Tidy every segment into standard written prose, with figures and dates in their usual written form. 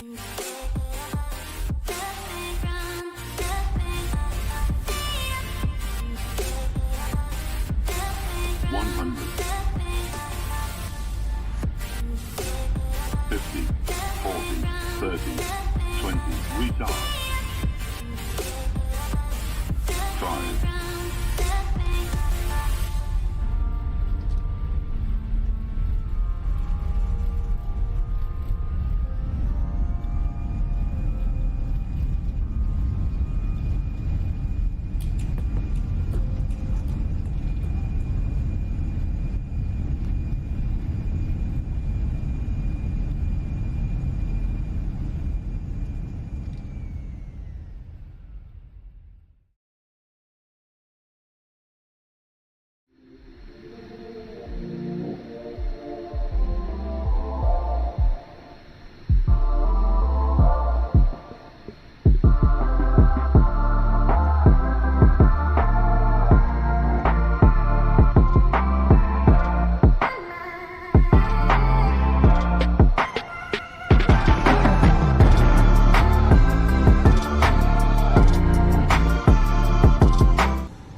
Restart. 5.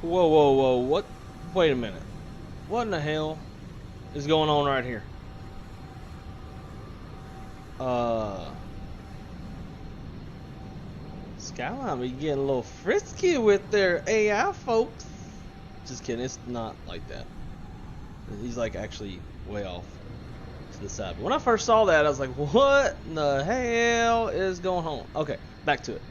Whoa, what? Wait a minute. What in the hell is going on right here? Skyline be getting a little frisky with their AI folks. Just kidding, it's not like that. He's like actually way off to the side. But when I first saw that, I was like, what in the hell is going on? Okay, back to it.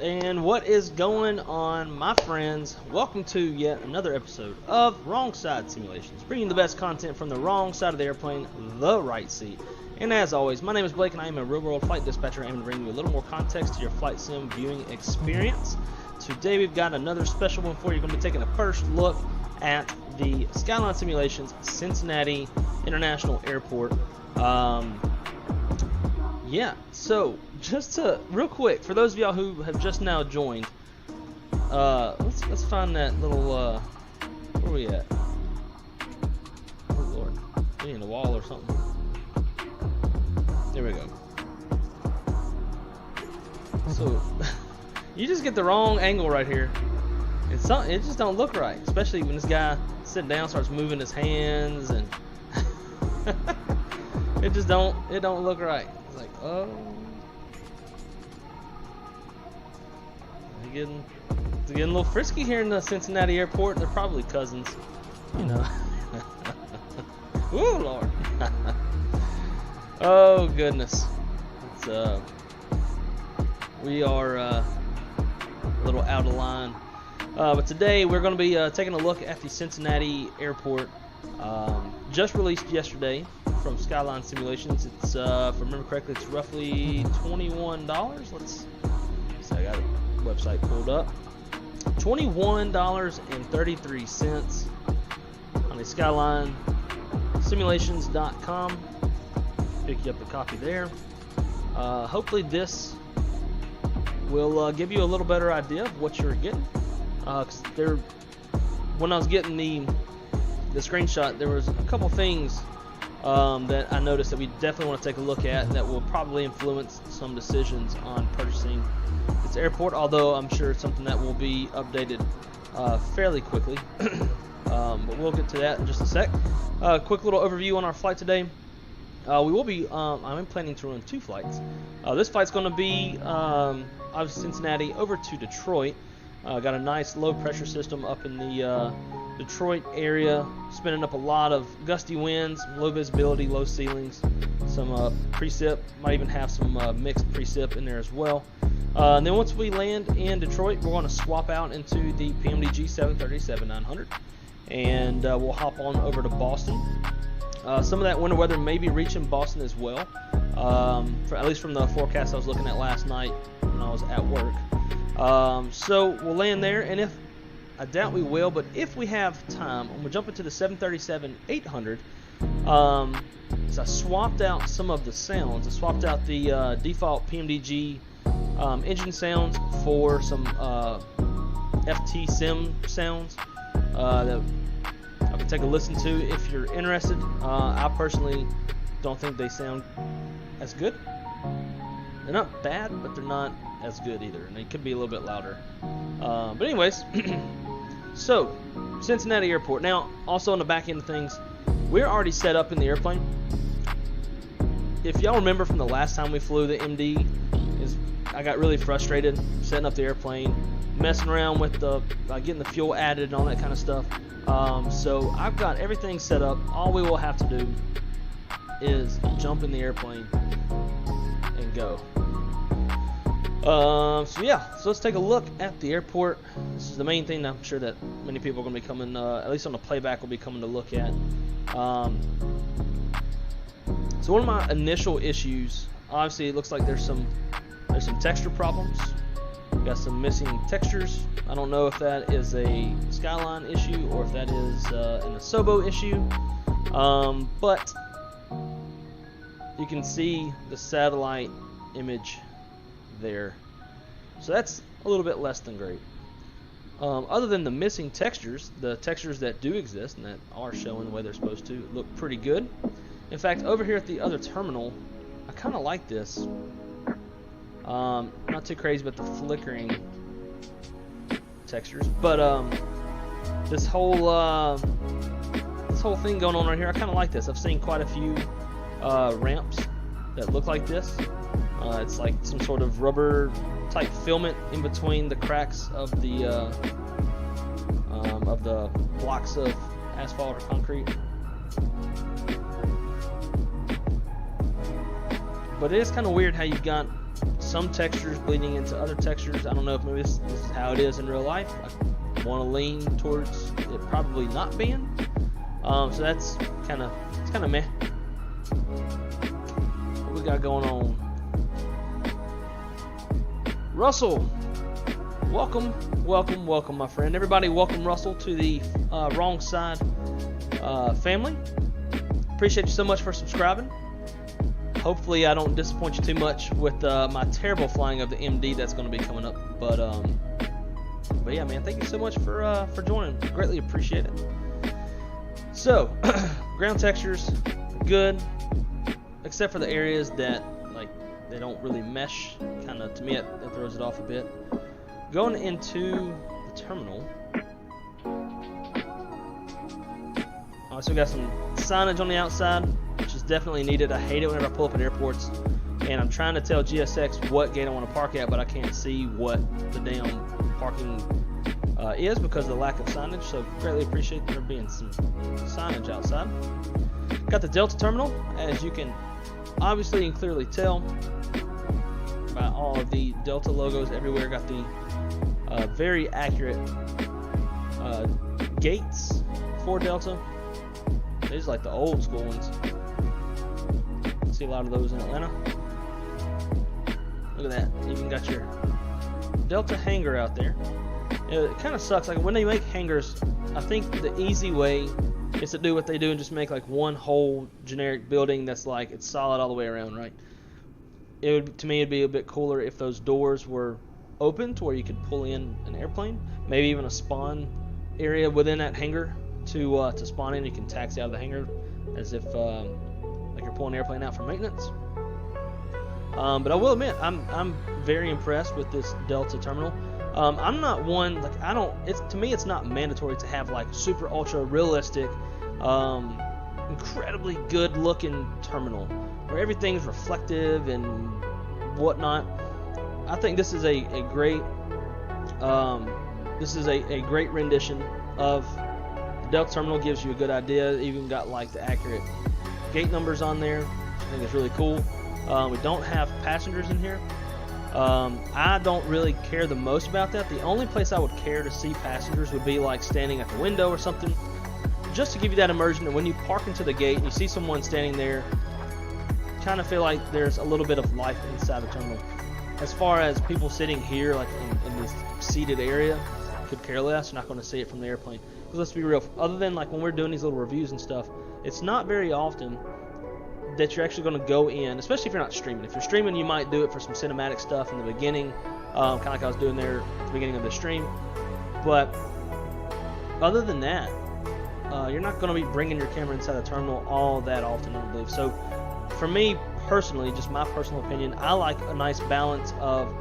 And what is going on, my friends? Welcome to yet another episode of Wrong Side Simulations, bringing the best content from the wrong side of the airplane, the right seat. And as always, my name is Blake and I am a real-world flight dispatcher aiming to bring you a little more context to your flight sim viewing experience. Today we've got another special one for you. We're going to be taking a first look at the Skyline Simulations Cincinnati International Airport. Yeah, so just to real quick, for those of y'all who have just now joined, let's find that little where are we at? Oh Lord, we in the wall or something. There we go. So you just get the wrong angle right here. It just don't look right, especially when this guy sitting down starts moving his hands and it don't look right. It's like, oh, it's getting a little frisky here in the Cincinnati airport. They're probably cousins, you know. Woo, Lord. Oh, goodness. It's, we are a little out of line. But today we're going to be taking a look at the Cincinnati airport. Just released yesterday from Skyline Simulations. It's, if I remember correctly, it's roughly $21. Let's see, I got the website pulled up. $21.33 on the Skyline Simulations.com. Pick you up a copy there. Hopefully this will give you a little better idea of what you're getting. 'Cause when I was getting the screenshot, there was a couple things that I noticed that we definitely want to take a look at that will probably influence some decisions on purchasing this airport, although I'm sure it's something that will be updated fairly quickly. But we'll get to that in just a sec. Quick little overview on our flight today. We will be, I'm planning to run 2 flights. This flight's going to be out of Cincinnati over to Detroit. Got a nice low pressure system up in the Detroit area, spinning up a lot of gusty winds, low visibility, low ceilings, some precip, might even have some mixed precip in there as well. And then once we land in Detroit, we're going to swap out into the PMDG 737-900, and we'll hop on over to Boston. Some of that winter weather may be reaching Boston as well, at least from the forecast I was looking at last night when I was at work. So we'll land there, and I doubt we will, but if we have time, I'm going to jump into the 737-800. So I swapped out some of the sounds. I swapped out the default PMDG engine sounds for some FT Sim sounds that I can take a listen to if you're interested. I personally don't think they sound as good. They're not bad, but they're not as good either, and they could be a little bit louder. But anyways, so Cincinnati Airport. Now, also on the back end of things, we're already set up in the airplane. If y'all remember from the last time we flew the MD, I got really frustrated setting up the airplane, messing around with the getting the fuel added and all that kind of stuff. So I've got everything set up. All we will have to do is jump in the airplane and go. So let's take a look at the airport. This is the main thing that I'm sure that many people are going to be coming, at least on the playback, will be coming to look at. So one of my initial issues, obviously, it looks like there's some texture problems. We've got some missing textures. I don't know if that is a Skyline issue or if that is an Asobo issue, but you can see the satellite image there, so that's a little bit less than great. Other than the missing textures, the textures that do exist and that are showing the way they're supposed to look pretty good. In fact, over here at the other terminal, I kind of like this. Not too crazy about the flickering textures, but this whole thing going on right here, I kind of like this. I've seen quite a few ramps that look like this. It's like some sort of rubber type filament in between the cracks of the blocks of asphalt or concrete. But it is kind of weird how you've got some textures bleeding into other textures. I don't know if maybe this is how it is in real life. I want to lean towards it probably not being. So that's kind of meh. What we got going on? Russell, welcome, my friend. Everybody, welcome Russell to the Wrong Side family. Appreciate you so much for subscribing. Hopefully I don't disappoint you too much with my terrible flying of the MD that's going to be coming up. But yeah, man, thank you so much for joining. Greatly appreciate it. So, ground textures, good, except for the areas that they don't really mesh. Kind of, to me, it throws it off a bit. Going into the terminal. So we got some signage on the outside, which is definitely needed. I hate it whenever I pull up at airports and I'm trying to tell GSX what gate I want to park at, but I can't see what the damn parking is because of the lack of signage. So greatly appreciate there being some signage outside. Got the Delta terminal, as you can obviously and clearly tell by all of the Delta logos everywhere. Got the very accurate gates for Delta. These are like the old school ones. See a lot of those in Atlanta. Look at that. Even got your Delta hanger out there. It kind of sucks. Like when they make hangers, I think the easy way is to do what they do and just make like one whole generic building that's like it's solid all the way around, right? It would, to me, it'd be a bit cooler if those doors were open to where you could pull in an airplane, maybe even a spawn area within that hangar to spawn in. You can taxi out of the hangar as if like you're pulling an airplane out for maintenance. But I will admit, I'm very impressed with this Delta terminal. I'm not one, like to me it's not mandatory to have like super ultra realistic, incredibly good looking terminal where everything's reflective and whatnot. I think this is a great great rendition of the Delta terminal. Gives you a good idea. Even got like the accurate gate numbers on there. I think it's really cool. We don't have passengers in here. I don't really care the most about that. The only place I would care to see passengers would be like standing at the window or something, just to give you that immersion. And when you park into the gate and you see someone standing there, kind of feel like there's a little bit of life inside the terminal. As far as people sitting here, like in this seated area, could care less. You're not going to see it from the airplane. Because let's be real, other than like when we're doing these little reviews and stuff, it's not very often that you're actually going to go in, especially if you're not streaming. If you're streaming, you might do it for some cinematic stuff in the beginning, kind of like I was doing there at the beginning of the stream. But other than that, you're not going to be bringing your camera inside the terminal all that often, I believe. So for me personally, just my personal opinion, I like a nice balance of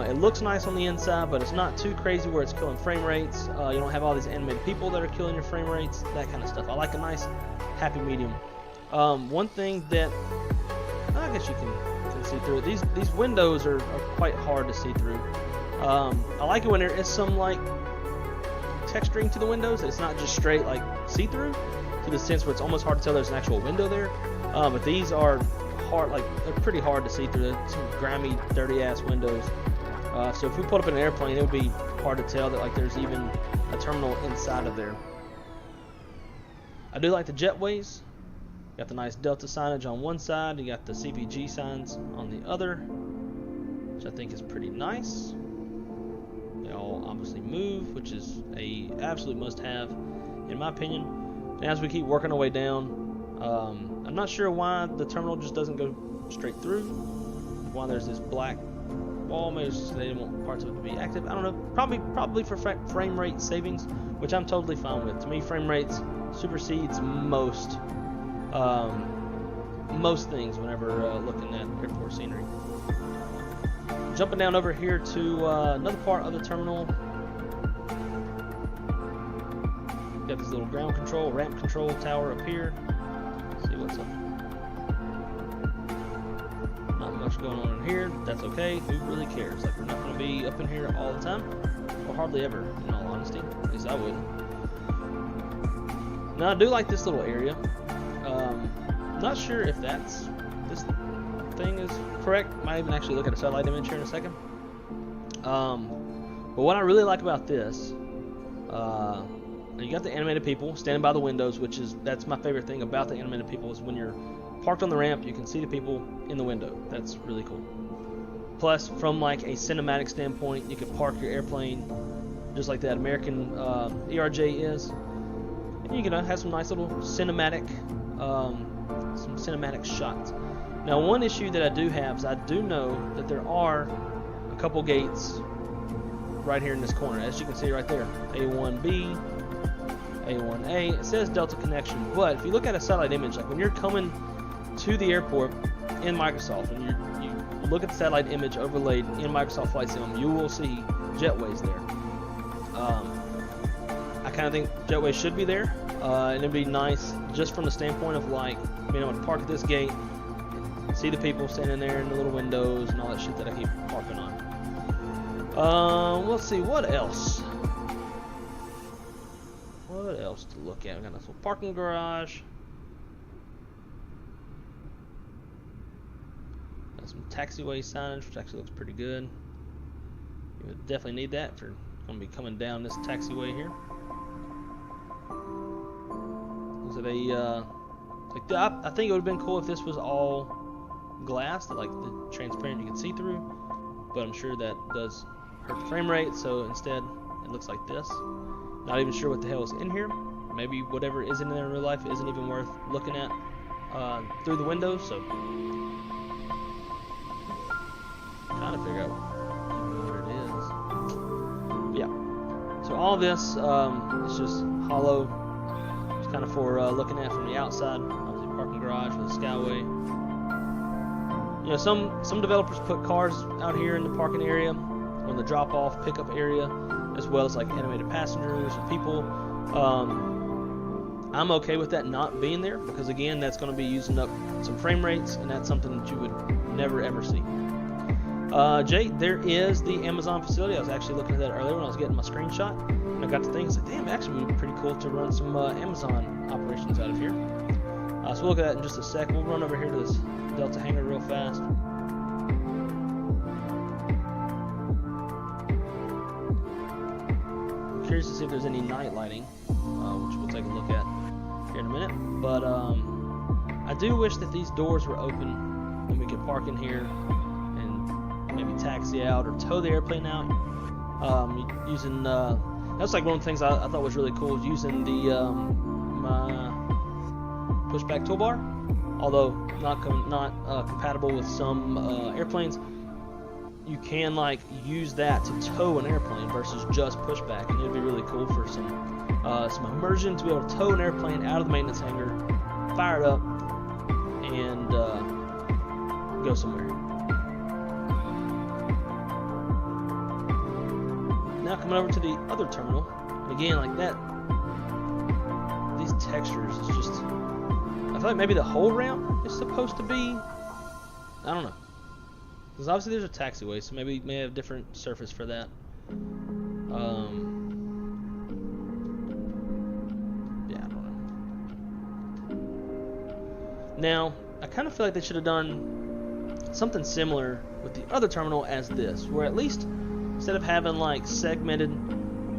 it looks nice on the inside, but it's not too crazy where it's killing frame rates. You don't have all these animated people that are killing your frame rates, that kind of stuff. I like a nice happy medium. One thing that I guess you can see through it. These windows are quite hard to see through. I like it when there is some like texturing to the windows. It's not just straight like see-through, to the sense where it's almost hard to tell there's an actual window there. But these are hard, like they're pretty hard to see through. They're some grimy, dirty-ass windows. So if we put up in an airplane, it would be hard to tell that like there's even a terminal inside of there. I do like the jetways. Got the nice Delta signage on one side. You got the Kcvg signs on the other, which I think is pretty nice. They all obviously move, which is a absolute must-have, in my opinion. And as we keep working our way down, I'm not sure why the terminal just doesn't go straight through. Why there's this black wall? Maybe it's just they didn't want parts of it to be active. I don't know. Probably for frame rate savings, which I'm totally fine with. To me, frame rates supersedes most things whenever looking at airport scenery. Jumping down over here to another part of the terminal. Got this little ground control, ramp control tower up here. Let's see what's up. Not much going on in here. That's okay. Who really cares? Like, we're not going to be up in here all the time, or hardly ever, in all honesty. At least I wouldn't. Now, I do like this little area. Not sure if this thing is correct. Might even actually look at a satellite image here in a second. But what I really like about this, you got the animated people standing by the windows, that's my favorite thing about the animated people, is when you're parked on the ramp, you can see the people in the window. That's really cool. Plus, from like a cinematic standpoint, you can park your airplane just like that American ERJ is. And you can have some nice little cinematic shots. Now, one issue that I do have is I do know that there are a couple gates right here in this corner. As you can see right there, A1B, A1A. It says Delta connection, but if you look at a satellite image, like when you're coming to the airport in Microsoft and you look at the satellite image overlaid in Microsoft Flight Sim, you will see jetways there. I kind of think jetways should be there, and it'd be nice just from the standpoint of like being able to park at this gate, see the people standing there in the little windows and all that shit that I keep parking on. Let's see, what else? What else to look at? We got a nice little parking garage. Got some taxiway signage, which actually looks pretty good. You would definitely need that if you're going to be coming down this taxiway here. Looks like I think it would have been cool if this was all glass, that like the transparent you can see through, but I'm sure that does hurt the frame rate, so instead it looks like this. Not even sure what the hell is in here. Maybe whatever is in there in real life isn't even worth looking at through the windows, so trying to figure out what it is. But yeah, so all this is just hollow. It's kind of for looking at from the outside. Obviously, parking garage with a skyway. You know, some developers put cars out here in the parking area, on the drop-off pickup area, as well as like animated passengers and people. I'm okay with that not being there because again, that's going to be using up some frame rates, and that's something that you would never ever see. Jay, there is the Amazon facility. I was actually looking at that earlier when I was getting my screenshot, and I got to think, it's like, damn, it actually would be pretty cool to run some Amazon operations out of here. So we'll look at that in just a sec. We'll run over here to this Delta hangar real fast. I'm curious to see if there's any night lighting, which we'll take a look at here in a minute. But I do wish that these doors were open and we could park in here and maybe taxi out or tow the airplane out using that's like one of the things I thought was really cool, is using the my pushback toolbar, although not compatible with some airplanes. You can like use that to tow an airplane versus just pushback, and it'd be really cool for some immersion to be able to tow an airplane out of the maintenance hangar, fire it up, and go somewhere. Now coming over to the other terminal, and again, like that, these textures is just, I feel like maybe the whole ramp is supposed to be, I don't know, because obviously there's a taxiway, so maybe may have a different surface for that. Yeah, I don't know. Now, I kind of feel like they should have done something similar with the other terminal as this, where at least instead of having like segmented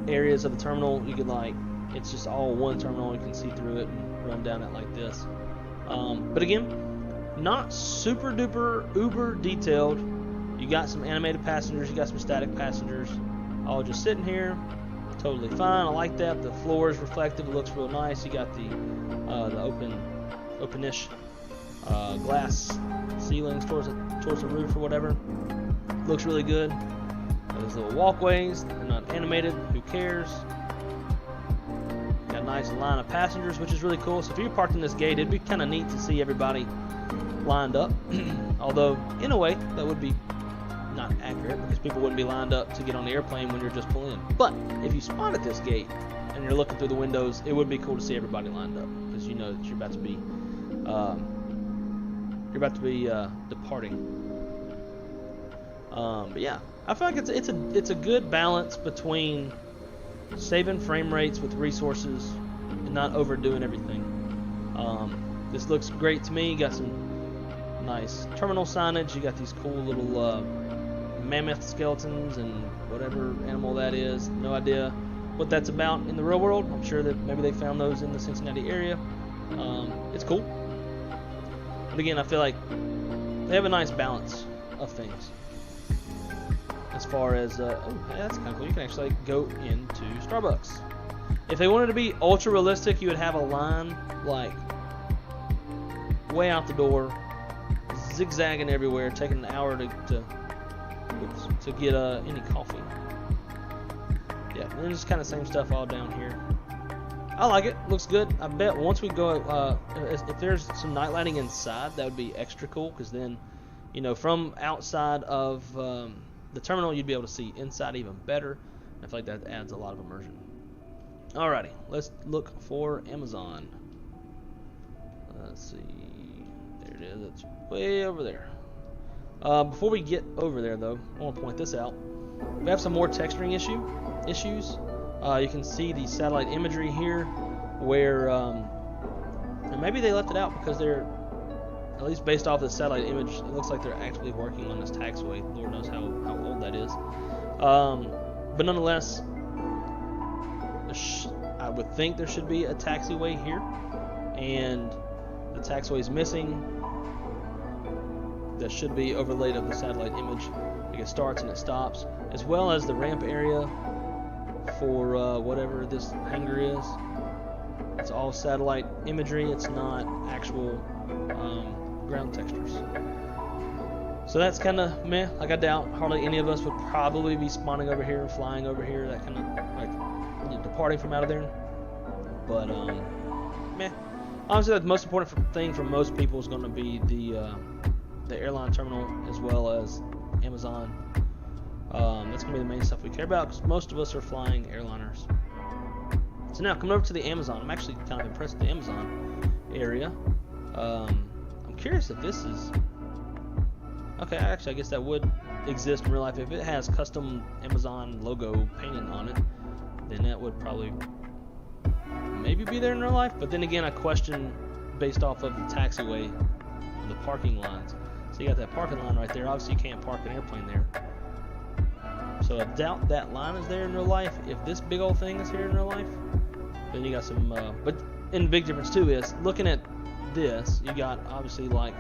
areas of the terminal, you could like, it's just all one terminal, you can see through it and run down it like this. But again, not super duper uber detailed. You got some animated passengers, you got some static passengers, all just sitting here, totally fine. I like that. The floor is reflective, it looks real nice. You got the openish glass ceilings towards the roof or whatever. Looks really good. Those little walkways, they're not animated, who cares? Got a nice line of passengers, which is really cool. So if you're parked in this gate, it'd be kind of neat to see everybody lined up. Although, in a way, that would be not accurate because people wouldn't be lined up to get on the airplane when you're just pulling in. But if you spawn at this gate and you're looking through the windows, it would be cool to see everybody lined up because you know that you're about to be departing. But yeah, I feel like it's a good balance between saving frame rates with resources and not overdoing everything. This looks great to me. You got some nice terminal signage. You got these cool little mammoth skeletons and whatever animal that is. No idea what that's about in the real world. I'm sure that maybe they found those in the Cincinnati area. It's cool. But again, I feel like they have a nice balance of things. As far as, oh, hey, that's kind of cool. You can actually go into Starbucks. If they wanted to be ultra realistic, you would have a line like way out the door, zigzagging everywhere, taking an hour to get any coffee. Yeah, and then just kind of same stuff all down here. I like it. Looks good. I bet once we go, if there's some night lighting inside, that would be extra cool, because then, you know, from outside of the terminal, you'd be able to see inside even better. I feel like that adds a lot of immersion. Alrighty, let's look for Amazon. Let's see. There it is. It's way over there. Before we get over there, though, I want to point this out. We have some more texturing issues. You can see the satellite imagery here, where and maybe they left it out because they're at least based off the satellite image, it looks like they're actively working on this taxiway. Lord knows how old that is. But nonetheless, I would think there should be a taxiway here, and the taxiway is missing. That should be overlaid of the satellite image. Like it starts and it stops, as well as the ramp area for whatever this hangar is. It's all satellite imagery. It's not actual ground textures. So that's kind of meh. Like I doubt hardly any of us would probably be spawning over here and flying over here. That kind of like departing from out of there. But meh. Honestly, the most important thing for most people is going to be the airline terminal as well as Amazon. That's going to be the main stuff we care about because most of us are flying airliners. So now coming over to the Amazon, I'm actually kind of impressed with the Amazon area. I'm curious if this is okay. Actually, I guess that would exist in real life if it has custom Amazon logo painted on it. Then that would probably maybe be there in real life. But then again, I question based off of the taxiway, the parking lines. So you got that parking line right there. Obviously, you can't park an airplane there. So I doubt that line is there in real life. If this big old thing is here in real life, then you got some. But the big difference too is looking at this. You got obviously like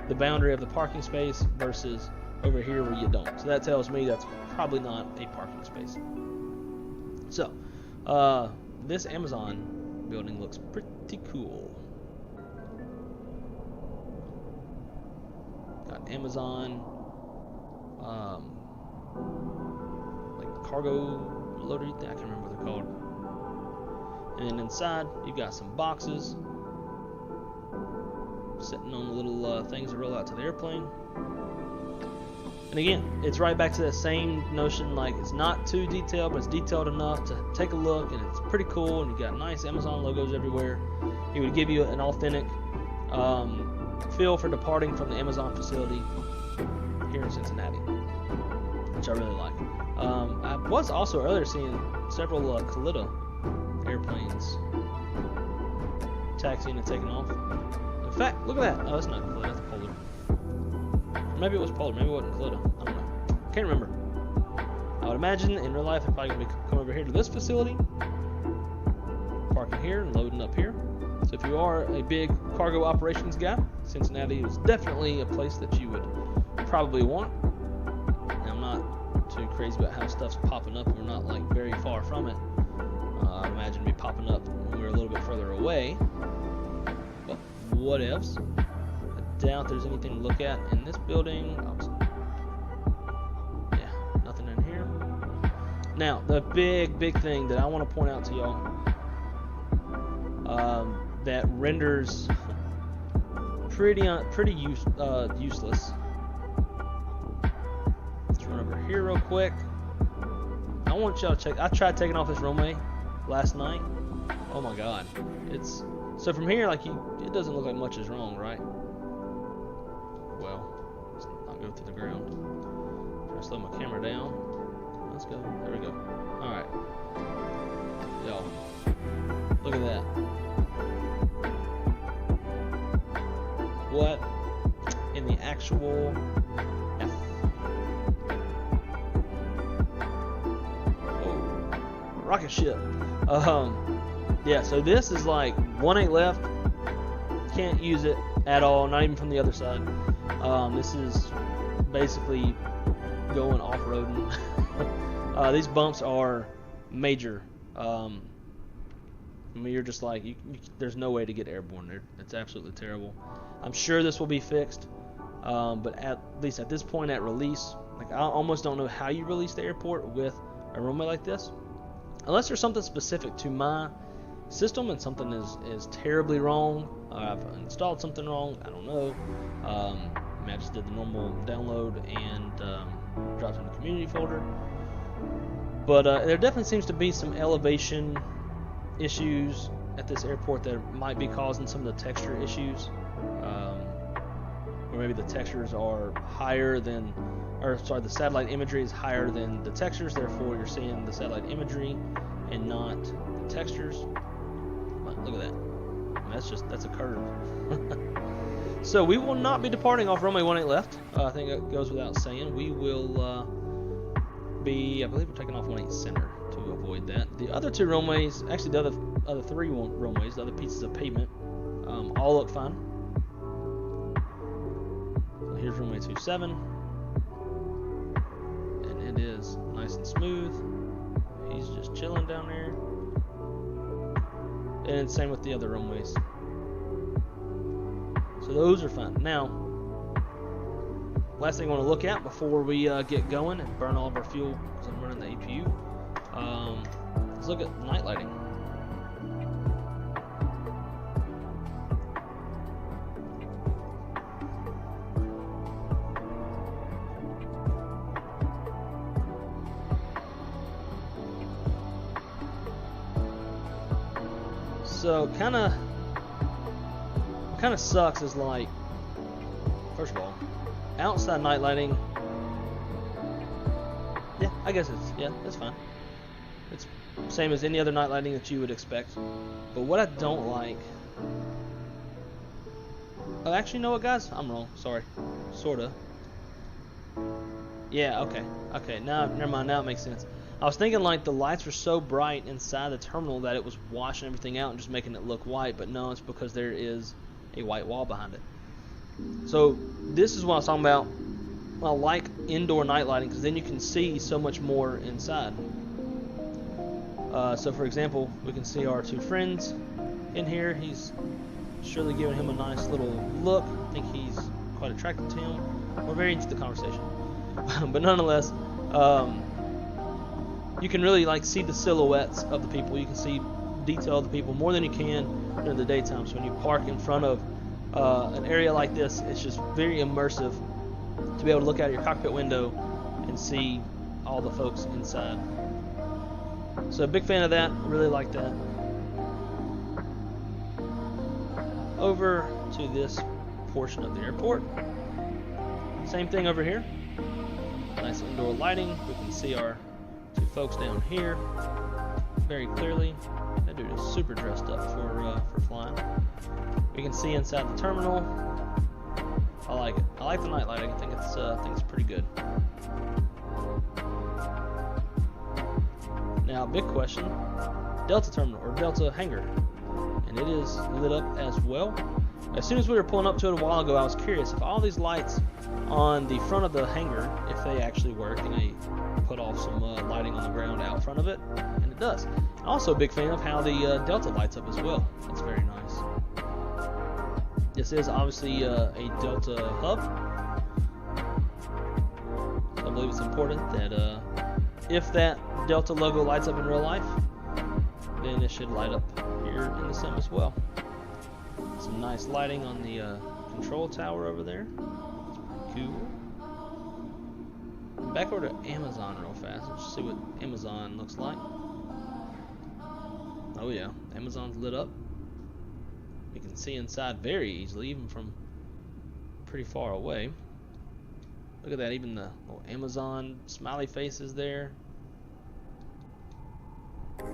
the boundary of the parking space versus over here where you don't. So that tells me that's probably not a parking space. So this Amazon building looks pretty cool. Got Amazon, like cargo loader. I can't remember what they're called. And then inside you got some boxes sitting on the little things that roll out to the airplane. And again, it's right back to that same notion, like it's not too detailed, but it's detailed enough to take a look, and it's pretty cool, and you got nice Amazon logos everywhere. It would give you an authentic feel for departing from the Amazon facility here in Cincinnati, which I really like. I was also earlier seeing several Kalita airplanes taxiing and taking off. In fact, look at that. Oh, that's not Kalita, that's Polar. Maybe it was Polar, maybe it wasn't Kalita. I don't know. Can't remember. I would imagine in real life they're probably going to come over here to this facility, parking here and loading up here. So if you are a big cargo operations guy, Cincinnati is definitely a place that you would probably want. Now, I'm not too crazy about how stuff's popping up. We're not like very far from it. I'd imagine it'd be popping up when we're a little bit further away. But whatevs. I doubt there's anything to look at in this building. Yeah, nothing in here. Now, the big thing that I want to point out to y'all that renders pretty useless. Let's run over here real quick. I want y'all to check. I tried taking off this runway last night. Oh my god, it's so from here like it doesn't look like much is wrong, right? Well, let's not go through the ground. Try to slow my camera down. Let's go. There we go. All right, y'all, look at that. What in the actual F? Oh, rocket ship. Yeah, so this is like 1/8 left. Can't use it at all, not even from the other side. This is basically going off-roading. These bumps are major. I mean, you're just like, there's no way to get airborne there. It's absolutely terrible. I'm sure this will be fixed, but at least at this point at release, like I almost don't know how you release the airport with a runway like this, unless there's something specific to my system and something is terribly wrong. I've installed something wrong. I don't know. I just did the normal download and dropped it in the community folder. But there definitely seems to be some elevation issues at this airport that might be causing some of the texture issues. Or maybe the textures are higher than, or sorry, the satellite imagery is higher than the textures, therefore you're seeing the satellite imagery and not the textures. But look at that. I mean, that's a curve. So we will not be departing off runway 18 left. I think it goes without saying. We will I believe we're taking off 18 center to avoid that. The other two runways, actually the other three runways, the other pieces of pavement, all look fine. So here's runway 27, and it is nice and smooth. He's just chilling down there, and same with the other runways. So those are fine. Now, last thing I want to look at before we get going and burn all of our fuel, because I'm running the APU, let's look at night lighting. So kind of sucks is, like, first of all, outside night lighting, yeah, I guess that's fine. It's same as any other night lighting that you would expect. But what I don't like, oh, actually, you know what, guys? I'm wrong. Sorry. Sorta. Yeah, okay. Now, never mind. Now it makes sense. I was thinking, like, the lights were so bright inside the terminal that it was washing everything out and just making it look white. But no, it's because there is a white wall behind it. So this is what I was talking about. I like indoor night lighting because then you can see so much more inside. So for example, we can see our two friends in here. He's surely giving him a nice little look. I think he's quite attracted to him. We're very into the conversation. But nonetheless, you can really, like, see the silhouettes of the people. You can see detail of the people more than you can during the daytime. So when you park in front of an area like this, it's just very immersive to be able to look out of your cockpit window and see all the folks inside. So a big fan of that, really like that. Over to this portion of the airport. Same thing over here. Nice indoor lighting. We can see our two folks down here very clearly. That dude is super dressed up for flying. We can see inside the terminal. I like it. I like the night lighting. I think it's pretty good. Now, big question: Delta terminal or Delta hangar, and it is lit up as well. As soon as we were pulling up to it a while ago, I was curious if all these lights on the front of the hangar, if they actually work, and they put off some lighting on the ground out front of it, and it does. Also, a big fan of how the Delta lights up as well. That's very nice. This is obviously a Delta hub. So I believe it's important that if that Delta logo lights up in real life, then it should light up here in the sim as well. Some nice lighting on the control tower over there. That's pretty cool. Back over to Amazon real fast. Let's see what Amazon looks like. Oh yeah, Amazon's lit up. You can see inside very easily, even from pretty far away. Look at that, even the little Amazon smiley faces there. You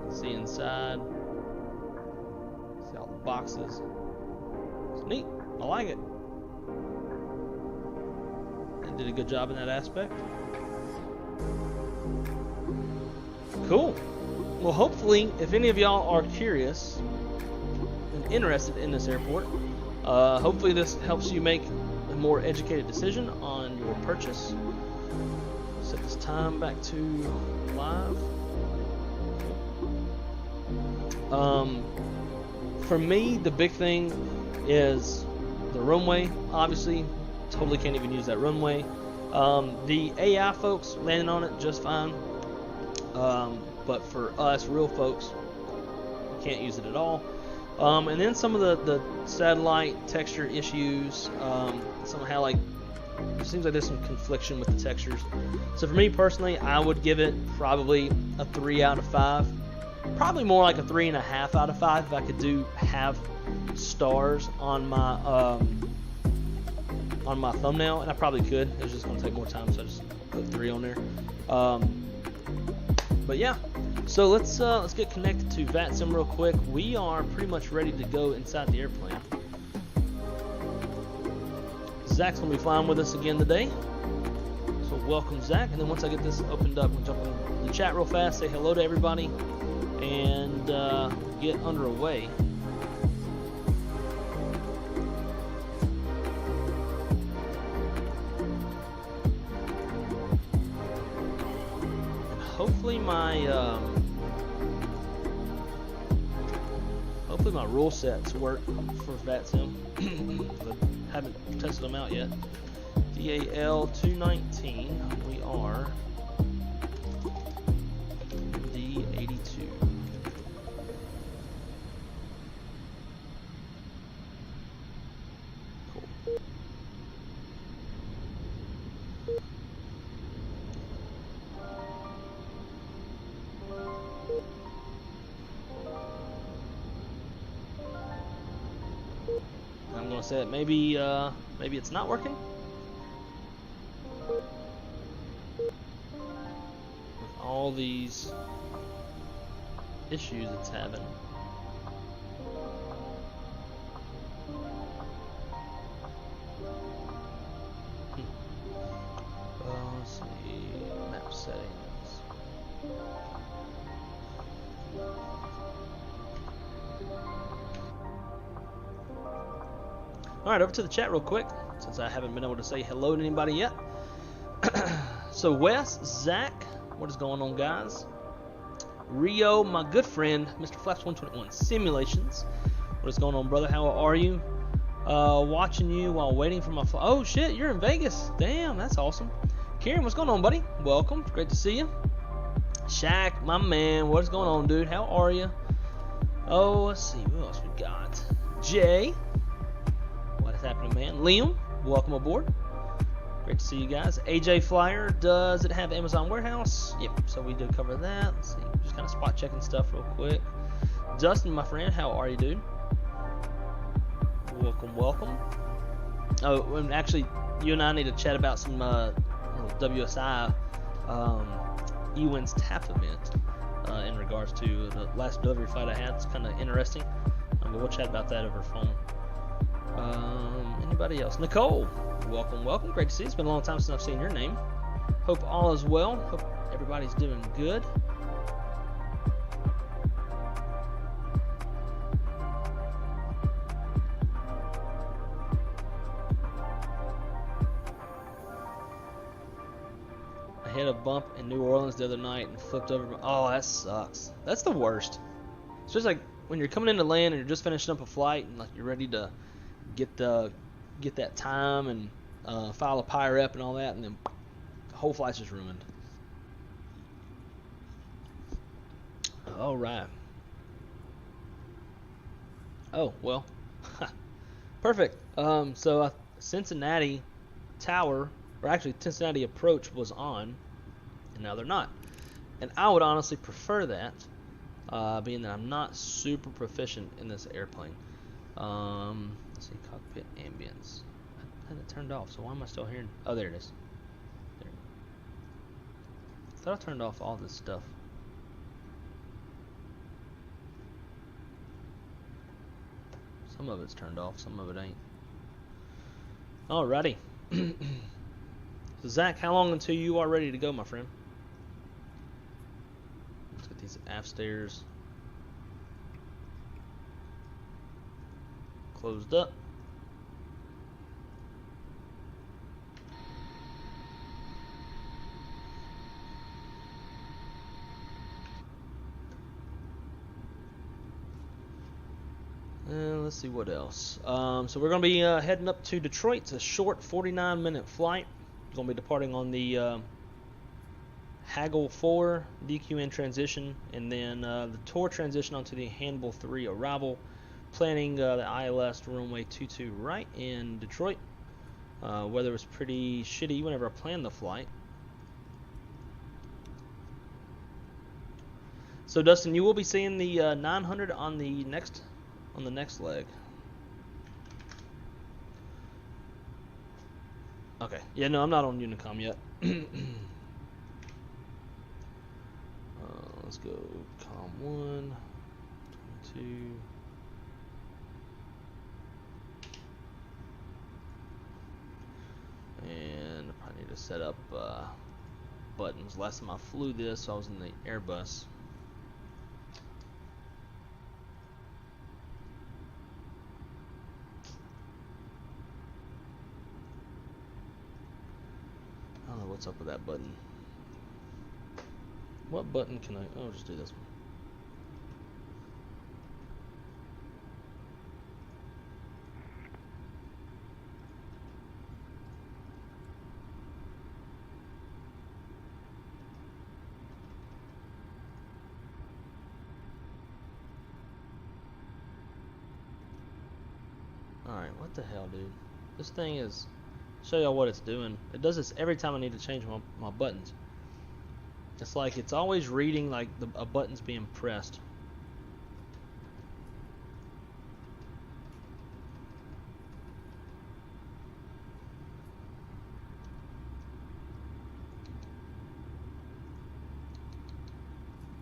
can see inside. See all the boxes. It's neat. I like it. And did a good job in that aspect. Cool. Well, hopefully, if any of y'all are curious and interested in this airport, hopefully this helps you make a more educated decision on your purchase. Set this time back to live. For me, the big thing is the runway. Obviously, totally can't even use that runway. The AI folks landing on it just fine. But for us, real folks, we can't use it at all. And then some of the satellite texture issues, somehow, like, it seems like there's some confliction with the textures. So for me personally, I would give it probably a 3 out of 5. Probably more like a 3.5 out of 5 if I could have stars on my thumbnail, and I probably could. It's just going to take more time, so I just put 3 on there. But yeah, So let's get connected to VATSIM real quick. We are pretty much ready to go inside the airplane. Zach's gonna be flying with us again today. So welcome, Zach. And then once I get this opened up, we'll jump in the chat real fast, say hello to everybody, and get underway. And hopefully my rule sets work for VATSIM. I haven't tested them out yet. DAL 219. We are MD82. Cool. I'm gonna say it. Maybe it's not working. With all these issues it's having. Let's see, map settings. Alright, over to the chat real quick, since I haven't been able to say hello to anybody yet. So Wes, Zach, what is going on, guys? Rio, my good friend, Mr. Flaps 121 Simulations. What is going on, brother? How are you? Watching you while waiting for my flight. Oh shit, you're in Vegas. Damn, that's awesome. Kieran, what's going on, buddy? Welcome. Great to see you. Shaq, my man, what's going on, dude? How are you? Oh, let's see, what else we got? Jay, what is happening, man? Liam, welcome aboard. Great to see you guys. AJ Flyer, does it have Amazon Warehouse? Yep, so we did cover that. Let's see, just kind of spot checking stuff real quick. Justin, my friend, how are you, dude? Welcome, welcome. Oh, and actually, you and I need to chat about some WSI eWins TAP event in regards to the last delivery flight I had. It's kind of interesting, but we'll chat about that over phone. Anybody else? Nicole, welcome, welcome. Great to see you. It's been a long time since I've seen your name. Hope all is well. Hope everybody's doing good. I hit a bump in New Orleans the other night and flipped over. Oh, that sucks. That's the worst. It's just like when you're coming into land and you're just finishing up a flight and like you're ready to get that time and file a PIREP and all that, and then the whole flight's just ruined. All right. Oh well, perfect. So Cincinnati Tower, or actually Cincinnati Approach, was on, and now they're not. And I would honestly prefer that, being that I'm not super proficient in this airplane. Let's see, cockpit ambience. I had it turned off, so why am I still hearing? Oh, there it is. There. I thought I turned off all this stuff. Some of it's turned off, some of it ain't. Alrighty. So Zach, how long until you are ready to go, my friend? Let's get these aft stairs closed up. Let's see what else. So we're going to be heading up to Detroit. It's a short 49-minute flight. We're going to be departing on the Haggle 4 DQN transition, and then the tour transition onto the Hannibal 3 arrival. Planning the ILS to runway 22 right in Detroit. Weather was pretty shitty whenever I planned the flight. So Dustin, you will be seeing the 900 on the next leg. Okay. Yeah, no, I'm not on Unicom yet. Let's let's go com 1, 22. And I probably need to set up buttons. Last time I flew this, I was in the Airbus. I don't know what's up with that button. What button can I... Oh, just do this one. Alright, what the hell, dude? This thing is... Show y'all what it's doing. It does this every time I need to change my buttons. It's like it's always reading like a button's being pressed.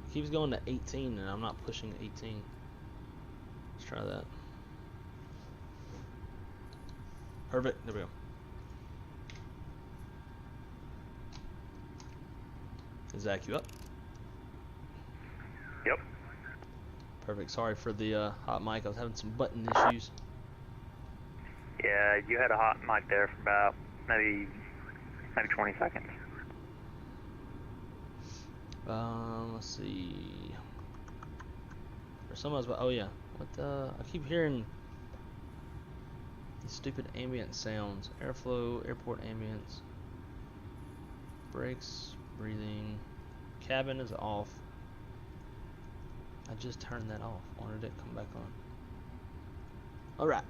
It keeps going to 18 and I'm not pushing 18. Let's try that. Perfect. There we go. Zach, you up? Yep. Perfect. Sorry for the hot mic. I was having some button issues. Yeah, you had a hot mic there for about maybe 20 seconds. Let's see. Or someone was about. Oh yeah. What the? I keep hearing these stupid ambient sounds. Airflow, airport ambience, brakes. Breathing. Cabin is off. I just turned that off. Why did it come back on? Alright.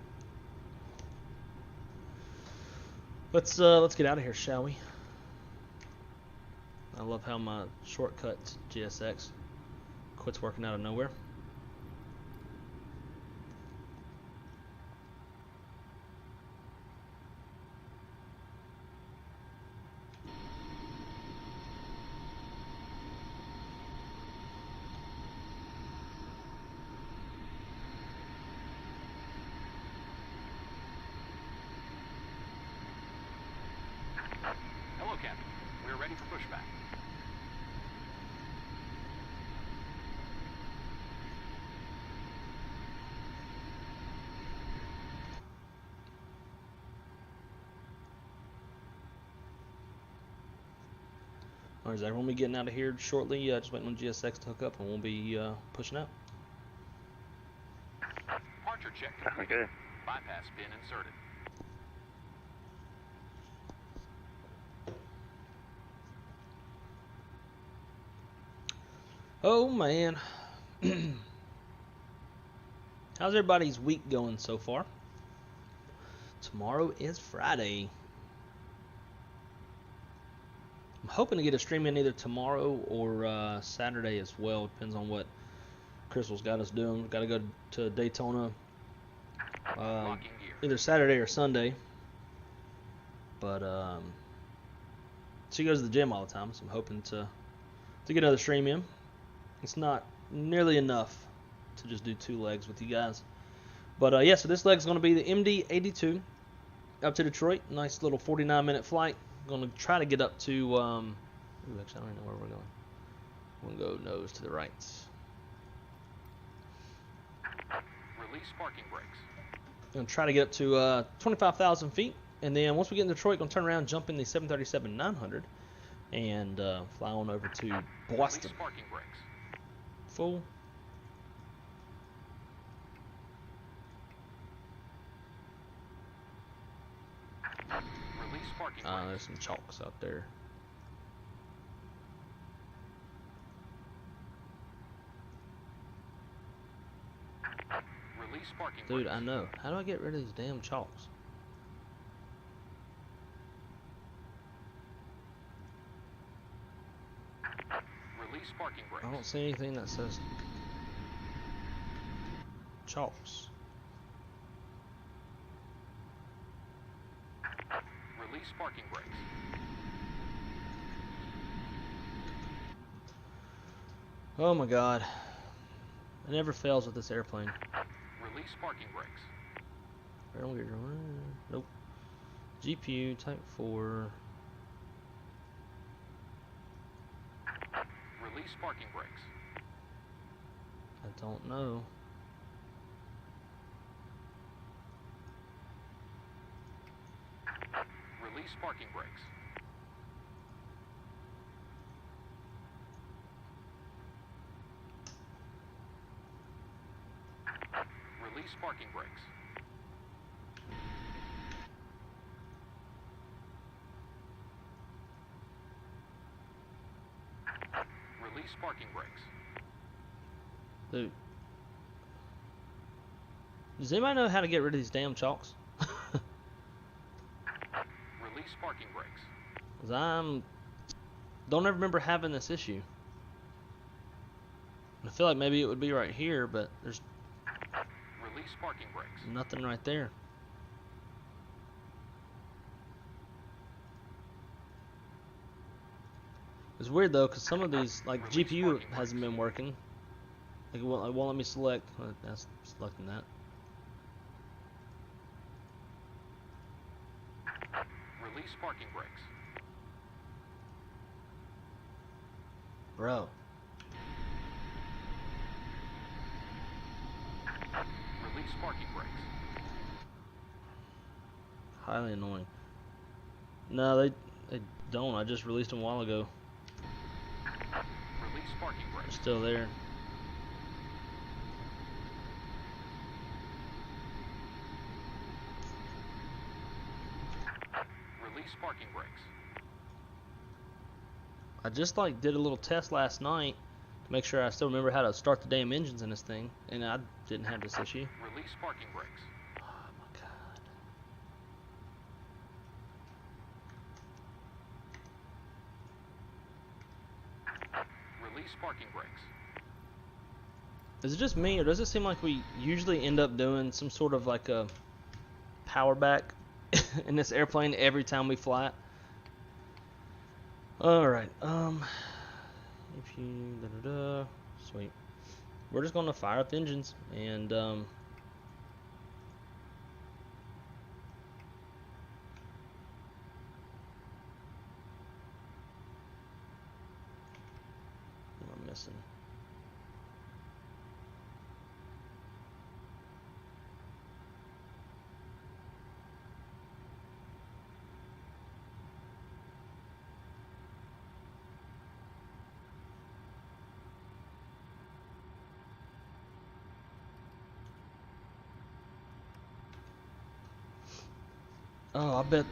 Let's get out of here, shall we? I love how my shortcut to GSX quits working out of nowhere. Hello, Captain. We're ready for pushback. Alright, Zach, we'll be getting out of here shortly. Just waiting on GSX to hook up and we'll be pushing out. Departure check Sounds complete. good. Bypass pin inserted. Oh man. How's everybody's week going so far? Tomorrow is Friday. I'm hoping to get a stream in either tomorrow or Saturday as well. Depends on what Crystal's got us doing. We've got to go to Daytona Locking gear. either Saturday or Sunday. But she goes to the gym all the time, so I'm hoping to get another stream in. It's not nearly enough to just do 2 legs with you guys. But yeah, so this leg's going to be the MD82 up to Detroit. Nice little 49-minute flight. Going to try to get up to, ooh, actually I don't even know where we're going. We're going to go nose to the right. Release parking brakes. Going to try to get up to 25,000 feet. And then once we get in Detroit, going to turn around, jump in the 737-900 and fly on over to Boston. Release parking brakes. Full. Release parking brakes. There's some chalks out there. Release parking Dude, brakes. I know. How do I get rid of these damn chalks? Release parking brakes. I don't see anything that says chalks. Release parking brakes. Oh my god. It never fails with this airplane. Release parking brakes. Nope. GPU type 4. Release parking brakes. I don't know. Release parking brakes. Release parking brakes. Release parking brakes. Dude. Does anybody know how to get rid of these damn chalks? Release parking brakes. Cause don't ever remember having this issue. I feel like maybe it would be right here, but there's Release parking brakes. nothing right there. It's weird though, cause some of these, like Release GPU parking hasn't brakes. been working. Like it won't let me select. That's selecting that. Release parking brakes. Bro. Release parking brakes. Highly annoying. No, they don't. I just released them a while ago. Release parking They're brakes. still there. Release parking brakes. I just like did a little test last night to make sure I still remember how to start the damn engines in this thing, and I didn't have this issue. Release parking brakes. Oh my god. Release parking brakes. Is it just me, or does it seem like we usually end up doing some sort of like a power back in this airplane every time we fly it? Alright, if you sweet. We're just gonna fire up the engines and what am I missing? Oh, I bet.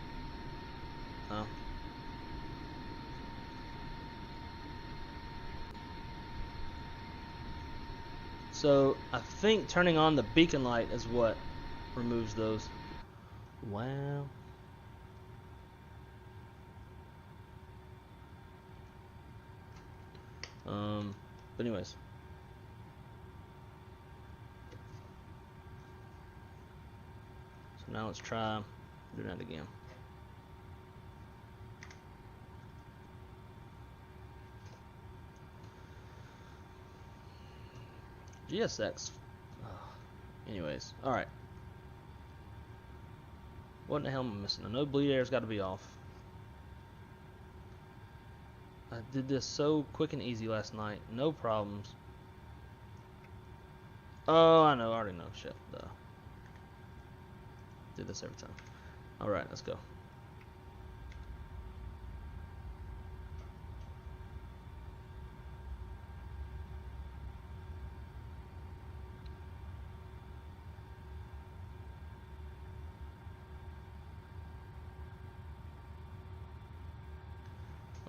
Oh. So I think turning on the beacon light is what removes those. Wow. But anyways. So now let's try doing that again. GSX. Oh. Anyways, alright. What in the hell am I missing? I know bleed air's got to be off. I did this so quick and easy last night. No problems. Oh, I know. I already know. Shit. Duh. Do this every time. Alright, let's go.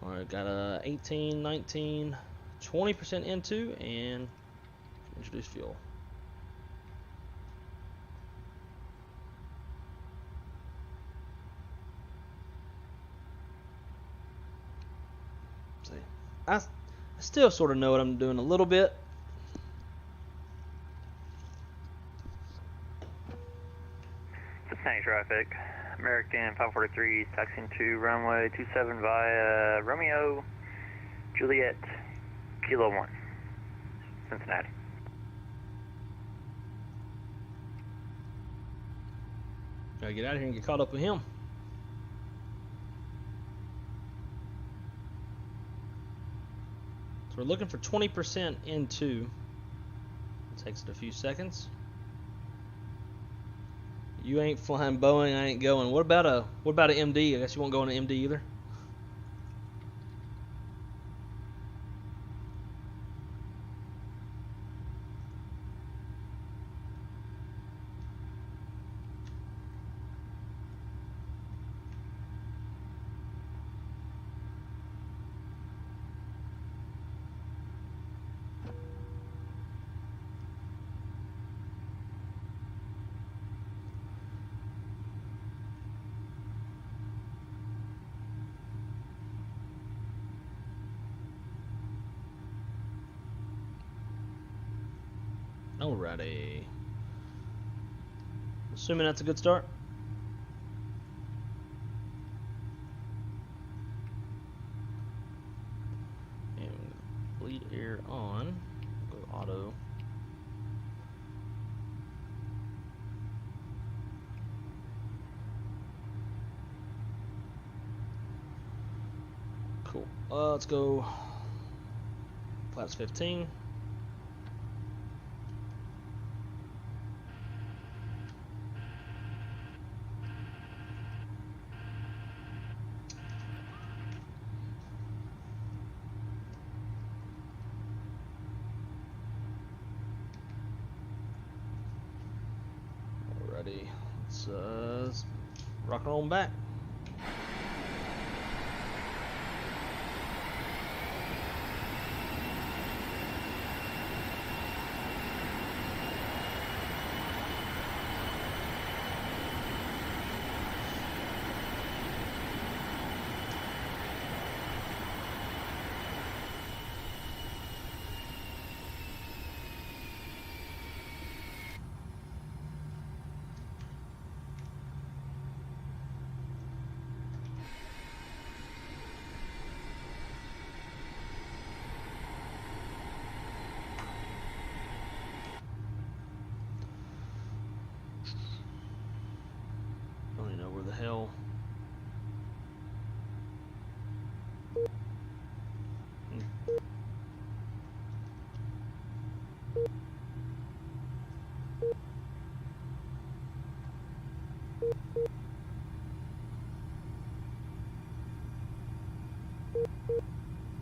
Alright, got a 18, 19, 20% into, and introduce fuel. See, I still sort of know what I'm doing a little bit. Cincinnati traffic. American 543 taxiing to runway 27 via Romeo, Juliet, Kilo 1. Cincinnati. Gotta get out of here and get caught up with him. So we're looking for 20% into. It takes it a few seconds. You ain't flying Boeing, I ain't going. What about an MD? I guess you won't go on an MD either. Alrighty. Assuming that's a good start. And bleed air on. Go auto. Cool. Let's go. Flaps 15. Let's rock and roll back. The hell.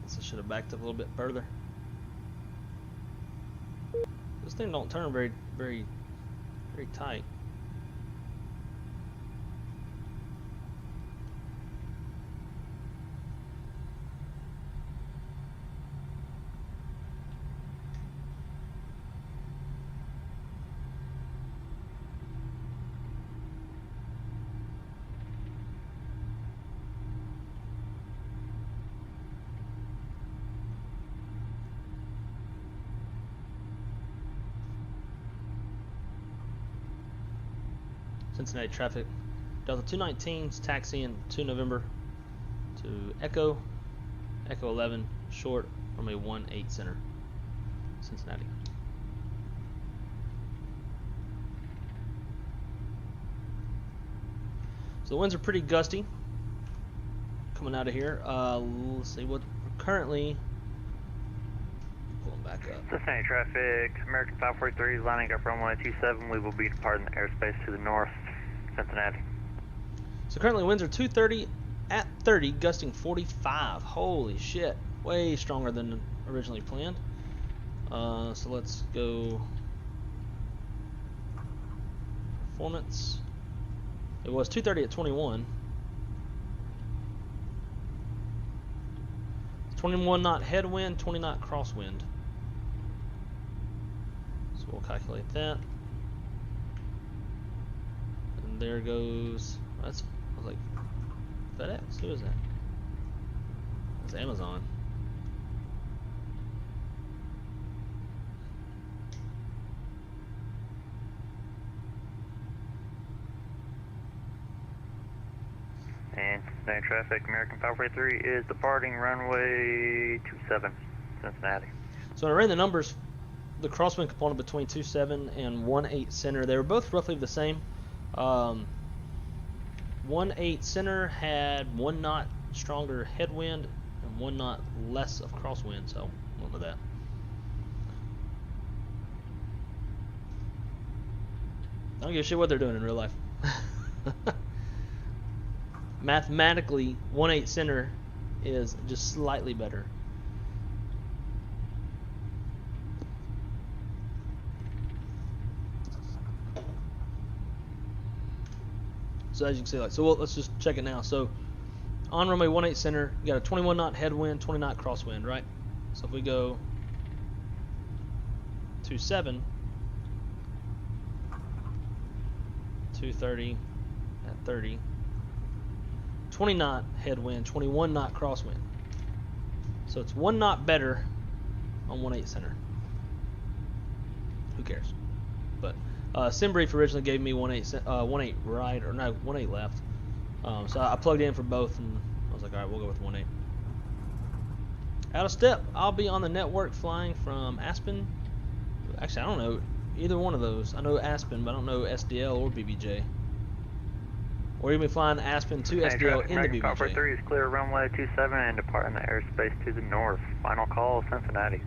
Guess I should have backed up a little bit further. This thing don't turn very tight. Cincinnati traffic. Delta 219's taxiing 2 November to Echo 11, short from a 1-8 center, Cincinnati. So the winds are pretty gusty coming out of here. Let's see what we're currently pulling back up. Cincinnati traffic, American 543 lining up runway 27. We will be departing the airspace to the north, Cincinnati. So currently winds are 230 at 30, gusting 45. Holy shit. Way stronger than originally planned. So let's go performance. It was 230 at 21. 21 knot headwind, 20 knot crosswind. So we'll calculate that. And there goes. That's, I was like, FedEx. Who is that? That's Amazon. And Cincinnati traffic, American 543 is departing runway 27, Cincinnati. So when I ran the numbers the crosswind component between 2.7 and 1.8 center. They were both roughly the same. 1.8 center had 1 knot stronger headwind and 1 knot less of crosswind, so went with that. I don't give a shit what they're doing in real life. Mathematically, 1.8 center is just slightly better. So as you can see, let's just check it now. So on runway 1.8 center, you got a 21 knot headwind, 20 knot crosswind, right? So if we go 2.7, 230 at 30, 20 knot headwind, 21 knot crosswind. So it's 1 knot better on 1.8 center. Who cares? But SimBrief originally gave me 1.8 right, or no, 1.8 left. So I plugged in for both, and I was like, all right, we'll go with 1.8. Out of step, I'll be on the network flying from Aspen. Actually, I don't know either one of those. I know Aspen, but I don't know SDL or BBJ. Or even flying Aspen to SDL into American BBJ. 543 is clear runway 27 and departing the airspace to the north. Final call, Cincinnati.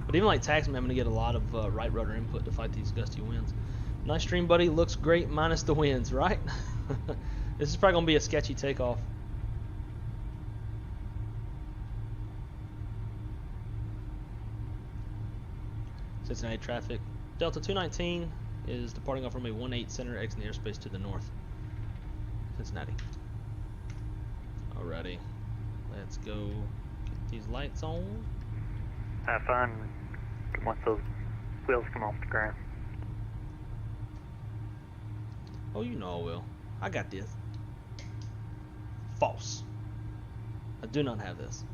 But even like taxiing, I'm going to get a lot of right rudder input to fight these gusty winds. Nice stream, buddy. Looks great minus the winds, right? This is probably going to be a sketchy takeoff. Cincinnati traffic. Delta 219 is departing off runway 18 center, exiting the airspace to the north. Cincinnati. Alrighty. Let's go get these lights on. Have fun once those wheels come off the ground. Oh, you know I will. I got this. False. I do not have this.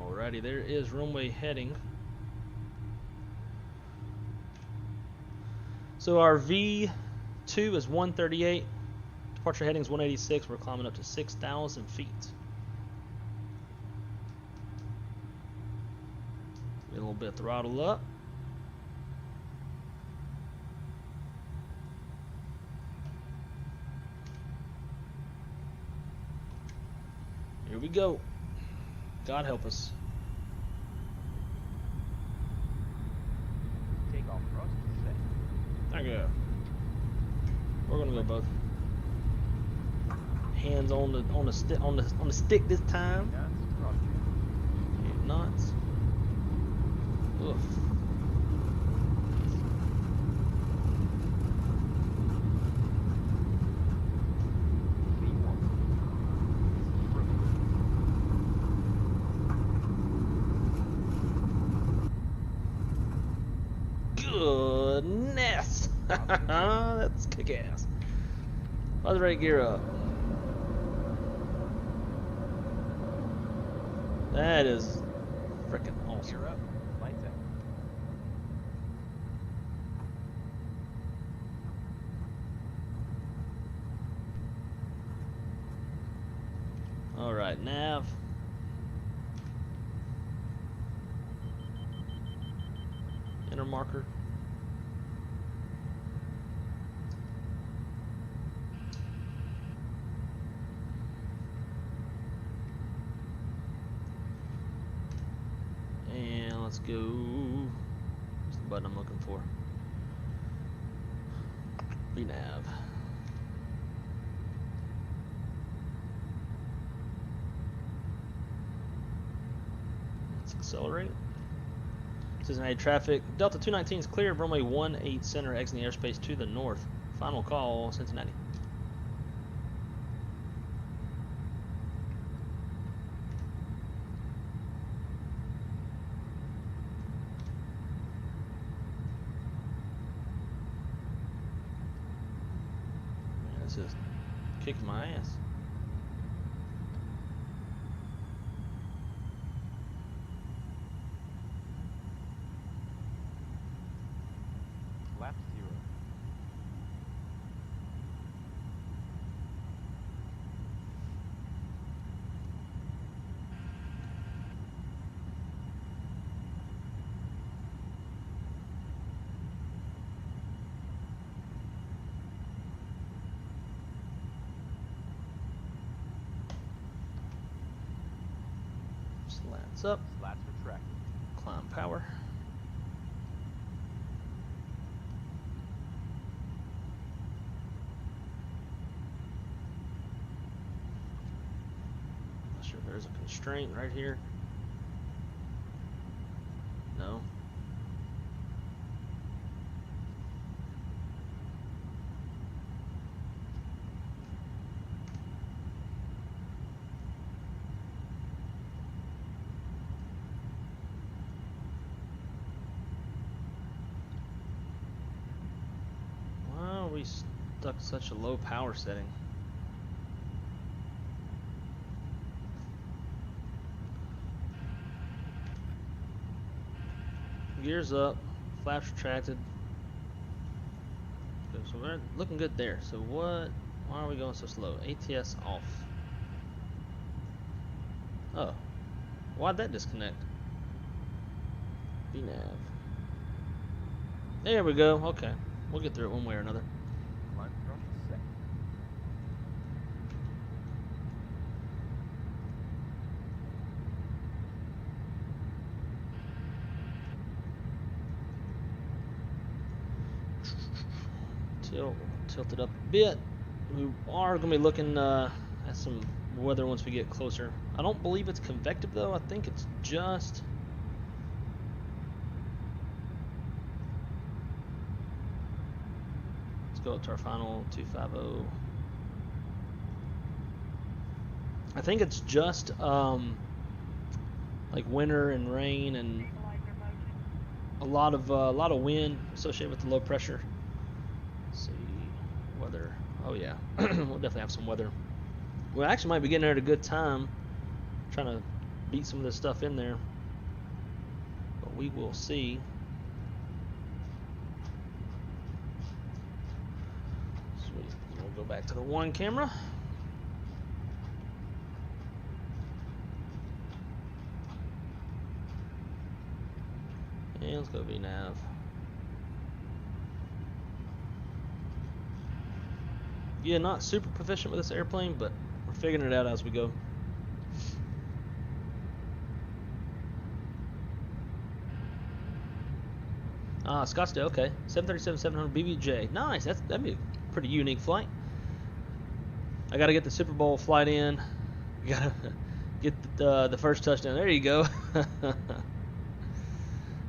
Alrighty, there is runway heading. So our V2 is 138. Departure heading is 186. We're climbing up to 6,000 feet. Get a little bit throttle up. Here we go. God help us. Takeoff thrust set. Thank you. We're gonna go both. Hands on the stick this time. Knots, cross 8 knots. Oof. Goodness! That's kick-ass. I was ready to gear up. That is freaking awesome. Gear up, lights out. Alright, nav. Enter marker. And let's go. What's the button I'm looking for? VNav. Let's accelerate. Cincinnati traffic. Delta 219 is clear of runway 18 center, exiting the airspace to the north. Final call, Cincinnati. Man, this is kicking my ass. Lap 0. Slats up. Slats retracted. Climb power. Not sure if there's a constraint right here. No. Why are we stuck such a low power setting? Gears up, flaps retracted. Okay, so we're looking good there. So what? Why are we going so slow? ATS off. Oh, why'd that disconnect? VNav. There we go. Okay, we'll get through it one way or another. Climb thrust set. Tilt it up a bit. We are going to be looking at some weather once we get closer. I don't believe it's convective though. I think it's just... Let's go up to our final 250. I think it's just like winter and rain and a lot of wind associated with the low pressure. Let's see, weather. Oh yeah, we'll definitely have some weather. We actually might be getting there at a good time, trying to beat some of this stuff in there, but we will see. Sweet. We'll go back to the one camera. And let's go VNav. Yeah, not super proficient with this airplane, but we're figuring it out as we go. Ah, Scottsdale, okay. 737-700 BBJ. Nice, that'd be a pretty unique flight. I gotta get the Super Bowl flight in. Gotta get the first touchdown. There you go.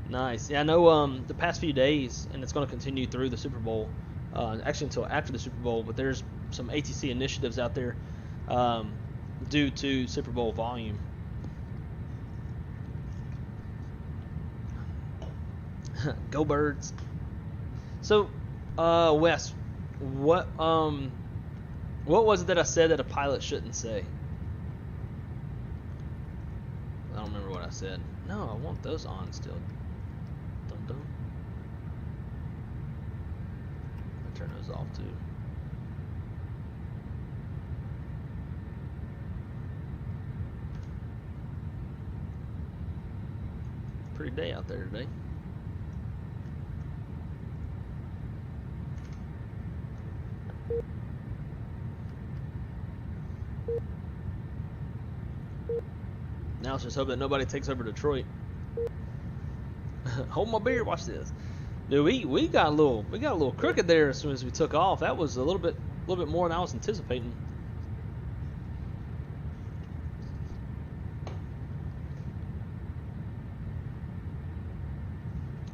Nice. Yeah, I know the past few days, and it's going to continue through the Super Bowl, actually until after the Super Bowl, but there's some ATC initiatives out there due to Super Bowl volume. Go Birds. So, Wes, what was it that I said that a pilot shouldn't say? I don't remember what I said. No, I want those on still. Dum dum. I'll turn those off too. Pretty day out there today. Now let's just hope that nobody takes over Detroit. Hold my beer. Watch this, dude. We got a little crooked there as soon as we took off. That was a little bit more than I was anticipating.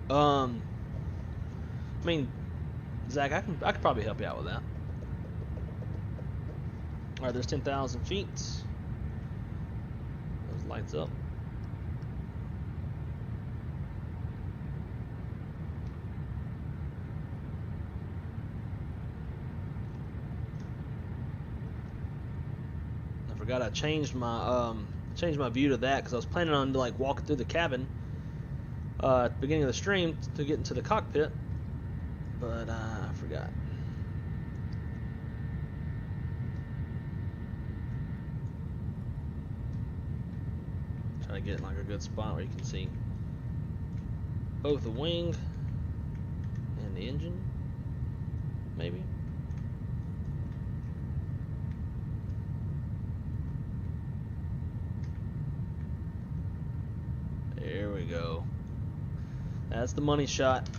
I mean, Zach, I could probably help you out with that. All right, there's 10,000 feet. Those lights up. I forgot I changed my view to that because I was planning on like walking through the cabin at the beginning of the stream to get into the cockpit, but I forgot. Try to get in like a good spot where you can see both the wing and the engine, maybe. There we go. That's the money shot.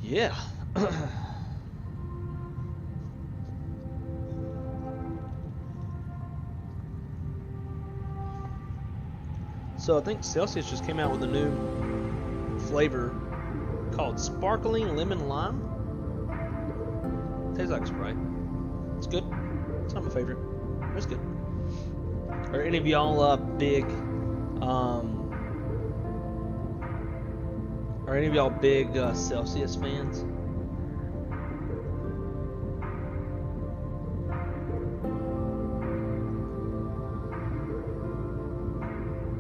Yeah. So I think Celsius just came out with a new flavor called Sparkling Lemon Lime. Tastes like Sprite. It's good. It's not my favorite. It's good. Are any of y'all big Celsius fans?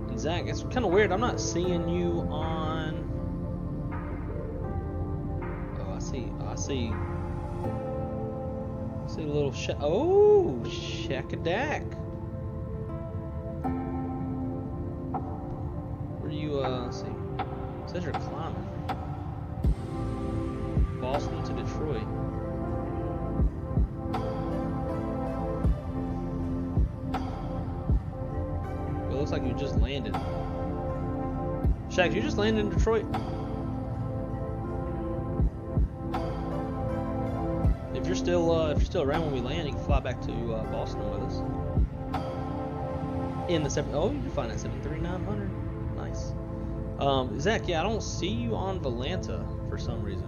And Zach, it's kind of weird. I'm not seeing you on. Oh, I see a little Shakadak. Where you let's see. It says you're climbing. Boston to Detroit. Well, it looks like you just landed. Shaq, you just landed in Detroit? If you're still around when we land, you can fly back to Boston with us. In the oh, you can find that 73900. Nice. Zach, yeah, I don't see you on Volanta for some reason.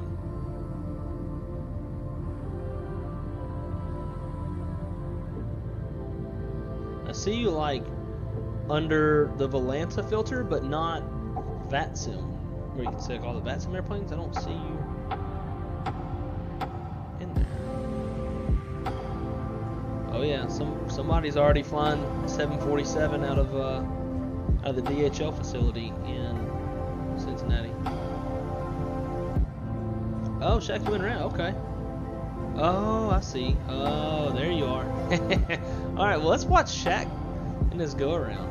I see you like under the Volanta filter, but not VATSIM, where you can select all the VATSIM airplanes. I don't see you in there. Oh yeah, somebody's already flying 747 out of the DHL facility in Cincinnati. Oh, Shaq, you went around. Okay. Oh, I see. Oh, there you are. All right, well, let's watch Shaq in this go around.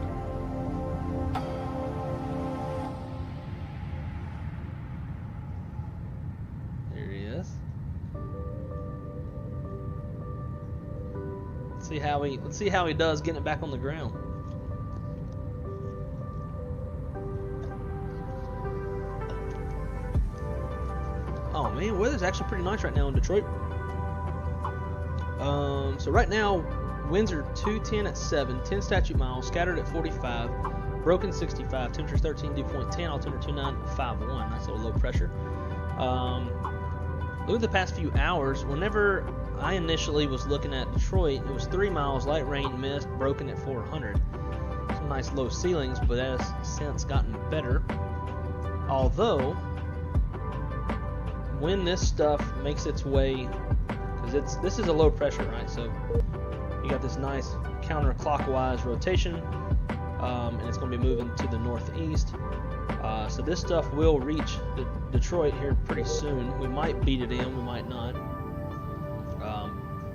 There he is. Let's see how he does getting it back on the ground. Oh man, weather's actually pretty nice right now in Detroit. So right now, winds are 210 at 7, 10 statute miles, scattered at 45, broken 65, temperature 13, dew point 10, altimeter 2951. Nice little low pressure. Look at the past few hours. Whenever I initially was looking at Detroit, it was 3 miles, light rain, mist, broken at 400. Some nice low ceilings, but that has since gotten better. Although, when this stuff makes its way, because this is a low pressure, right? So you got this nice counterclockwise rotation, and it's going to be moving to the northeast. So this stuff will reach Detroit here pretty soon. We might beat it in, we might not.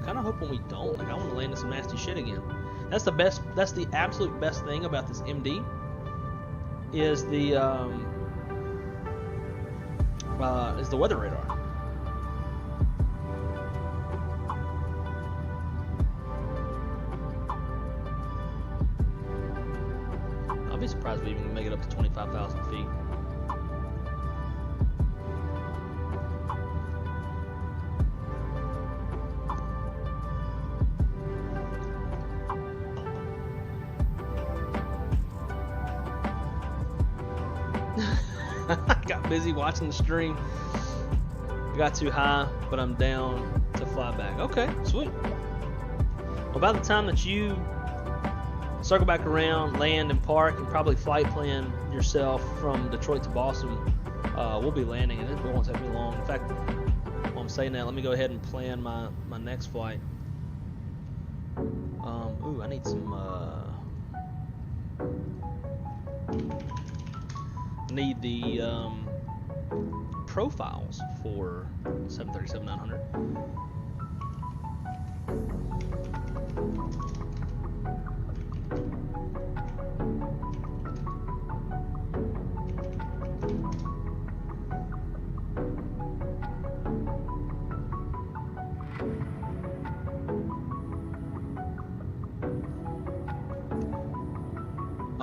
Kind of hoping we don't. Like, I want to land in some nasty shit again. That's the best. That's the absolute best thing about this MD. Is the weather radar. I'll be surprised if we even make it up to 25,000 feet. I got busy watching the stream. I got too high, but I'm down to fly back. Okay, sweet. Well, by the time that you circle back around, land and park, and probably flight plan yourself from Detroit to Boston, we'll be landing, and it won't take me long. In fact, while I'm saying that, let me go ahead and plan my next flight. Ooh, I need some need the profiles for 737-900.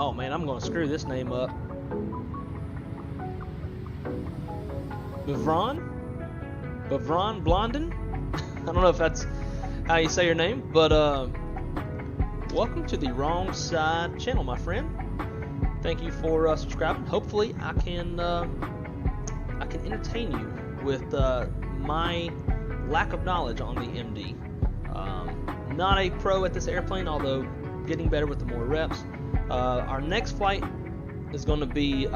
Oh man, I'm gonna screw this name up. Bavron Blondin? I don't know if that's how you say your name, but welcome to the Wrong Side channel, my friend. Thank you for subscribing. Hopefully I can entertain you with my lack of knowledge on the MD. Not a pro at this airplane, although getting better with the more reps. Our next flight is going to be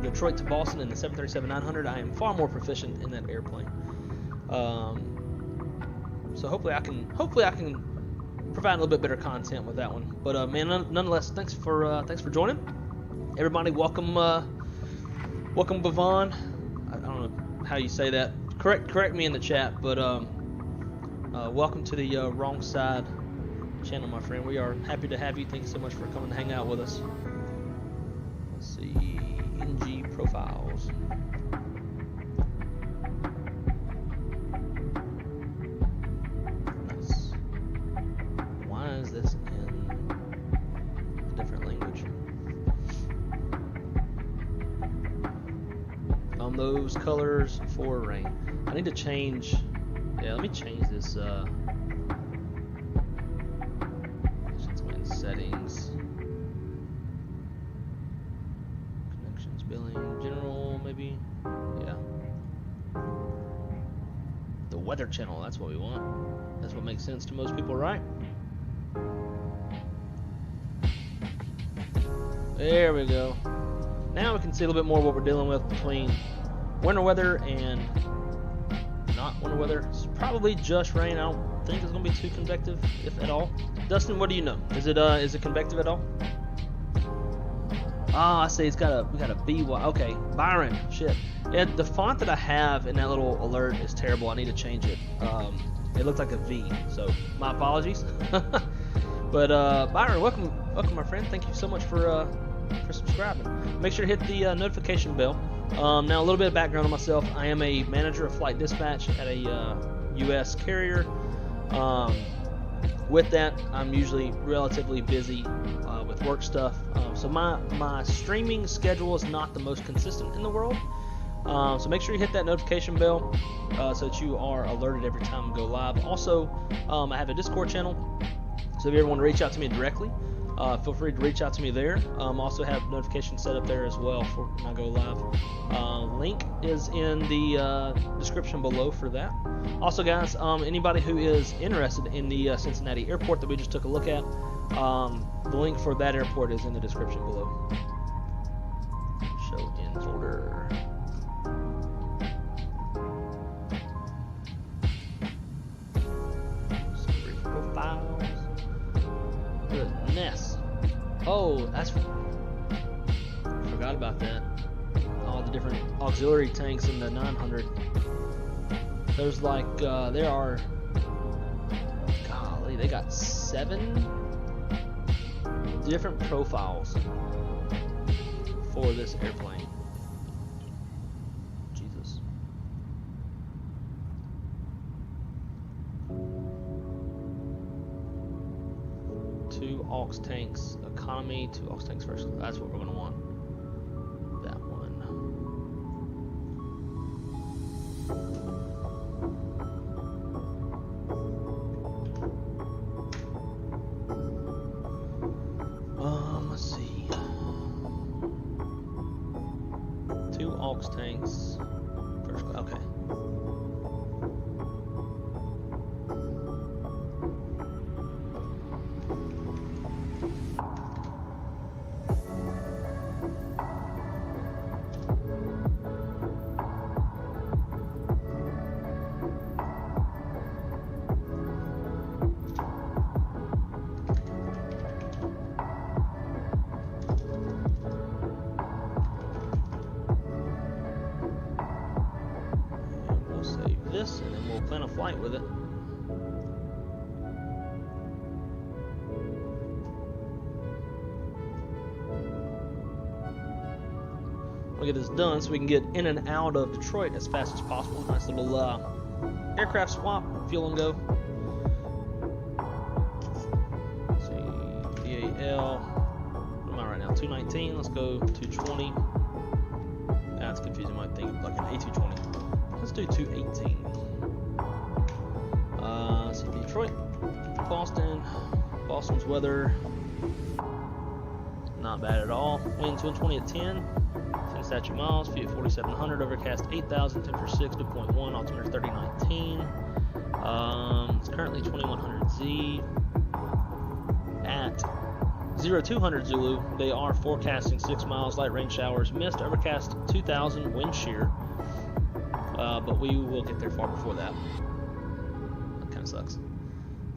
Detroit to Boston in the 737-900. I am far more proficient in that airplane. So hopefully I can provide a little bit better content with that one. But man, nonetheless, thanks for joining. Everybody, welcome Bavon. I don't know how you say that. Correct me in the chat, but welcome to the Wrong Side channel, my friend. We are happy to have you. Thanks so much for coming to hang out with us. Let's see, NG profiles. Nice. Why is this in a different language? On those colors for rain. I need to change. Yeah, let me change this. Settings, connections, billing, general, maybe. Yeah. The weather channel. That's what we want. That's what makes sense to most people, right? There we go. Now we can see a little bit more what we're dealing with between winter weather and not winter weather. It's probably just rain. I don't think it's gonna be too convective, if at all. Dustin, what do you know? Is it convective at all? Ah, I see. We got a BY. Okay, Byron. Shit. Yeah, the font that I have in that little alert is terrible. I need to change it. It looks like a V. So my apologies. But Byron, welcome, my friend. Thank you so much for subscribing. Make sure to hit the notification bell. Now a little bit of background on myself. I am a manager of flight dispatch at a U.S. carrier. With that, I'm usually relatively busy with work stuff. So my streaming schedule is not the most consistent in the world. So make sure you hit that notification bell so that you are alerted every time I go live. Also, I have a Discord channel. So if you ever want to reach out to me directly, feel free to reach out to me there. Also have notifications set up there as well for when I go live. Link is in the description below for that. Also, guys, anybody who is interested in the Cincinnati airport that we just took a look at, the link for that airport is in the description below. Show in folder. Some brief profiles. Goodness. Oh, forgot about that. All the different auxiliary tanks in the 900. There's like, there are, golly, they got 7 different profiles for this airplane. Jesus. Two aux tanks economy, 2 aux tanks first. That's what we're going to want. That one. Let's see. 2 aux tanks first. Okay. This, and then we'll plan a flight with it. We'll get this done so we can get in and out of Detroit as fast as possible. Nice little aircraft swap, fuel and go. Let's see, BAL. 219. Let's go 220. That's confusing. I think like an A220. Let's do 218. Let's see, Detroit, Boston. Boston's weather, not bad at all. Winds 120 at 10. 10 statute miles. Feet 4,700. Overcast 8,000. Temperature 6. Dew point 1. Altimeter 3019. It's currently 2100 Z. At 0200 Zulu, they are forecasting 6 miles, light rain showers, mist, overcast 2,000, wind shear. But we will get there far before that. That kind of sucks.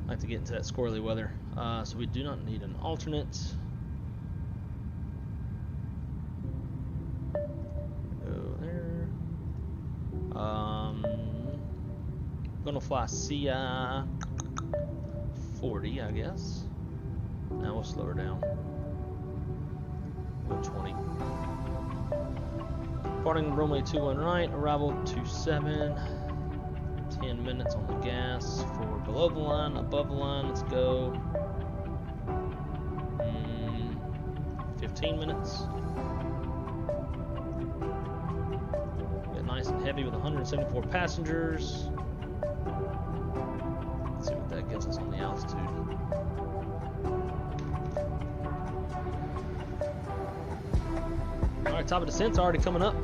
I like to get into that squirrely weather. So we do not need an alternate. Go there. Gonna fly CI 40, I guess. Now we'll slow her down. 120. Departing runway 21 right, arrival 27. 10 minutes on the gas for below the line, above the line. Let's go 15 minutes. Get nice and heavy with 174 passengers. Let's see what that gives us on the altitude. Alright, top of descent's already coming up.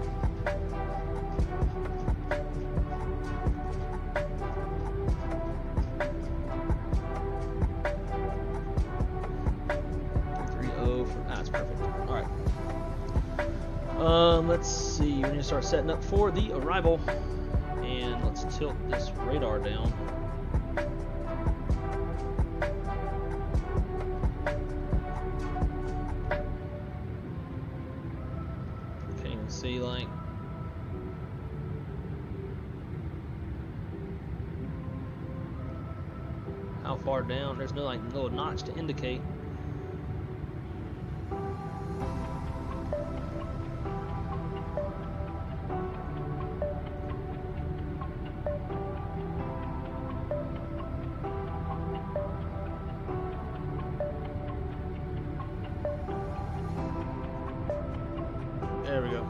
That's perfect. Alright. Let's see. We need to start setting up for the arrival. And let's tilt this radar down. Can't even see, like, how far down. There's no like little notch to indicate. There we go.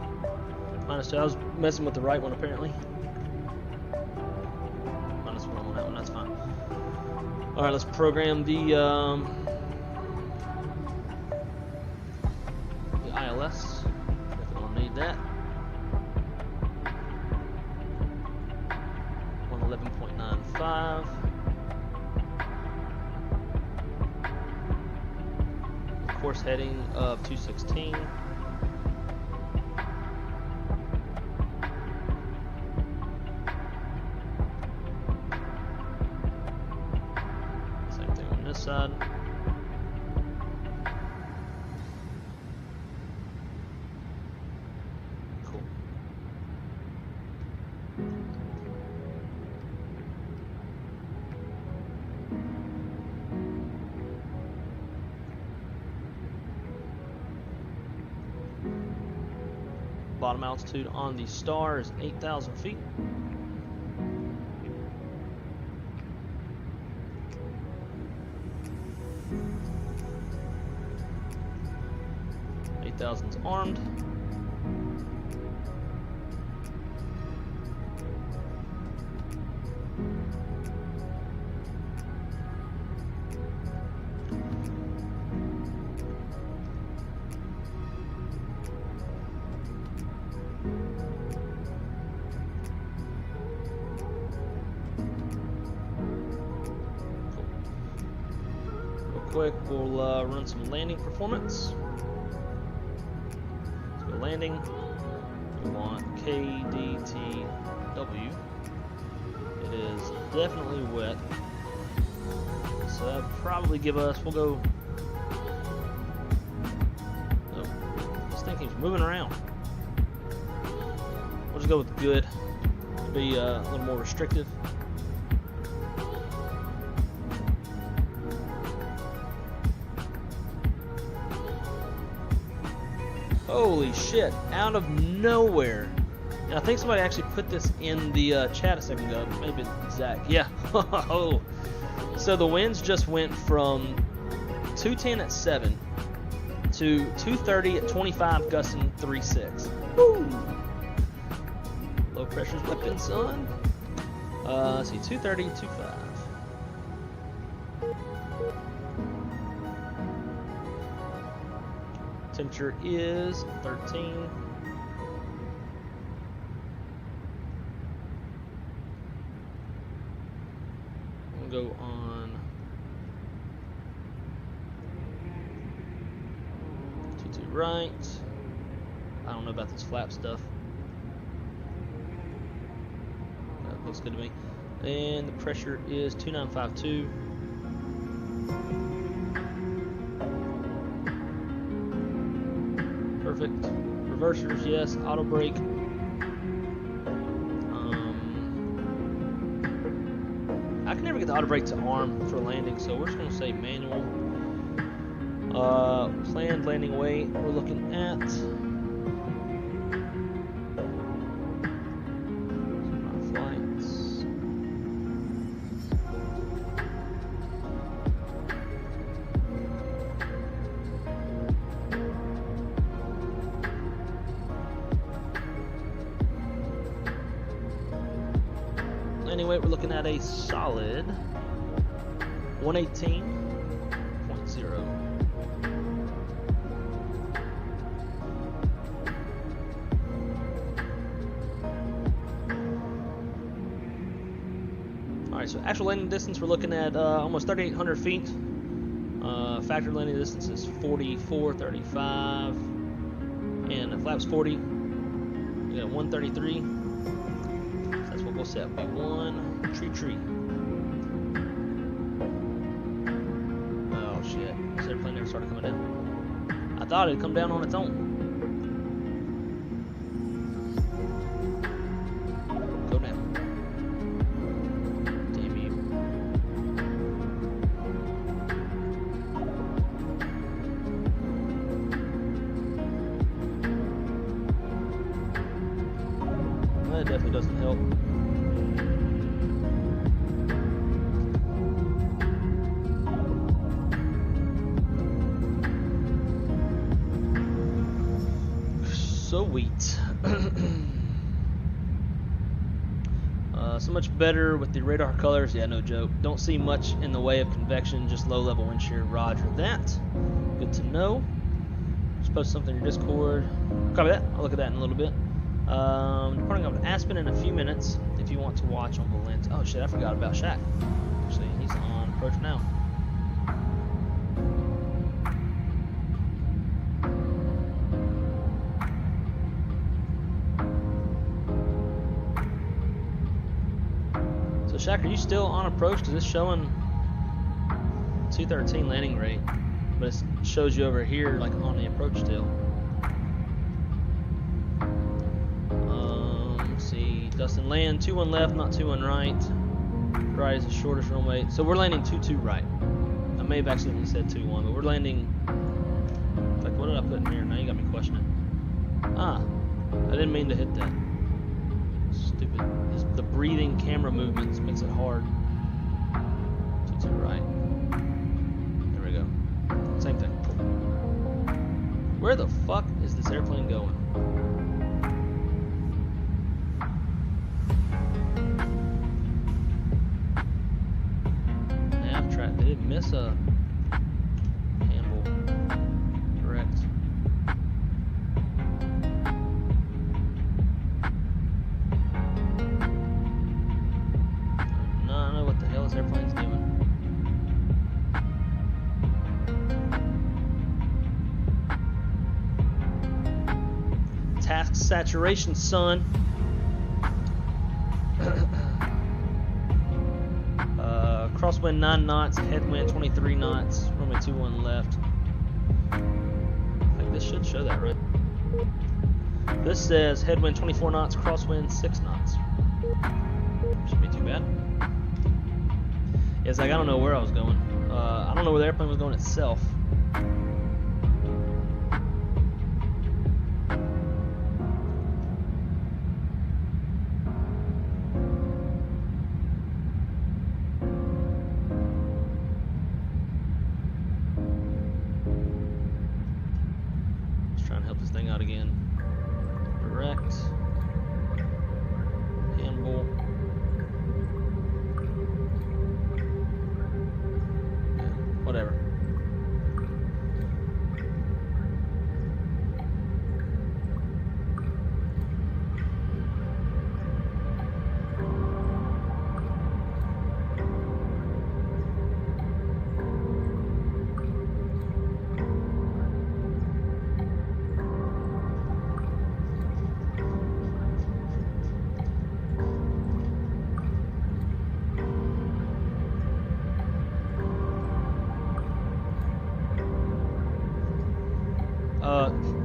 -2. I was messing with the right one apparently. -1 on that one. That's fine. All right, let's program the ILS. Definitely gonna need that. 111.95. Course heading of 216. Side. Cool. Bottom altitude on the Star is 8,000 feet. Thousands armed. Real quick, we'll run some landing performance. Landing, we want KDTW. It is definitely wet, so that'll probably give us, we'll go, oh, this thing keeps moving around. We'll just go with good, to be a little more restrictive. Holy shit, out of nowhere. And I think somebody actually put this in the chat a second ago. Maybe Zach. Yeah. So the winds just went from 210 at 7 to 230 at 25, gusting 3.6. Woo! Low pressure's whipping, son. Let's see, 230, 2.5. Temperature is 13. We'll go on 22 right. I don't know about this flap stuff. That looks good to me. And the pressure is 2952. Perfect. Reversers, yes. Auto brake. I can never get the auto brake to arm for landing, so we're just going to say manual. Planned landing weight, we're looking at flights. Landing weight, we're looking at a solid 118.0. Alright, so actual landing distance, we're looking at almost 3,800 feet. Factory landing distance is 44.35. And the flap's 40. We got 133. So that's what we'll set. Be one tree. Oh shit. This airplane never started coming down. I thought it'd come down on its own. Go down. Damn you. Well, that definitely doesn't help. Sweet. So much better with the radar colors. Yeah, no joke. Don't see much in the way of convection, just low level wind shear. Roger that. Good to know. Just post something in your Discord. Copy that. I'll look at that in a little bit. Departing off Aspen in a few minutes if you want to watch on the lens. Oh shit, I forgot about Shaq. Actually, he's on approach now. Shaq, are you still on approach? Because it's showing 213 landing rate, but it shows you over here like on the approach still. Let's see, Dustin land 21 left, not 21 right. Right is the shortest runway, so we're landing 22 right. I may have accidentally said 21, but we're landing. Like, what did I put in here? Now you got me questioning. I didn't mean to hit that. Stupid. The breathing camera movements makes it hard. 22 right. There we go. Same thing. Where the fuck is this airplane going? Nav track. They didn't miss a handle. Correct. This airplane's doing. Task saturation, son. Crosswind 9 knots, headwind 23 knots, runway 21 left. I think this should show that, right? This says headwind 24 knots, crosswind 6 knots. Shouldn't be too bad. It's like, I don't know where I was going. I don't know where the airplane was going itself. whatever.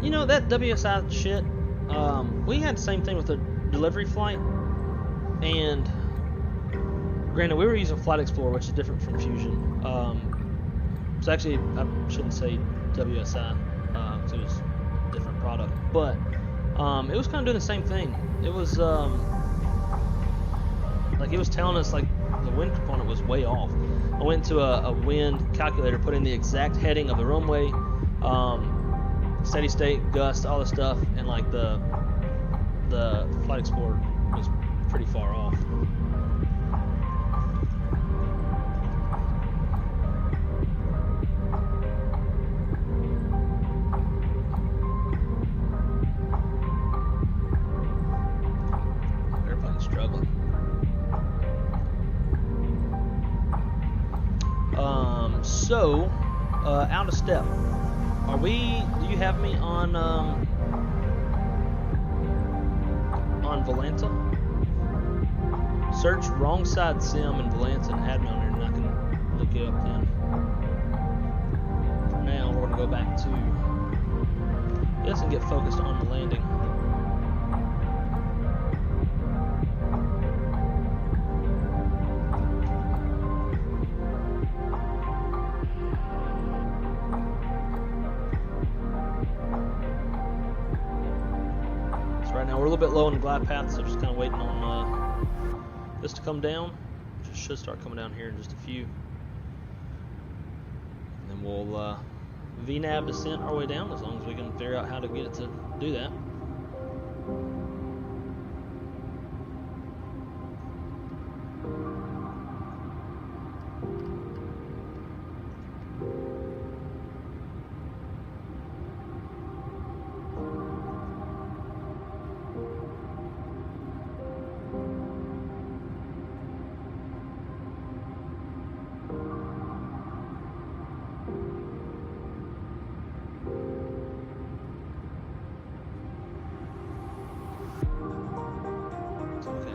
You know, that WSI shit, we had the same thing with the delivery flight, and granted, we were using Flight Explorer, which is different from Fusion. So actually, I shouldn't say WSI, because it was a different product, but it was kind of doing the same thing. It was, like, it was telling us, like, the wind component was way off. I went to a wind calculator, put in the exact heading of the runway, steady state, gust, all this stuff, and like the Flight Explorer was pretty far off. Airplane's struggling. So out of step. Are we? Do you have me on Volanta? Search wrong side sim in Volanta and add me on there, and I can look it up then. For now, we're gonna go back to this and get focused on the landing. Right now we're a little bit low on the glide path, so just kind of waiting on this to come down. It should start coming down here in just a few. And then we'll VNAV descent our way down, as long as we can figure out how to get it to do that.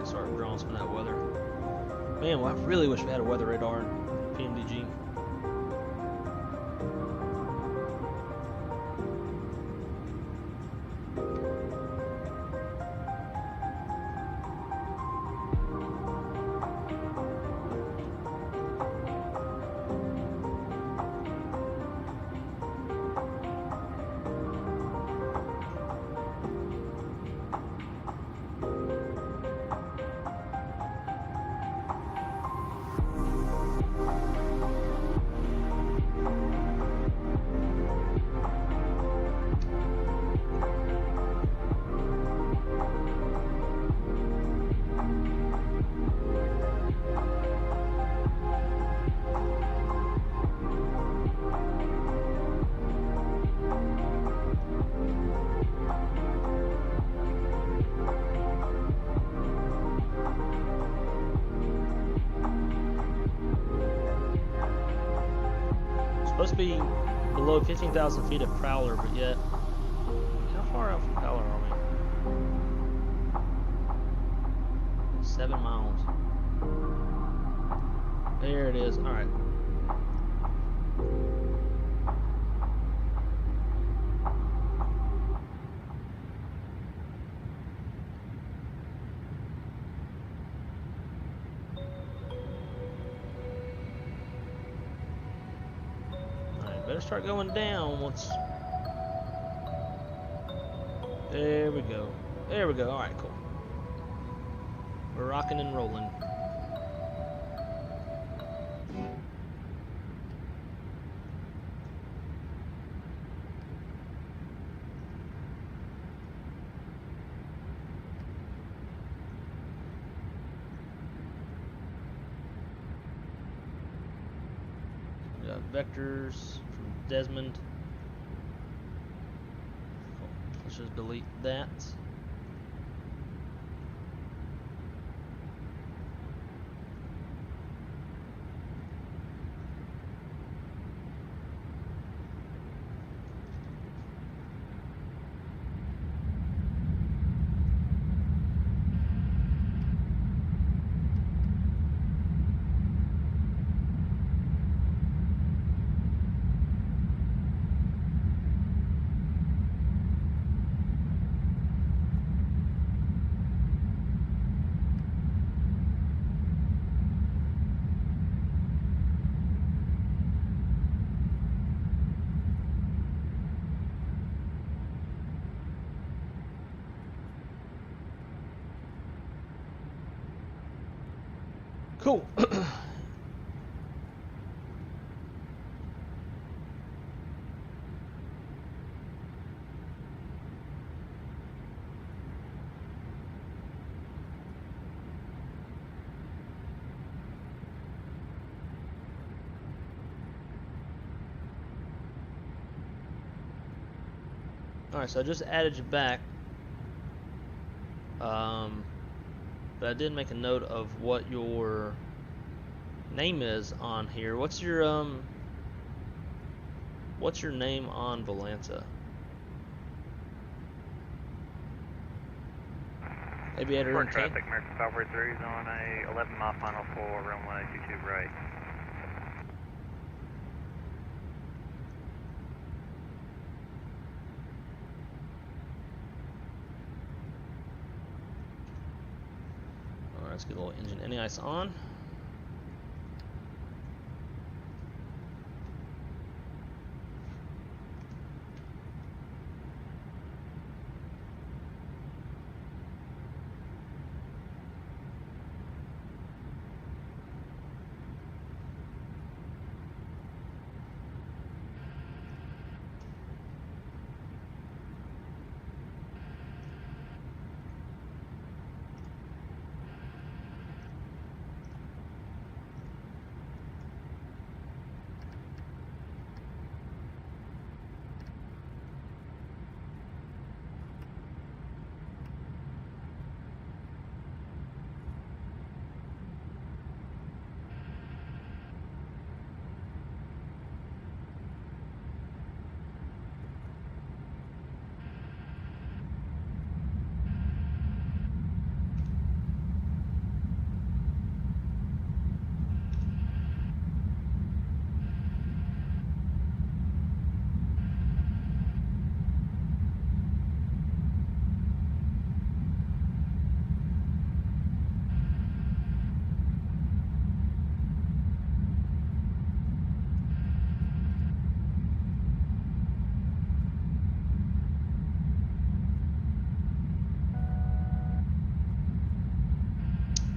Start drawing some of that weather. Man, well, I really wish we had a weather radar in PMDG. Supposed to be below 15,000 feet of Prowler, but yet, how far out from Prowler are we? 7 miles. There it is. All right. Better start going down once. There we go. There we go. All right, cool. We're rocking and rolling. vectors from Desmond. Let's just delete that. Cool. Alright, so I just added you back. But I did make a note of what your name is on here. What's your name on Volanta? Aviator Short intent. traffic, American 543 is on a 11-mile final for runway 22 right. Let's get a little engine any ice on.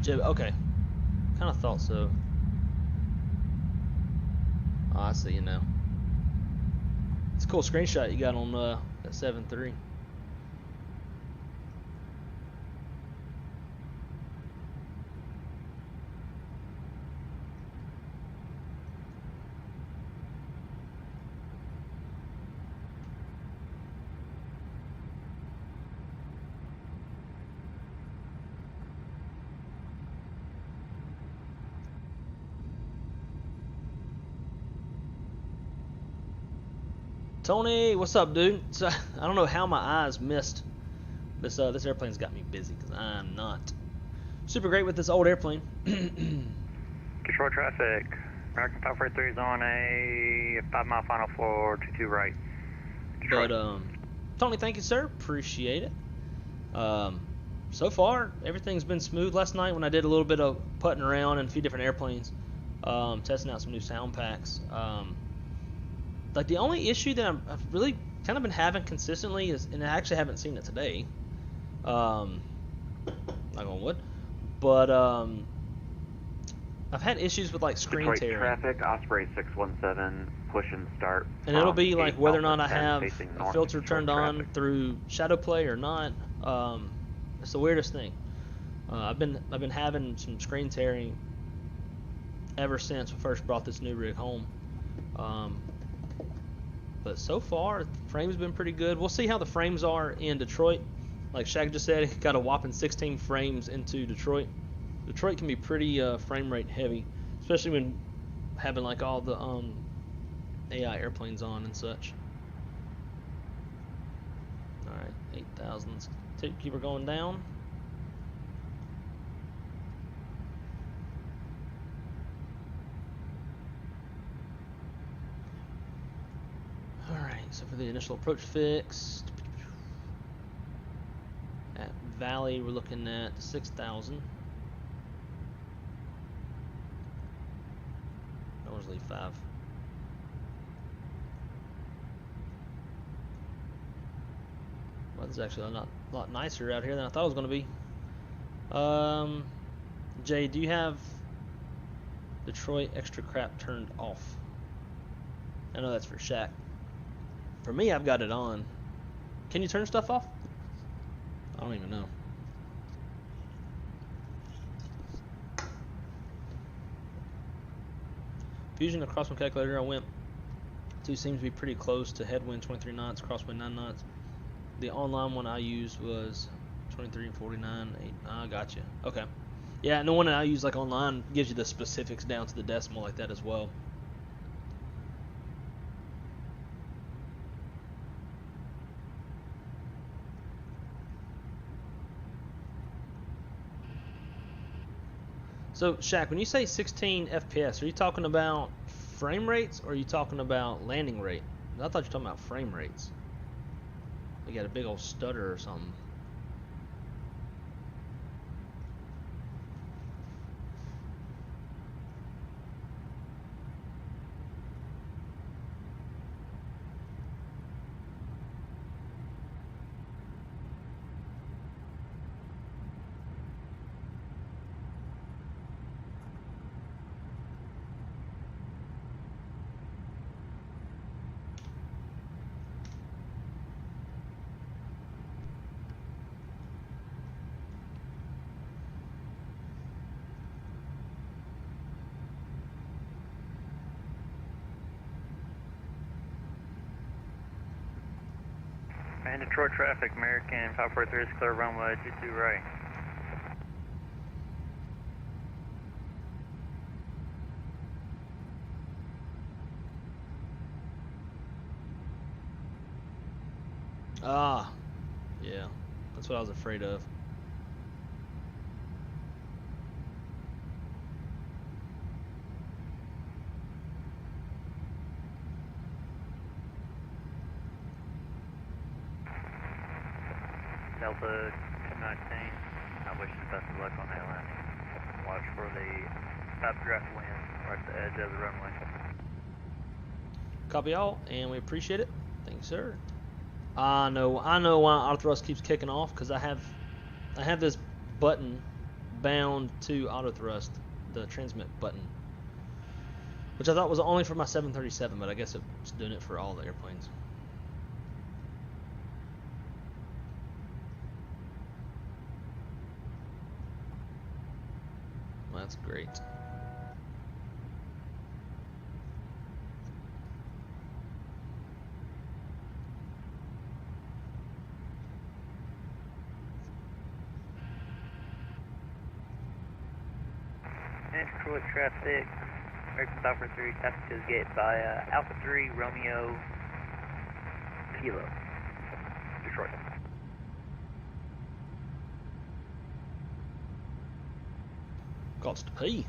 Okay, kind of thought so. Oh, I see you now. It's a cool screenshot you got on that 7.3. Tony, what's up, dude? So I don't know how my eyes missed this. This airplane's got me busy because I'm not super great with this old airplane. Short traffic, American 543 is on a 5-mile final for 22 right. Detroit. But Tony, thank you, sir. Appreciate it. So far, everything's been smooth. Last night when I did a little bit of putting around in a few different airplanes, testing out some new sound packs. Like the only issue that I've really kind of been having consistently is, and I actually haven't seen it today, knock on wood, but I've had issues with like screen Detroit tearing. traffic, Osprey 617, push and start. And it'll be like whether or not I 10 have facing a north, filter Detroit turned on traffic. through shadow play or not. It's the weirdest thing. I've been having some screen tearing ever since we first brought this new rig home. But so far, frames been pretty good. We'll see how the frames are in Detroit. Like Shaq just said, he got a whopping 16 frames into Detroit. Detroit can be pretty frame rate heavy, especially when having like all the AI airplanes on and such. All right, 8,000. Let's keep her going down. All right, so for the initial approach fix, at Valley we're looking at 6,000. Leave 5. Well, it's actually a lot nicer out here than I thought it was going to be. Jay, do you have Detroit extra crap turned off? I know that's for Shaq. For me, I've got it on. Can you turn stuff off? I don't even know. Fusion the crosswind calculator I went to seems to be pretty close to headwind 23 knots, crosswind 9 knots. The online one I used was 23 and 49. 8. I gotcha. Okay. Yeah, and the one that I use like online gives you the specifics down to the decimal like that as well. So, Shaq, when you say 16 FPS, are you talking about frame rates or are you talking about landing rate? I thought you were talking about frame rates. You got a big old stutter or something. And Detroit traffic, American 543 is clear, runway 22 right. Ah, yeah, that's what I was afraid of. Delta 219, I wish you best of luck on that landing. Watch for the updraft wind right at the edge of the runway. Copy all, and we appreciate it. Thank you, sir. I know why auto thrust keeps kicking off, because I have this button bound to auto thrust, the transmit button, which I thought was only for my 737, but I guess it's doing it for all the airplanes. Well, that's great. And Detroit traffic, American 543, traffic to the gate by Alpha 3, Romeo, Kilo, Detroit. Got to pee.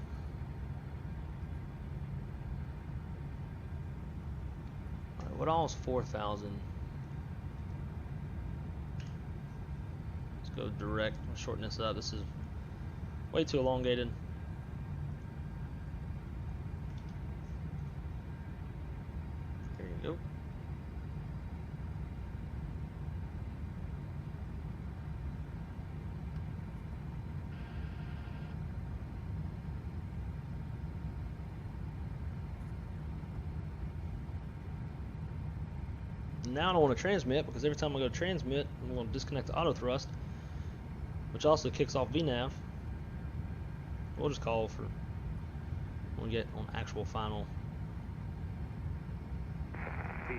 Alright, what all is 4,000? Let's go direct. I'll shorten this up. This is way too elongated. There you go. Now I don't want to transmit, because every time I go transmit, I'm going to disconnect the auto thrust, which also kicks off VNAV. We'll just call for when we get on actual final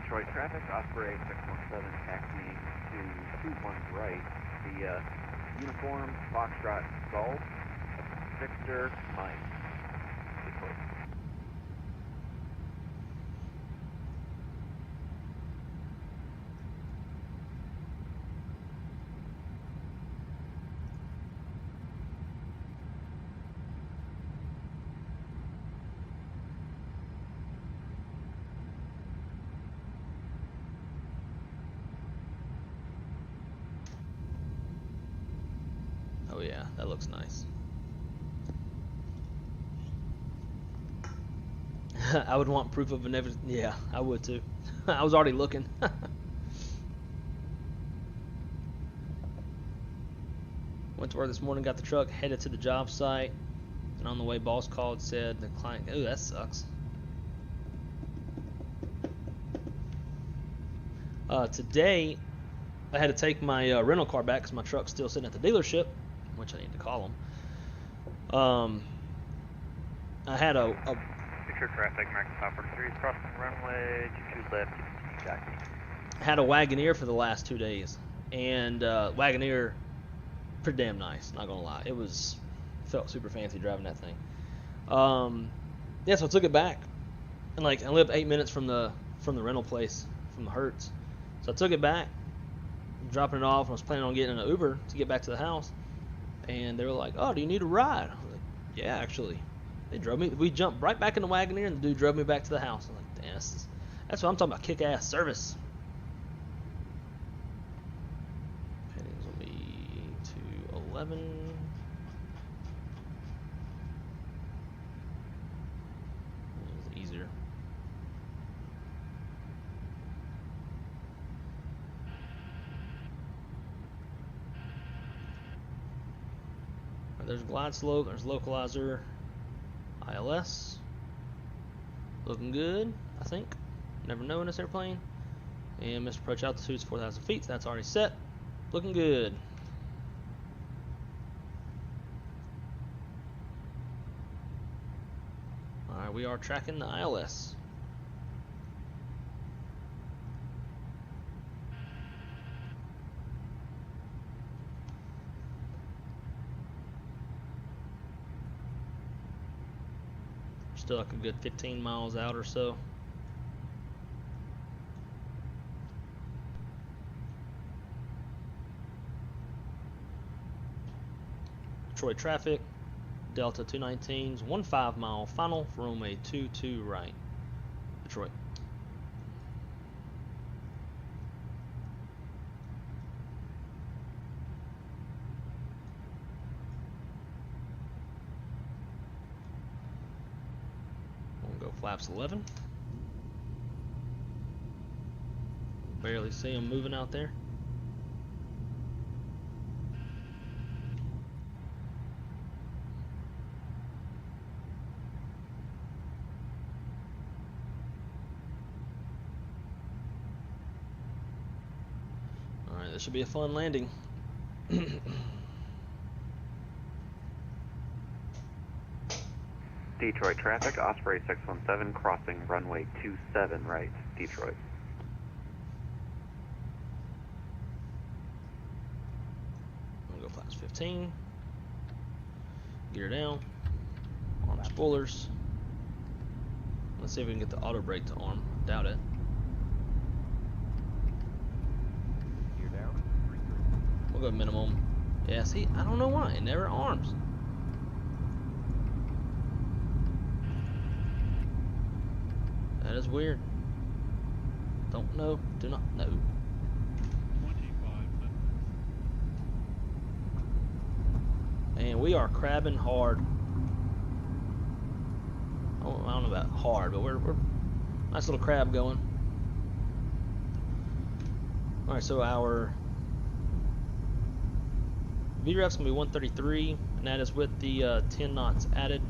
Detroit traffic, Osprey 617 taxiing to 21 right, the uniform Foxtrot Golf, Victor Mike, Detroit. Oh yeah, that looks nice. I would want proof of inevitability. Yeah, I would too. I was already looking. Went to work this morning, got the truck, headed to the job site, and on the way, boss called, said the client. Ooh, that sucks. Today, I had to take my rental car back because my truck's still sitting at the dealership, which I need to call them. I had a Picture traffic, American 543 is crossing the runway, 22 left, continue jacking. had a Wagoneer for the last 2 days, and Wagoneer, pretty damn nice. Not gonna lie, felt super fancy driving that thing. Yeah, so I took it back, and like I live 8 minutes from the rental place, from the Hertz, so I took it back, dropping it off. And I was planning on getting an Uber to get back to the house, and they were like, "Oh, do you need a ride?" I was like, "Yeah, actually." They drove me. We jumped right back in the Wagoneer, and the dude drove me back to the house. I'm like, damn, that's what I'm talking about. Kick-ass service. Headings will be to 11. This is easier. Right, there's glide slope. There's localizer. ILS, looking good, I think. Never know in this airplane. And missed approach altitude is 4,000 feet, so that's already set. Looking good. Alright, we are tracking the ILS. Still like a good 15 miles out or so. Detroit traffic, Delta 219's 15 mile final for runway 22 right. Detroit. Flaps 11. Barely see them moving out there. Alright, this should be a fun landing. Detroit traffic, Osprey 617 crossing runway 27 right, Detroit. I'm gonna go flaps 15. Get her down. Arm spoilers. Let's see if we can get the auto brake to arm. Doubt it. Gear down. We'll go minimum. Yeah, see, I don't know why. It never arms. That is weird. Don't know. Do not know. 25 And we are crabbing hard. I don't know about hard, but we're nice little crab going. All right, so our VREF's gonna be 133, and that is with the 10 knots added.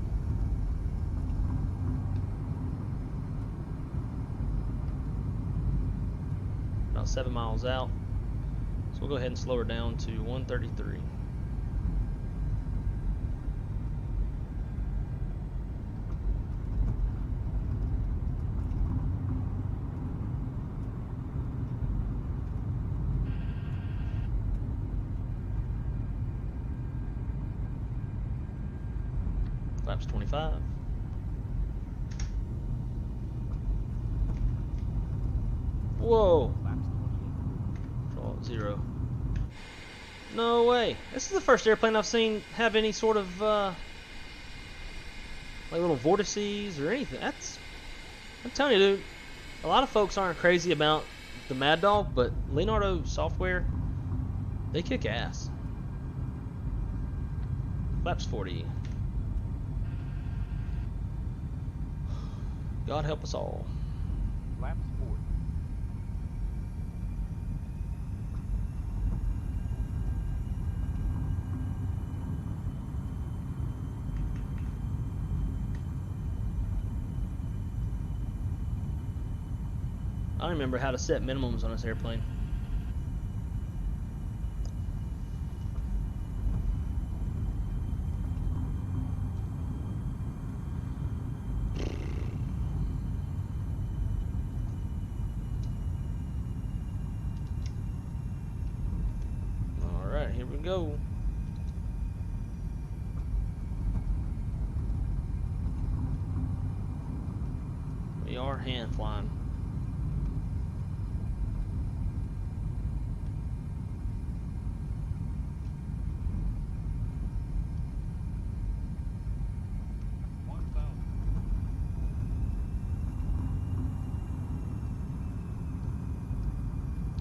About 7 miles out, so we'll go ahead and slow her down to 133. Flaps 25. Whoa. Flaps 28. Control 0. No way. This is the first airplane I've seen have any sort of like little vortices or anything. I'm telling you, dude. A lot of folks aren't crazy about the Mad Dog, but Leonardo software, they kick ass. Flaps 40. God help us all. Flaps 40. I don't remember how to set minimums on this airplane. Alright, here we go. We are hand flying.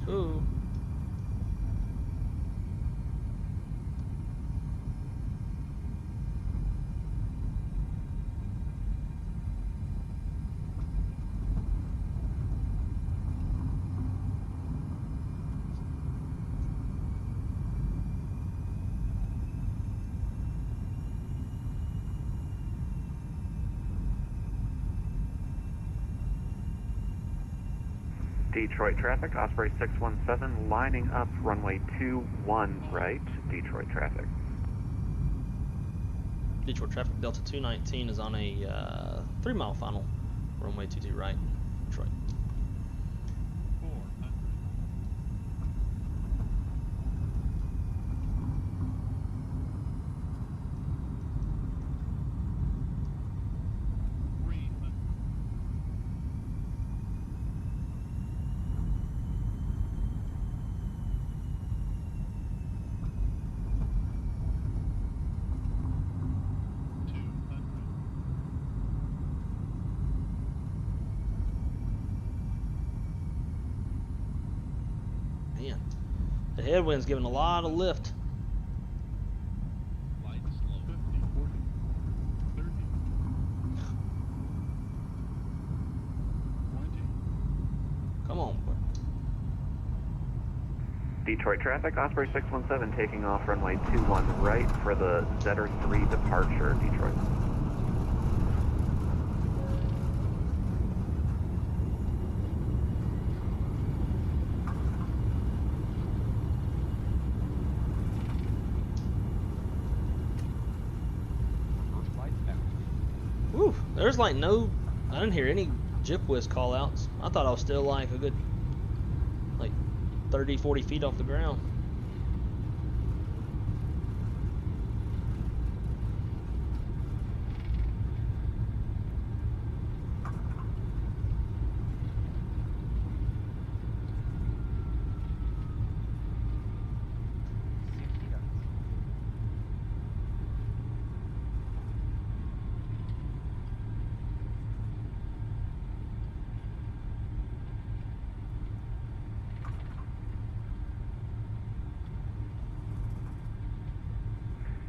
Ooh. Detroit traffic, Osprey 617, lining up runway 21 right, Detroit traffic. Detroit traffic, Delta 219 is on a 3-mile final, runway 22 right, Detroit. 400. 300. Man, the headwind's giving a lot of lift. Light slow. 50, 40, 30, 20. Come on, boy. Detroit traffic, Osprey 617 taking off runway 21 right for the Zetter 3 departure, Detroit. First flight out. Whew, there's like no, I didn't hear any jip whiz call outs. I thought I was still like a good, like 30, 40 feet off the ground.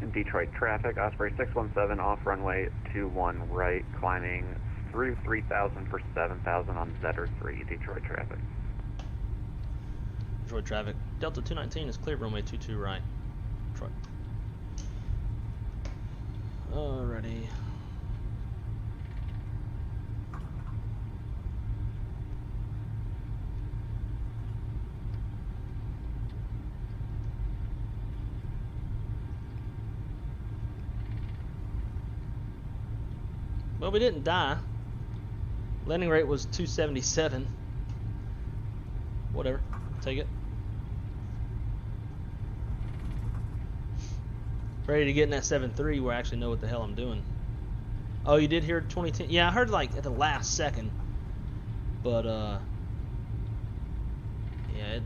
In Detroit traffic, Osprey 617 off runway 21 right, climbing through 3,000 for 7,000 on Zetter 3, Detroit traffic. Detroit traffic, Delta 219 is cleared runway 22 right, Detroit. Alrighty. Well, we didn't die. Landing rate was 277. Whatever, take it. Ready to get in that 7.3 where I actually know what the hell I'm doing. Oh, you did hear 2010? Yeah, I heard like at the last second, but yeah, it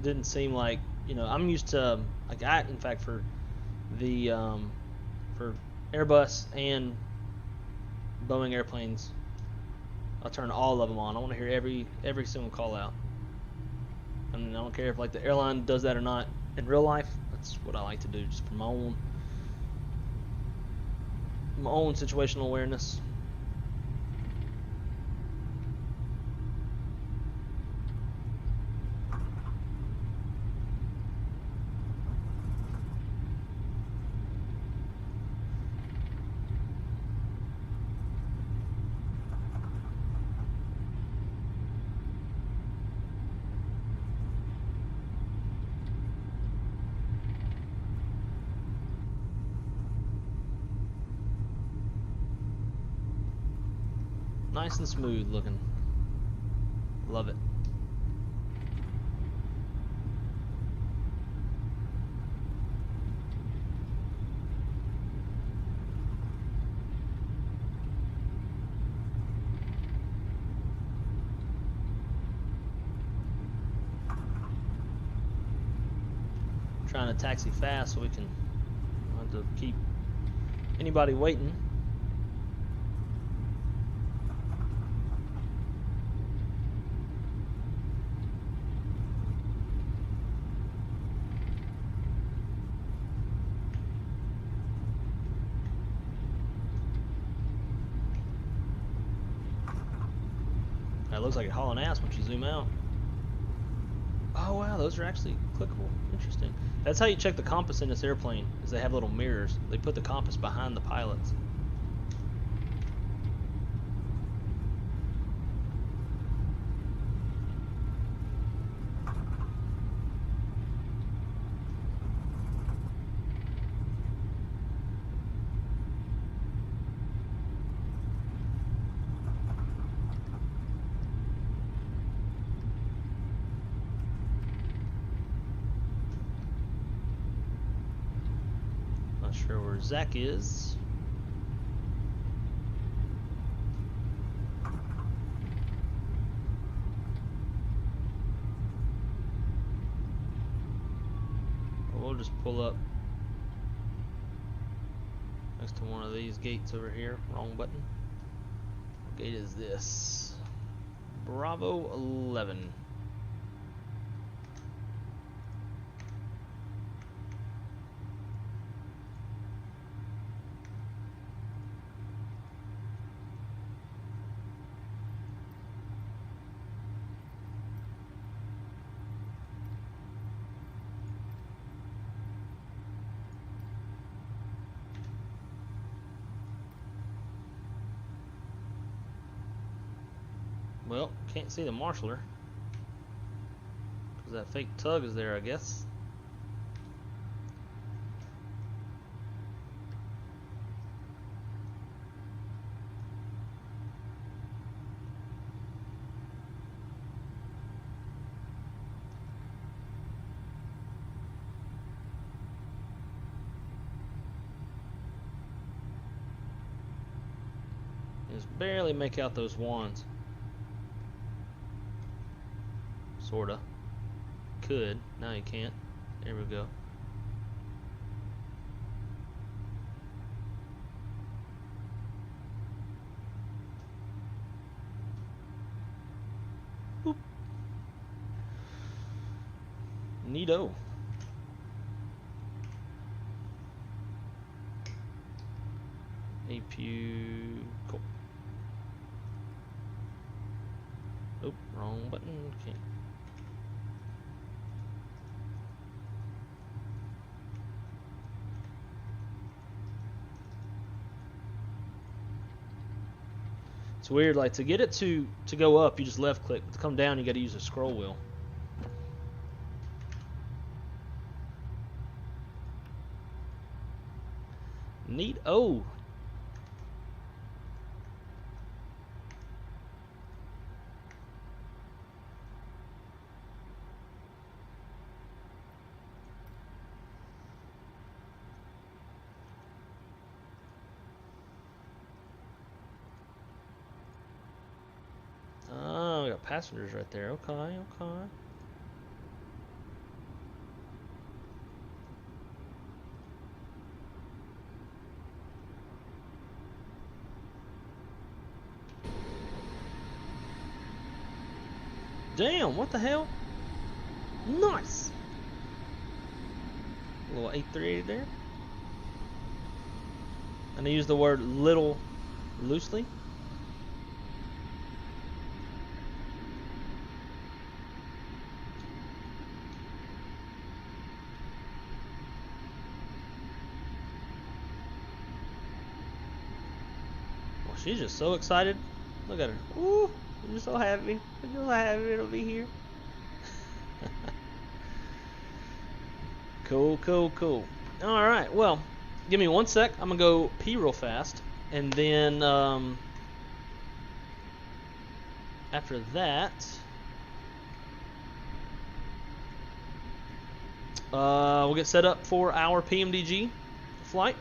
didn't seem like, you know, I'm used to, like, in fact, for the for Airbus and Boeing airplanes, I'll turn all of them on. I want to hear every single call out. And I don't care if like the airline does that or not in real life. That's what I like to do, just for my own situational awareness. Nice and smooth looking. Love it. Trying to taxi fast so we can not to keep anybody waiting. That looks like a hauling ass once you zoom out. Oh wow, those are actually clickable. Interesting. That's how you check the compass in this airplane, is they have little mirrors. They put the compass behind the pilots. Not sure where Zach is. We'll just pull up next to one of these gates over here. Wrong button. What gate is this? Bravo 11. Well, can't see the marshaller because that fake tug is there, I guess. Just barely make out those wands. Sorta. Could. Now you can't. There we go. Boop. Neato. APU. Cool. Oh, wrong button. Can't. It's weird, like to get it to go up, you just left click. But to come down, you got to use a scroll wheel. Neat. Oh. passengers right there. Okay, okay. Damn, what the hell? Nice. A little 838 there. And I use the word little loosely. Well, she's just so excited. Look at her. Ooh, I'm just so happy. I'm so happy to be here. Cool, cool, cool. Alright, well, give me 1 sec. I'm going to go pee real fast. And then, after that, we'll get set up for our PMDG flight.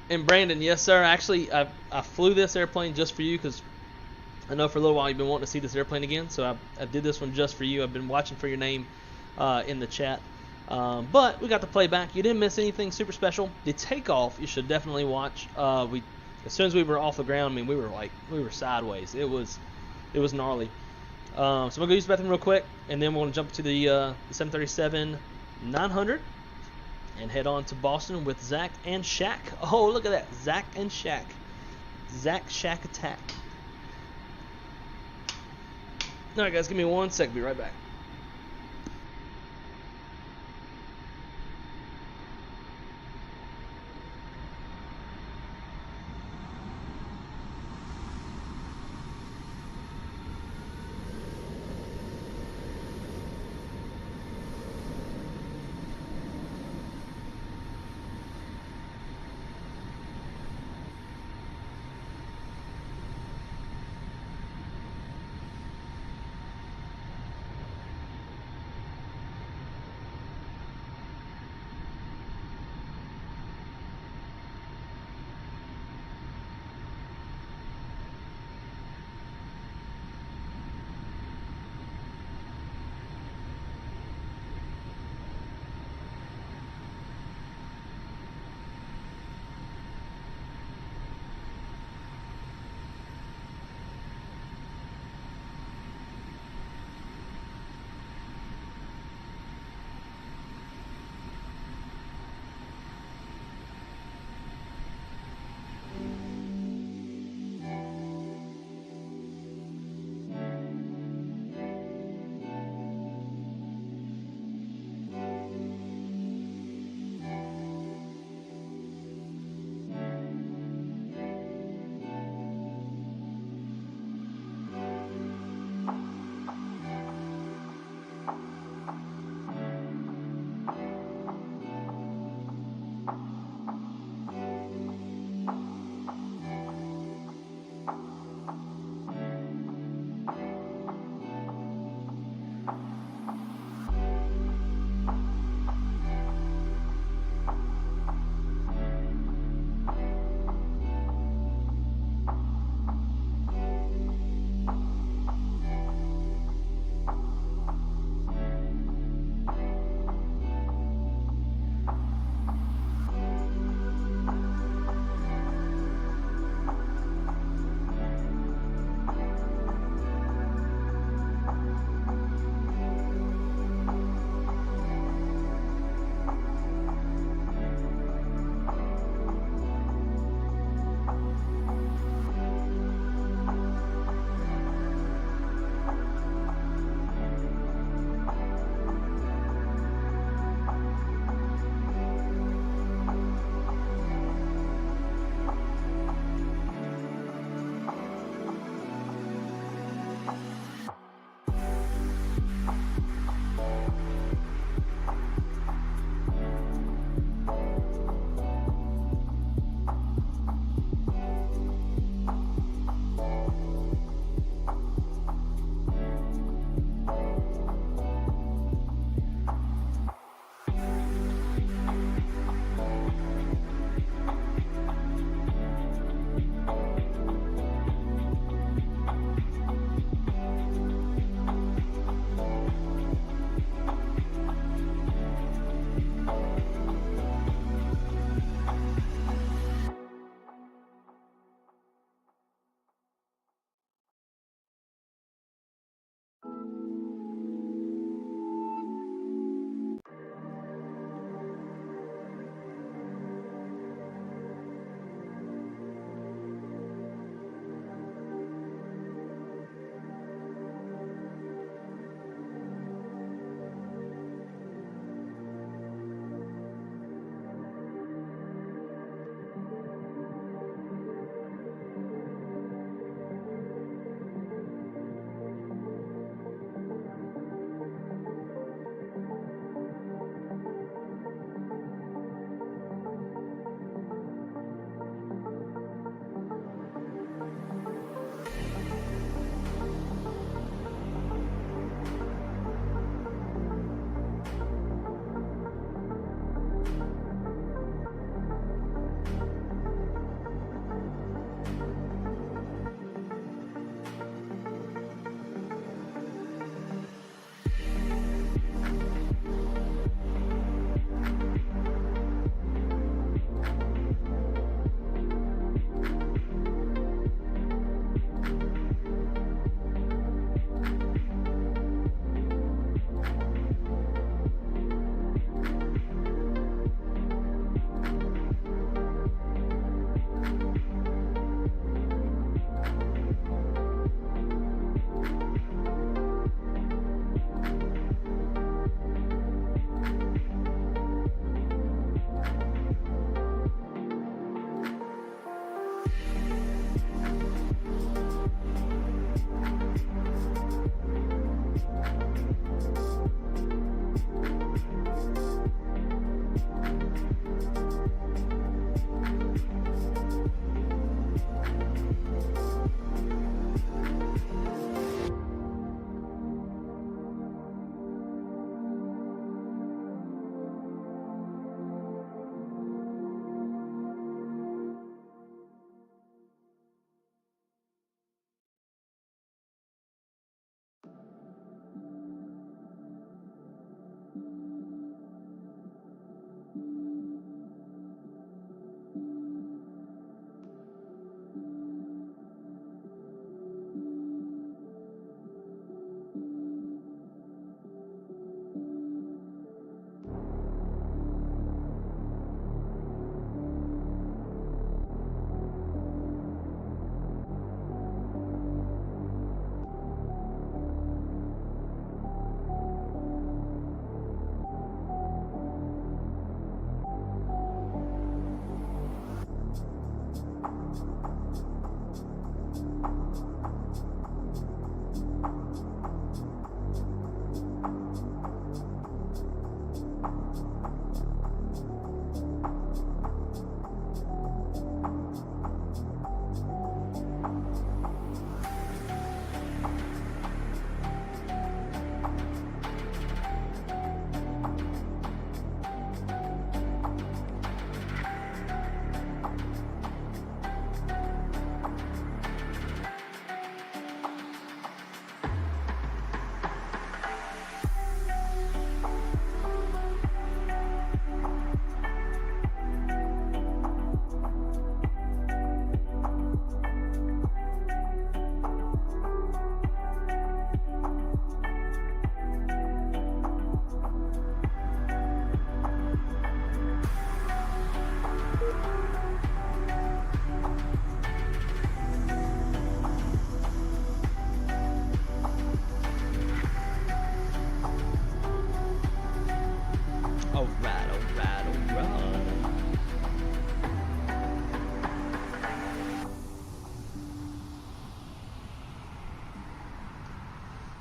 And Brandon, yes sir, actually I flew this airplane just for you because I know for a little while you've been wanting to see this airplane again, so I did this one just for you. I've been watching for your name in the chat. But we got the playback. You didn't miss anything super special. The takeoff you should definitely watch. As soon as we were off the ground, I mean we were sideways. It was gnarly. So I'm gonna go use the bathroom real quick, and then we're gonna jump to the 737-900 and head on to Boston with Zach and Shaq. Oh, look at that, Zach and Shaq. Zach Shaq attack. All right, guys, give me 1 sec. Be right back.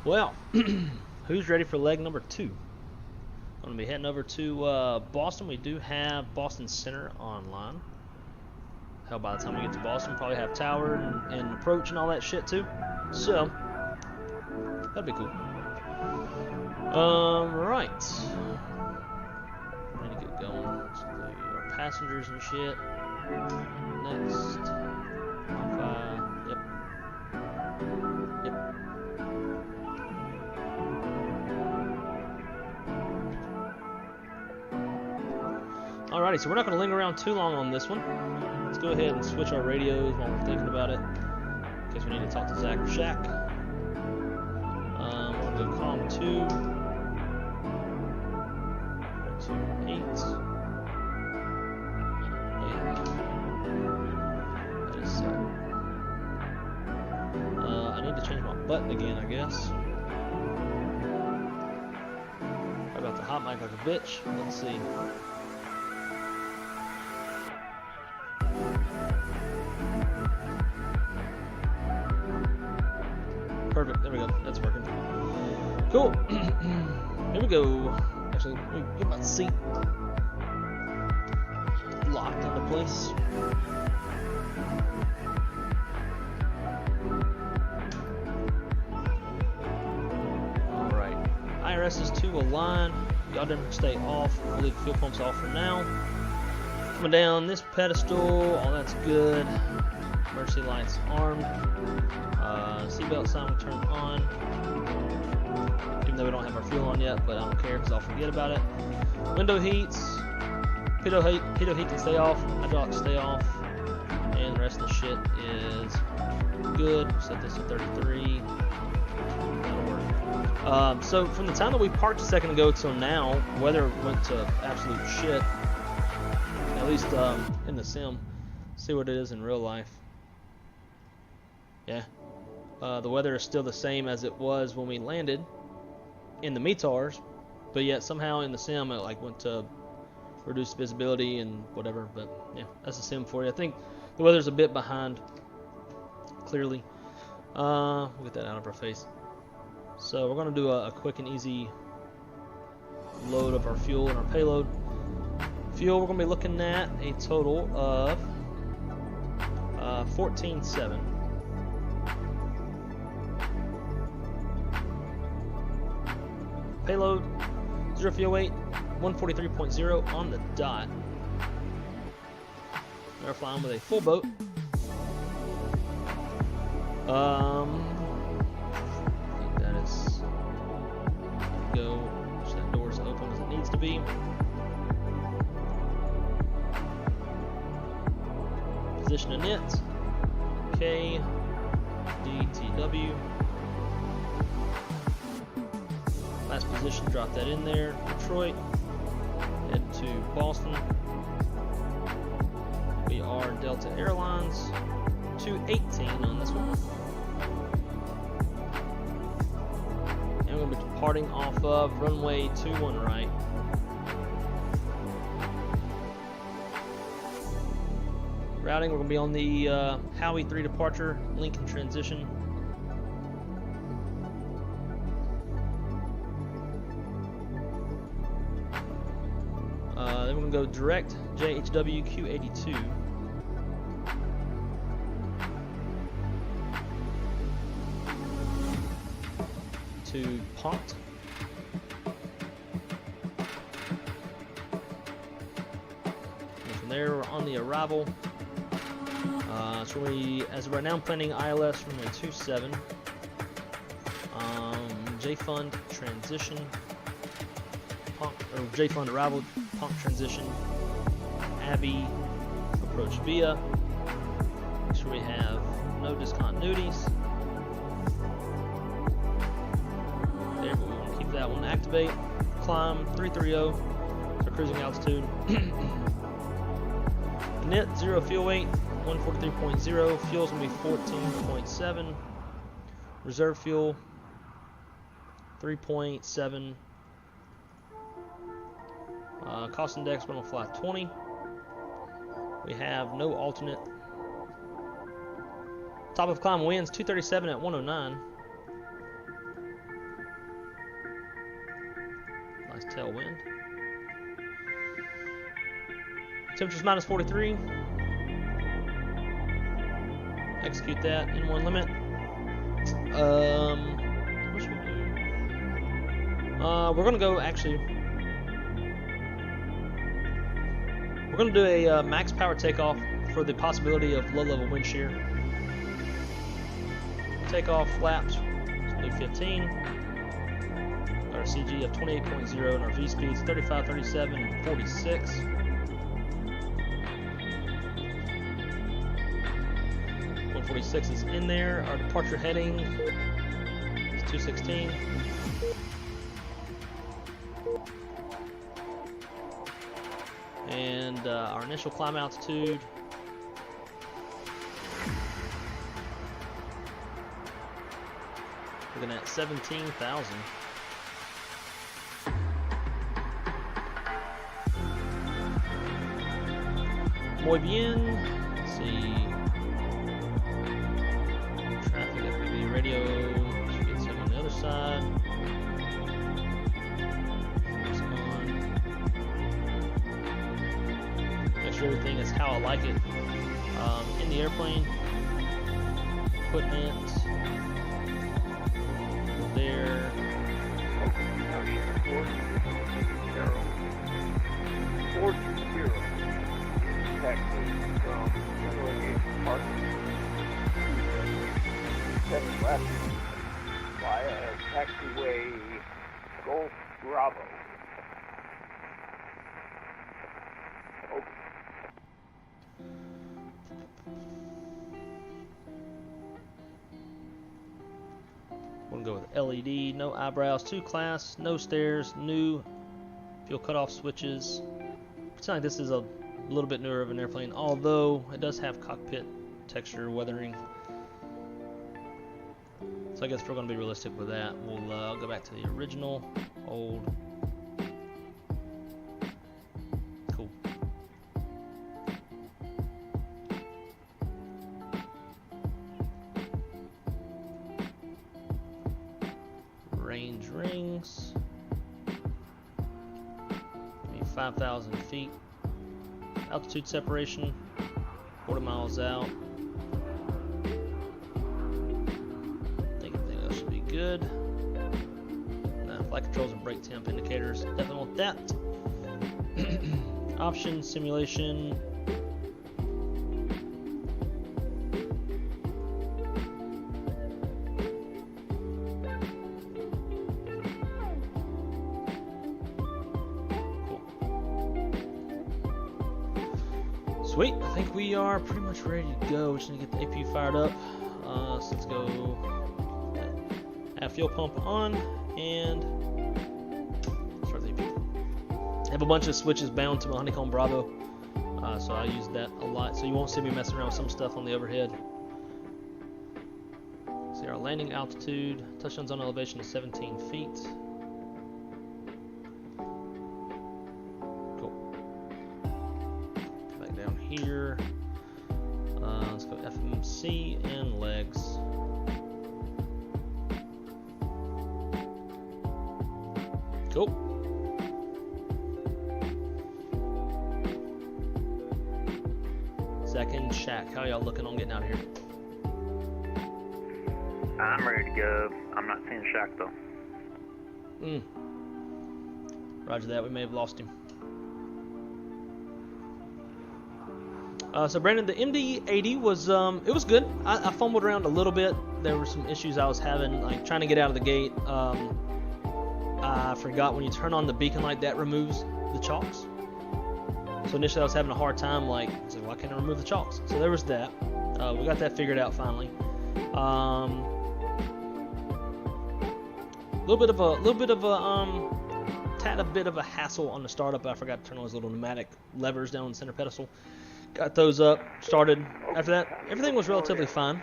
Well, who's ready for leg number 2? I'm going to be heading over to Boston. We do have Boston Center online. Hell, by the time we get to Boston, probably have tower and approach and all that shit too. So, that'd be cool. Right. Need to get going. Let's do our passengers and shit. Next. Yep. Yep. Alrighty, so we're not going to linger around too long on this one. Let's go ahead and switch our radios while we're thinking about it, in case we need to talk to Zach or Shaq. We're going to go COM 2. 28. Yeah. That is set. I need to change my button again, I guess. I'm about to hot mic like a bitch. Let's see. Perfect. There we go. That's working. Cool. Here we go. Actually, let me get my seat locked into place. Alright. IRS is to align. Y'all didn't stay off. I'll leave the fuel pumps off for now. Coming down this pedestal. All that's good. Emergency lights armed. Seatbelt sign will turn on. Even though we don't have our fuel on yet, but I don't care because I'll forget about it. Window heats. Pitot heat can stay off. Hydraulics stay off. And the rest of the shit is good. Set this to 33. That'll work. So from the time that we parked a second ago till now, weather went to absolute shit. At least in the sim. See what it is in real life. Yeah. The weather is still the same as it was when we landed in the METARs, but yet somehow in the sim it like went to reduced visibility and whatever. But yeah, that's the sim for you. I think the weather's a bit behind, clearly. We'll get that out of our face. So we're going to do a quick and easy load of our fuel and our payload. Fuel, we're going to be looking at a total of 14.7. Payload 0 fuel weight 143.0 on the dot. We're flying with a full boat. I think that is go. So that door's open as it needs to be. Position in it. KDTW. Last position, drop that in there. Detroit. Head to Boston. We are Delta Airlines 218 on this one. And we're going to be departing off of runway 21 right. Routing, we're going to be on the Howie 3 departure, Lincoln transition. Then we're going to go direct JHW Q82 to Pont. And from there, we're on the arrival. So we, as of right now, I'm planning ILS runway 27. J-Fund transition. J-Fund arrival, pump transition, Abbey, approach via. Make sure we have no discontinuities. There, but we want to keep that one. Activate, climb 330, so cruising altitude. Net 0 fuel weight, 143.0. Fuel's going to be 14.7. Reserve fuel, 3.7. Cost index, we're going to fly 20. We have no alternate. Top of climb winds 237 at 109. Nice tailwind. Temperature's minus 43. Execute that in one limit. What should we do? We're gonna go actually. We're gonna do a max power takeoff for the possibility of low-level wind shear. Takeoff flaps. Let's do 15. Our CG of 28.0 and our V speeds 35, 37, and 46. 146 is in there. Our departure heading is 216. And our initial climb altitude looking at 17,000. Muy bien. Let's see. Traffic FPV radio. Should get some on the other side. Focus on. Make sure everything is how I like it. In the airplane. Equipment. There. Taxi from Runway Park. Heading left via taxiway Golf Bravo. Over. We'll go with LED, no eyebrows, 2 class, no stairs, new fuel cutoff switches. It's not like this is a little bit newer of an airplane, although it does have cockpit texture weathering. So I guess if we're going to be realistic with that, we'll go back to the original, old. Cool. Range rings. 5,000 feet. Altitude separation, 40 miles out. I think everything else should be good. Flight controls and brake temp indicators, definitely want that. Option simulation. Sweet, I think we are pretty much ready to go. We just need to get the APU fired up. So let's go. Have fuel pump on and start the APU. I have a bunch of switches bound to my Honeycomb Bravo, so I use that a lot. So you won't see me messing around with some stuff on the overhead. See our landing altitude. Touchdown zone elevation is 17 feet. Here, let's go FMC and legs. Cool. Second shack. How y'all looking on getting out of here? I'm ready to go. I'm not seeing Shaq though. Roger that. We may have lost him. So Brandon, the MD80 was it was good. I fumbled around a little bit. There were some issues I was having, like trying to get out of the gate. I forgot when you turn on the beacon light, that removes the chocks. So initially I was having a hard time, like, I said, why can't I remove the chocks? So there was that. We got that figured out finally. Little bit of a tad a bit of a hassle on the startup. I forgot to turn on those little pneumatic levers down on the center pedestal. Got those up, started. After that, everything was relatively fine.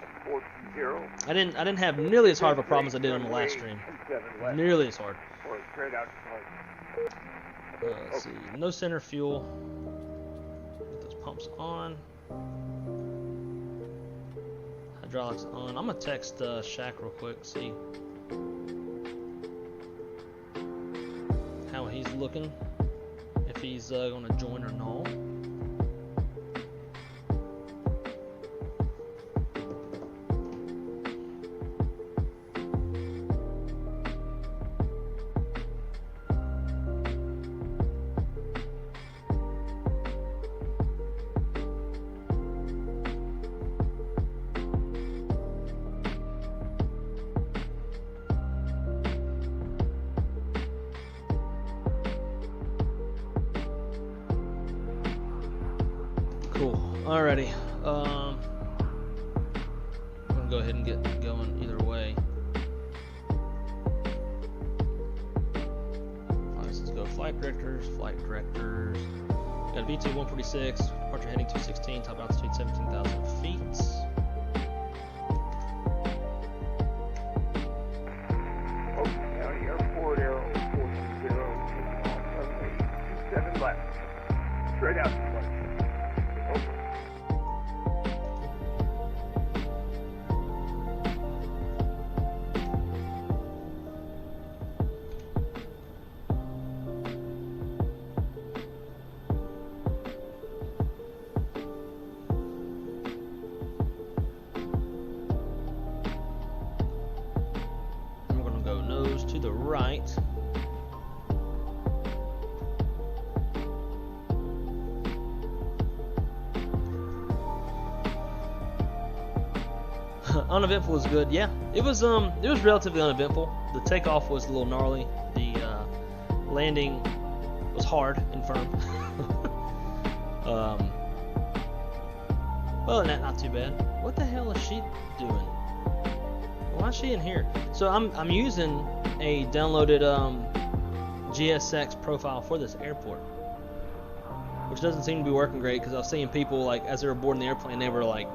I didn't have nearly as hard of a problem as I did on the last stream. Nearly as hard. Let's see, no center fuel. Get those pumps on. Hydraulics on. I'm gonna text Shaq real quick, see how he's looking if he's going to join or not. Cool. Alrighty. I'm gonna go ahead and get going either way. Alright, let's go flight directors. Flight directors. Got a V2 146. Departure heading 216. Top altitude 17,000 feet. Oakland County Airport, Aero 420, runway 27 left. Straight out to flight. I'm gonna go nose to the right. Uneventful was good. Yeah, it was relatively uneventful. The takeoff was a little gnarly. The landing was hard and firm. Well, not too bad. What the hell is she doing? Why is she in here? So I'm using a downloaded GSX profile for this airport, which doesn't seem to be working great because I was seeing people like as they were boarding the airplane, they were like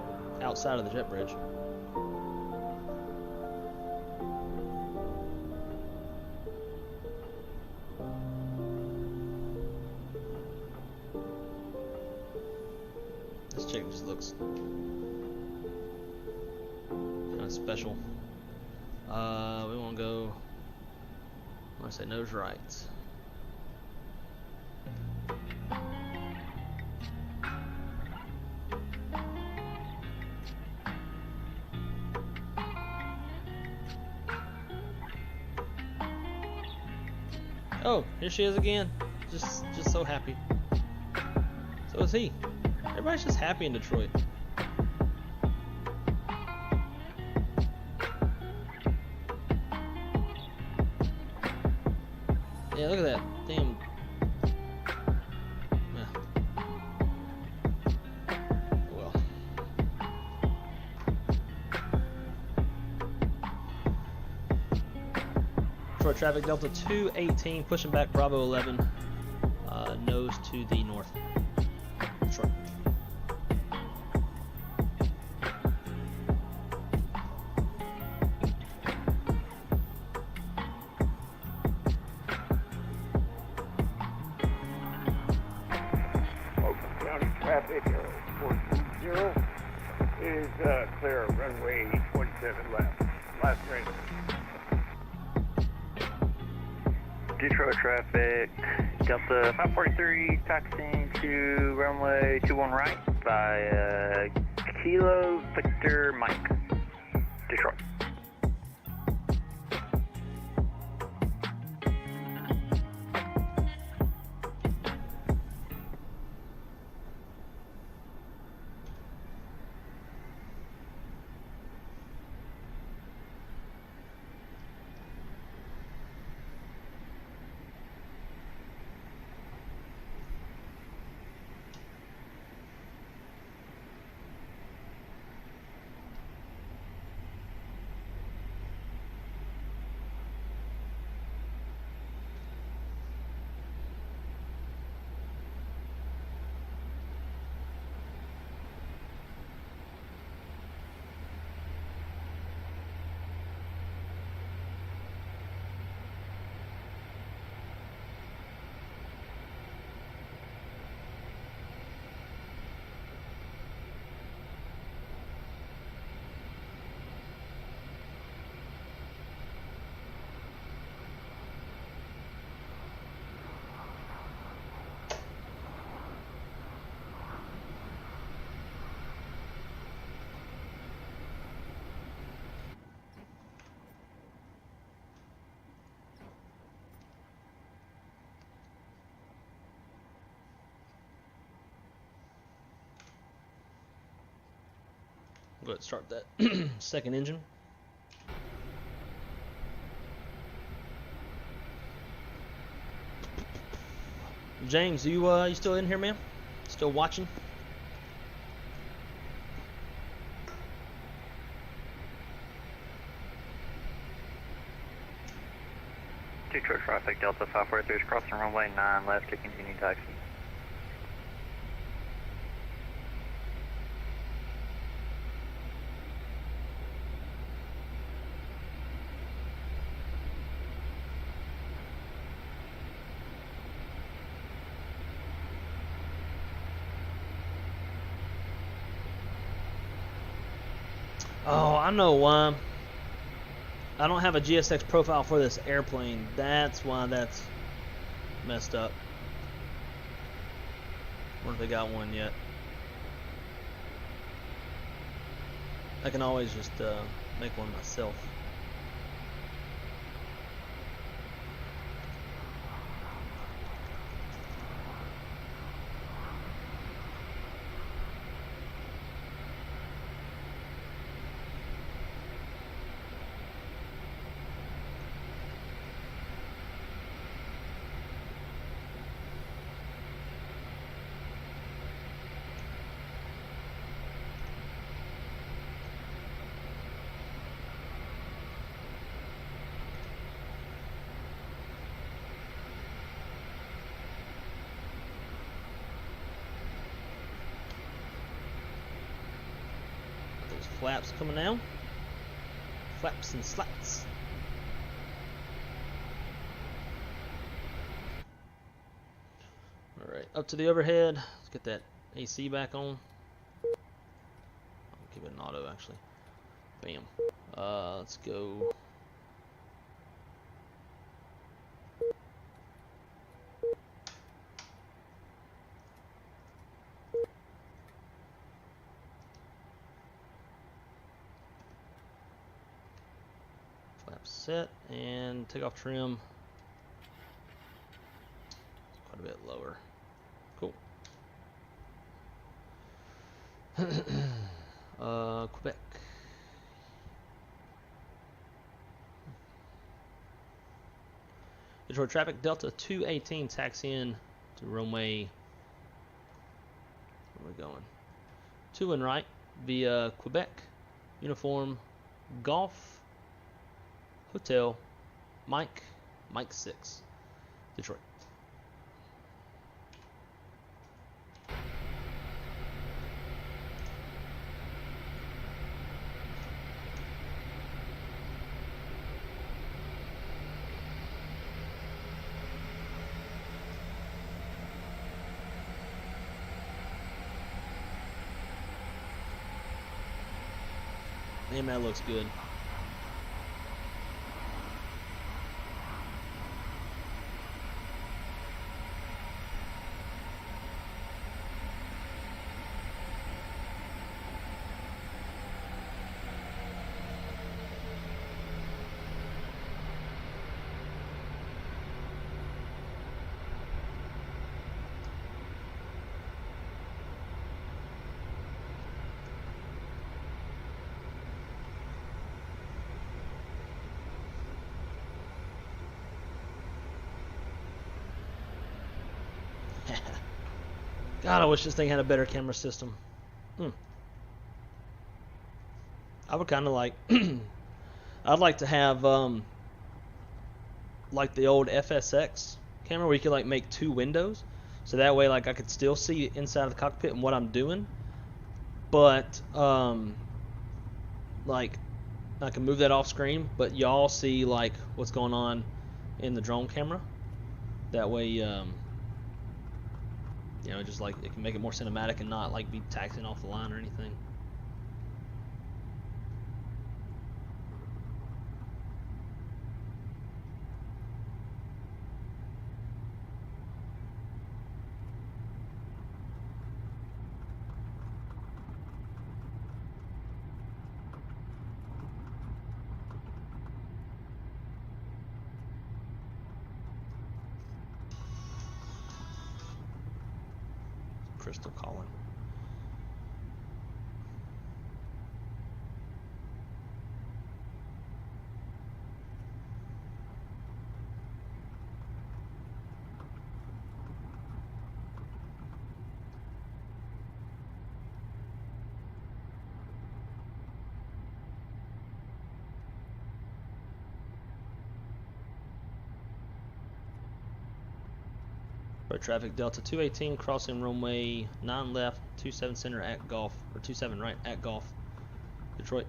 outside of the jet bridge. This chick just looks kind of special. We want to go. I want to say nose right. Oh, here she is again. Just so happy. So is he. Everybody's just happy in Detroit. Yeah, look at that. Damn. Yeah. Well. Detroit traffic, Delta 218, pushing back Bravo 11, nose to the north. Detroit. Oakland County traffic, Aero 420 is clear, runway 27 left. Last train. Detroit traffic, Delta 543, taxiing to runway 21 right by Kilo Victor Mike, Detroit. But start that second engine. James, you still in here, man? Still watching? Detroit traffic, Delta 543 is crossing runway 9 left to continue taxi. Oh, I know why. I don't have a GSX profile for this airplane. That's why that's messed up. Wonder if they got one yet. I can always just make one myself. Flaps coming out. Flaps and slats. Alright, up to the overhead. Let's get that AC back on. I'll keep it in auto actually. Bam. Let's go. Set and take off trim quite a bit lower. Cool. Quebec. Detroit traffic, Delta 218 taxi in to runway. Where are we going? 2 and right via Quebec, uniform, Golf. Hotel, Mike 6, Detroit. Man, that looks good. God, I wish this thing had a better camera system. I would kind of like... I'd like to have, like the old FSX camera where you could like make 2 windows. So that way, like, I could still see inside of the cockpit and what I'm doing. But, like, I can move that off screen, but y'all see, like, what's going on in the drone camera. That way, you know, just like it can make it more cinematic and not like be taxing off the line or anything. Crystal calling. Road traffic Delta 218 crossing runway 9 left, 27 center at Golf, or 27 right at Golf, Detroit.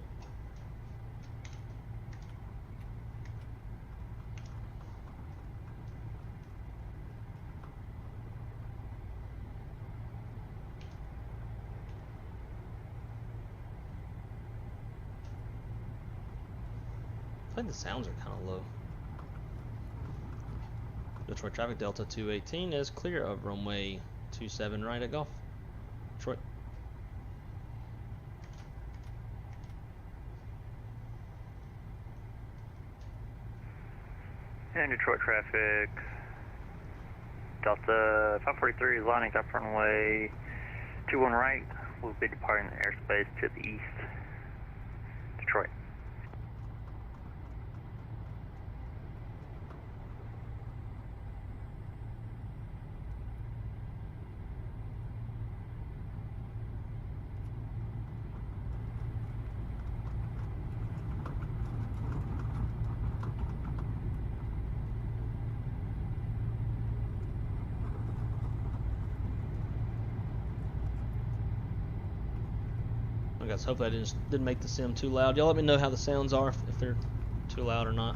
I think the sounds are kind of low. Detroit traffic Delta 218 is clear of runway 27 right at Golf, Detroit. And Detroit traffic, Delta 543 is lining up runway 21 right. We'll be departing the airspace to the east, Detroit. I guess hopefully I didn't make the sim too loud. Y'all let me know how the sounds are, if they're too loud or not.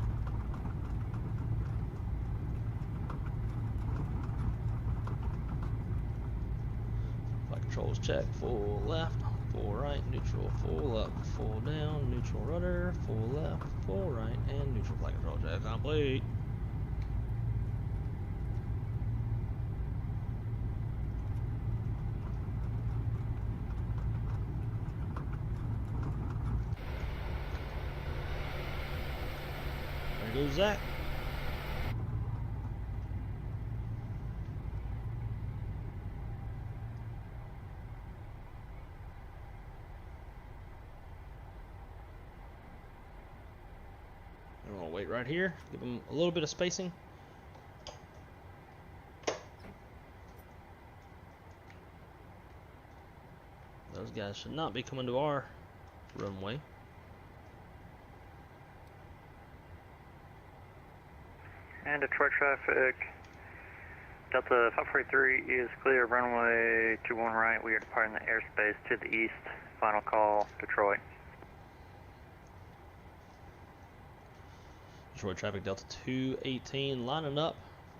Flight controls check. Full left, full right, neutral, full up, full down, neutral rudder, full left, full right, and neutral flight control check complete. There goes Zach. I'm gonna wait right here, give him a little bit of spacing. Those guys should not be coming to our runway. And Detroit traffic, Delta 543 is clear of runway 21 right. We are departing the airspace to the east. Final call, Detroit. Detroit traffic Delta 218 lining up.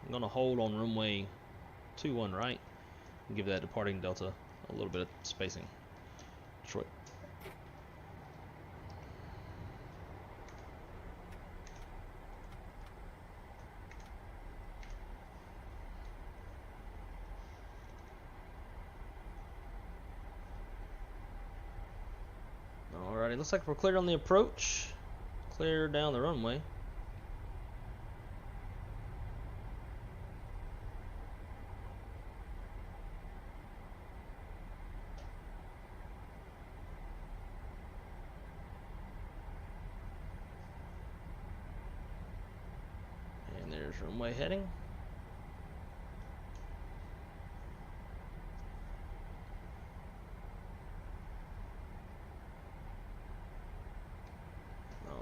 I'm going to hold on runway 21 right and give that departing Delta a little bit of spacing. Detroit. Alrighty, looks like we're clear on the approach. Clear down the runway. And there's runway heading.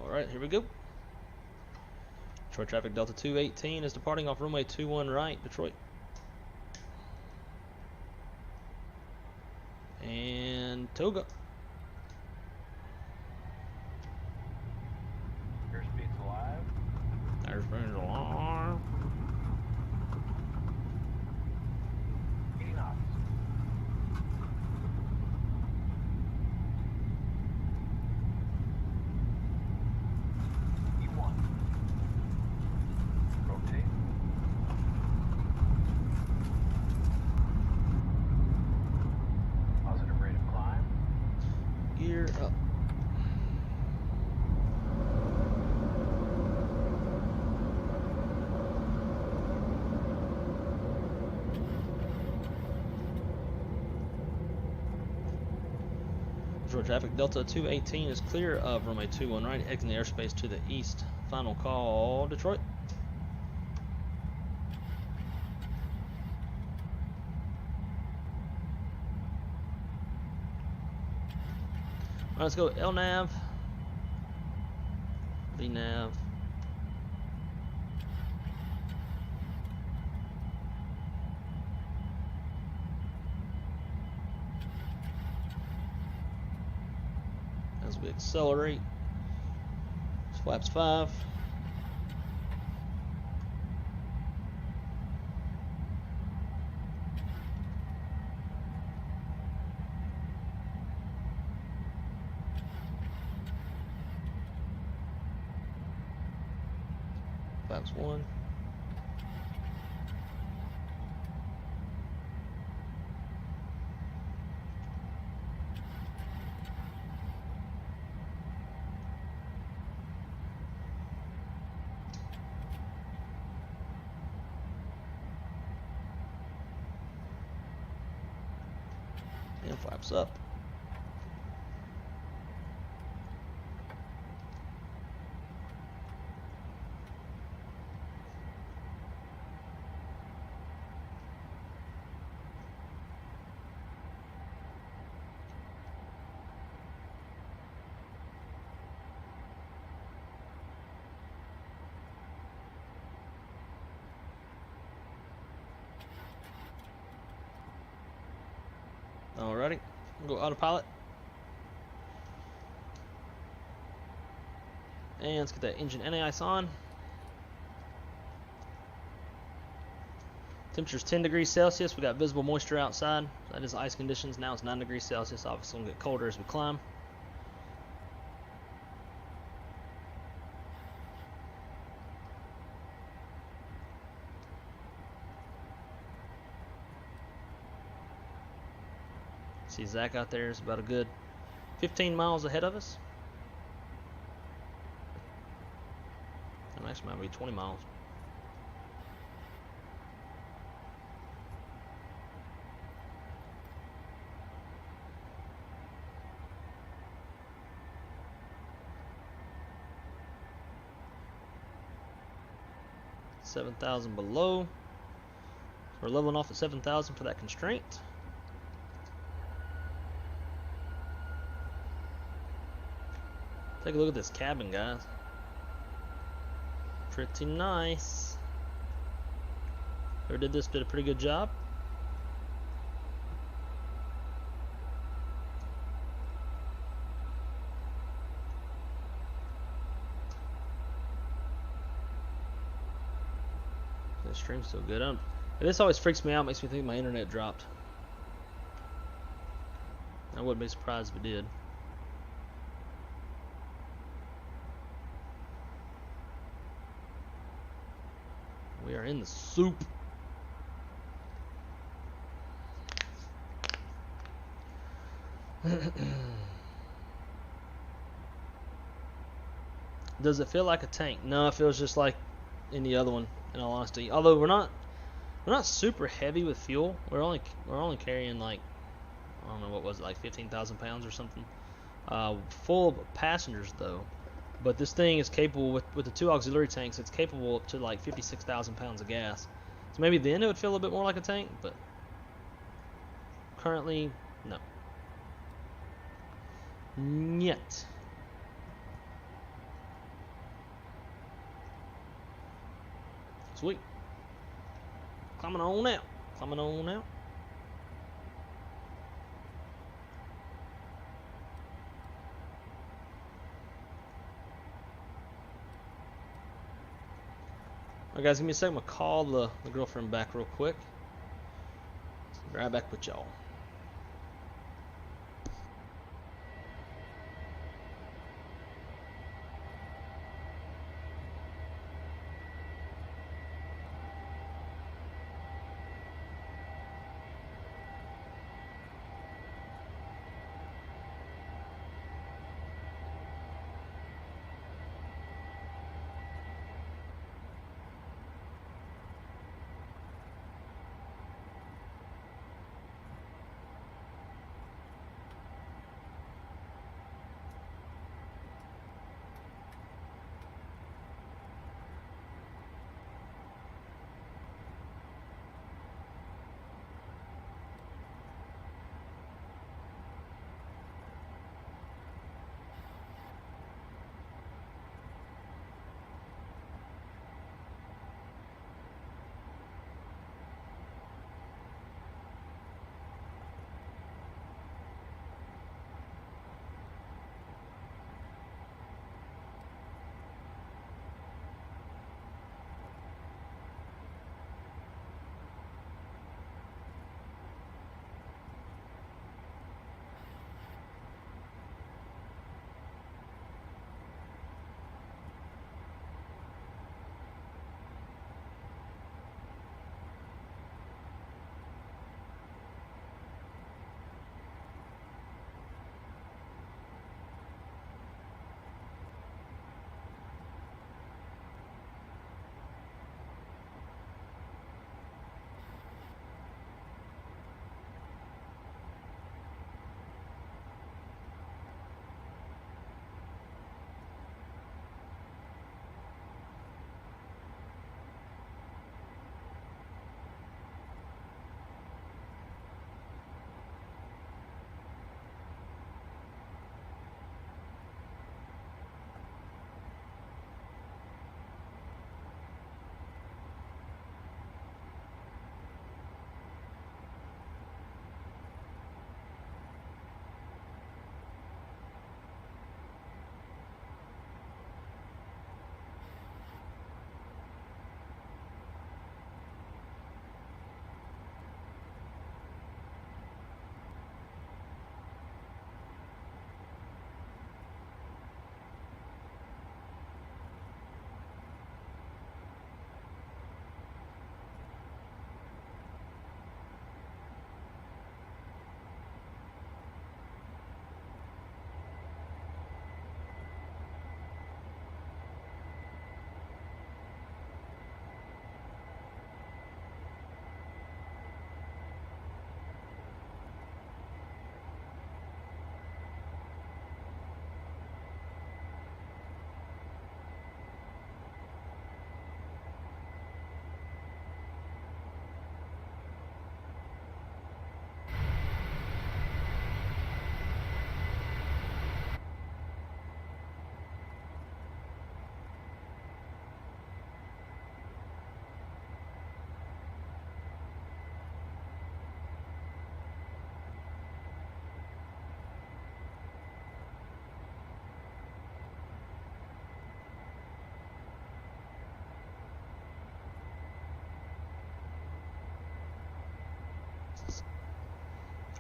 Alright, here we go. Detroit traffic Delta 218 is departing off runway 21 right, Detroit. And Toga. Airspeed's alive. There's been alarm. 80 knots. E1. Rotate. Positive rate of climb. Gear up. Detroit traffic Delta 218 is clear of runway 21 right, exiting the airspace to the east. Final call, Detroit. Alright, let's go LNAV, VNAV, we accelerate. Flaps 5. Flaps 1. And flaps up. Alrighty, go autopilot. And let's get that engine anti-ice on. Temperature's 10 degrees Celsius. We got visible moisture outside. That is ice conditions. Now it's 9 degrees Celsius. Obviously, it's going to get colder as we climb. See Zach out there is about a good 15 miles ahead of us. And actually might be 20 miles. $7,000 below. So we're leveling off at 7,000 for that constraint. Take a look at this cabin, guys. Pretty nice. Whoever did this did a pretty good job. The stream's still good. This always freaks me out, makes me think my internet dropped. I wouldn't be surprised if it did. We are in the soup. Does it feel like a tank? No, it feels just like any other one, in all honesty. Although we're not super heavy with fuel. We're only carrying like, I don't know, what was it, like 15,000 pounds or something. Full of passengers though. But this thing is capable, with the 2 auxiliary tanks, it's capable up to like 56,000 pounds of gas. So maybe then it would feel a bit more like a tank, but currently, no. Yet. Sweet. Climbing on out. Climbing on out. Alright guys, give me a second. I'm going to call the girlfriend back real quick. Be right back with y'all.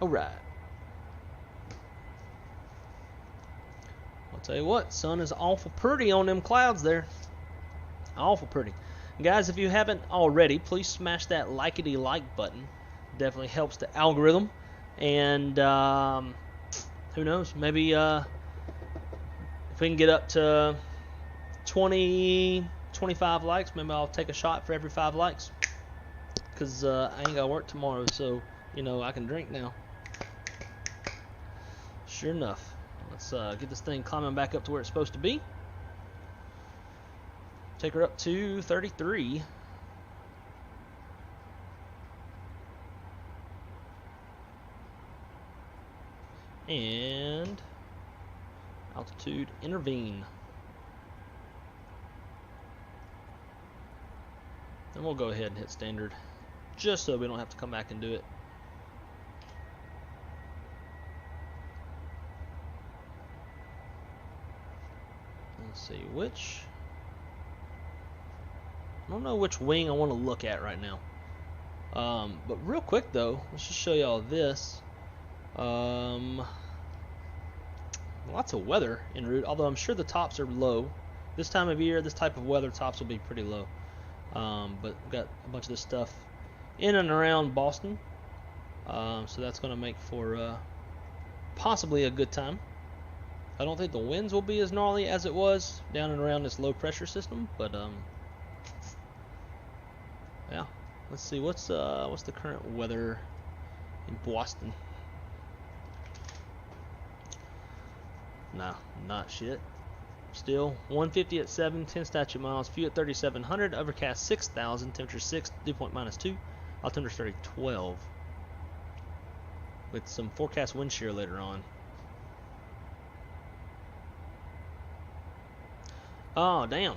Alright. I'll tell you what, sun is awful pretty on them clouds there. Awful pretty. Guys, if you haven't already, please smash that likety like button. Definitely helps the algorithm. And who knows, maybe if we can get up to 20, 25 likes, maybe I'll take a shot for every 5 likes. Because I ain't got to work tomorrow, so, you know, I can drink now. Sure enough. Let's get this thing climbing back up to where it's supposed to be. Take her up to 33. And altitude intervene. Then we'll go ahead and hit standard, just so we don't have to come back and do it. Let's see which. I don't know which wing I want to look at right now. But real quick though, let's just show y'all this. Lots of weather en route, although I'm sure the tops are low. This time of year, this type of weather, tops will be pretty low. But we've got a bunch of this stuff in and around Boston. So that's going to make for possibly a good time. I don't think the winds will be as gnarly as it was down and around this low pressure system, but yeah. Let's see what's the current weather in Boston. Nah, not shit. Still 150 at 7, 10 statute miles, few at 3,700, overcast 6,000, temperature 6, dew point -2, altimeter 30, 12. With some forecast wind shear later on. Oh damn!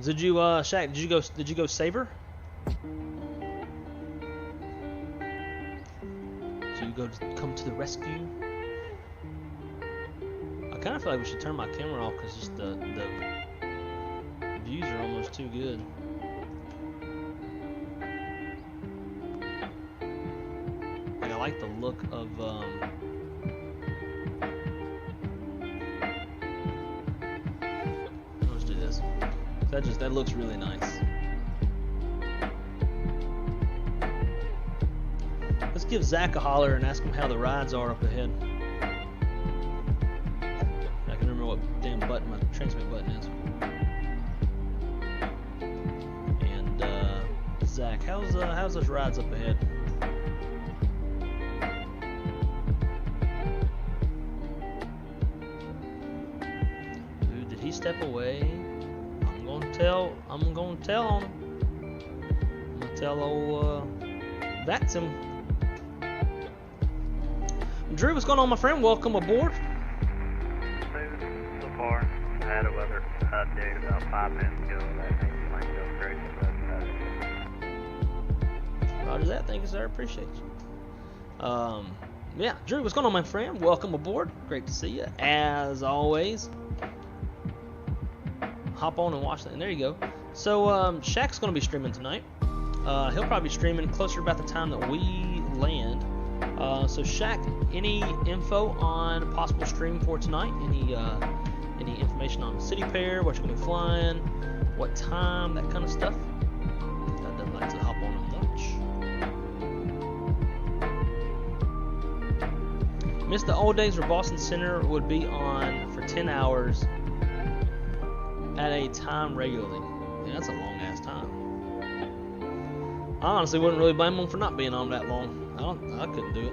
Did you Shaq? Did you go Saber? Did you go come to the rescue? I kind of feel like we should turn my camera off because just the views are almost too good. Like I like the look of let's do this. That looks really nice. Let's give Zach a holler and ask him how the rides are up ahead. I can remember what damn button my transmit button is. And Zach, how's those rides up ahead? Dude, did he step away? I'm gonna tell on him. I'm gonna tell old that's him. Drew, what's going on, my friend? Welcome aboard. So far, I had a weather update about 5 minutes ago. That makes my go crazy. Roger that. Thank you, sir. Appreciate you. Yeah, Drew, what's going on, my friend? Welcome aboard. Great to see you, as always. Hop on and watch that. And there you go. So, Shaq's going to be streaming tonight. He'll probably be streaming closer about the time that we land. So Shaq, any info on a possible stream for tonight? Any information on city pair, what you're gonna be flying, what time, that kind of stuff? I'd like to hop on and watch. Miss the old days where Boston Center would be on for 10 hours at a time regularly. Yeah, that's a long ass time. I honestly wouldn't really blame them for not being on that long. I couldn't do it.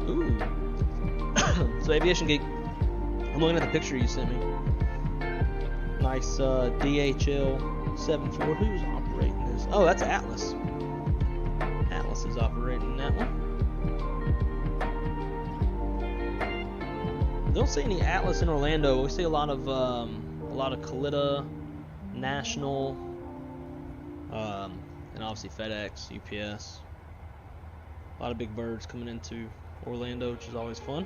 Ooh. So Aviation Geek, I'm looking at the picture you sent me. Nice DHL 74. Who's operating this? Oh, that's Atlas. Atlas is operating that one. Don't see any Atlas in Orlando. We see a lot of Kalita, National, and obviously FedEx, UPS. A lot of big birds coming into Orlando, which is always fun.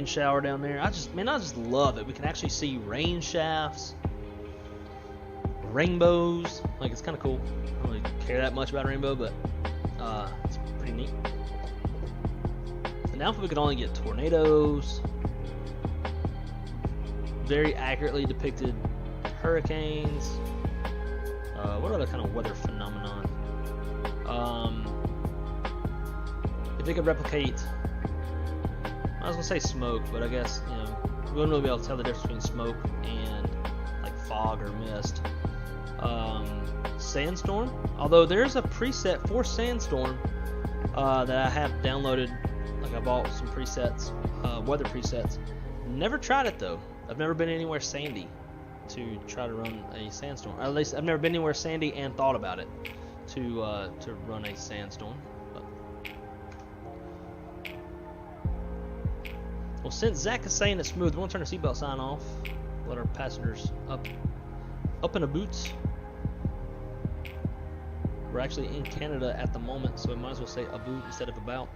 rain shower down there. I just love it. We can actually see rain shafts, rainbows. Like, it's kind of cool. I don't really care that much about rainbow, but it's pretty neat. And now we could only get tornadoes, very accurately depicted hurricanes. What other kind of weather phenomenon? If it could replicate, I was gonna say smoke, but I guess, you know, we wouldn't really be able to tell the difference between smoke and like fog or mist. Sandstorm, although there's a preset for sandstorm that I have downloaded. Like, I bought some presets, weather presets. Never tried it though. I've never been anywhere sandy to try to run a sandstorm. Or at least I've never been anywhere sandy and thought about it to run a sandstorm. But. Well, since Zach is saying it's smooth, we're gonna turn the seatbelt sign off. Let our passengers up in the boots. We're actually in Canada at the moment, so we might as well say a boot instead of about.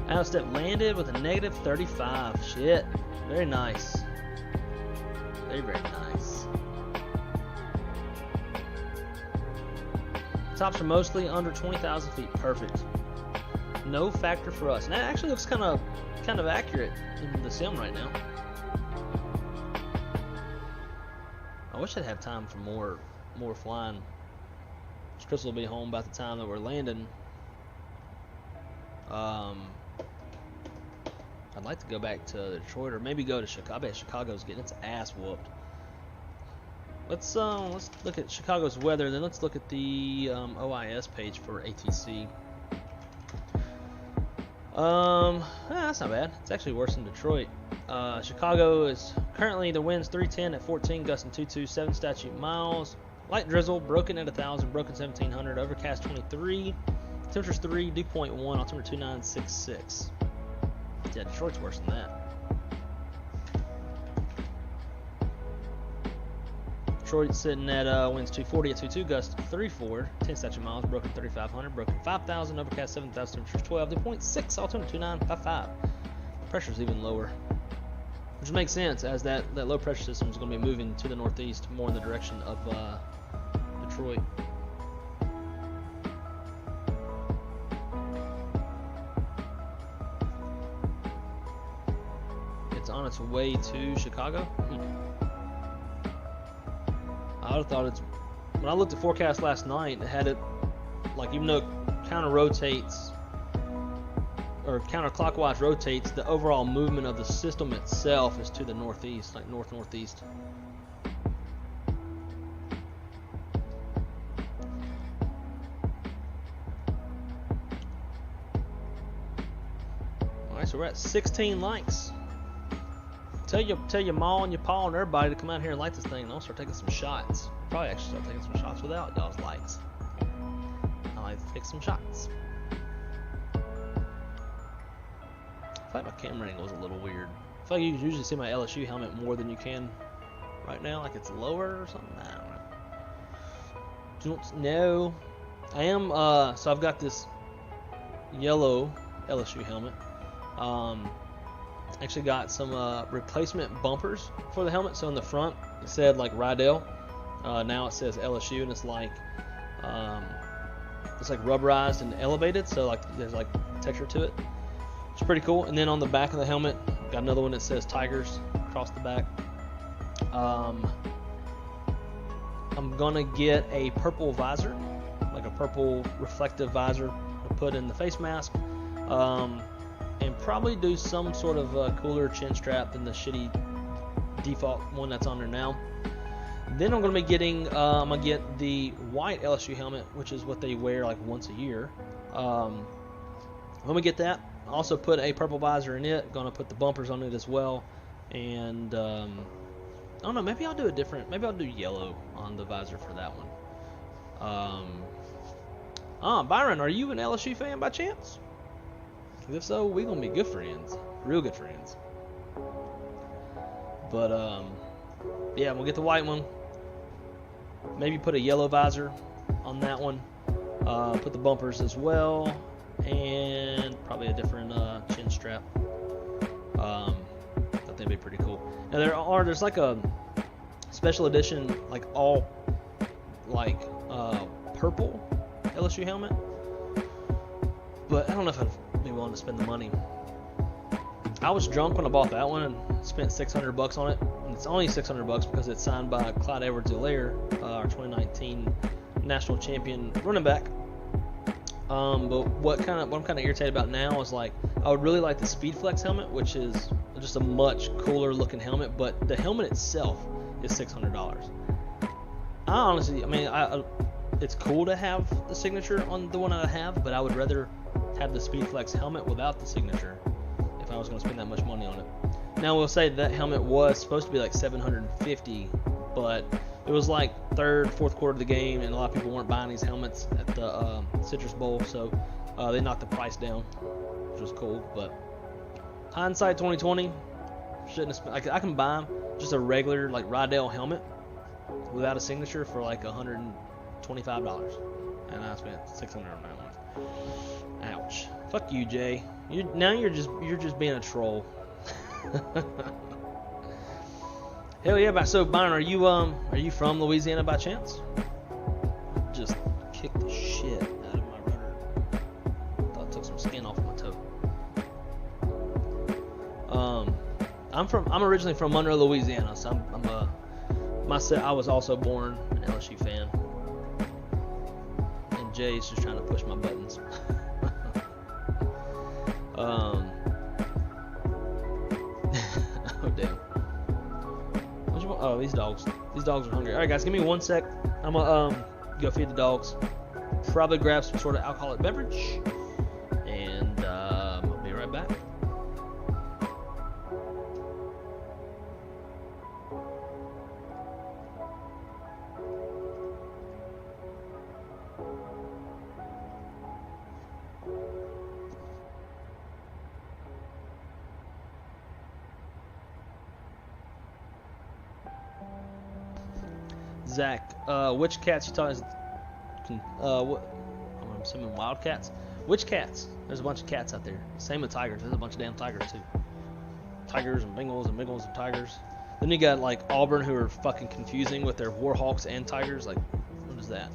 Outstep landed with a negative 35. Shit. Very nice. Very, very nice. Tops are mostly under 20,000 feet. Perfect. No factor for us. And that actually looks kind of accurate in the sim right now. I wish I'd have time for more flying. Chris will be home by the time that we're landing. I'd like to go back to Detroit or maybe go to Chicago. I bet Chicago's getting its ass whooped. Let's look at Chicago's weather, then let's look at the OIS page for ATC. That's not bad. It's actually worse than Detroit. Chicago is currently the wind's 310 at 14, gusting 227 statute miles. Light drizzle, broken at 1,000, broken 1,700, overcast 23. Temperature's 3, dew point 1, altimeter 2966. Yeah, Detroit's worse than that. Detroit's sitting at winds 240 at 22, gust 3 forward, 10 statute miles, broken 3,500, broken 5,000, overcast 7,000, temperature's 12, dew point 6, altimeter 2955. Pressure's even lower, which makes sense as that low pressure system is going to be moving to the northeast, more in the direction of Detroit. It's on its way to Chicago. I would have thought it's. When I looked at forecast last night, it had it like, even though it counter rotates or counterclockwise rotates, the overall movement of the system itself is to the northeast, like northeast. Alright, so we're at 16 likes. Tell your ma and your pa and everybody to come out here and like this thing, and I'll start taking some shots. Probably actually start taking some shots without y'all's likes. I like to take some shots. I feel like my camera angle is a little weird. I feel like you can usually see my LSU helmet more than you can right now, like it's lower or something. I don't know. I am, so I've got this yellow LSU helmet. Actually got some replacement bumpers for the helmet. So in the front it said like Rydell. Now it says LSU, and it's like rubberized and elevated, so like there's like texture to it. It's pretty cool. And then on the back of the helmet, got another one that says Tigers across the back. I'm gonna get a purple visor, like a purple reflective visor to put in the face mask, and probably do some sort of cooler chin strap than the shitty default one that's on there now. Then I'm gonna be getting, I'm gonna get the white LSU helmet, which is what they wear like once a year. I'm gonna get that. Also put a purple visor in it. Gonna put the bumpers on it as well. And I don't know, maybe I'll do a different, maybe I'll do yellow on the visor for that one. Byron, are you an LSU fan by chance? If so, we're gonna be good friends, real good friends. But yeah, we'll get the white one. Maybe put a yellow visor on that one. Put the bumpers as well. and probably a different chin strap. I think that'd be pretty cool. Now there's like a special edition, like all like purple LSU helmet, but I don't know if I'd be willing to spend the money. I was drunk when I bought that one and spent $600 on it. And it's only $600 because it's signed by Clyde Edwards-Helaire, our 2019 national champion running back. But what I'm kind of irritated about now is, like, I would really like the Speedflex helmet, which is just a much cooler looking helmet, but the helmet itself is $600. I honestly, I mean, it's cool to have the signature on the one I have, but I would rather have the Speedflex helmet without the signature if I was going to spend that much money on it. Now, we'll say that helmet was supposed to be like $750, but it was like third, fourth quarter of the game, and a lot of people weren't buying these helmets at the Citrus Bowl, so they knocked the price down, which was cool. But hindsight 2020, shouldn't have spent. I can buy just a regular like Rydell helmet without a signature for like $125, and I spent $600 on that one. Ouch! Fuck you, Jay. You're just being a troll. Hell yeah! So Byron, are you from Louisiana by chance? Just kicked the shit out of my rudder. Thought I took some skin off my toe. I'm originally from Monroe, Louisiana, so I was also born an LSU fan, and Jay's just trying to push my buttons. Oh damn. Oh, these dogs are hungry. All right, guys, give me 1 sec. I'm gonna go feed the dogs. Probably grab some sort of alcoholic beverage, and I'll be right back. Zach, which cats you talking? What? I'm assuming wildcats. Which cats? There's a bunch of cats out there. Same with tigers. There's a bunch of damn tigers too. Tigers and Bengals and Bengals and tigers. Then you got like Auburn, who are fucking confusing with their Warhawks and tigers. Like, what is that?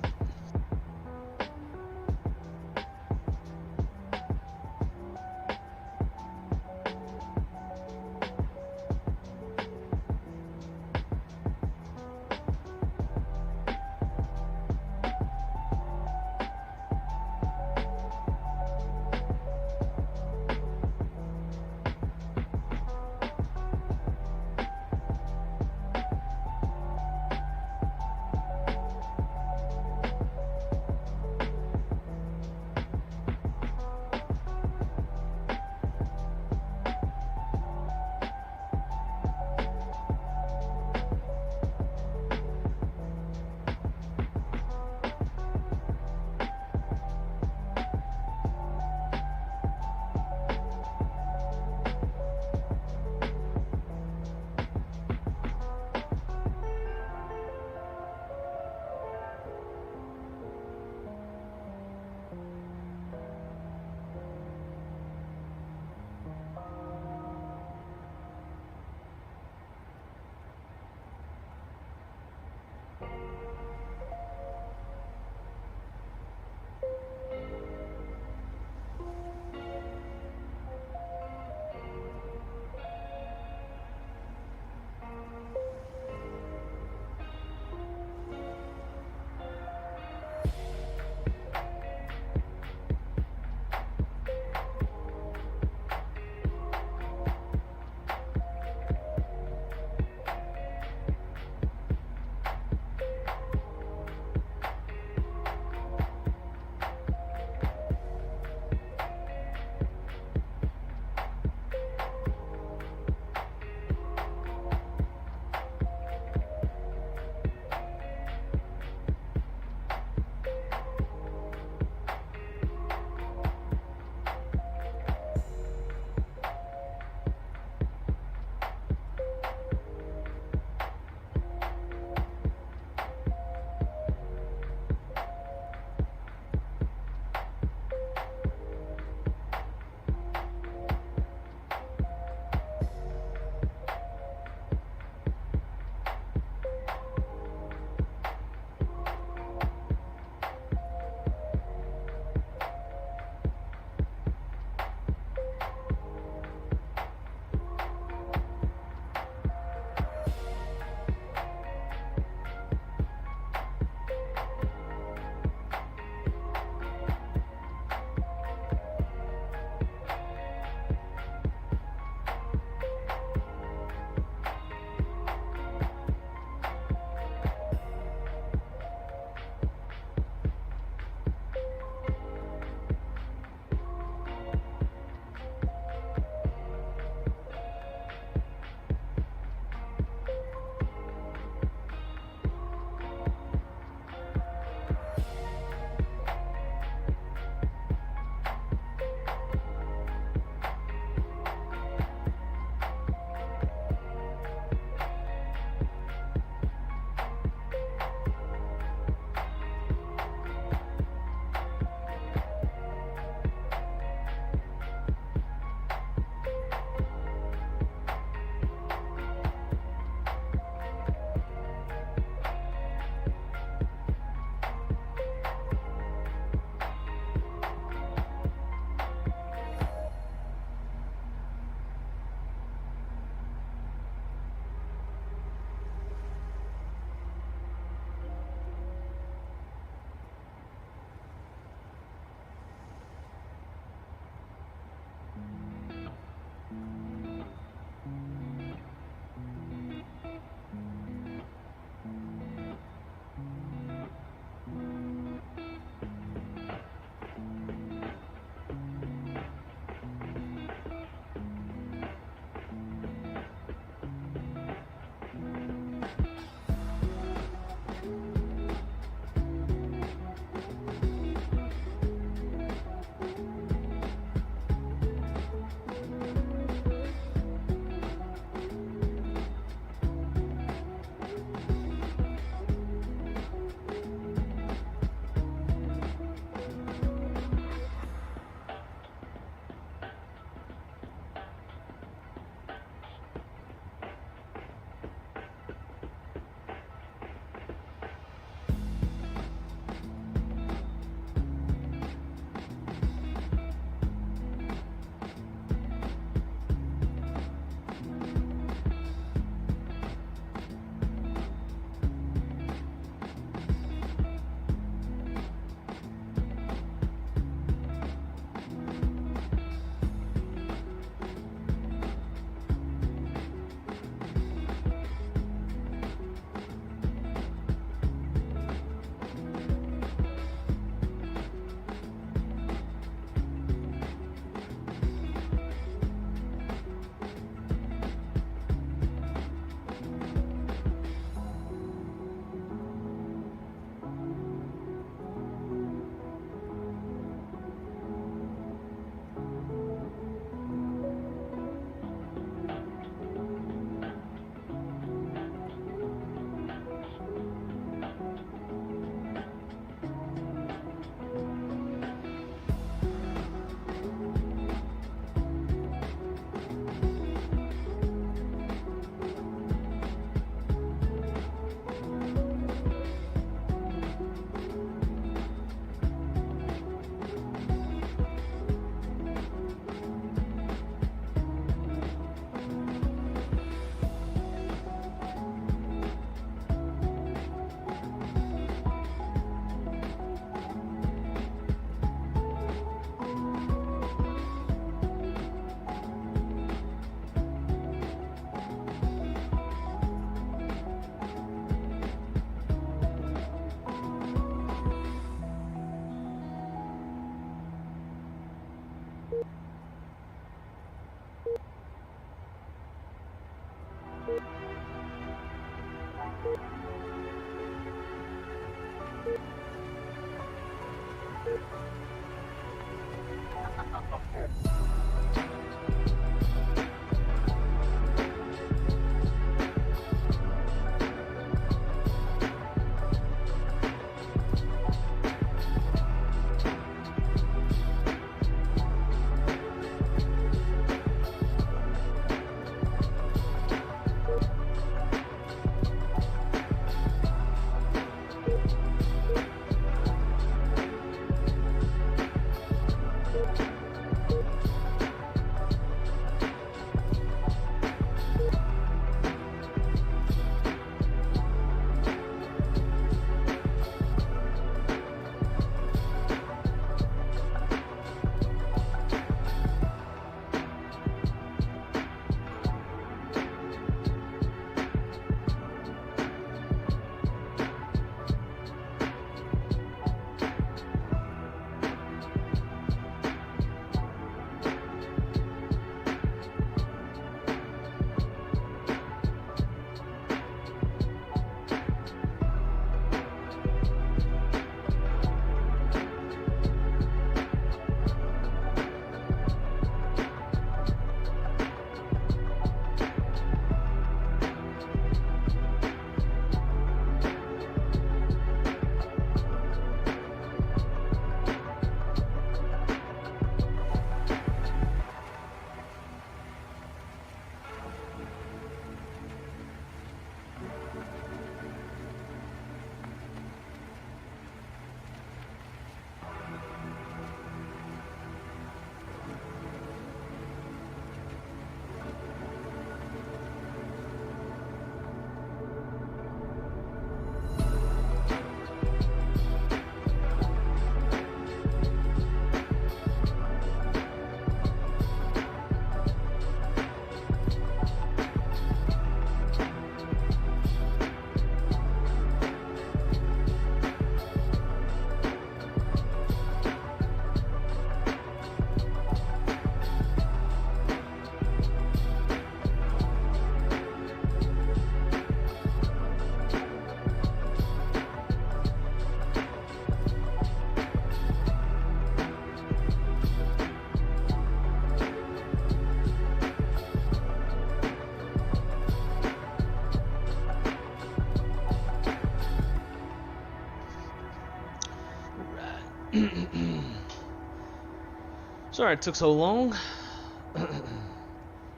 Sorry it took so long.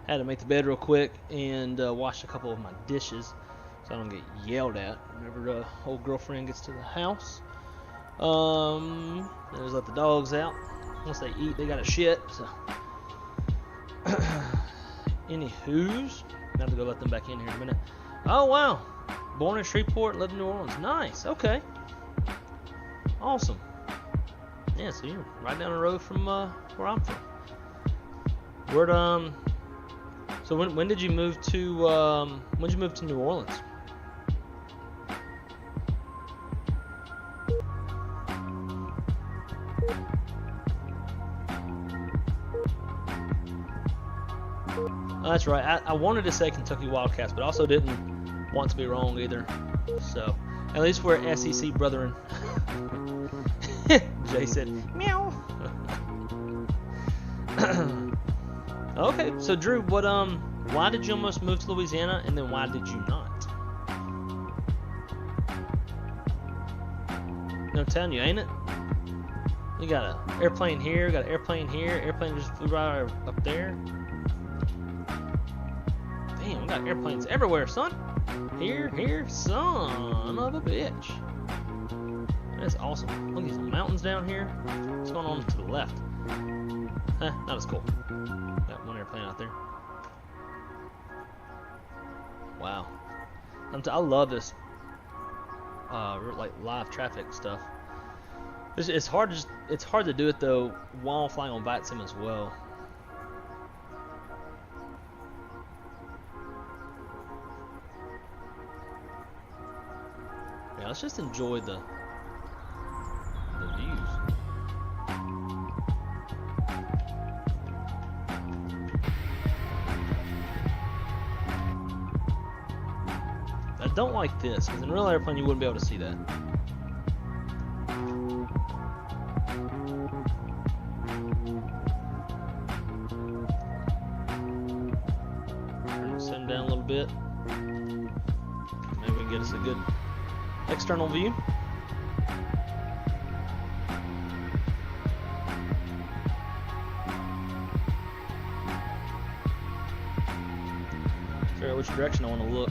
Had to make the bed real quick and wash a couple of my dishes so I don't get yelled at whenever the old girlfriend gets to the house. Just let the dogs out. Once they eat, they gotta shit. So, anywho's, I have to go let them back in here in a minute. Oh wow, born in Shreveport, lived in New Orleans. Nice. Okay. Awesome. Yeah, so you're right down the road from where I'm from. Where'd So when did you move to New Orleans? Oh, that's right. I wanted to say Kentucky Wildcats, but also didn't want to be wrong either. So at least we're SEC brethren. Jay said, meow. Okay, so Drew, why did you almost move to Louisiana, and then why did you not? No, I'm telling you, ain't it? You got an airplane here, got an airplane here, airplane just flew right up there. Damn, we got airplanes everywhere, son. Here, son of a bitch. That's awesome. Look at these mountains down here. What's going on to the left? Not as cool. Got one airplane out there. Wow. I love this like live traffic stuff. It's hard to do it though while flying on Bite Sim as well. Yeah, let's just enjoy the views. I don't like this, because in a real airplane you wouldn't be able to see that. Set him down a little bit. Maybe we can get us a good external view. Figure out which direction I want to look.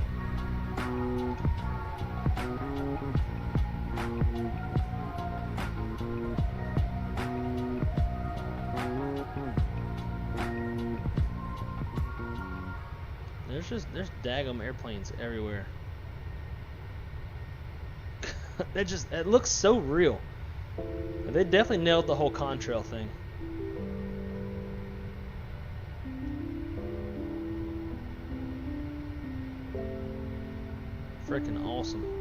There's daggum airplanes everywhere. It looks so real. They definitely nailed the whole contrail thing. Freaking awesome.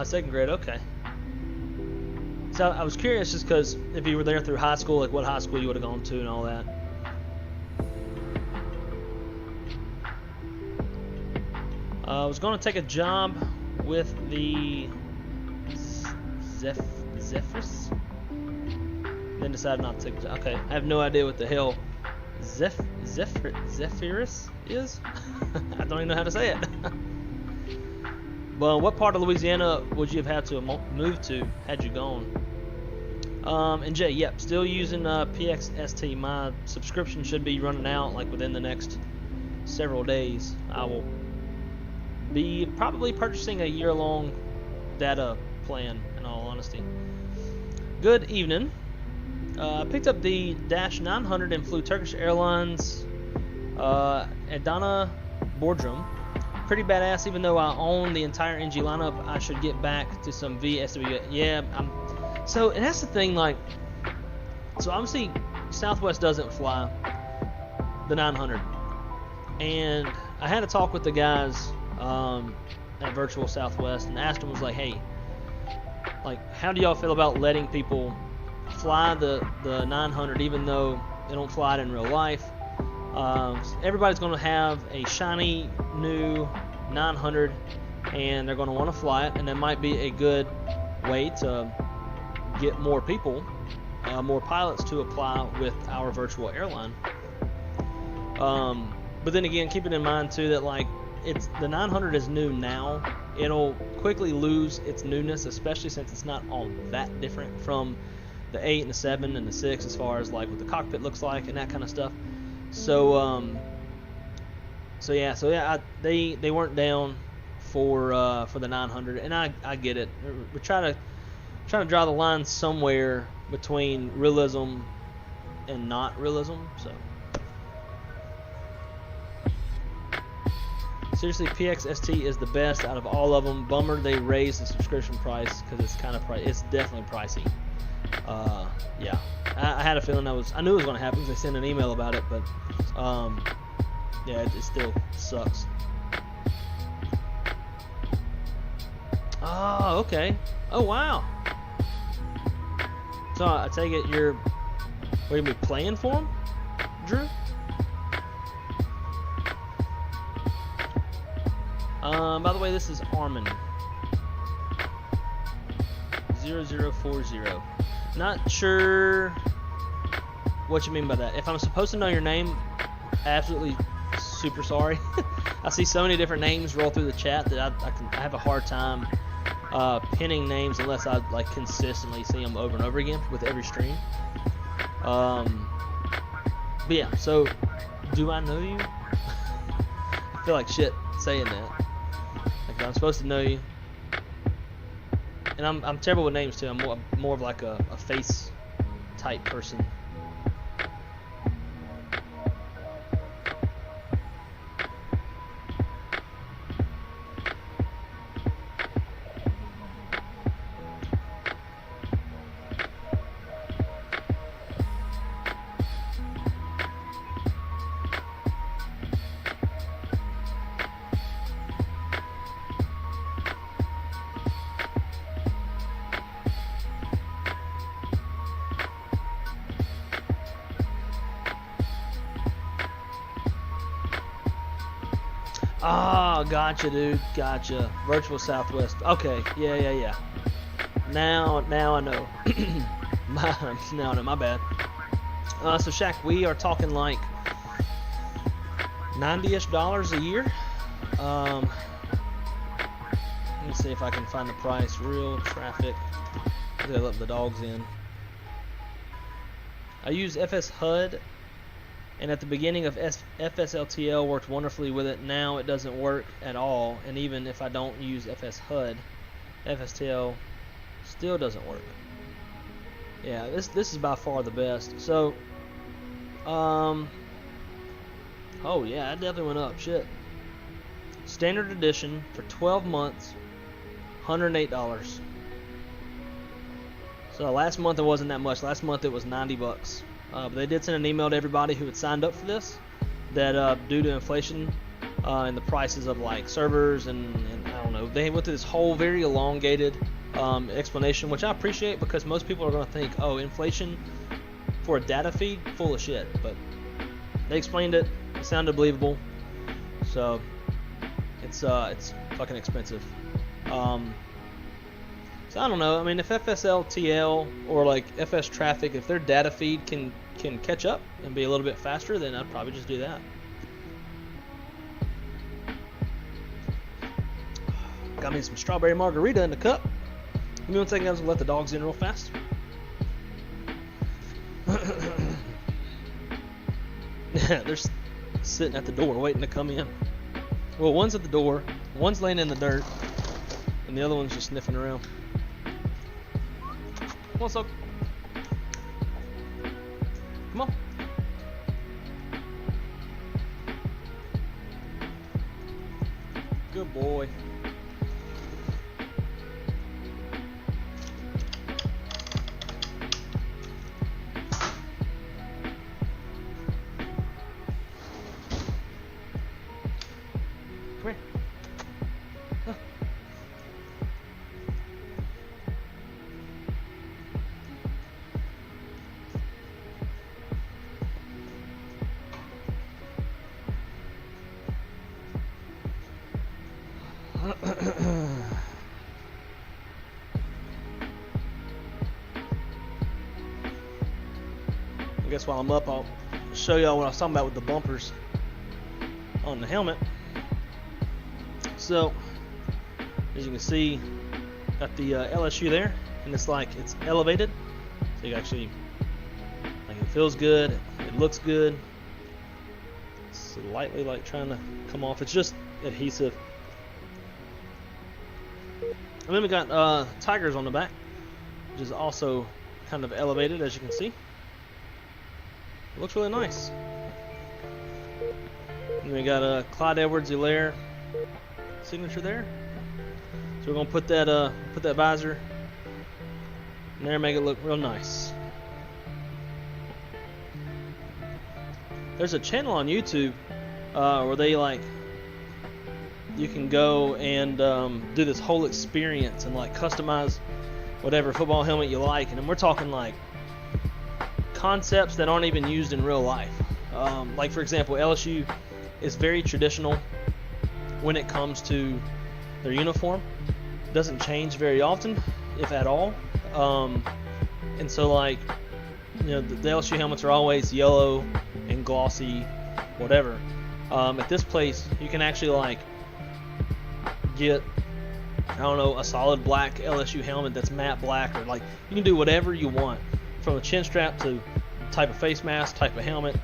Second grade, okay. So I was curious just because if you were there through high school, like what high school you would have gone to and all that. I was going to take a job with the Zephyrus. Then decided not to take the job. Okay, I have no idea what the hell Zephyrus is. I don't even know how to say it. Well, what part of Louisiana would you have had to move to had you gone? And Jay, yep, still using PXST. My subscription should be running out like within the next several days. I will be probably purchasing a year-long data plan, in all honesty. Good evening. I picked up the Dash 900 and flew Turkish Airlines Adana Bodrum. Pretty badass, even though I own the entire NG lineup. I should get back to some VSW. Yeah, so, and that's the thing, like, so obviously Southwest doesn't fly the 900. And I had a talk with the guys at Virtual Southwest and asked them, was like, hey, like, how do y'all feel about letting people fly the 900 even though they don't fly it in real life? Everybody's going to have a shiny new 900 and they're going to want to fly it, and that might be a good way to get more people, more pilots to apply with our virtual airline. But then again, keep it in mind too that like the 900 is new now. It'll quickly lose its newness, especially since it's not all that different from the 8 and the 7 and the 6 as far as like what the cockpit looks like and that kind of stuff. So yeah, they weren't down for the 900, and I get it. We're trying to draw the line somewhere between realism and not realism. So seriously, PXST is the best out of all of them. Bummer they raised the subscription price because it's kind of it's definitely pricey. Yeah, I had a feeling I knew it was going to happen because they sent an email about it, but yeah, it still sucks. Oh, okay. Oh, wow. So I take it you're going to be playing for him, Drew? By the way, this is Armin 0040. Not sure what you mean by that. If I'm supposed to know your name, absolutely super sorry. I see so many different names roll through the chat that I have a hard time pinning names unless I like consistently see them over and over again with every stream. But yeah, so do I know you? I feel like shit saying that. Like I'm supposed to know you. And I'm terrible with names too. I'm more of like a face type person. Ah, gotcha, dude. Gotcha. Virtual Southwest. Okay. Yeah. Now I know. Now I know. My bad. So Shaq, we are talking like $90-ish a year. Let me see if I can find the price. Real traffic. They let the dogs in. I use FS HUD, and at the beginning of FSLTL worked wonderfully with it. Now it doesn't work at all, and even if I don't use FS HUD, FSTL still doesn't work. Yeah, this is by far the best. So, oh yeah, it definitely went up. Shit. Standard edition for 12 months, $108. So last month it wasn't that much. Last month it was $90. But they did send an email to everybody who had signed up for this that due to inflation and the prices of like servers and I don't know, they went through this whole very elongated explanation, which I appreciate because most people are going to think, oh, inflation for a data feed, full of shit. But they explained it. It sounded believable. So it's fucking expensive. So I don't know. I mean, if FSLTL or like FS traffic, if their data feed can catch up and be a little bit faster, then I'd probably just do that. Got me some strawberry margarita in the cup. Give me 1 second, guys. We'll let the dogs in real fast. Yeah, they're sitting at the door waiting to come in. Well, one's at the door, one's laying in the dirt, and the other one's just sniffing around. Come on, Soak. Come on. Good boy. Come here. Huh. I guess while I'm up, I'll show y'all what I was talking about with the bumpers on the helmet. So, as you can see, got the LSU there, and it's like it's elevated, so you actually, like, it feels good, it looks good. It's lightly like trying to come off. It's just adhesive. And then we got tigers on the back, which is also kind of elevated, as you can see. It looks really nice. And we got Clyde Edwards-Helaire signature there. So we're gonna put that visor in there, make it look real nice. There's a channel on YouTube where they you can go and do this whole experience and like customize whatever football helmet you like, and then we're talking like concepts that aren't even used in real life. Like for example, LSU is very traditional when it comes to their uniform. It doesn't change very often, if at all. And so like, you know, the LSU helmets are always yellow and glossy, whatever. At this place, you can actually like get, I don't know, a solid black LSU helmet that's matte black, or like you can do whatever you want, from the chin strap to type of face mask, type of helmet,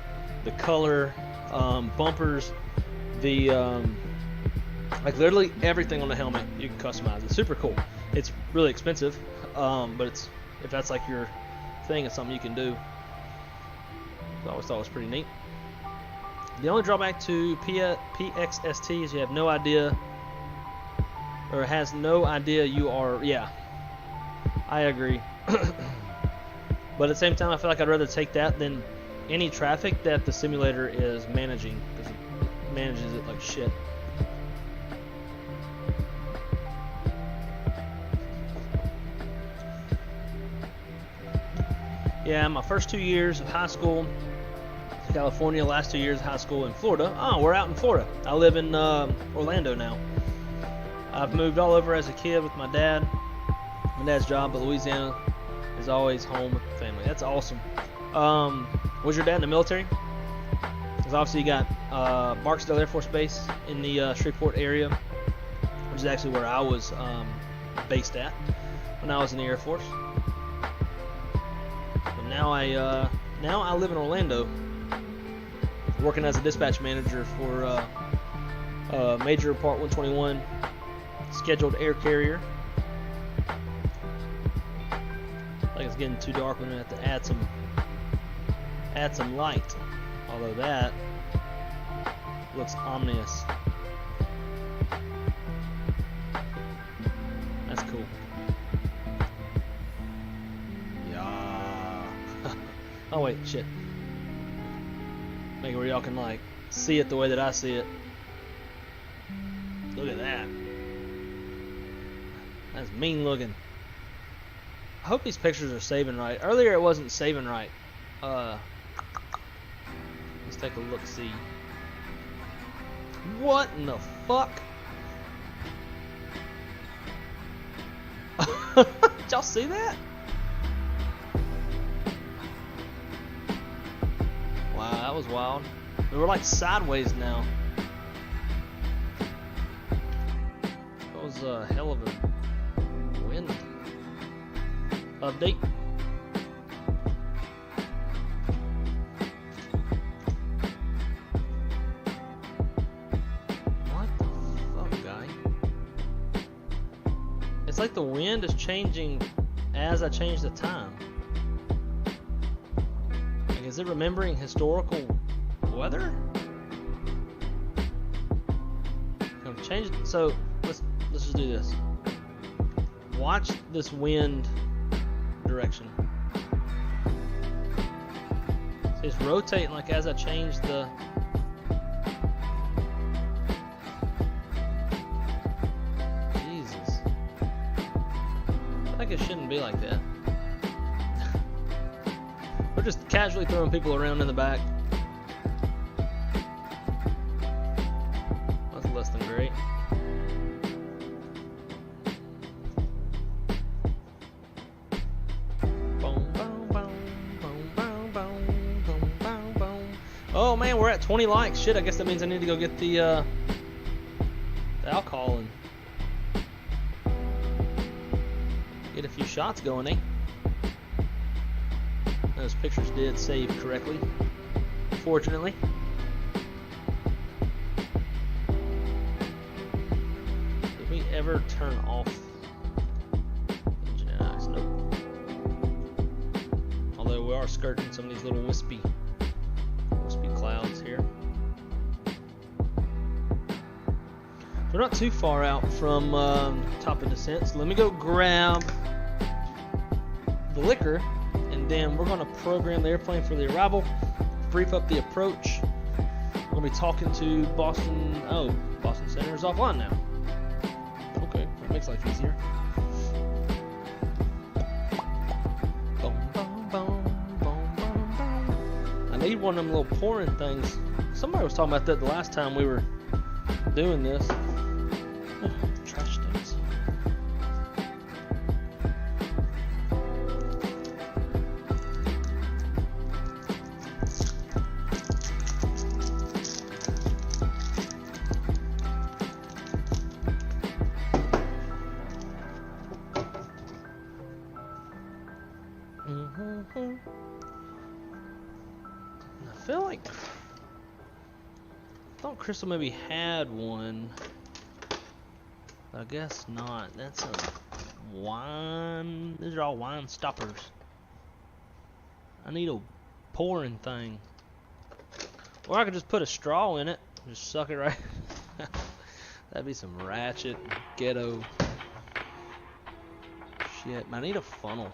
the color, bumpers, the like literally everything on the helmet you can customize. It's super cool. It's really expensive, but it's, if that's like your thing, it's something you can do. I always thought it was pretty neat. The only drawback to PXST is you have no idea, or has no idea you are, yeah, I agree. But at the same time, I feel like I'd rather take that than any traffic that the simulator is managing, because it manages it like shit. Yeah, my first 2 years of high school, California. Last 2 years of high school in Florida. Oh, we're out in Florida. I live in Orlando now. I've moved all over as a kid with my dad. My dad's job, but Louisiana is always home with the family. That's awesome. Was your dad in the military? Because obviously you got Barksdale Air Force Base in the Shreveport area, which is actually where I was based at when I was in the Air Force. But now I live in Orlando, working as a dispatch manager for Major Part 121 scheduled air carrier. I think it's getting too dark. We're gonna have to add some light. Although that looks ominous. That's cool. Yeah. Oh wait, shit. Make it where y'all can like see it the way that I see it. Look at that. That's mean looking. I hope these pictures are saving right. Earlier it wasn't saving right. Let's take a look, see. What in the fuck? Did y'all see that? Wow, that was wild. We were like sideways now. That was a hell of a wind update. It's like the wind is changing as I change the time. Like, is it remembering historical weather? Change it. So let's just do this. Watch this wind direction. See, it's rotating like as I change the. It shouldn't be like that. We're just casually throwing people around in the back. That's less than great. Oh man, we're at 20 likes. Shit, I guess that means I need to go get the alcohol and get a few shots going, eh? Those pictures did save correctly, fortunately. Did we ever turn off engine eyes? Nope. Although we are skirting some of these little wispy clouds here. We're not too far out from top of descent, so let me go grab the liquor, and then we're going to program the airplane for the arrival, brief up the approach. We're going to be talking to Boston. Oh, Boston Center is offline now. Okay, that makes life easier. I need one of them little pouring things. Somebody was talking about that the last time we were doing this. Trash stinks. I feel like I thought Crystal maybe had one. I guess not. That's a wine. These are all wine stoppers. I need a pouring thing. Or I could just put a straw in it. Just suck it right. That'd be some ratchet, ghetto shit. I need a funnel.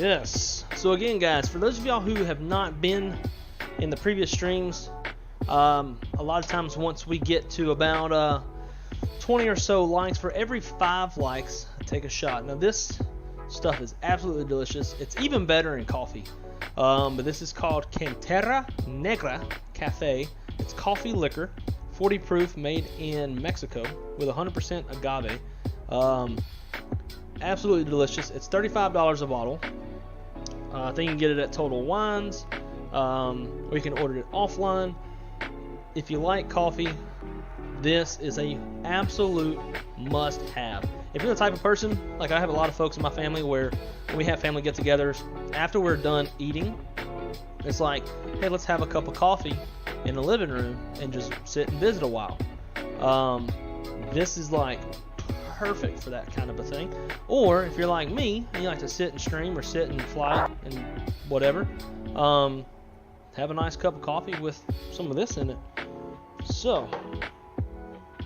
Yes. So again, guys, for those of y'all who have not been in the previous streams, a lot of times once we get to about 20 or so likes, for every 5 likes, I take a shot. Now this stuff is absolutely delicious. It's even better in coffee. But this is called Cantera Negra Cafe. It's coffee liquor, 40 proof, made in Mexico with 100% agave. Absolutely delicious. It's $35 a bottle. I think you can get it at Total Wines, or you can order it offline. If you like coffee, this is a absolute must-have. If you're the type of person, like I have a lot of folks in my family where when we have family get-togethers, after we're done eating, it's like, hey, let's have a cup of coffee in the living room and just sit and visit a while. This is like perfect for that kind of a thing. Or if you're like me and you like to sit and stream or sit and fly and whatever, have a nice cup of coffee with some of this in it. So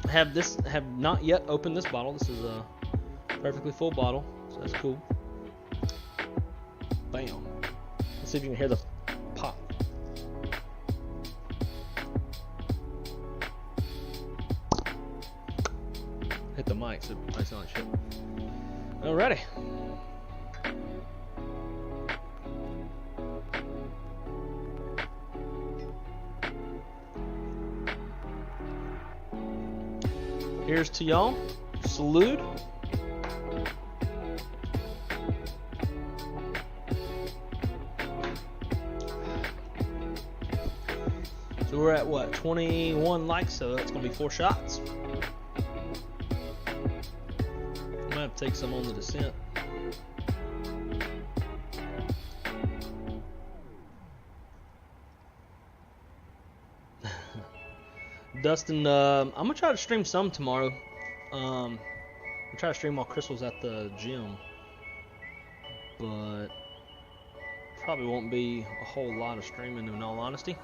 have not yet opened this bottle. This is a perfectly full bottle, so that's cool. Bam. Let's see if you can hear the pop. Hit the mic, so it might sound like shit. Alrighty. Here's to y'all. Salute. So we're at what, 21 likes, so that's gonna be 4 shots. I'm gonna have to take some on the descent. Dustin, I'm gonna try to stream some tomorrow. I'll try to stream while Crystal's at the gym, but probably won't be a whole lot of streaming in all honesty,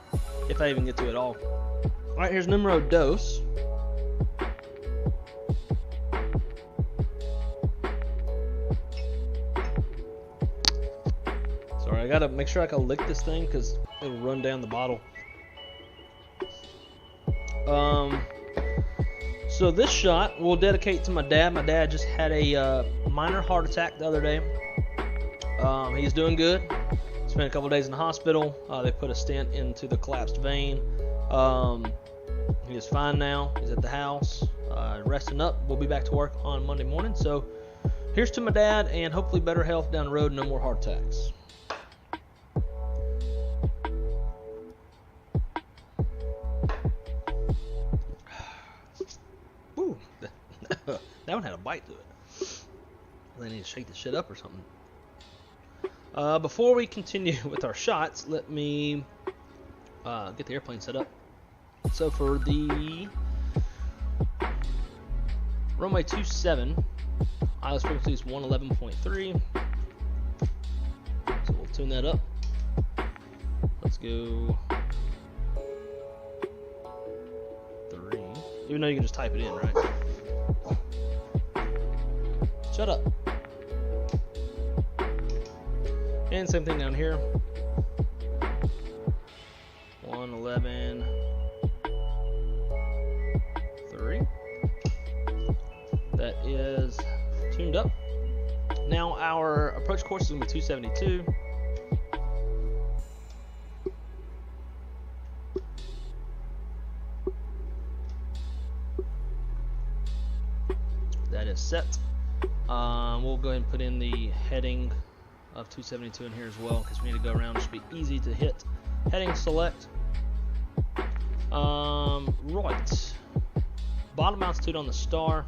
if I even get to it all. Alright, here's numero dos. Sorry, I gotta make sure I can lick this thing because it'll run down the bottle. So this shot we'll dedicate to my dad. My dad just had a minor heart attack the other day. He's doing good. Spent a couple days in the hospital. They put a stent into the collapsed vein. He is fine now. He's at the house, resting up. We'll be back to work on Monday morning. So here's to my dad, and hopefully better health down the road. No more heart attacks. Ooh, that one had a bite to it. I need to shake this shit up or something. Before we continue with our shots, let me get the airplane set up. So for the runway 27, ILS frequency is 111.3. So we'll tune that up. Let's go 3. Even though you can just type it in, right? Shut up. And same thing down here. 111.3. That is tuned up. Now our approach course is going to be 272. That is set. We'll go ahead and put in the heading of 272 in here as well, because we need to go around. It should be easy to hit. Heading select. Right. Bottom altitude on the star.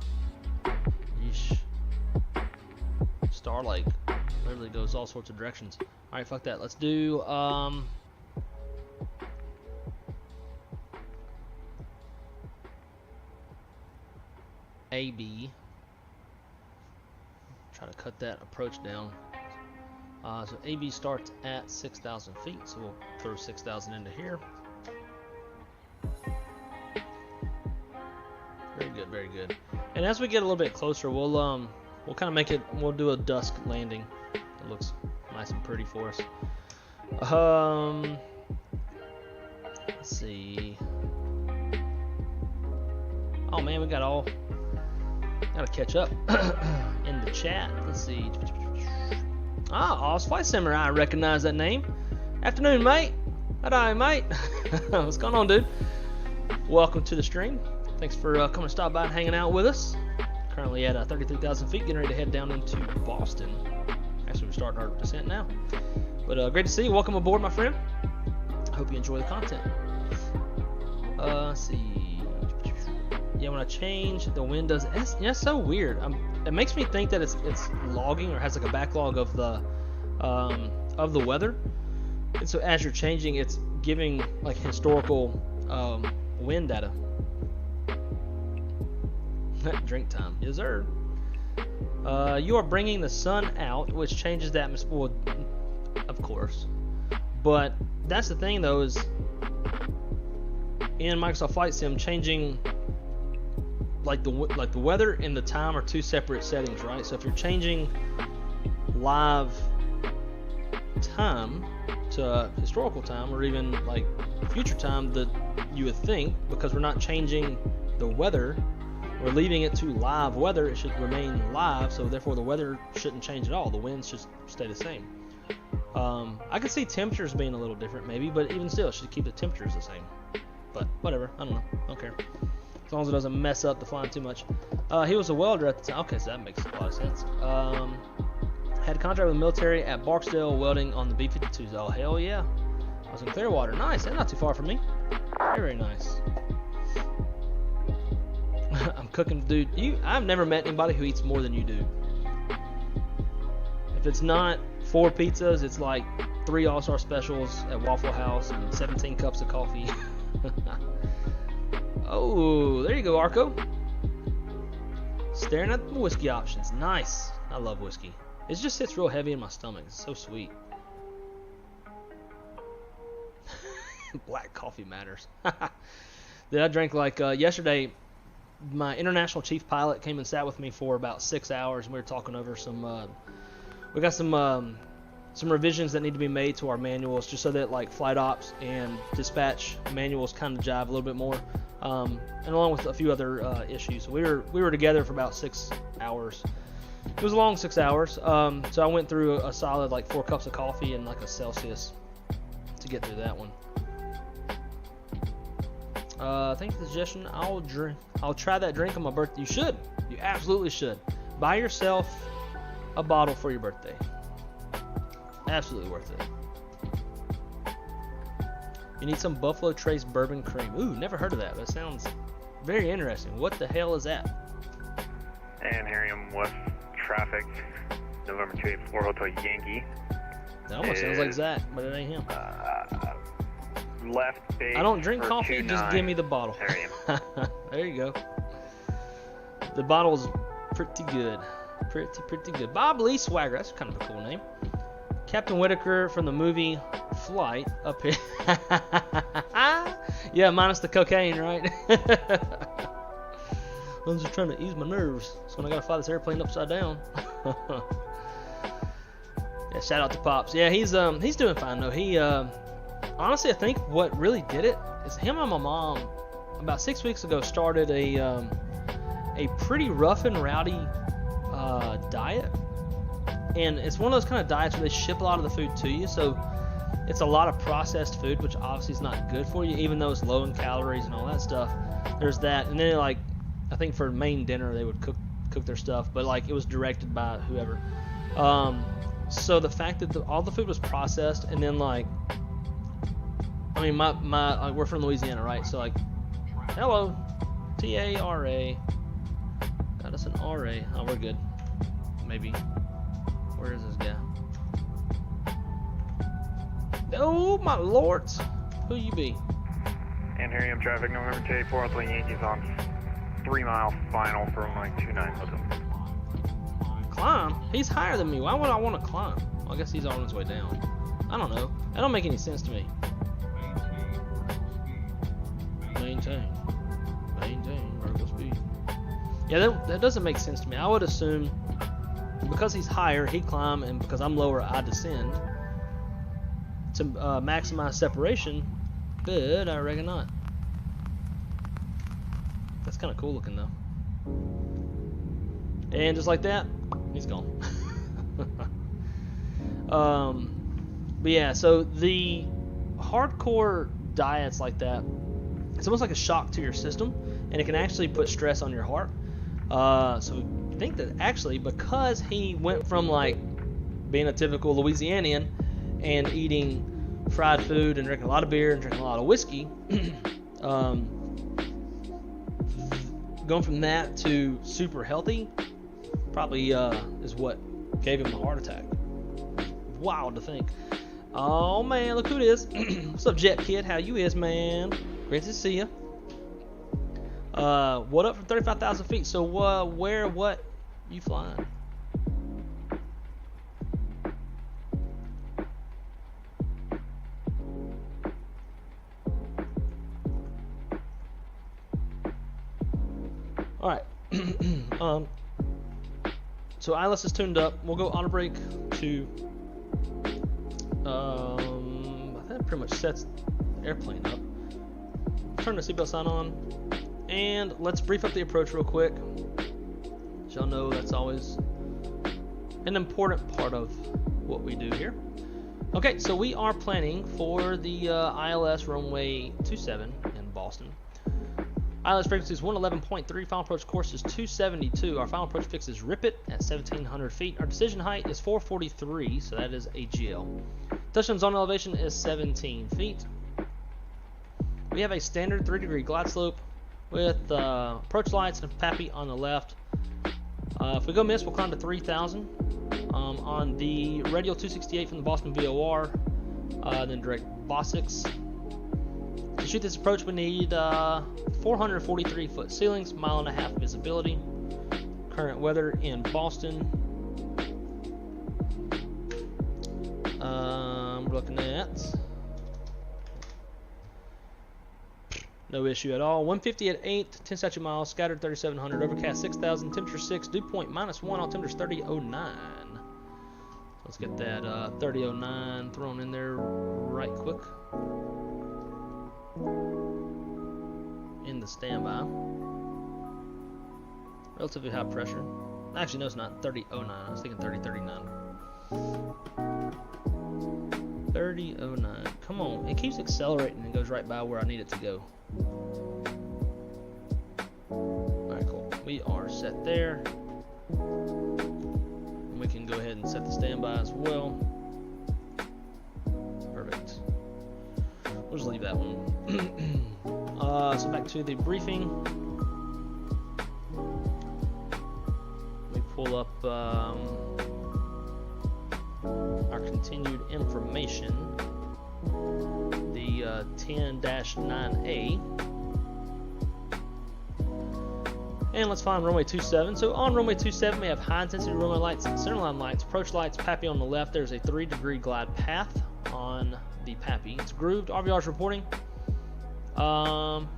Yeesh. Star like literally goes all sorts of directions. Alright, fuck that. Let's do AB. Try to cut that approach down. So AB starts at 6,000 feet, so we'll throw 6,000 into here. Very good, very good. And as we get a little bit closer, we'll kind of make it. We'll do a dusk landing. It looks nice and pretty for us. Let's see. Oh man, we gotta catch up in the chat. Let's see. Oz Flight Samurai, I recognize that name. Afternoon, mate. Hi, mate. What's going on, dude? Welcome to the stream. Thanks for coming to stop by and hanging out with us. Currently at 33,000 feet, getting ready to head down into Boston. Actually, we're starting our descent now. But great to see you. Welcome aboard, my friend. I hope you enjoy the content. Let's see. Yeah, when I change, the wind does. It's so weird. It makes me think that it's logging or has like a backlog of the weather. And so as you're changing, it's giving like historical wind data. Drink time. Yes, sir. You are bringing the sun out, which changes the atmosphere. Well, of course. But that's the thing, though, is in Microsoft Flight Sim, changing like the weather and the time are two separate settings, right? So if you're changing live time to historical time, or even like future time, that you would think, because we're not changing the weather, we're leaving it to live weather, it should remain live, so therefore the weather shouldn't change at all. The winds should stay the same. I could see temperatures being a little different maybe, but even still it should keep the temperatures the same. But whatever, I don't know, I don't care. As long as it doesn't mess up the flying too much. He was a welder at the time. Okay, so that makes a lot of sense. Had a contract with the military at Barksdale welding on the B-52s. Oh, hell yeah. I was in Clearwater. Nice, that's not too far from me. Very, very nice. I'm cooking, dude. I've never met anybody who eats more than you do. If it's not 4 pizzas, it's like 3 All-Star specials at Waffle House and 17 cups of coffee. Oh, there you go, Arco. Staring at the whiskey options. Nice. I love whiskey. It just sits real heavy in my stomach. It's so sweet. Black coffee matters. Dude, I drank like yesterday. My international chief pilot came and sat with me for about 6 hours, and we were talking over some. We got some revisions that need to be made to our manuals, just so that like flight ops and dispatch manuals kind of jive a little bit more, and along with a few other issues. So we were together for about 6 hours. It was a long 6 hours. So I went through a solid like 4 cups of coffee and like a Celsius to get through that one. Thanks for the suggestion. I'll try that drink on my birthday. You should. You absolutely should. Buy yourself a bottle for your birthday. Absolutely worth it. You need some Buffalo Trace bourbon cream. Ooh, never heard of that. That sounds very interesting. What the hell is that? And Harrium West traffic, November 284 Hotel Yankee. That almost sounds like Zach, but it ain't him. Left base. I don't drink for coffee, 29. just give me the bottle. There you go. The bottle's pretty good. Pretty good. Bob Lee Swagger, that's kind of a cool name. Captain Whitaker from the movie Flight up here. Yeah, minus the cocaine, right? I'm just trying to ease my nerves. So when I gotta fly this airplane upside down. Yeah, shout out to Pops. Yeah, he's doing fine though. He honestly, I think what really did it is him and my mom about 6 weeks ago started a pretty rough and rowdy diet. And it's one of those kind of diets where they ship a lot of the food to you, so it's a lot of processed food, which obviously is not good for you, even though it's low in calories and all that stuff. There's that, and then like I think for main dinner they would cook their stuff, but like it was directed by whoever. So the fact that all the food was processed, and then like, I mean, my we're from Louisiana, right? So like, hello, TARA, got us an RA. Oh, we're good. Maybe. Where is this guy? Oh my lords, who you be? And Harrium traffic, November 284 Hotel Yankees on 3 mile final from like 29 Hotel. Climb? He's higher than me. Why would I want to climb? Well, I guess he's on his way down. I don't know. That don't make any sense to me. Maintain vertical speed. Yeah, that doesn't make sense to me. I would assume because he's higher, he climb, and because I'm lower, I descend to maximize separation. But I reckon not. That's kind of cool looking though. And just like that, he's gone. But yeah, so the hardcore diets like that, it's almost like a shock to your system, and it can actually put stress on your heart. So I think that actually, because he went from like being a typical Louisianian and eating fried food and drinking a lot of beer and drinking a lot of whiskey, going from that to super healthy probably is what gave him a heart attack. Wild to think. Oh man, look who it is. What's up, Jet Kid? How you is, man? Great to see you. What up from 35,000 feet? So where, what you flying? All right. So ILS is tuned up. We'll go auto brake to. I think that pretty much sets the airplane up. Turn the seatbelt sign on, and let's brief up the approach real quick. As y'all know, that's always an important part of what we do here. Okay, so we are planning for the ILS runway 27 in Boston. ILS frequency is 111.3, final approach course is 272. Our final approach fix is Rip It at 1,700 feet. Our decision height is 443, so that is a GL. Touchdown zone elevation is 17 feet. We have a standard 3-degree glide slope with approach lights and PAPI on the left. If we go miss, we'll climb to 3,000. On the radial 268 from the Boston VOR, then direct Bosix. To shoot this approach, we need 443 foot ceilings, 1.5 miles visibility. Current weather in Boston. We're looking at no issue at all. 150 at 8, 10 statute miles, scattered 3,700, overcast 6,000, temperature 6, dew point -1, altimeter 3009. Let's get that 3009 thrown in there right quick. In the standby. Relatively high pressure. Actually, no, it's not 3009. I was thinking 3039. 3009. Come on. It keeps accelerating and goes right by where I need it to go. Alright, cool. We are set there. And we can go ahead and set the standby as well. Perfect. We'll just leave that one. So back to the briefing. We pull up our continued information. The 10-9A. And let's find runway 27. So on runway 27, we have high intensity runway lights, centerline lights, approach lights, PAPI on the left. There's a 3-degree glide path on the PAPI. It's grooved. RVR's reporting. From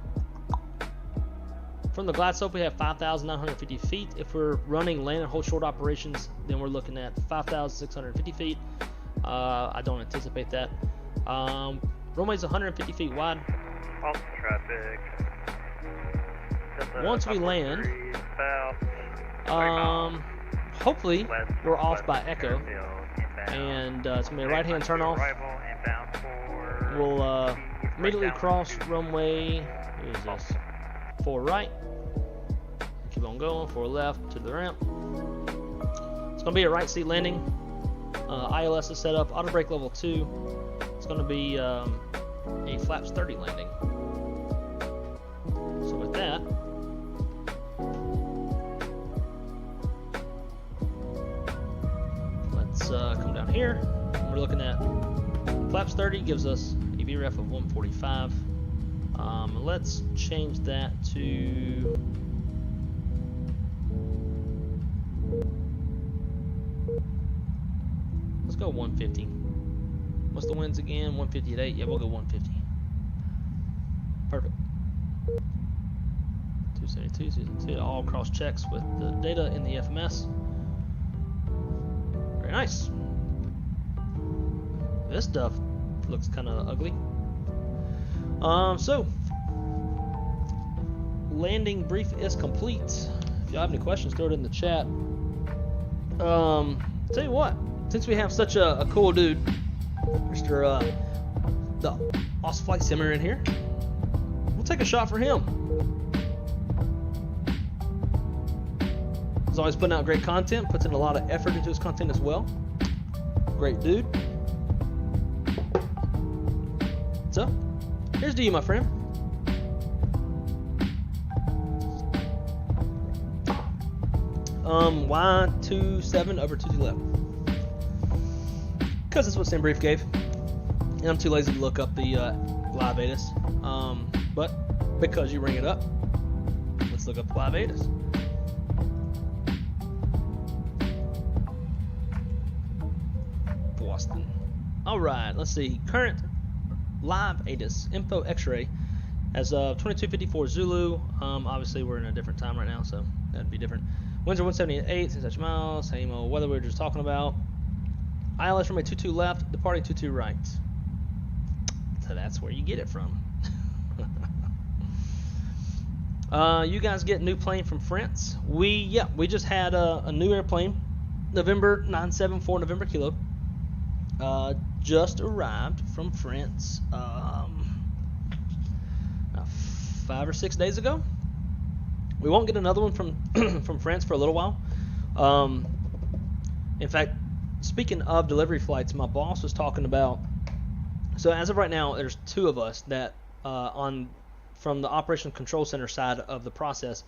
the glide slope, we have 5,950 feet. If we're running land and hold short operations, then we're looking at 5,650 feet. I don't anticipate that. Runway's 150 feet wide. Off traffic. Once we land, hopefully we're off by Echo, and it's gonna be a right-hand turn off. We'll immediately cross runway. What is this? 4 right. Keep on going. 4 left to the ramp. It's gonna be a right seat landing. ILS is set up. Auto brake level 2. It's gonna be a flaps 30 landing. So with that, let's come down here. We're looking at flaps 30 gives us a VREF of 145. Let's change that to let's go 150. What's the winds again? 150 at 8. Yeah, we'll go 150. Perfect. 272, so you can see it all cross checks with the data in the FMS. Very nice. This stuff looks kind of ugly. So landing brief is complete. If y'all have any questions, throw it in the chat. Tell you what, since we have such a cool dude, Mr. The Awesome Flight Simmer in here, we'll take a shot for him. He's always putting out great content, puts in a lot of effort into his content as well. Great dude. So, here's to you, my friend. Y27 over 22 left. Because that's what Sam Brief gave. And I'm too lazy to look up the live ATIS. But because you bring it up, let's look up the live ATIS. Boston. Alright, let's see. Current live ATIS info X-ray as of 2254 Zulu. Obviously we're in a different time right now, so that'd be different. Winds are 178, 6 miles, same old weather we were just talking about. ILS runway 22 left, departing 22 right. So that's where you get it from. You guys get a new plane from France. We just had a new airplane, November 974 November Kilo. Just arrived from France 5 or 6 days ago. We won't get another one from from France for a little while. In fact, speaking of delivery flights, my boss was talking about. So as of right now, there's two of us that from the operation control center side of the process.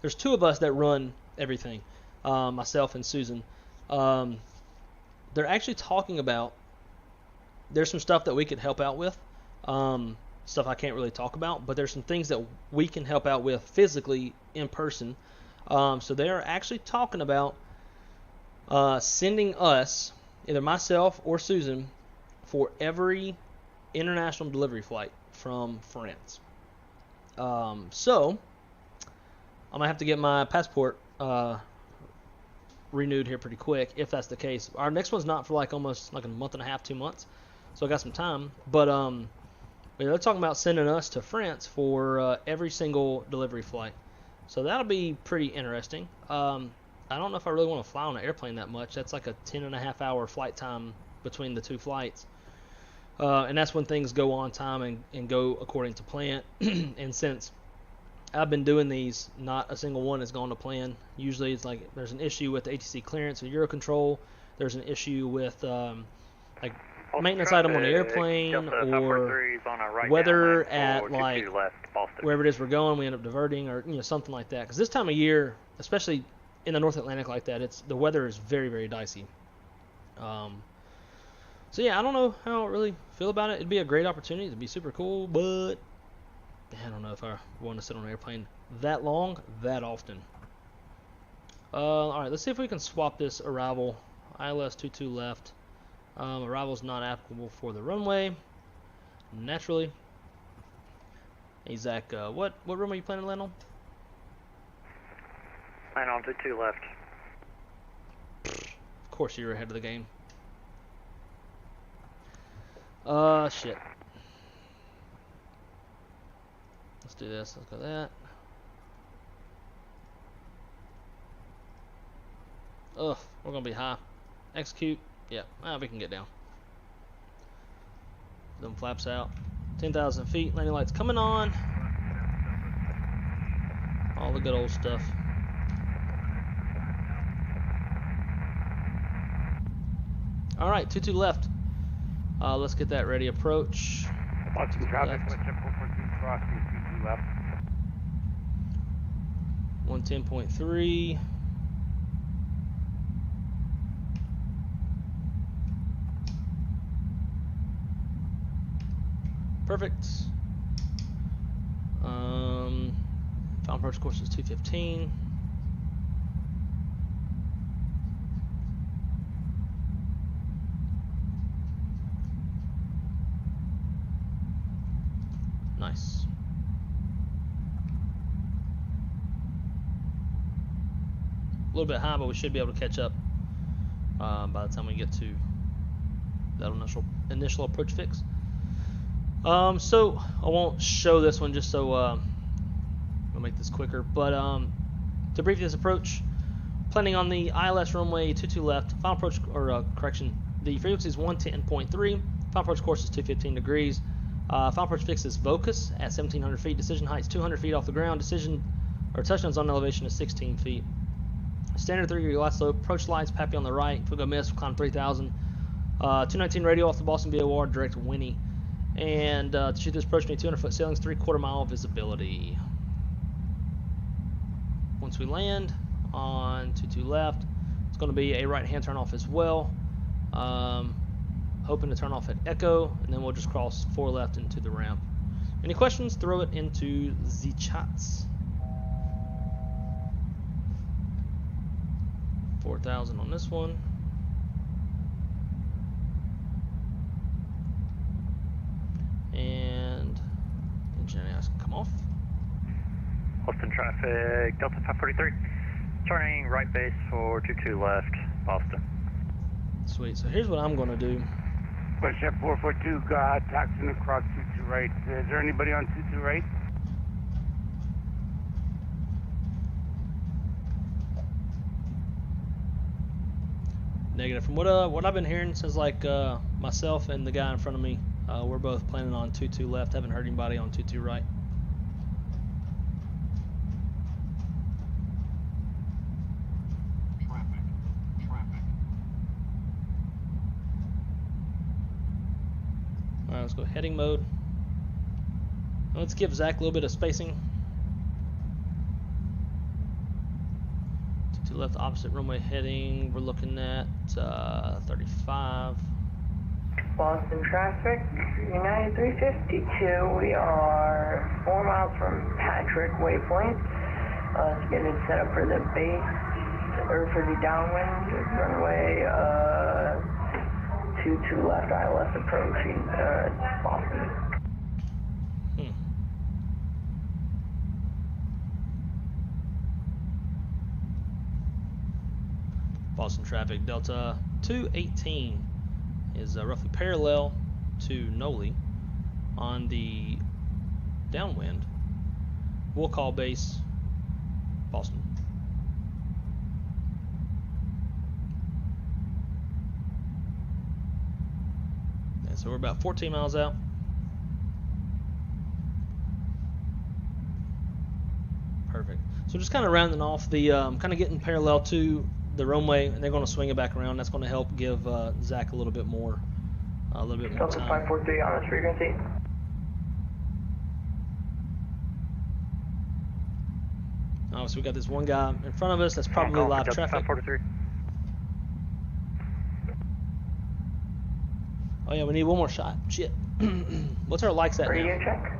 There's two of us that run everything, myself and Susan. They're actually talking about. There's some stuff that we could help out with. Stuff I can't really talk about, but there's some things that we can help out with physically in person. So they are actually talking about sending us, either myself or Susan, for every international delivery flight from France. So I'm gonna have to get my passport renewed here pretty quick if that's the case. Our next one's not for almost a month and a half, 2 months, so I got some time. But they're talking about sending us to France for every single delivery flight. So that'll be pretty interesting. I don't know if I really want to fly on an airplane that much. That's like a 10.5-hour flight time between the two flights. And that's when things go on time and go according to plan. And since I've been doing these, not a single one has gone to plan. Usually it's like there's an issue with the ATC clearance or Eurocontrol. There's an issue with maintenance item on the airplane, or weather at wherever it is we're going, we end up diverting, or something like that. Because this time of year, especially in the North Atlantic like that, the weather is very, very dicey. So yeah, I don't know how I really feel about it. It'd be a great opportunity. It'd be super cool, but I don't know if I want to sit on an airplane that long, that often. All right, let's see if we can swap this arrival. ILS 22 left. Arrival is not applicable for the runway, naturally. Hey Zach, what runway are you planning to land on? Land on 22 left. Of course you're ahead of the game. Shit. Let's do this. Let's go that. Ugh, we're gonna be high. Execute. Yeah, we can get down. Them flaps out. 10,000 feet. Landing lights coming on. All the good old stuff. All right, 22 left. Let's get that ready. Approach. Boston traffic, 110.2 cross, 22 left. 110.3. Perfect. Final approach course is 215. Nice. A little bit high, but we should be able to catch up by the time we get to that initial approach fix. So I won't show this one just so I'll make this quicker. But to brief this approach, planning on the ILS runway 22 left. Final approach, or correction, the frequency is 110.3. Final approach course is 215 degrees. Final approach fix is Vocus at 1,700 feet. Decision height is 200 feet off the ground. Decision or touchdown zone elevation is 16 feet. Standard 3-degree glide slope. Approach lights, Pappy on the right. If we go miss, we'll climb 3,000. 219 radio off the Boston BOR, direct Winnie. And to shoot this approach, we need 200-foot sailings, 3/4 mile visibility. Once we land on 22 left, it's going to be a right-hand turn off as well. Hoping to turn off at Echo, and then we'll just cross 4 left into the ramp. Any questions? Throw it into the chats. 4,000 on this one. And engine has to come off. Austin traffic, Delta 543. Turning right base for 22 left, Boston. Sweet. So here's what I'm going to do. Westjet 442, taxing across 22 right. Is there anybody on 22 right? Negative. From what I've been hearing, says like myself and the guy in front of me, we're both planning on 22 left. Haven't heard anybody on 22 right. Alright, let's go heading mode. Let's give Zach a little bit of spacing. 22 left, opposite runway heading. We're looking at 35. Boston traffic, United 352. We are 4 miles from Patrick Waypoint. It's getting set up for the base, or for the downwind runway 22 left, ILS approaching Boston. Boston traffic, Delta 218 is roughly parallel to Noli on the downwind. We'll call base Boston. And so we're about 14 miles out. Perfect. So just kind of rounding off the, kind of getting parallel to the runway, and they're going to swing it back around. That's going to help give Zach a little bit more time. Delta 543 on this frequency. Oh, so we got this one guy in front of us. That's probably live Delta traffic. 543. Oh yeah, we need one more shot. Shit. What's our likes at now? Radio check.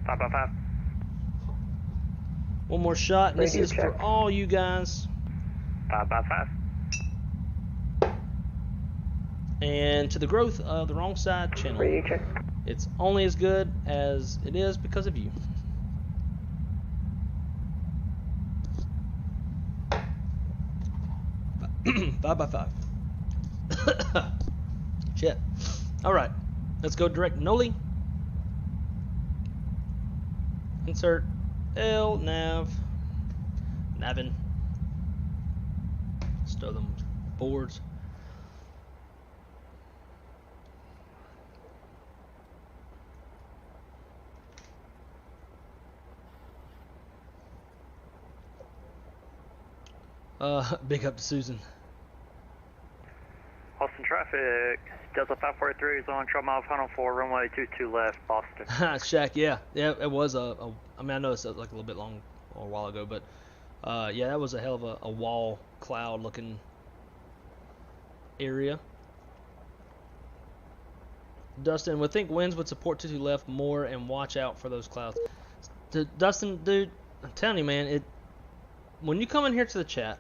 555. One more shot, and this Radio is check. for all you guys. 555. And to the growth of the Wrong Side channel. Radio check. It's only as good as it is because of you. Five by five. Shit. Alright. Let's go direct Noli. Insert L nav. Navin. Stow them boards. Big up to Susan. Austin traffic, Delta 543 is on 12 mile final for runway 22 left, Boston. Shaq, yeah, it was I mean, I know it's like a little bit long or a while ago, but yeah, that was a hell of a wall cloud looking area. Dustin would think winds would support 22 left more and watch out for those clouds. Dustin, dude, I'm telling you, man, when you come in here to the chat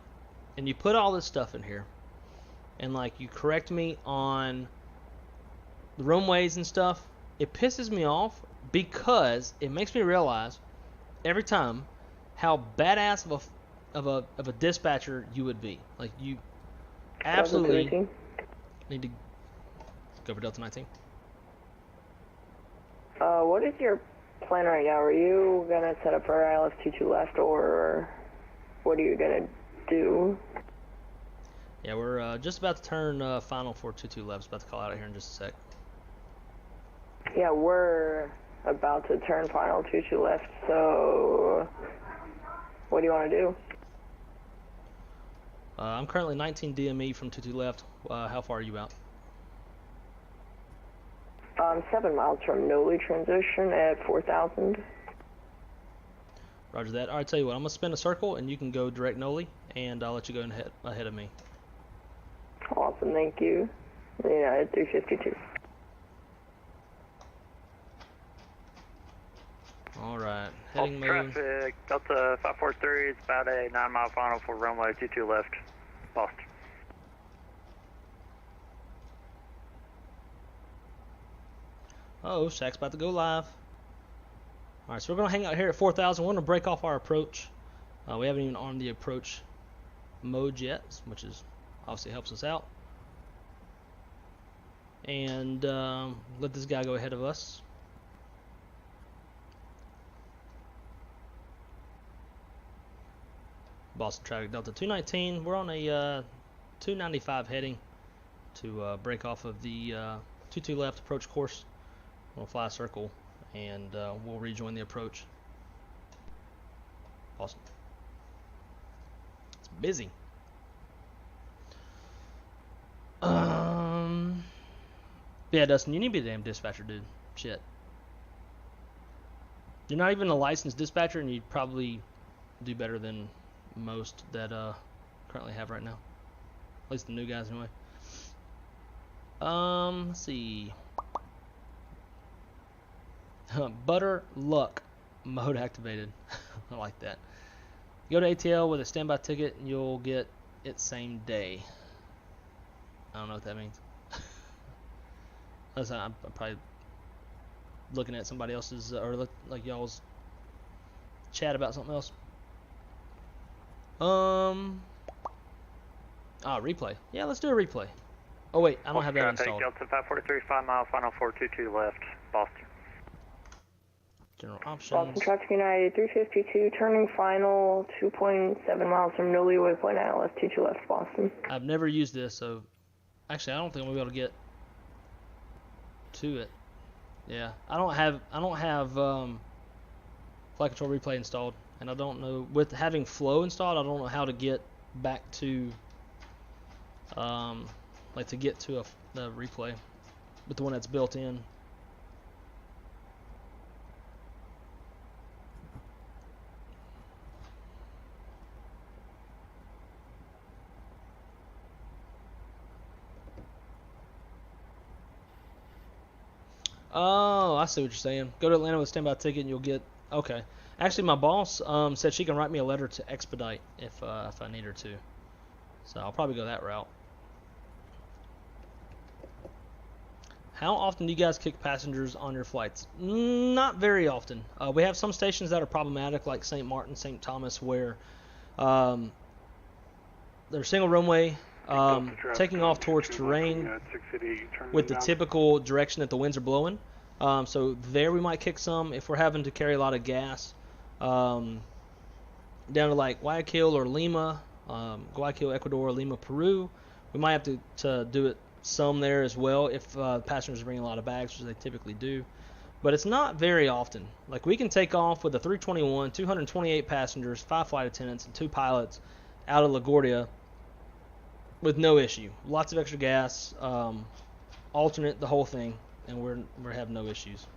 and you put all this stuff in here and like you correct me on the runways and stuff, it pisses me off because it makes me realize every time how badass of of a dispatcher you would be. Like, you absolutely 2013. need to go for Delta 19. What is your plan right now? Are you gonna set up for ILS-22 left, or what are you gonna do? Yeah, we're just about to turn final for 22 left. About to call out of here in just a sec. Yeah, we're about to turn final 22 left, so what do you want to do? I'm currently 19 DME from 22 left. How far are you out? 7 miles from Noli transition at 4,000. Roger that. All right, tell you what, I'm gonna spin a circle and you can go direct Noli, and I'll let you go ahead of me. Awesome, thank you. United 352. All right, heading mode. Traffic, Delta 543, it's about a 9-mile final for runway 22 left, Boston. Oh, Shaq's about to go live. All right, so we're gonna hang out here at 4,000. We're gonna break off our approach. We haven't even armed the approach mode yet, which is obviously helps us out. And let this guy go ahead of us. Boston traffic, Delta 219. We're on a 295 heading to break off of the 22 left approach course. We'll fly a circle and we'll rejoin the approach. Awesome. It's busy. Yeah, Dustin, you need to be the damn dispatcher, dude. Shit. You're not even a licensed dispatcher, and you'd probably do better than most that currently have right now. At least the new guys, anyway. Let's see. Butter luck mode activated. I like that. Go to ATL with a standby ticket, and you'll get it same day. I don't know what that means. Listen, I'm probably looking at somebody else's or like y'all's chat about something else. Replay. Yeah, let's do a replay. Oh wait, I don't have that installed. Delta 543, 5-mile final 422 left, Boston. General options. Boston traffic United 352, turning final 2.7 miles from Noli waypoint ILS 22 left, Boston. I've never used this, so actually I don't think I'm gonna be able to get to it. Yeah, I don't have flight control replay installed, and I don't know, with having flow installed, I don't know how to get back to like to get to the replay with the one that's built in. Oh, I see what you're saying. Go to Atlanta with a standby ticket and you'll get... Okay. Actually, my boss said she can write me a letter to expedite if I need her to. So I'll probably go that route. How often do you guys kick passengers on your flights? Not very often. We have some stations that are problematic, like St. Martin, St. Thomas, where they're single runway, taking off towards terrain with the typical direction that the winds are blowing. So there we might kick some if we're having to carry a lot of gas down to like Guayaquil or Lima, Guayaquil, Ecuador, Lima, Peru. We might have to do it some there as well if passengers are bringing a lot of bags, which they typically do. But it's not very often. Like, we can take off with a 321, 228 passengers, 5 flight attendants, and 2 pilots out of LaGuardia with no issue. Lots of extra gas, alternate the whole thing, and we're having no issues.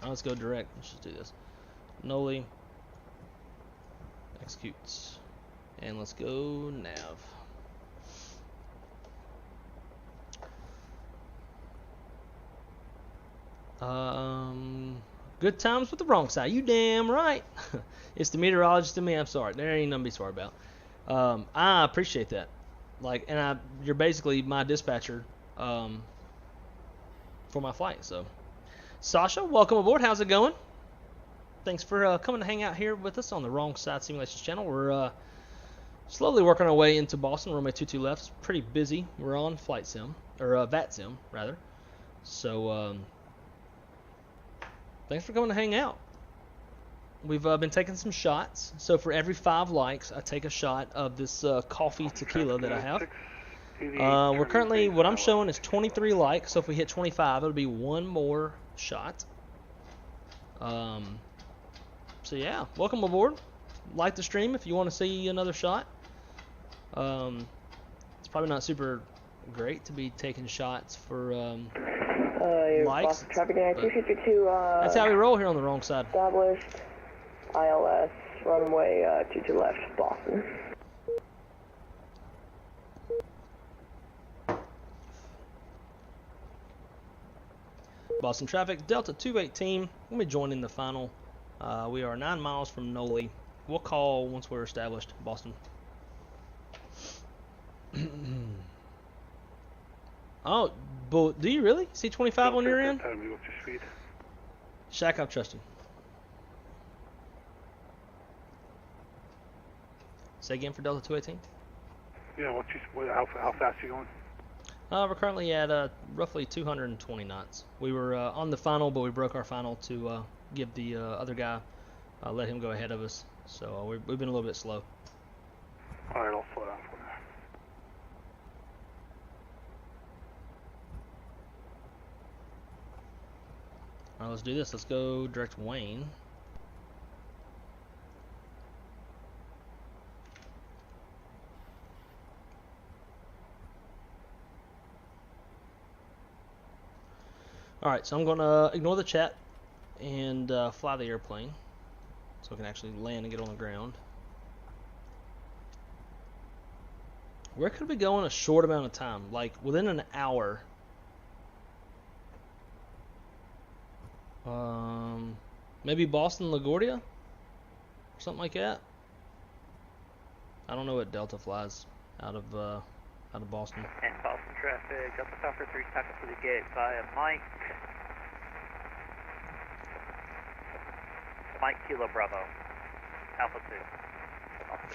Now let's go direct. Let's just do this. Noli executes, and let's go nav. Good times with the wrong side. You damn right. It's the meteorologist in me. I'm sorry. There ain't nothing to be sorry about. I appreciate that. Like, and you're basically my dispatcher for my flight. So, Sasha, welcome aboard. How's it going? Thanks for coming to hang out here with us on the Wrong Side Simulations channel. We're slowly working our way into Boston. Runway 22 left. It's pretty busy. We're on flight sim, or VAT sim, rather. So, thanks for coming to hang out. We've been taking some shots. So for every 5 likes, I take a shot of this coffee tequila that I have. We're currently, what I'm showing is 23 likes. So if we hit 25, it'll be one more shot. So yeah, welcome aboard. Like the stream if you want to see another shot. It's probably not super great to be taking shots for likes. Traffic 252. That's how we roll here on the Wrong Side. Established. ILS runway 22 left, Boston. Boston traffic, Delta 218. We'll be joining the final. We are 9 miles from Noli. We'll call once we're established, Boston. Oh, but do you really see 25 on your end? Shaq, I trust you. Say again for Delta 218. Yeah, how fast are you going? We're currently at roughly 220 knots. We were on the final, but we broke our final to give the other guy, let him go ahead of us. So we've been a little bit slow. All right, I'll slow down for you. All right, let's do this. Let's go direct Wayne. Alright, so I'm going to ignore the chat and fly the airplane so I can actually land and get on the ground. Where could we go in a short amount of time? Like within an hour. Maybe Boston LaGuardia? Or something like that. I don't know what Delta flies out of Boston. And Boston traffic, Delta Falcon 3 stuck up to the gate via Mike. Mike Kilo Bravo, Alpha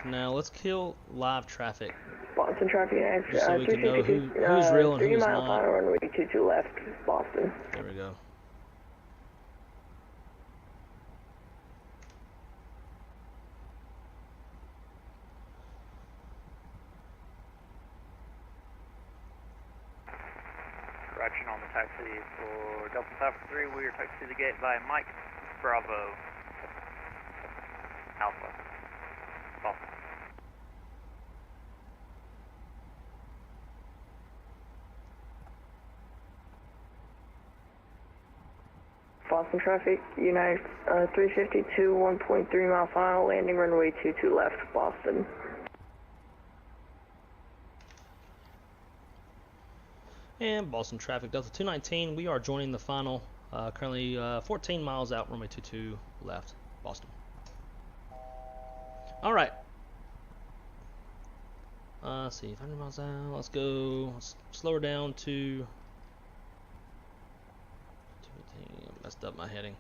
2. Now let's kill live traffic. Boston traffic, So we can know who's real and 3 who's mile not. final runway 22 left, Boston. There we go. Correction on the taxi for Delta Falcon 3, we are taxi to the gate via Mike Bravo, Alpha, Boston. Boston traffic, United 352, 1.3 mile final, landing runway 22 left, Boston. And Boston traffic, Delta 219, we are joining the final, currently 14 miles out, runway 22 left, Boston. Alright. Let's see, 500 miles out, let's go, let's slow her down to, 218, messed up my heading.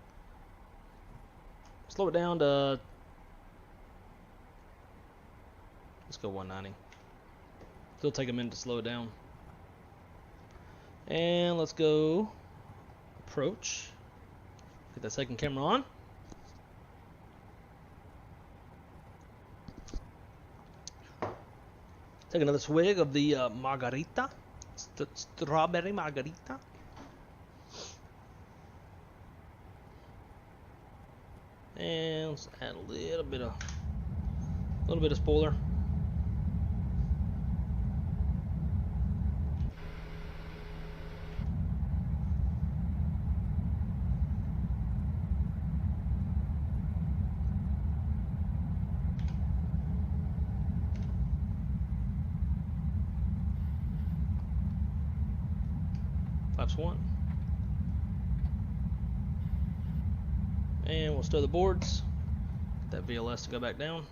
Slow it down to, let's go 190. Still take a minute to slow it down. And let's go approach. Get that second camera on. Take another swig of the margarita, strawberry margarita. And let's add a little bit of spoiler. One. And we'll stow the boards. Get that VLS to go back down.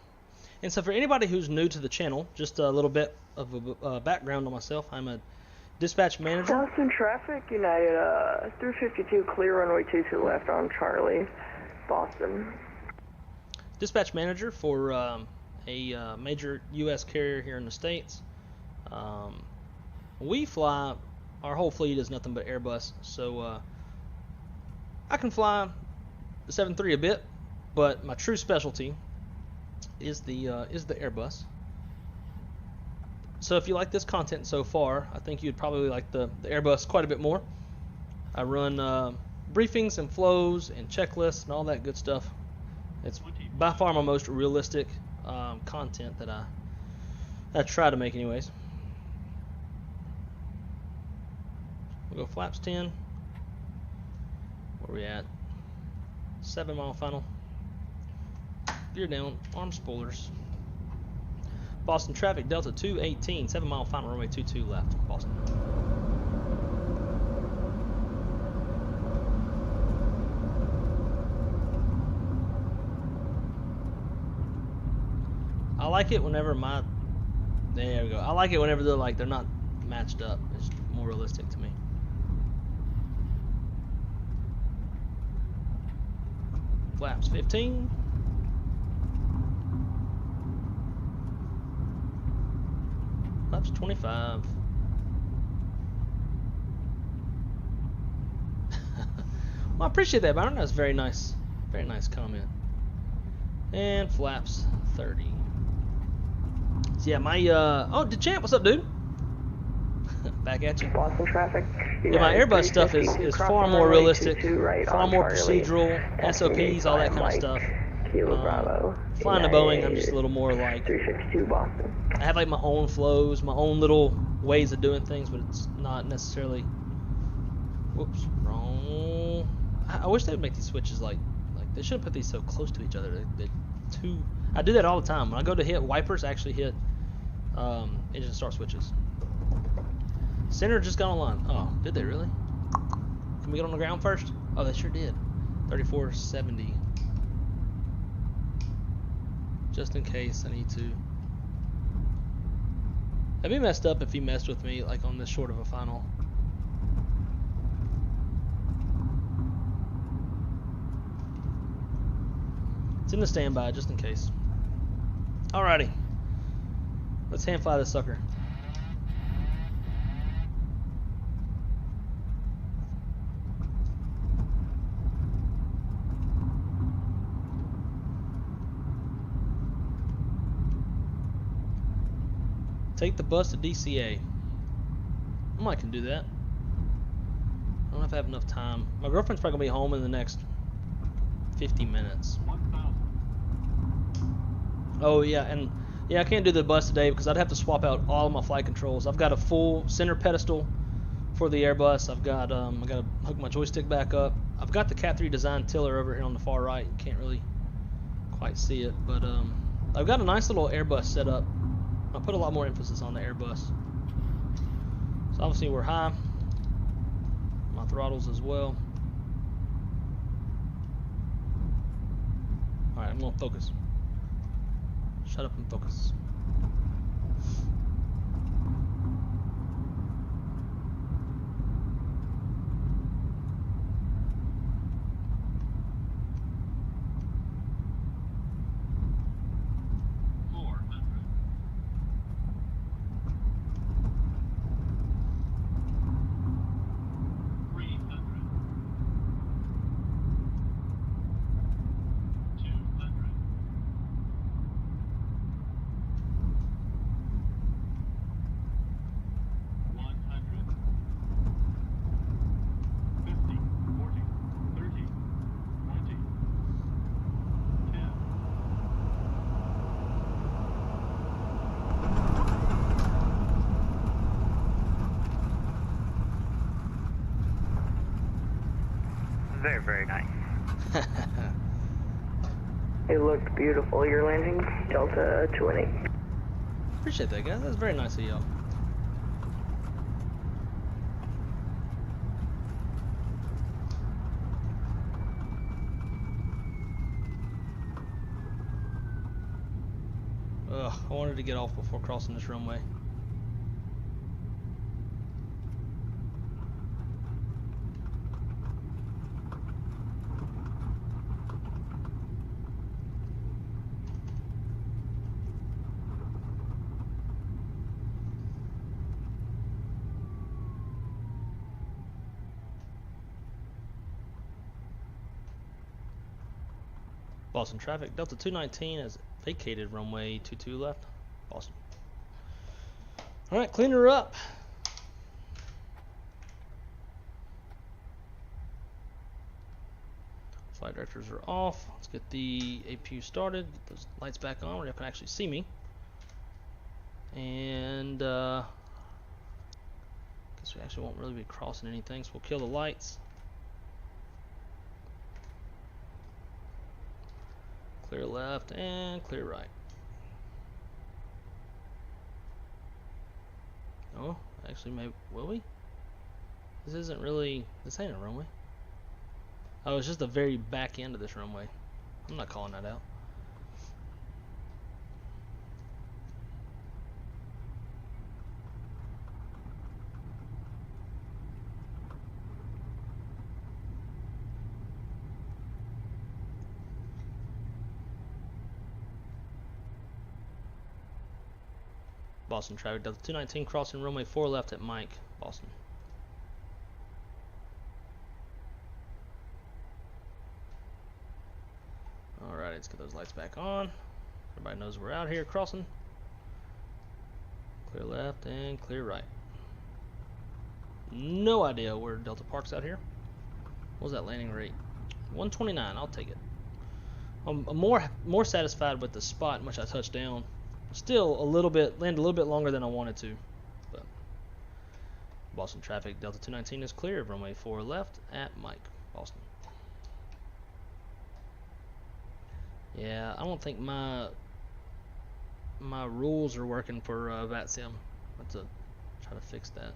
And so for anybody who's new to the channel, just a little bit of a background on myself. I'm a dispatch manager. Boston traffic, United 352, clear runway 22 left on Charlie. Boston. Dispatch manager for a major U.S. carrier here in the States. We fly, our whole fleet is nothing but Airbus, so I can fly the 737 a bit, but my true specialty is the Airbus. So if you like this content so far, I think you'd probably like the Airbus quite a bit more. I run briefings and flows and checklists and all that good stuff. It's by far my most realistic content that I try to make anyways. We'll go flaps 10. Where we at? 7 mile final. Gear down, arm spoilers. Boston traffic, Delta 218, 7 mile final, runway 22 left, Boston. I like it whenever there we go. I like it whenever they're not matched up. It's more realistic to me. Flaps 15. Flaps 25. Well, I appreciate that, Byron. That's very nice comment. And flaps 30. So yeah, my oh, DeChamp, what's up, dude? Back at you. Boston traffic. Yeah, my Airbus stuff is far more realistic, far more procedural, SOPs, all that kind of stuff. Flying to Boeing, I'm just a little more like, 362 Boston. I have like my own flows, my own little ways of doing things, but it's not necessarily, whoops, wrong. I wish they would make these switches like they shouldn't put these so close to each other. I do that all the time. When I go to hit wipers, I actually hit engine start switches. Center just got online. Oh, did they really? Can we get on the ground first? Oh, they sure did. 3470. Just in case I need to. That'd be messed up if he messed with me like on this short of a final. It's in the standby just in case. Alrighty. Let's hand fly this sucker. Take the bus to DCA. I might can do that. I don't know if I have enough time. My girlfriend's probably gonna be home in the next 50 minutes. Oh yeah, and yeah, I can't do the bus today because I'd have to swap out all of my flight controls. I've got a full center pedestal for the Airbus. I've got I gotta hook my joystick back up. I've got the Cat 3 design tiller over here on the far right. You can't really quite see it, but I've got a nice little Airbus set up. I put a lot more emphasis on the Airbus. So obviously we're high. My throttles as well. Alright, I'm gonna focus. Shut up and focus. Very, very nice. It looked beautiful. You're landing Delta 20. Appreciate that, guys. That's very nice of y'all. Ugh, I wanted to get off before crossing this runway. Boston traffic. Delta 219 has vacated runway 22 left. Boston. All right, clean her up. Flight directors are off. Let's get the APU started. Get those lights back on where you can actually see me. And guess we actually won't really be crossing anything, so we'll kill the lights. Clear left and clear right. Oh, actually, maybe will we? This isn't really. This ain't a runway. Oh, it's just the very back end of this runway. I'm not calling that out. Boston traffic, Delta 219 crossing runway 4 left at Mike, Boston. Alright, let's get those lights back on. Everybody knows we're out here crossing. Clear left and clear right. No idea where Delta parks out here. What was that landing rate? 129, I'll take it. I'm more satisfied with the spot in which I touched down. Still a little bit, landed a little bit longer than I wanted to. But Boston traffic, Delta 219 is clear. Runway 4 left at Mike, Boston. Yeah, I don't think my rules are working for VATSIM. I have to try to fix that.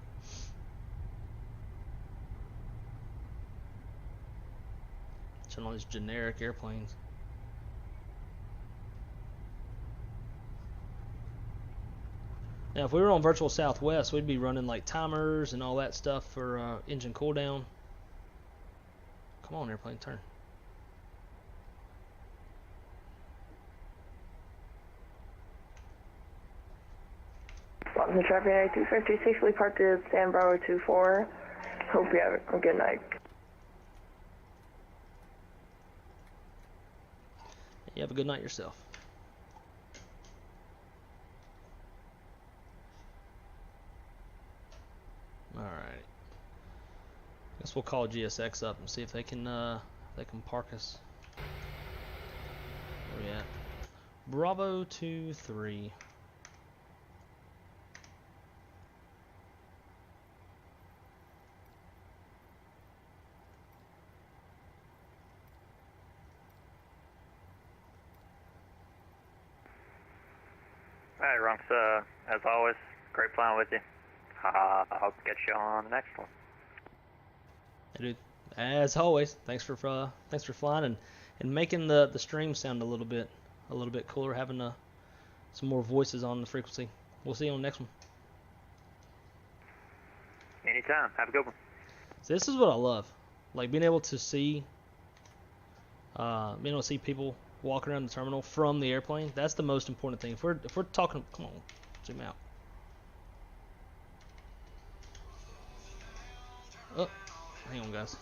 Showing all these generic airplanes. Now, if we were on Virtual Southwest, we'd be running like timers and all that stuff for engine cooldown. Come on, airplane, turn. Boston traffic 250 safely parked at San Bravo 24. Hope you have a good night. You have a good night yourself. Alright. Guess we'll call GSX up and see if they can park us. Where we at? Bravo 23. Alright, Runks, as always, great flying with you. I'll get you on the next one. Hey, dude, as always, thanks for flying and making the stream sound a little bit cooler, having some more voices on the frequency. We'll see you on the next one. Anytime. Have a good one. So this is what I love, like being able to see people walking around the terminal from the airplane. That's the most important thing. If we're talking, come on, zoom out. Oh, hang on, guys.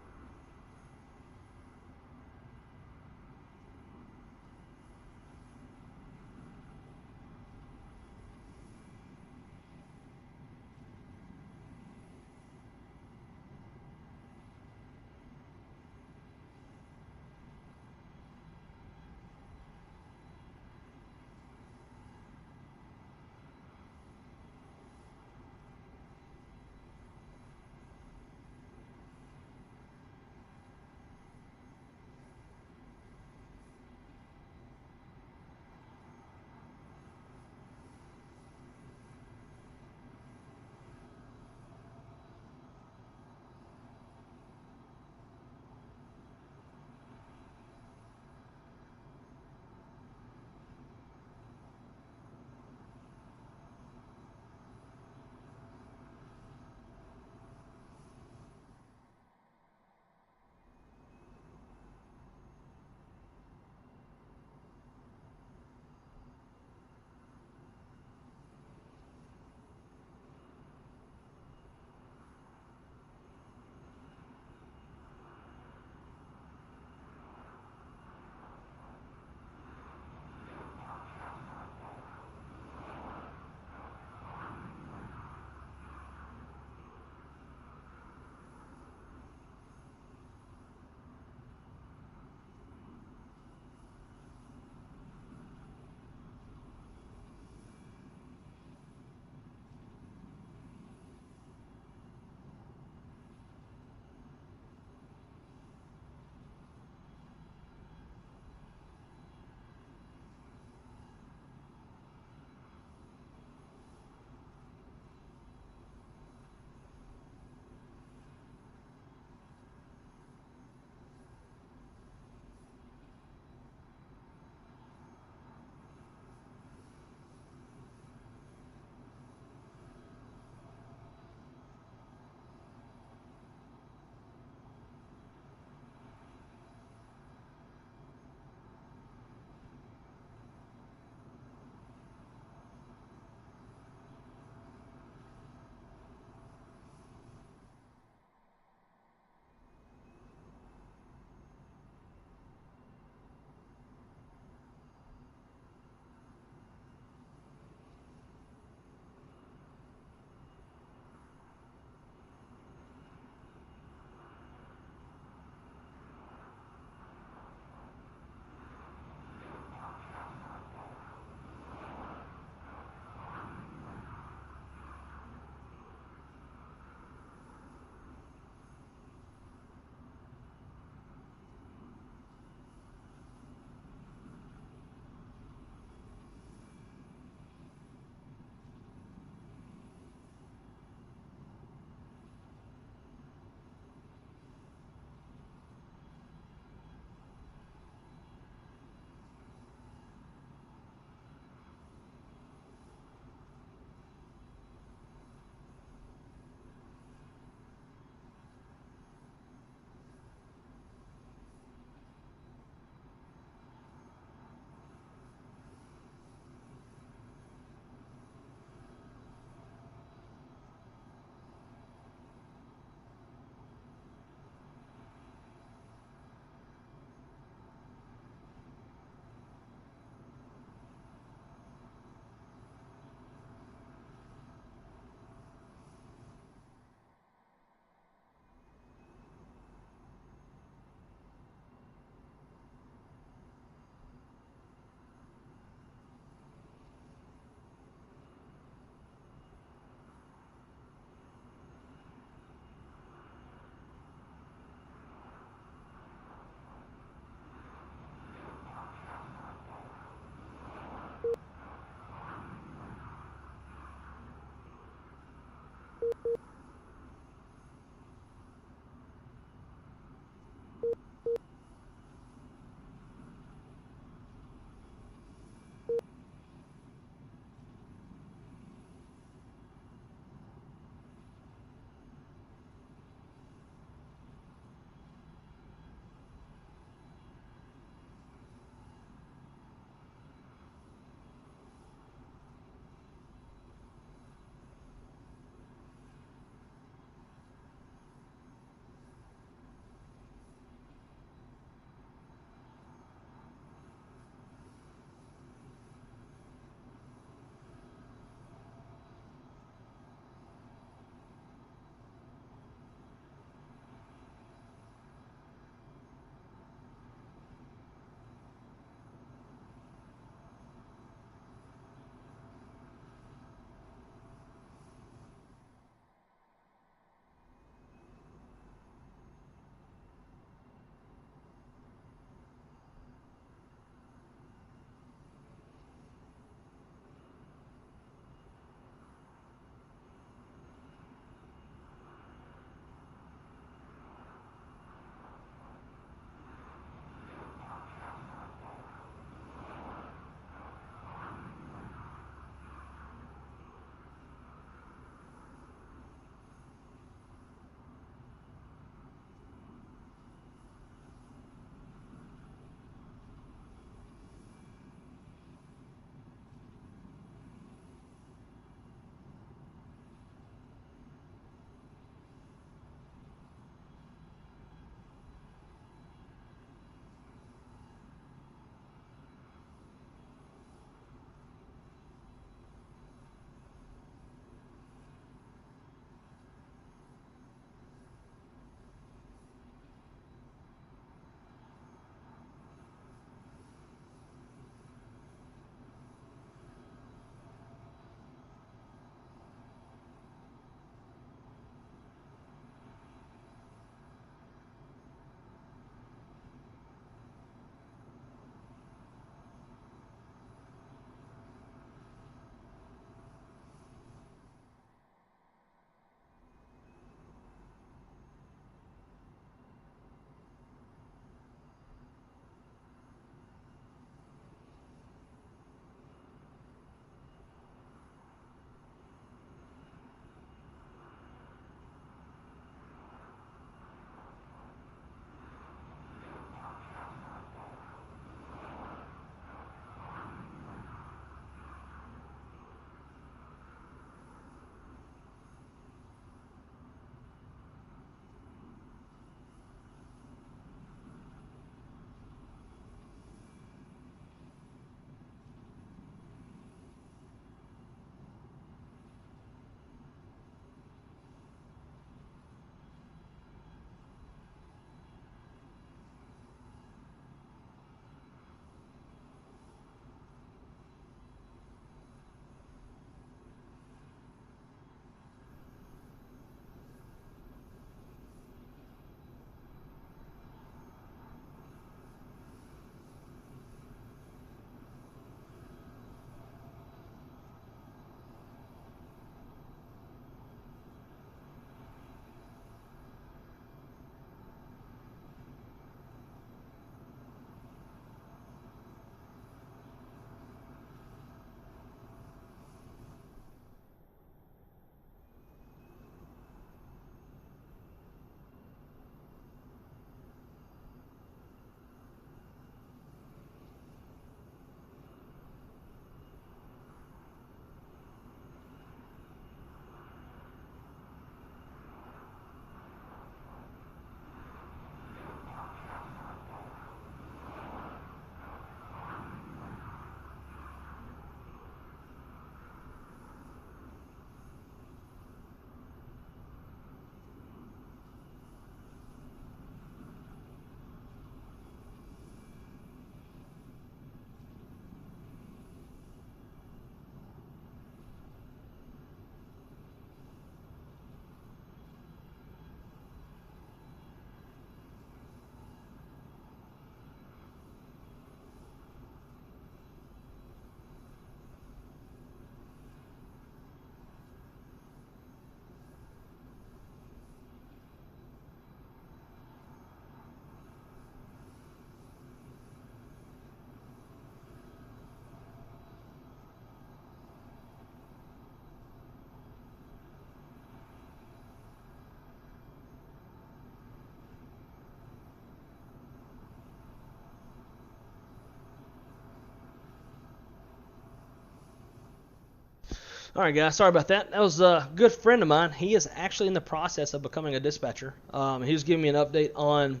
All right, guys. Sorry about that. That was a good friend of mine. He is actually in the process of becoming a dispatcher. He was giving me an update on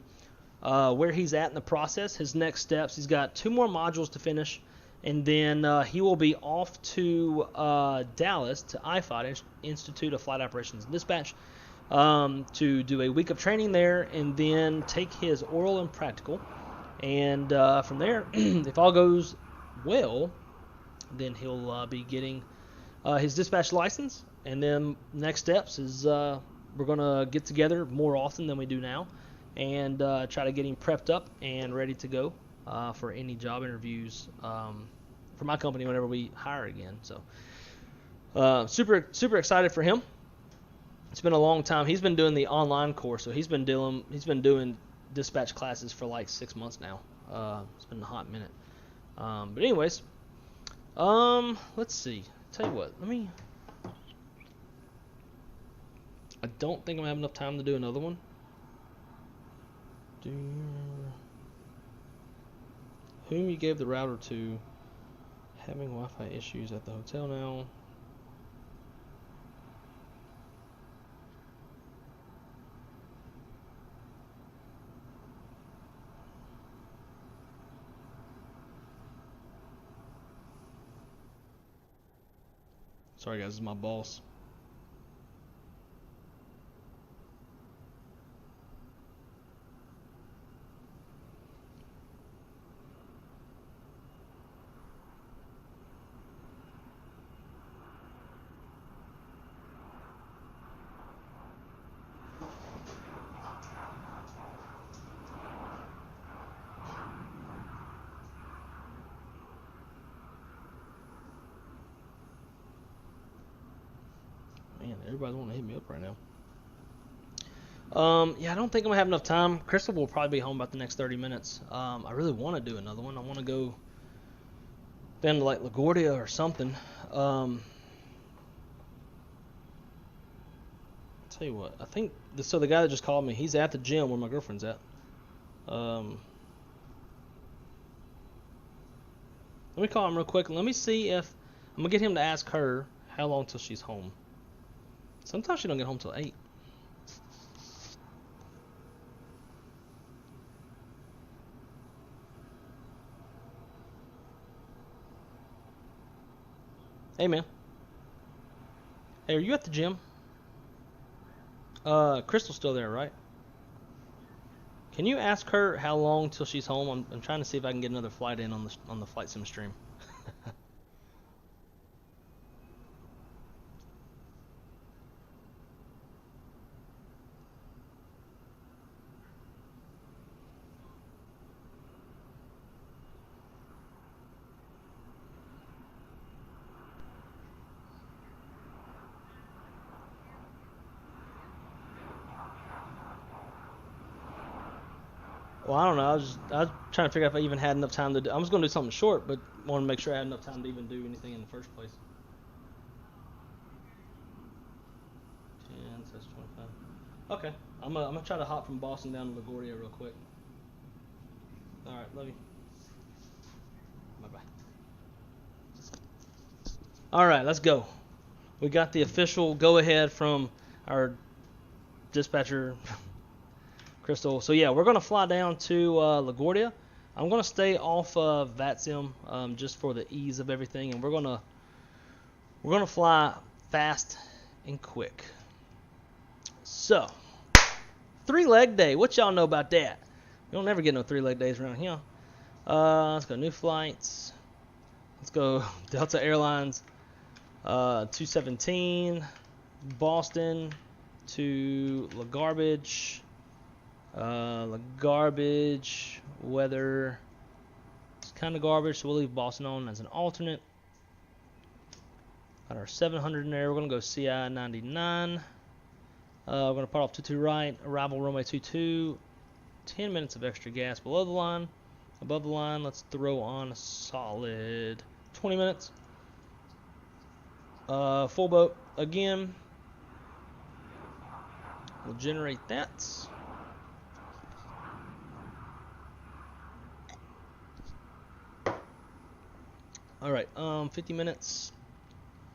where he's at in the process, his next steps. He's got 2 more modules to finish, and then he will be off to Dallas to IFOD, Institute of Flight Operations and Dispatch, to do a week of training there, and then take his oral and practical. And from there, if all goes well, then he'll be getting his dispatch license. And then next steps is we're going to get together more often than we do now, and try to get him prepped up and ready to go for any job interviews for my company whenever we hire again. So super excited for him. It's been a long time. He's been doing the online course, so he's been doing dispatch classes for like 6 months now. It's been a hot minute. But anyways, let's see. Tell you what, I don't think I'm gonna have enough time to do another one. Whom you gave the router to, having Wi-Fi issues at the hotel now. Sorry guys, this is my boss. Man, everybody's wanting to hit me up right now. Yeah, I don't think I'm going to have enough time. Crystal will probably be home about the next 30 minutes. I really want to do another one. I want to go down to like LaGuardia or something. Tell you what, I think, so the guy that just called me, he's at the gym where my girlfriend's at. Let me call him real quick. Let me see if, I'm going to get him to ask her how long till she's home. Sometimes she don't get home till 8. Hey, man. Hey, are you at the gym? Crystal's still there, right? Can you ask her how long till she's home? I'm trying to see if I can get another flight in on the flight sim stream. Well, I don't know. I was trying to figure out if I even had enough time to do. I was going to do something short, but wanted to make sure I had enough time to even do anything in the first place. 10, so that's 25. Okay, I'm gonna try to hop from Boston down to LaGuardia real quick. All right, love you. Bye bye. All right, let's go. We got the official go ahead from our dispatcher. Crystal. So yeah, we're gonna fly down to LaGuardia. I'm gonna stay off of VATSIM just for the ease of everything, and we're gonna fly fast and quick. So, 3-leg day. What y'all know about that? We don't ever get no 3-leg days around here. Let's go new flights. Let's go Delta Airlines 217 Boston to LaGarbage. Garbage, weather, it's kind of garbage, so we'll leave Boston on as an alternate. Got our 700 in there. We're going to go CI 99. We're going to part off 22 right, arrival runway 22, 10 minutes of extra gas below the line. Above the line, let's throw on a solid 20 minutes. Full boat again. We'll generate that. All right, 50 minutes.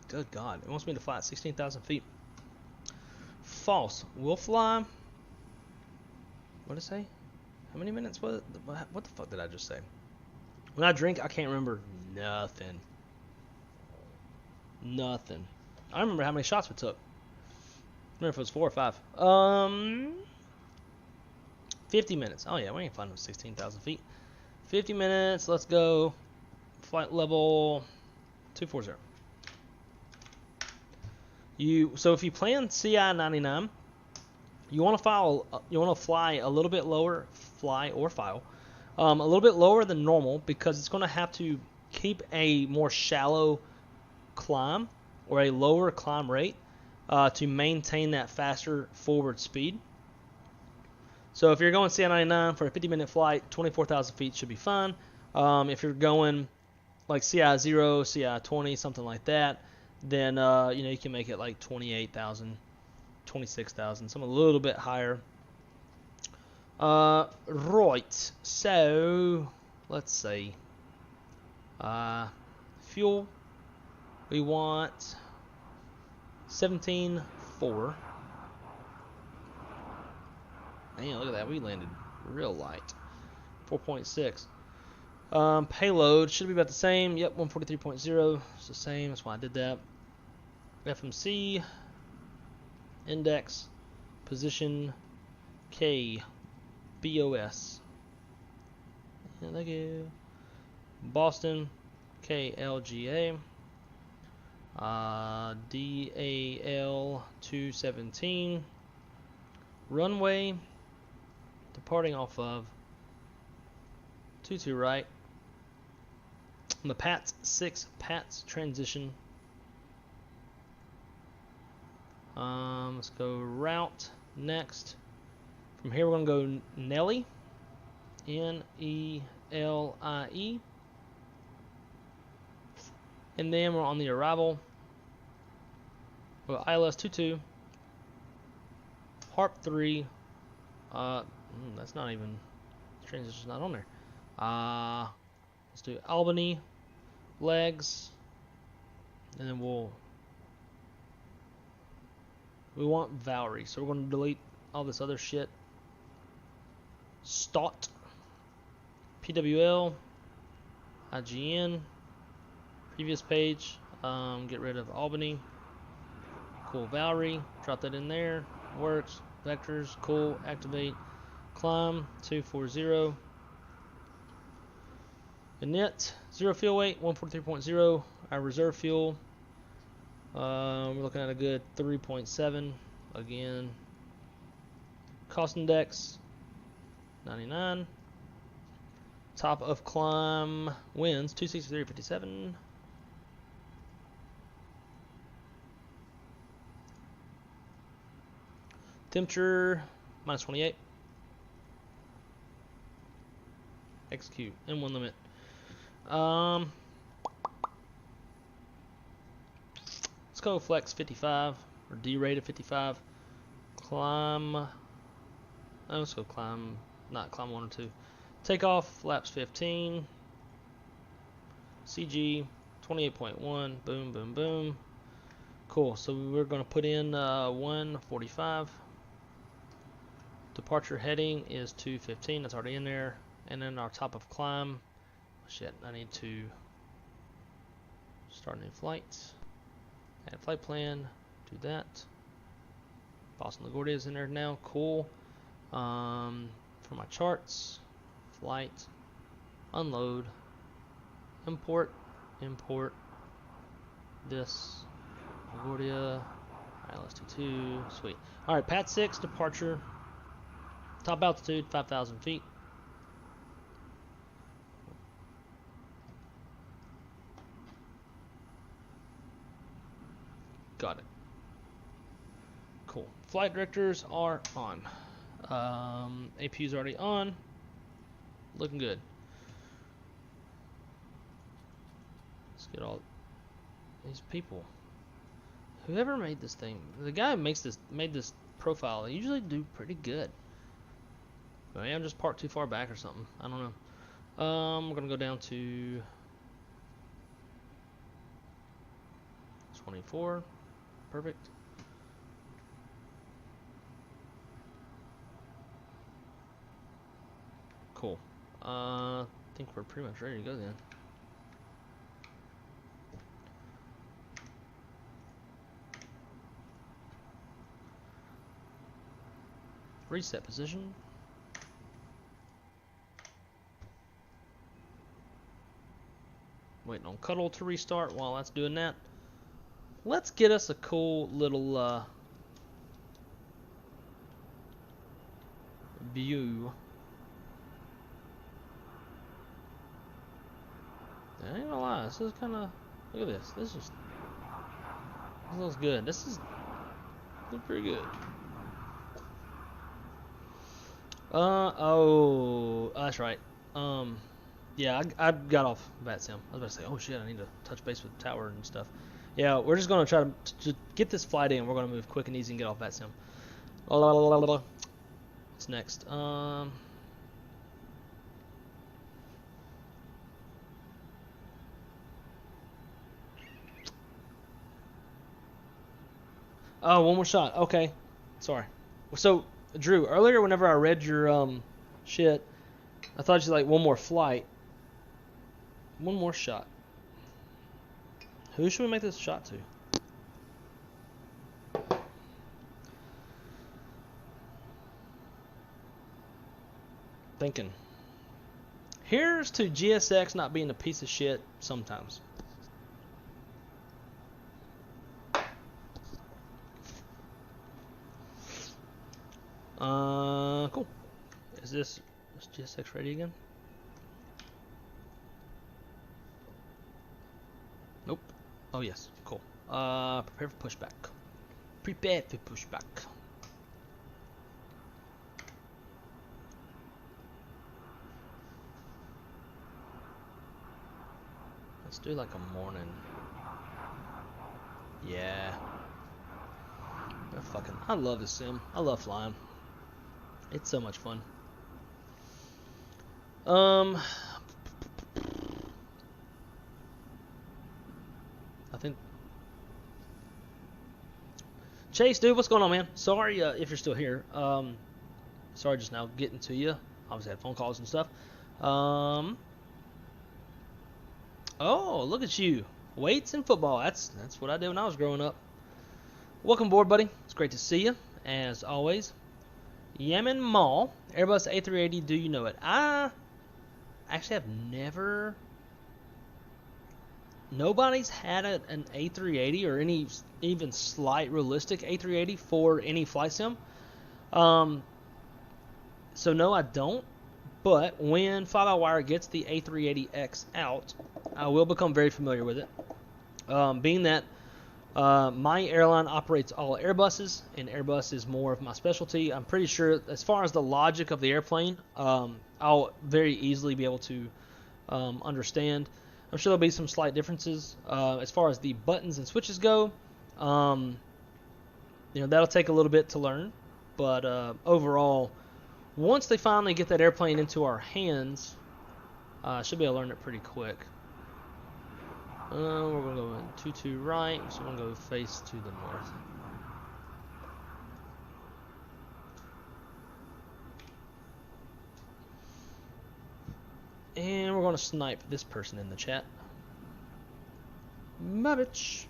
Good God. It wants me to fly at 16,000 feet. False. We'll fly. What did it say? How many minutes was it? What the fuck did I just say? When I drink, I can't remember nothing. Nothing. I remember how many shots we took. I remember if it was 4 or 5. 50 minutes. Oh yeah, we ain't flying with 16,000 feet. 50 minutes. Let's go. Flight level 240. So if you plan CI 99, you want to fly a little bit lower, a little bit lower than normal, because it's going to have to keep a more shallow climb or a lower climb rate to maintain that faster forward speed. So if you're going CI 99 for a 50-minute flight, 24,000 feet should be fine. If you're going like CI 0, CI 20, something like that, then you can make it like 28,000, 26,000, something a little bit higher. Right, so let's see. Fuel, we want 17.4. Man, look at that, we landed real light. 4.6. Payload should be about the same. Yep, 143.0. It's the same. That's why I did that. FMC. Index. Position. K. BOS. And thank you. Boston. KLGA. DAL 217. Runway. Departing off of 22 right. On the PATS 6 PATS transition. Let's go route next. From here we're going to go Nelly. Nelie. And then we're on the arrival. We'll go ILS 22. Harp 3. That's not even, transition's not on there. Let's do Albany, legs, and then we want Valerie, so we're going to delete all this other shit. Stott, PWL, IGN, previous page, get rid of Albany. Cool, Valerie, drop that in there, works, vectors, cool, activate, climb, 240. Init, 0 fuel weight, 143.0. Our reserve fuel, we're looking at a good 3.7. Again, cost index, 99. Top of climb, winds, 263.57. Temperature, minus 28. Execute, M1 limit. Let's go flex 55 or derate of 55. Climb. Let's go climb, not climb 1 or 2. Takeoff, flaps 15. CG 28.1. Boom, boom, boom. Cool. So we're going to put in 145. Departure heading is 215. That's already in there. And then our top of climb. Shit, I need to start a new flight. Add flight plan. Do that. Boston LaGuardia is in there now. Cool. For my charts, flight, unload, import this LaGuardia, ILS 22. Sweet. All right, PAT 6 departure. Top altitude 5,000 feet. Got it. Cool. Flight directors are on. APU's already on. Looking good. Let's get all these people. Whoever made this thing, the guy who made this profile, they usually do pretty good. Maybe I'm just parked too far back or something. I don't know. We're gonna go down to 24. Perfect. Cool. I think we're pretty much ready to go then. Reset position. Waiting on Cuddle to restart. While that's doing that, let's get us a cool little view. I ain't gonna lie, this is kind of, look at this. This looks good. This is looking pretty good. Oh, that's right. Yeah, I got off VATSIM. I was about to say, oh shit, I need to touch base with the tower and stuff. Yeah, we're just gonna try to get this flight in. We're gonna move quick and easy and get off VATSIM. What's next? Oh, one more shot. Okay, sorry. So, Drew, earlier whenever I read your shit, I thought you like one more flight. One more shot. Who should we make this shot to? Thinking. Here's to GSX not being a piece of shit sometimes. Cool. Is GSX ready again? Nope. Oh yes, cool. Prepare for pushback. Prepare for pushback. Let's do like a morning. Yeah. I love this sim. I love flying. It's so much fun. I think Chase, dude, what's going on, man? Sorry if you're still here. Sorry just now getting to you. Obviously had phone calls and stuff. Oh, look at you. Weights and football. That's what I did when I was growing up. Welcome aboard, buddy. It's great to see you, as always. Yemen Mall, Airbus A380, do you know it? I actually have never... Nobody's had an A380 or any even slight realistic A380 for any flight sim. So no, I don't. But when 5-by-Wire gets the A380X out, I will become very familiar with it. Being that my airline operates all Airbuses, and Airbus is more of my specialty. I'm pretty sure, as far as the logic of the airplane, I'll very easily be able to understand. I'm sure there'll be some slight differences as far as the buttons and switches go. That'll take a little bit to learn, but overall, once they finally get that airplane into our hands, I should be able to learn it pretty quick. We're going to go in 22 right, so we're going to go face to the north. And we're going to snipe this person in the chat. My bitch.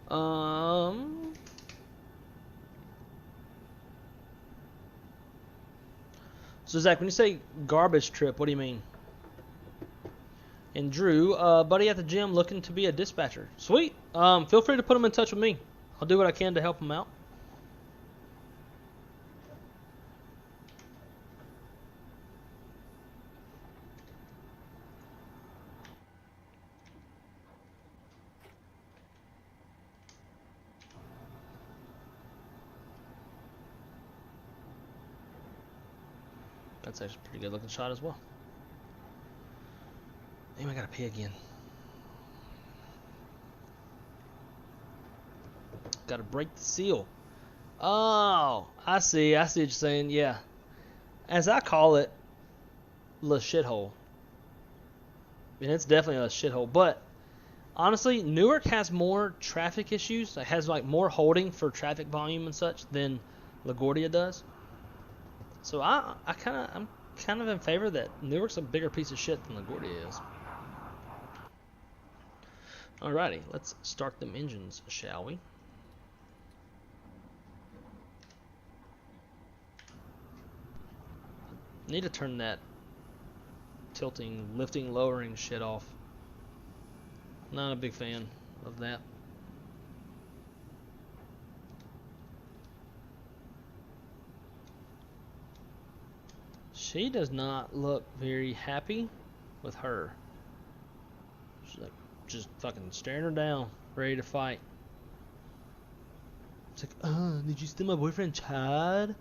So Zach, when you say garbage trip, what do you mean? And Drew, buddy at the gym looking to be a dispatcher. Sweet. Feel free to put him in touch with me. I'll do what I can to help him out. That's actually a pretty good looking shot as well. Damn, I gotta pee again. Gotta break the seal. Oh, I see what you're saying, yeah. As I call it, the shithole. And it's definitely a shithole, but Honestly, Newark has more traffic issues. It has like more holding for traffic volume and such than LaGuardia does. So I'm kind of in favor that Newark's a bigger piece of shit than LaGuardia is. Alrighty, let's start them engines, shall we? Need to turn that tilting, lifting, lowering shit off. Not a big fan of that. She does not look very happy with her. She's like just fucking staring her down, ready to fight. It's like, did you steal my boyfriend Chad?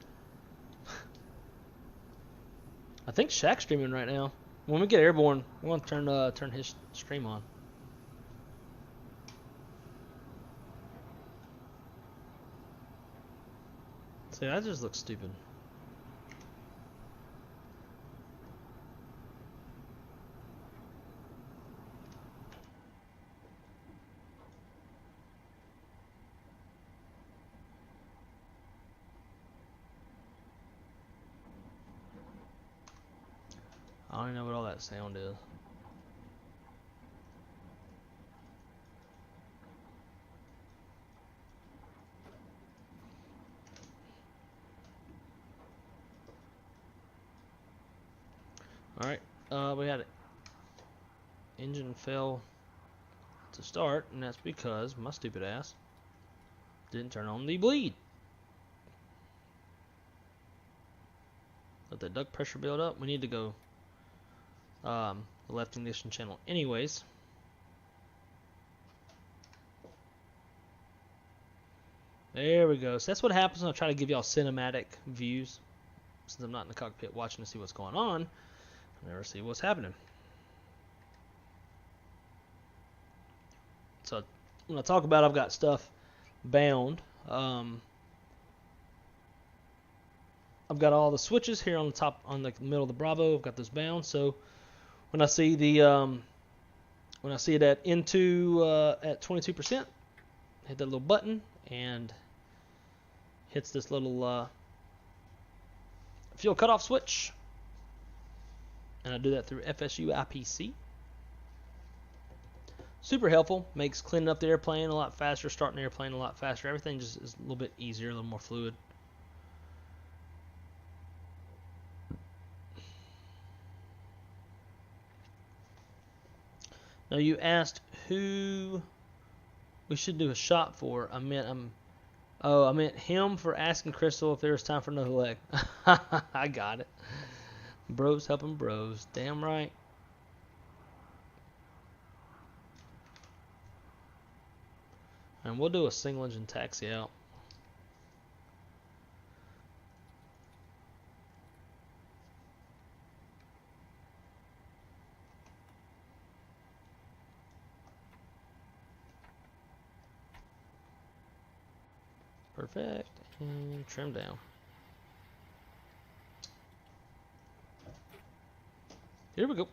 I think Shaq's streaming right now. When we get airborne, we want to turn his stream on. See, that just looks stupid. I don't even know what all that sound is. Alright, we had it. Engine fail to start, and that's because my stupid ass didn't turn on the bleed. Let the duct pressure build up. We need to go the left ignition channel anyways. There we go. So that's what happens when I try to give y'all cinematic views. Since I'm not in the cockpit watching to see what's going on, I never see what's happening. So when I talk about I've got stuff bound, I've got all the switches here on the top, on the middle of the Bravo. I've got those bound. So when I see the when I see it at N2 at 22%, hit that little button and hits this little fuel cutoff switch, and I do that through FSU IPC. Super helpful, makes cleaning up the airplane a lot faster, starting the airplane a lot faster. Everything just is a little bit easier, a little more fluid. Now you asked who we should do a shot for. I meant him for asking Crystal if there was time for another leg. I got it. Bros helping bros. Damn right. And we'll do a single engine taxi out. Perfect. And trim down. Here we go.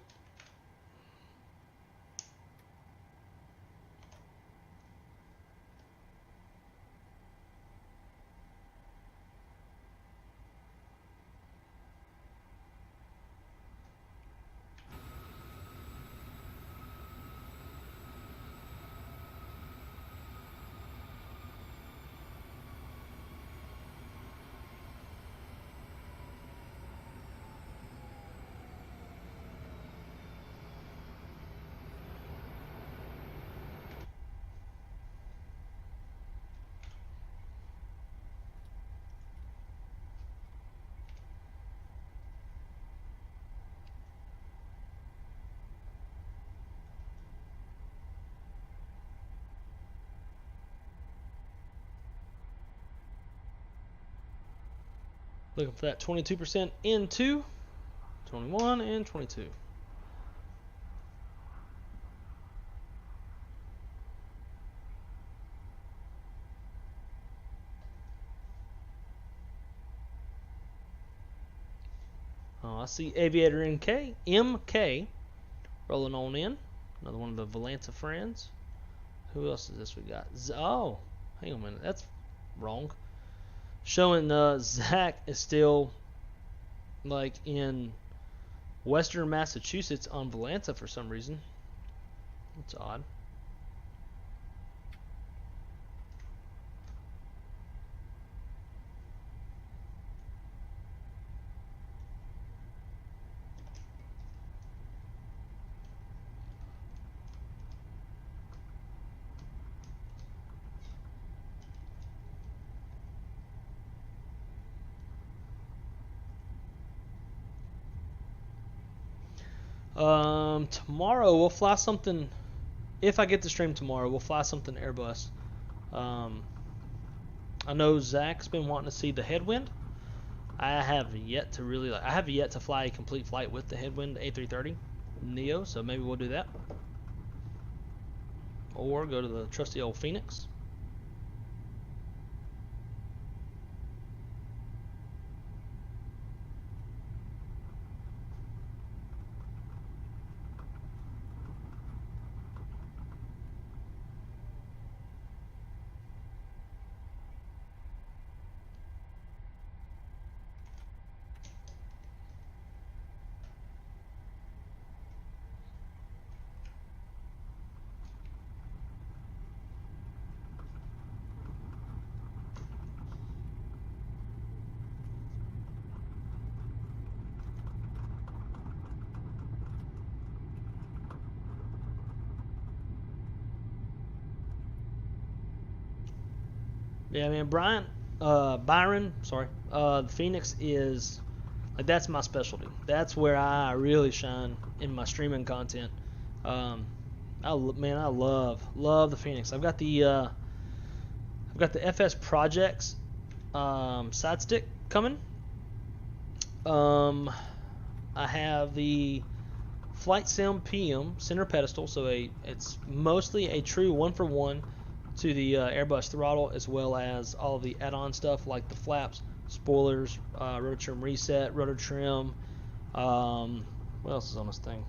Looking for that 22% into 21 and 22. Oh, I see Aviator MK rolling on in. Another one of the Valanta friends. Who else is this we got? Oh, hang on a minute. That's wrong. Showing Zach is still like in Western Massachusetts on Volanta for some reason. That's odd. Tomorrow we'll fly something. If I get to stream tomorrow, we'll fly something Airbus. I know Zach's been wanting to see the headwind. I have yet to fly a complete flight with the headwind A330 Neo, so maybe we'll do that. Or go to the trusty old Phoenix. Yeah, man, Byron, sorry. The Phoenix is like, that's my specialty. That's where I really shine in my streaming content. I love the Phoenix. I've got the FS Projects side stick coming. I have the Flight Sim PM center pedestal, so it's mostly a true 1-for-1 to the Airbus throttle, as well as all of the add-on stuff like the flaps, spoilers, rotor trim reset, rotor trim. What else is on this thing?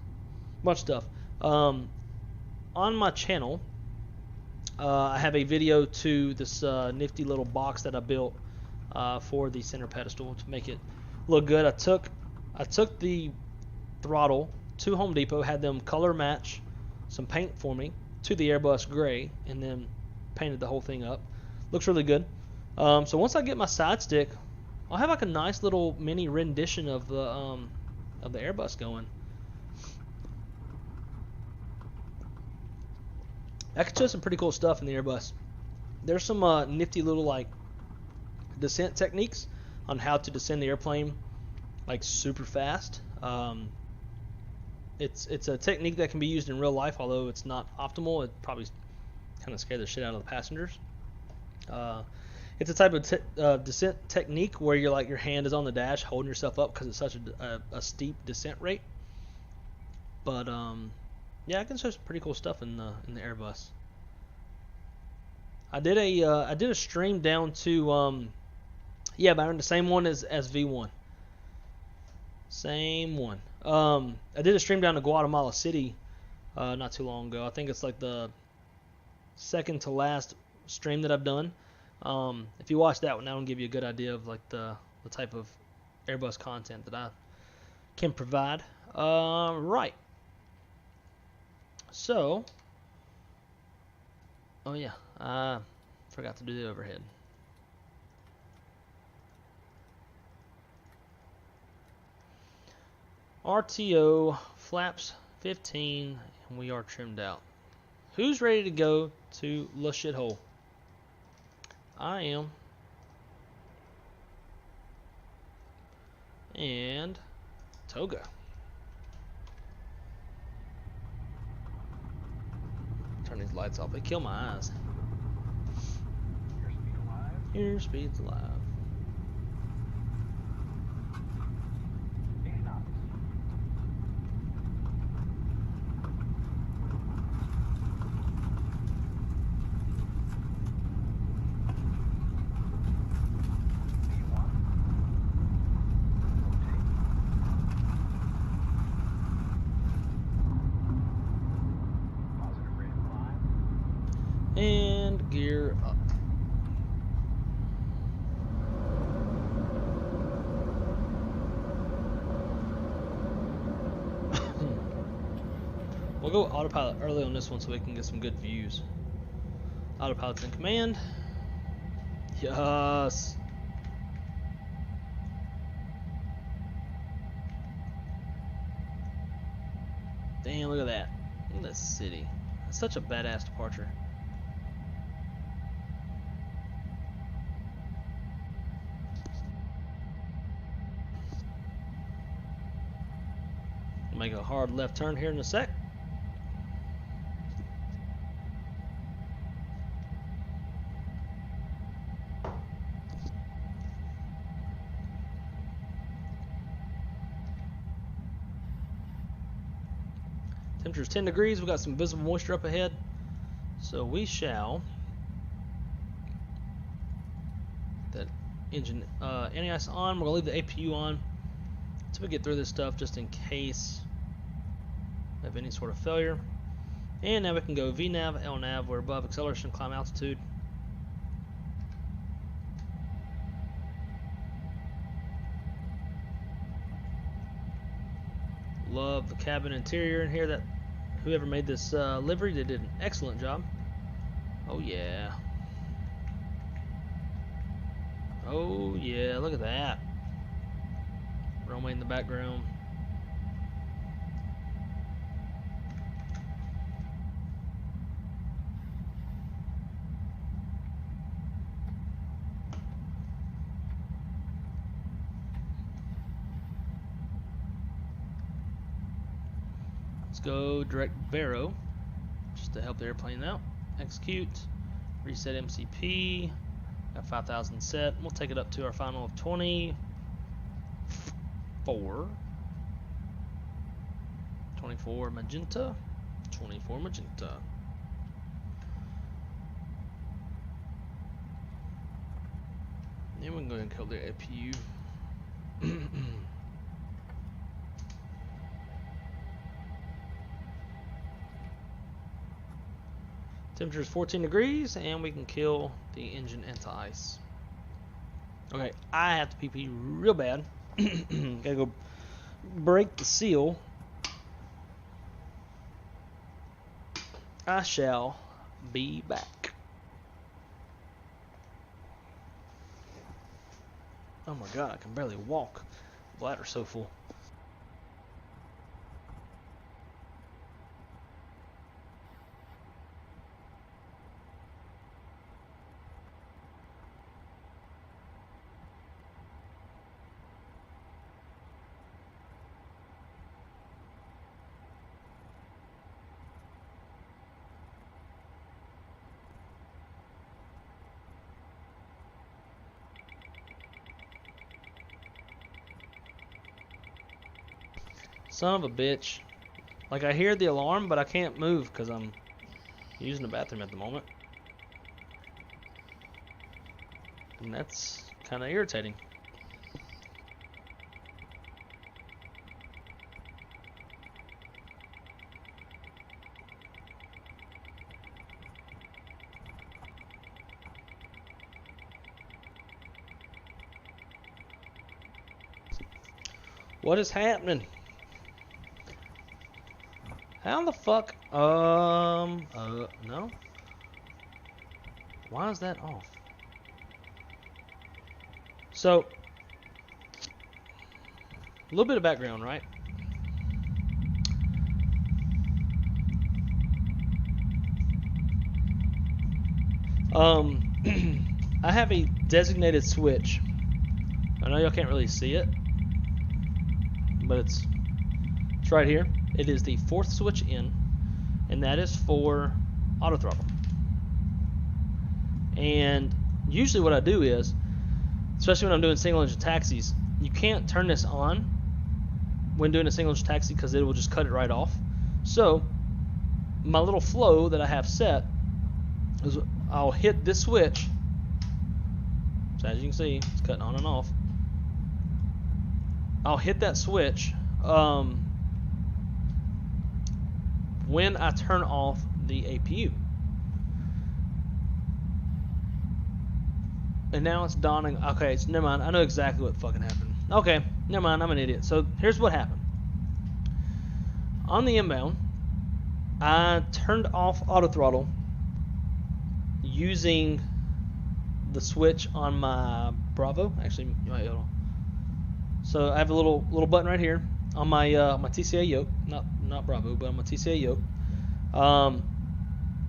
Bunch of stuff. On my channel, I have a video to this nifty little box that I built for the center pedestal to make it look good. I took the throttle to Home Depot, had them color match some paint for me to the Airbus gray, and then painted the whole thing up. Looks really good. So once I get my side stick, I'll have like a nice little mini rendition of the Airbus going. I can show some pretty cool stuff in the Airbus. There's some nifty little like descent techniques on how to descend the airplane like super fast. It's a technique that can be used in real life, although it's not optimal. It probably kind of scare the shit out of the passengers. It's a type of descent technique where you're like, your hand is on the dash holding yourself up because it's such a steep descent rate. But yeah, I can show some pretty cool stuff in the Airbus. I did a stream down to yeah, Byron, the same one as V1. Same one. I did a stream down to Guatemala City not too long ago. I think it's like the second to last stream that I've done. If you watch that one, that'll give you a good idea of like the type of Airbus content that I can provide. Right. So, oh yeah, I forgot to do the overhead. RTO flaps 15, and we are trimmed out. Who's ready to go to the shithole? I am. And Toga. Turn these lights off. They kill my eyes. Airspeed's alive. Airspeed's alive. 80 knots. trip up. We'll go autopilot early on this one so we can get some good views. Autopilot's in command. Yes. Damn, look at that. Look at that city. That's such a badass departure. Make a hard left turn here in a sec. Temperature's 10 degrees. We've got some visible moisture up ahead. So we shall that engine anti-ice on. We're going to leave the APU on until we get through this stuff just in case we have any sort of failure. And now we can go VNAV, LNAV. We're above acceleration, climb altitude. Love the cabin interior in here. That whoever made this livery, they did an excellent job. Oh yeah. Oh yeah, look at that. Runway in the background. Go direct Barrow just to help the airplane out. Execute, reset MCP, got 5,000 set. We'll take it up to our final of 24. 24 magenta. 24 magenta. Then we can go ahead and kill the APU. Temperature is 14 degrees, and we can kill the engine anti-ice. Okay, I have to pee real bad. Gotta go break the seal. I shall be back. Oh my god, I can barely walk. The bladder's so full. Son of a bitch. Like, I hear the alarm, but I can't move because I'm using the bathroom at the moment. And that's kind of irritating. What is happening? How the fuck? No. Why is that off? So, a little bit of background, right? I have a designated switch. I know y'all can't really see it, but it's right here. It is the fourth switch in, and that is for auto throttle. And usually what I do is, especially when I'm doing single engine taxis, you can't turn this on when doing a single engine taxi because it will just cut it right off. So my little flow that I have set is I'll hit this switch. So as you can see, it's cutting on and off. I'll hit that switch when I turn off the APU. And now it's dawning. Okay, so never mind. I know exactly what fucking happened. Okay, never mind. I'm an idiot. So here's what happened. On the inbound, I turned off auto throttle using the switch on my Bravo. Actually, hold on. So I have a little button right here on my my TCA yoke, not Bravo, but on my TCA yoke.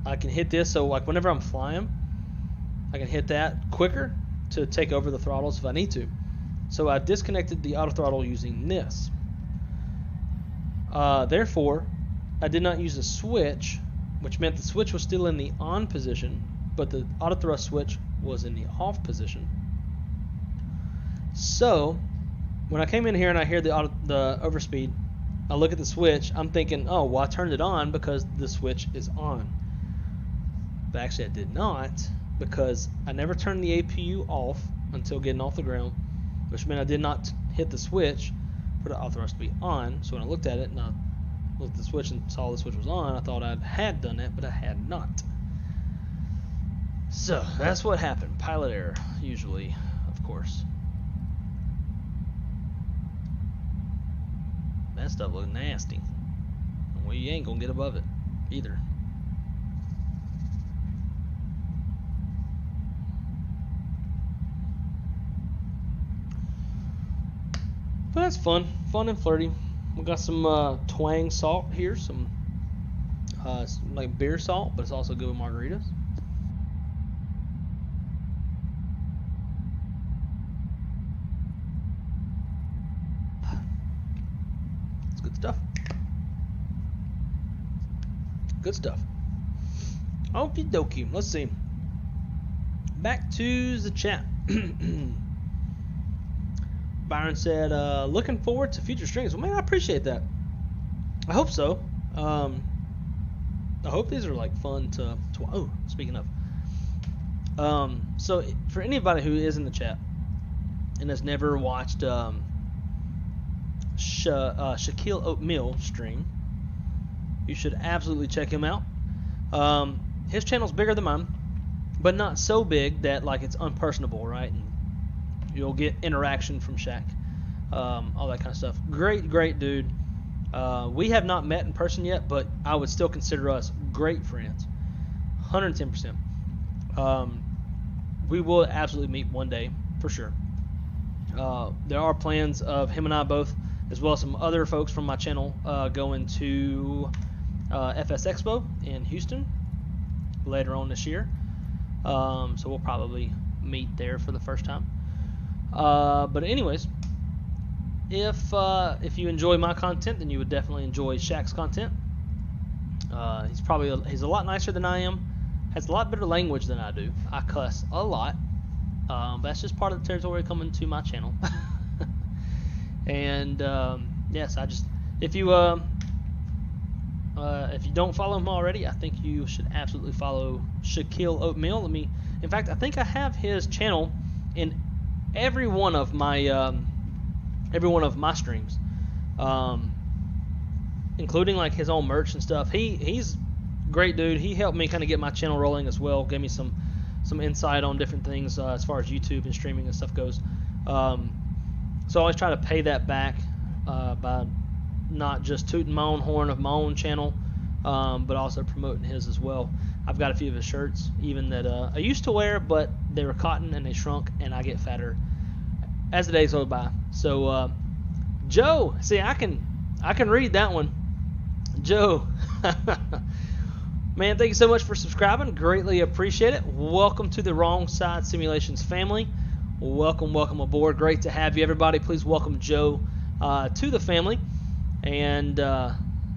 I can hit this, so like whenever I'm flying, I can hit that quicker to take over the throttles if I need to. So I disconnected the auto throttle using this. Therefore, I did not use a switch, which meant the switch was still in the on position, but the auto thrust switch was in the off position. So when I came in here and I hear the overspeed, I look at the switch. I'm thinking, oh, well, I turned it on because the switch is on. But actually, I did not, because I never turned the APU off until getting off the ground, which meant I did not hit the switch for the auto thrust to be on. So when I looked at it and I looked at the switch and saw the switch was on, I thought I had done that, but I had not. So that's what happened. Pilot error, usually, of course. That stuff looks nasty. Well, you ain't gonna get above it either. But that's fun and flirty. We got some twang salt here, some like beer salt, but it's also good with margaritas. It's good stuff. Good stuff. Okie dokie. Let's see. Back to the chat. Byron said, looking forward to future streams. Well, man, I appreciate that. I hope so. I hope these are like fun to oh, speaking of. So for anybody who is in the chat and has never watched Shaquille Oatmeal stream, you should absolutely check him out. His channel's bigger than mine, but not so big that like it's unpersonable, right? And you'll get interaction from Shaq, all that kind of stuff. Great dude. We have not met in person yet, but I would still consider us great friends, 110%. We will absolutely meet one day for sure. There are plans of him and I both, as well as some other folks from my channel, going to FS Expo in Houston later on this year. So we'll probably meet there for the first time. But anyways, if you enjoy my content, then you would definitely enjoy Shaq's content. He's a lot nicer than I am. Has a lot better language than I do. I cuss a lot. But that's just part of the territory coming to my channel. And yes, if you don't follow him already, I think you should absolutely follow Shaquille Oatmeal. In fact, I think I have his channel in every one of my streams, including like his own merch and stuff. He's a great dude. He helped me kind of get my channel rolling as well. Gave me some insight on different things as far as YouTube and streaming and stuff goes. So I always try to pay that back by not just tooting my own horn of my own channel, but also promoting his as well. I've got a few of his shirts even that I used to wear, but they were cotton and they shrunk, and I get fatter as the days go by. So Joe, see, I can read that one. Joe, man, thank you so much for subscribing. Greatly appreciate it. Welcome to the Wrong Side Simulations family. Welcome aboard. Great to have you, everybody. Please welcome Joe to the family. And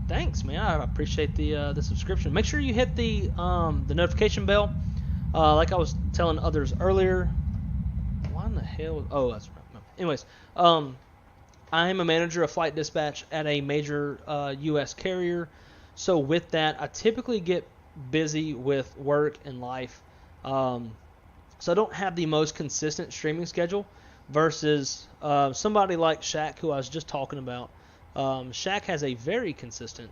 thanks, man. I appreciate the subscription. Make sure you hit the notification bell. Like I was telling others earlier. Why in the hell? Oh, that's right. Anyways, I am a manager of flight dispatch at a major U.S. carrier. So with that, I typically get busy with work and life. So I don't have the most consistent streaming schedule versus somebody like Shaq, who I was just talking about. Shaq has a very consistent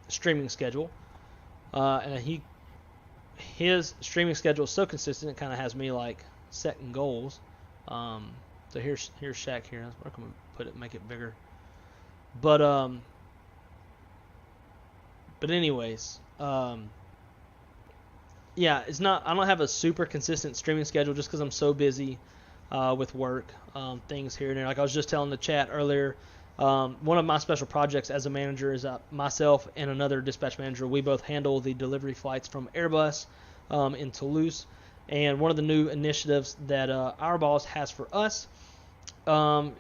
streaming schedule, and his streaming schedule is so consistent, it kind of has me like setting goals. So here's Shaq here. I'm gonna put it, make it bigger. But anyways, yeah, it's not. I don't have a super consistent streaming schedule just because I'm so busy with work, things here and there. Like I was just telling the chat earlier, one of my special projects as a manager is myself and another dispatch manager. We both handle the delivery flights from Airbus in Toulouse. And one of the new initiatives that our boss has for us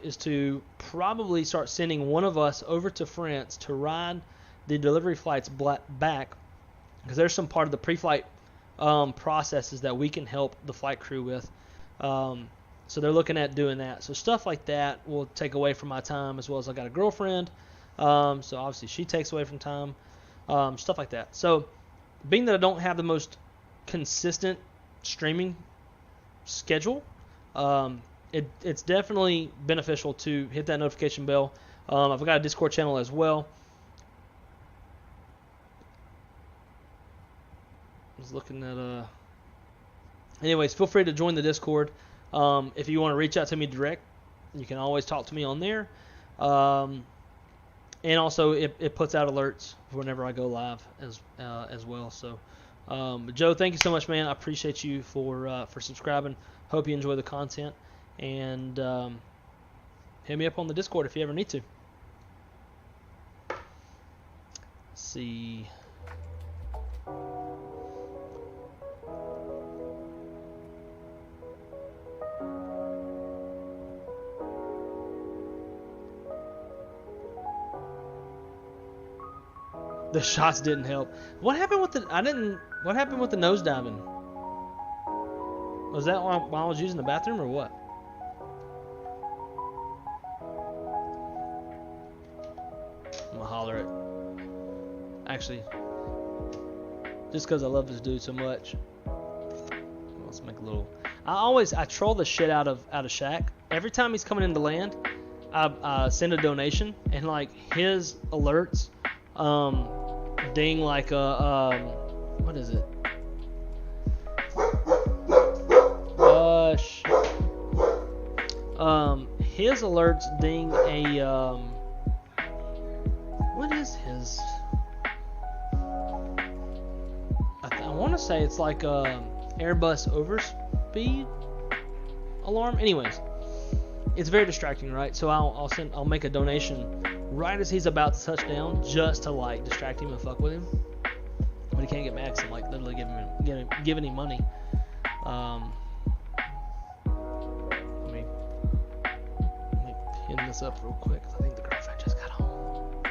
is to probably start sending one of us over to France to ride the delivery flights back, because there's some part of the pre-flight processes that we can help the flight crew with. So they're looking at doing that. So stuff like that will take away from my time, as well as I got a girlfriend. So obviously she takes away from time. Stuff like that. So being that I don't have the most consistent streaming schedule, it's definitely beneficial to hit that notification bell. I've got a Discord channel as well. I was looking at anyways, feel free to join the Discord. If you want to reach out to me direct, you can always talk to me on there. And also it puts out alerts whenever I go live as well. So Joe, thank you so much, man. I appreciate you for subscribing. Hope you enjoy the content, and hit me up on the Discord if you ever need to. Let's see. The shots didn't help. What happened with the? What happened with the nose diving? Was that while I was using the bathroom or what? I'm gonna holler at. Actually, just because I love this dude so much. Let's make a little. I troll the shit out of Shaq. Every time he's coming into land, I send a donation, and like his alerts. Ding like a what is it? His alerts ding a what is his? I want to say it's like a Airbus overspeed alarm. Anyways, it's very distracting, right? So I'll make a donation right as he's about to touch down, just to like distract him and fuck with him. But he can't get mad because I'm like literally giving him money. Let me pin this up real quick, because I think the girlfriend just got home.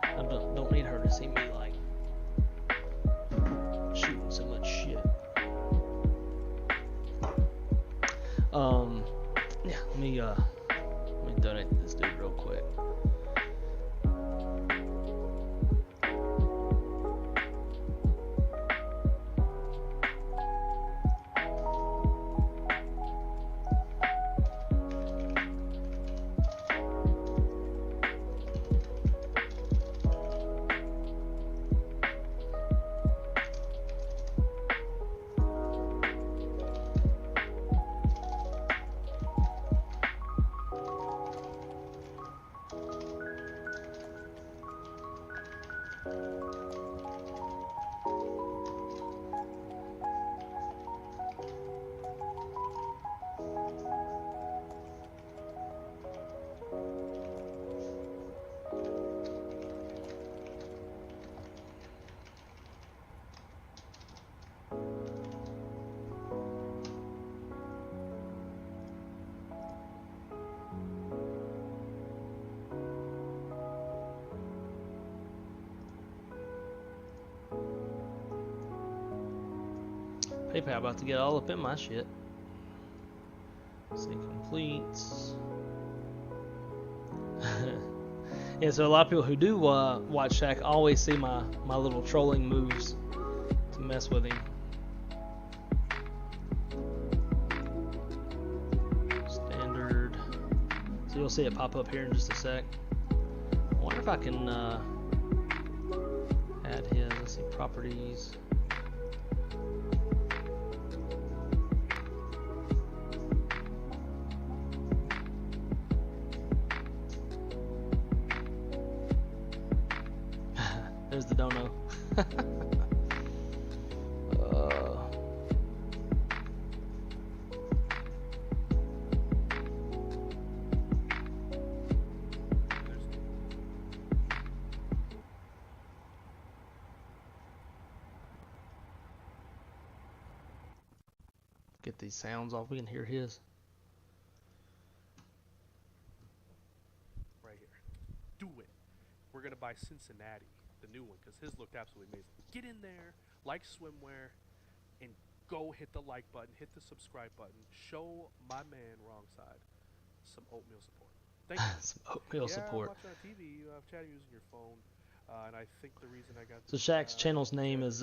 I don't need her to see me like shooting so much shit. Yeah, let me donate to this dude real quick. PayPal about to get all up in my shit. See, completes. Yeah, so a lot of people who do watch Shaq always see my little trolling moves to mess with him. Standard. So you'll see it pop up here in just a sec. I wonder if I can add his, let's see, properties. There's the dono. Get these sounds off. We can hear his. Right here. Do it. We're gonna buy Cincinnati, the new one, because his looked absolutely amazing. Get in there, like swimwear, and go hit the like button, hit the subscribe button. Show my man Wrong Side some oatmeal support. Thank you. Some oatmeal support. I'm watching on TV. You have chatting using your phone, and I think the reason I got. So Shaq's channel's name is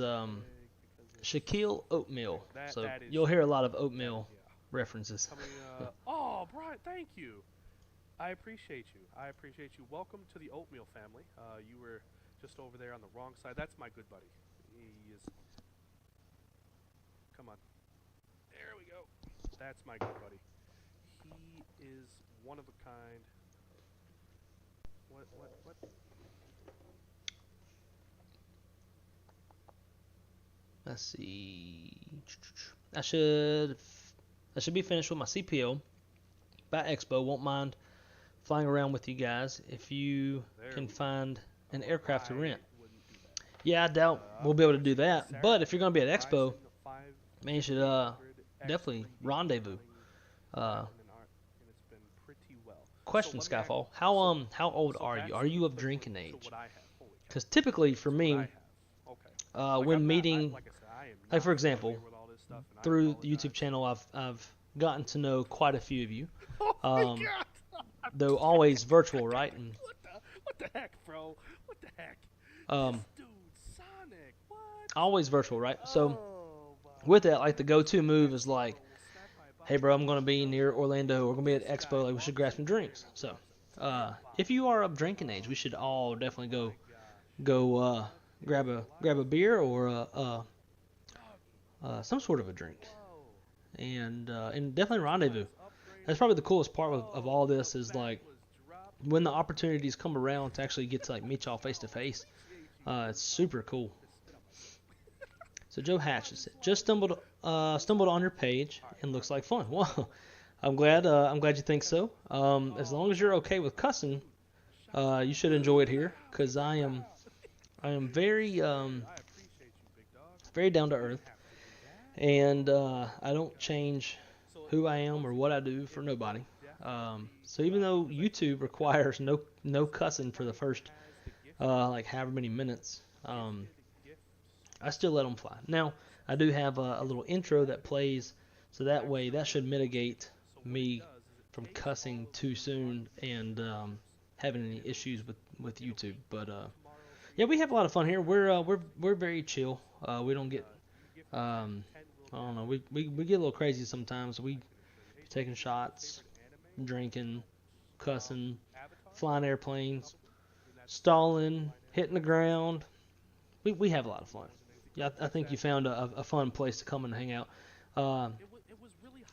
Shaquille Oatmeal. So that is you'll hear a lot of oatmeal references. Oh, Brian, thank you. I appreciate you. I appreciate you. Welcome to the oatmeal family. You were just over there on the wrong side. That's my good buddy. He is. Come on. There we go. That's my good buddy. He is one of a kind. What? Let's see. I should be finished with my CPO by Expo. Won't mind flying around with you guys if you can find an aircraft to rent. Yeah, I doubt we'll be able to do that. But if you're going to be at Expo, man, you should definitely rendezvous. Question, Skyfall. How old are you? Are you of drinking age? Because typically for me, when meeting, like for example, through the YouTube channel, I've gotten to know quite a few of you. Though always virtual, right? And, what the heck, bro? What the heck? Dude, Sonic, what? Always virtual, right? So with that, like the go-to move is like, hey, bro, I'm going to be near Orlando. We're going to be at Expo. Like, we should grab some drinks. So if you are of drinking age, we should all definitely go grab a beer or some sort of a drink, and definitely rendezvous. That's probably the coolest part of all this is like when the opportunities come around to actually get to like meet y'all face to face. It's super cool. So Joe Hatch said, just stumbled on your page and looks like fun. Well, I'm glad you think so. As long as you're okay with cussing, you should enjoy it here, because I am very very down to earth, and I don't change who I am or what I do for nobody. So even though YouTube requires no cussing for the first like however many minutes, I still let them fly. Now I do have a little intro that plays, so that way that should mitigate me from cussing too soon and having any issues with YouTube. But yeah, we have a lot of fun here. We're very chill. We don't get I don't know. We get a little crazy sometimes. We taking shots, drinking, cussing, flying airplanes, stalling, hitting the ground. We have a lot of fun. Yeah, I think you found a fun place to come and hang out.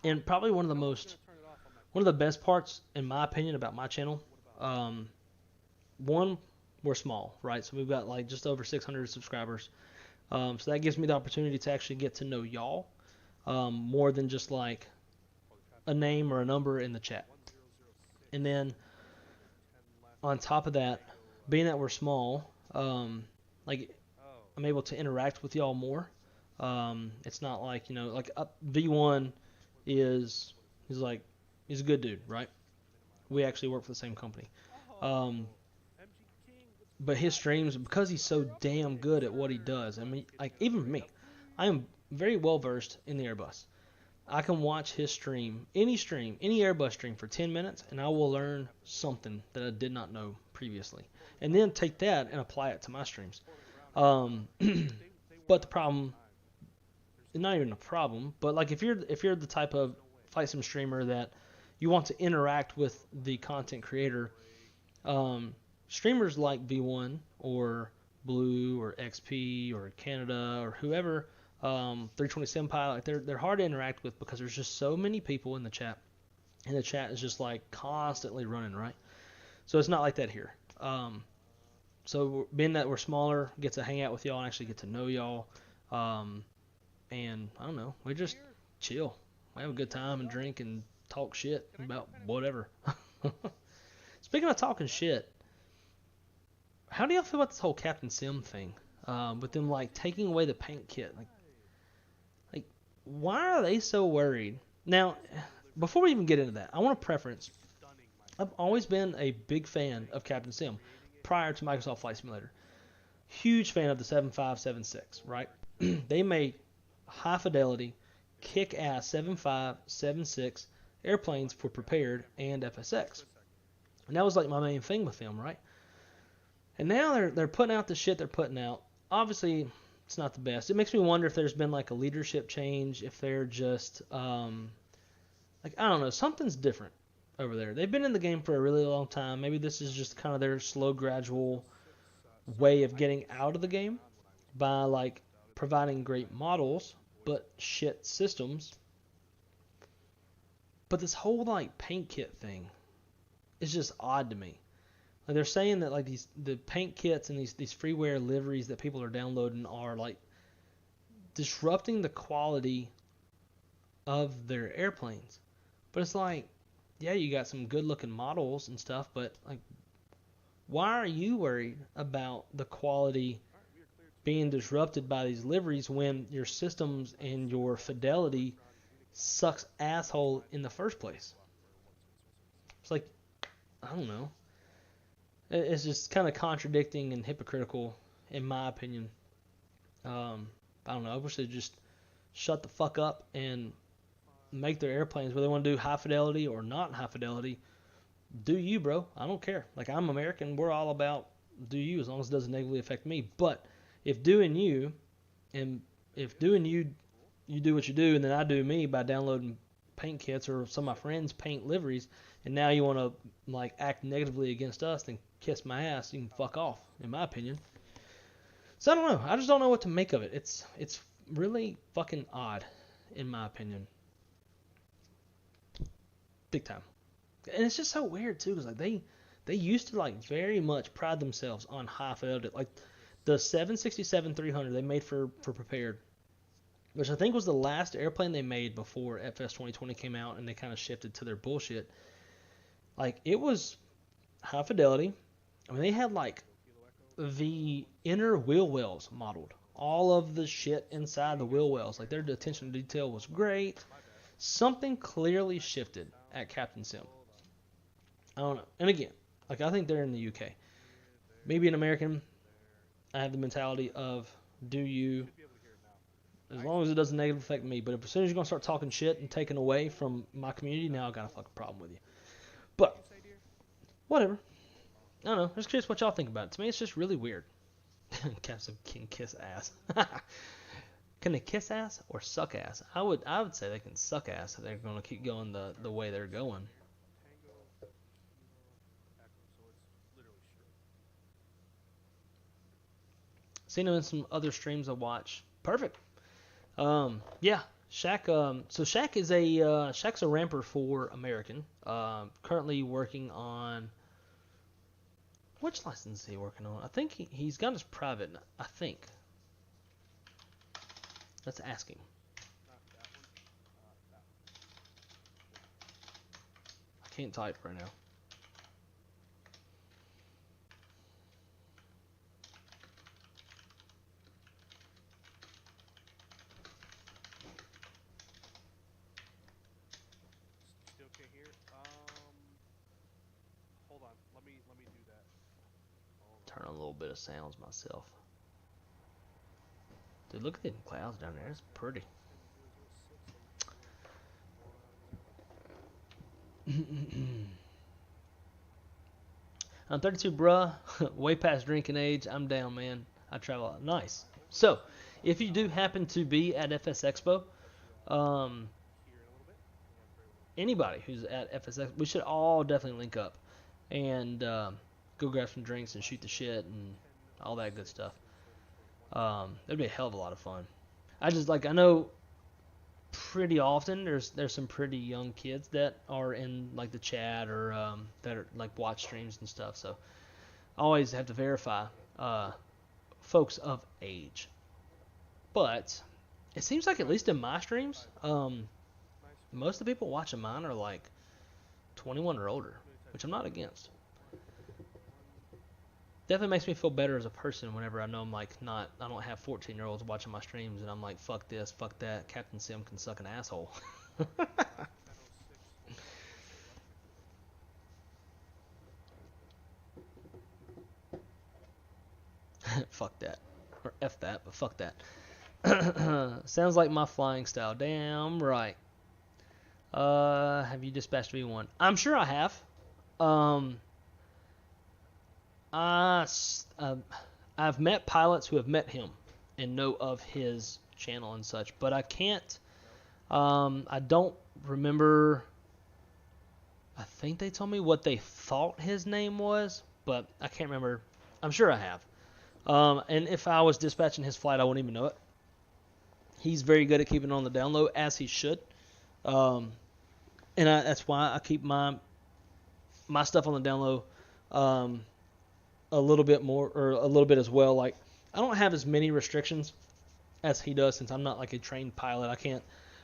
And probably one of the best parts, in my opinion, about my channel. One, we're small, right? So we've got like just over 600 subscribers. So that gives me the opportunity to actually get to know y'all more than just like a name or a number in the chat. And then on top of that, being that we're small, like I'm able to interact with y'all more. It's not like, like V1 he's a good dude, right? We actually work for the same company. But his streams, because he's so damn good at what he does, I mean, like even for me, I am very well versed in the Airbus. I can watch his stream, any Airbus stream for 10 minutes, and I will learn something that I did not know previously, and then take that and apply it to my streams. But the problem, not even a problem, but like if you're the type of flight sim streamer that you want to interact with the content creator, streamers like V1 or Blue or XP or Canada or whoever, 327 Pilot, they're hard to interact with because there's just so many people in the chat, and the chat is just like constantly running, right? So it's not like that here. So being that we're smaller, get to hang out with y'all and actually get to know y'all. And I don't know, we just chill. We have a good time and drink and talk shit about whatever. Speaking of talking shit, how do y'all feel about this whole Captain Sim thing? With them like taking away the paint kit, like why are they so worried? Now, before we even get into that, I want to preference. I've always been a big fan of Captain Sim prior to Microsoft Flight Simulator. Huge fan of the 7576, right? They made high fidelity, kick-ass 7576 airplanes for Prepared and FSX. And that was like my main thing with them, right? And now they're putting out the shit they're putting out. Obviously, it's not the best. It makes me wonder if there's been like a leadership change, if they're just like, I don't know, something's different over there. They've been in the game for a really long time. Maybe this is just kind of their slow, gradual way of getting out of the game by like providing great models but shit systems. But this whole like paint kit thing is just odd to me. Like they're saying that like the paint kits and these freeware liveries that people are downloading are like disrupting the quality of their airplanes. But it's like, yeah, you got some good looking models and stuff, but like, why are you worried about the quality being disrupted by these liveries when your systems and your fidelity sucks asshole in the first place? It's like, I don't know. It's just kind of contradicting and hypocritical, in my opinion. I don't know. I wish they'd just shut the fuck up and make their airplanes, whether they want to do high fidelity or not high fidelity. Do you, bro? I don't care. Like, I'm American. We're all about do you, as long as it doesn't negatively affect me. But if doing you, and if doing you do what you do, and then I do me by downloading paint kits or some of my friends paint liveries, and now you want to like act negatively against us, then kiss my ass. You can fuck off, in my opinion. So I don't know. I just don't know what to make of it. It's really fucking odd, in my opinion. Big time. And it's just so weird too, because like they used to like very much pride themselves on high fidelity. Like the 767-300 they made for Prepared, which I think was the last airplane they made before FS 2020 came out, and they kind of shifted to their bullshit. Like, it was high fidelity. I mean, they had like the inner wheel wells modeled, all of the shit inside the wheel wells. Like, their attention to detail was great. Something clearly shifted at Captain Sim. I don't know. And again, like, I think they're in the UK. Maybe an American, I have the mentality of do you, as long as it doesn't negatively affect me. But if as soon as you're going to start talking shit and taking away from my community, now I've got a fucking problem with you. But, whatever. I don't know. I'm just curious what y'all think about it. To me, it's just really weird. Captain can kiss ass. Can they kiss ass or suck ass? I would say they can suck ass if they're going to keep going the way they're going. Seen them in some other streams I watch. Perfect. Yeah, Shaq. So Shaq is Shaq's a ramper for American. Currently working on, which license is he working on? I think he's got his private. I think. Let's ask him. I can't type right now. Still can't hear. Hold on. Let me do that. Turn on a little bit of sounds myself. Dude, look at the clouds down there. It's pretty. I'm 32, bruh. Way past drinking age. I'm down, man. I travel a lot. Nice. So, if you do happen to be at FS Expo, anybody who's at FS Expo, we should all definitely link up and go grab some drinks and shoot the shit and all that good stuff. That'd be a hell of a lot of fun. I know pretty often there's some pretty young kids that are in like the chat or that are like watch streams and stuff. So I always have to verify folks of age. But it seems like, at least in my streams, most of the people watching mine are like 21 or older, which I'm not against. Definitely makes me feel better as a person whenever I know I'm like I don't have 14-year-olds watching my streams and I'm like, fuck this, fuck that, Captain Sim can suck an asshole. Fuck that. Or F that, but fuck that. Sounds like my flying style. Damn right. Have you dispatched V1? I'm sure I have. I've met pilots who have met him and know of his channel and such, but I can't. I don't remember. I think they told me what they thought his name was, but I can't remember. I'm sure I have. And if I was dispatching his flight, I wouldn't even know it. He's very good at keeping it on the down low, as he should. And that's why I keep my stuff on the down low a little bit more, or a little bit as well. Like, I don't have as many restrictions as he does, since I'm not like a trained pilot. I can't,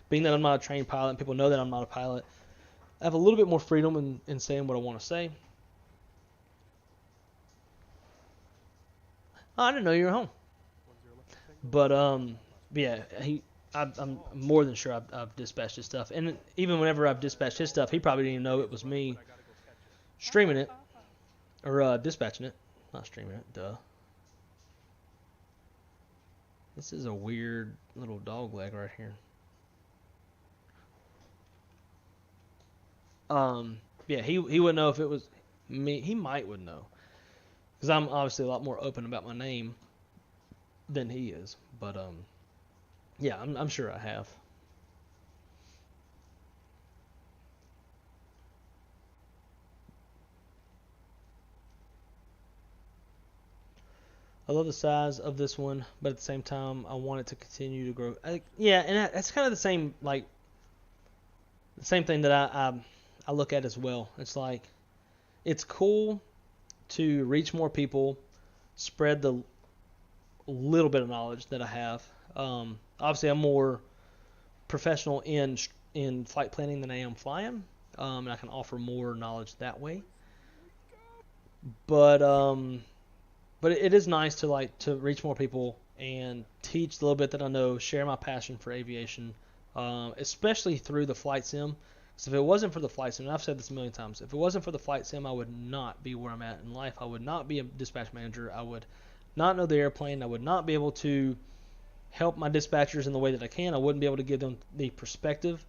being that I'm not a trained pilot and people know that I'm not a pilot, I have a little bit more freedom in saying what I want to say. Oh, I didn't know you were home. But yeah, I'm more than sure I've dispatched his stuff. And even whenever I've dispatched his stuff, he probably didn't even know it was me streaming it, or dispatching it. Not streaming it, duh. This is a weird little dog leg right here. Yeah, he wouldn't know if it was me. He would know, because I'm obviously a lot more open about my name than he is. But yeah, I'm sure I have. I love the size of this one, but at the same time, I want it to continue to grow. Yeah, and that's kind of the same, like, the same thing that I look at as well. It's like, it's cool to reach more people, spread the little bit of knowledge that I have. Obviously, I'm more professional in flight planning than I am flying, and I can offer more knowledge that way. But it is nice to reach more people and teach the little bit that I know, share my passion for aviation, especially through the flight sim. Because if it wasn't for the flight sim, and I've said this a million times, if it wasn't for the flight sim, I would not be where I'm at in life. I would not be a dispatch manager. I would not know the airplane. I would not be able to help my dispatchers in the way that I can. I wouldn't be able to give them the perspective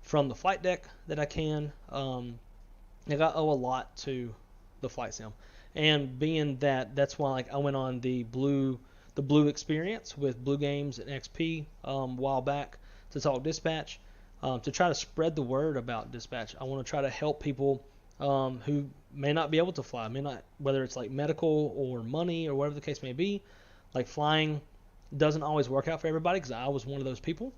from the flight deck that I can. Like, I owe a lot to the flight sim. And being that's why, like, I went on the blue experience with Blue Games and XP a while back to talk dispatch, to try to spread the word about dispatch. I want to try to help people who may not be able to fly, whether it's like medical or money or whatever the case may be. Like, flying doesn't always work out for everybody, because I was one of those people.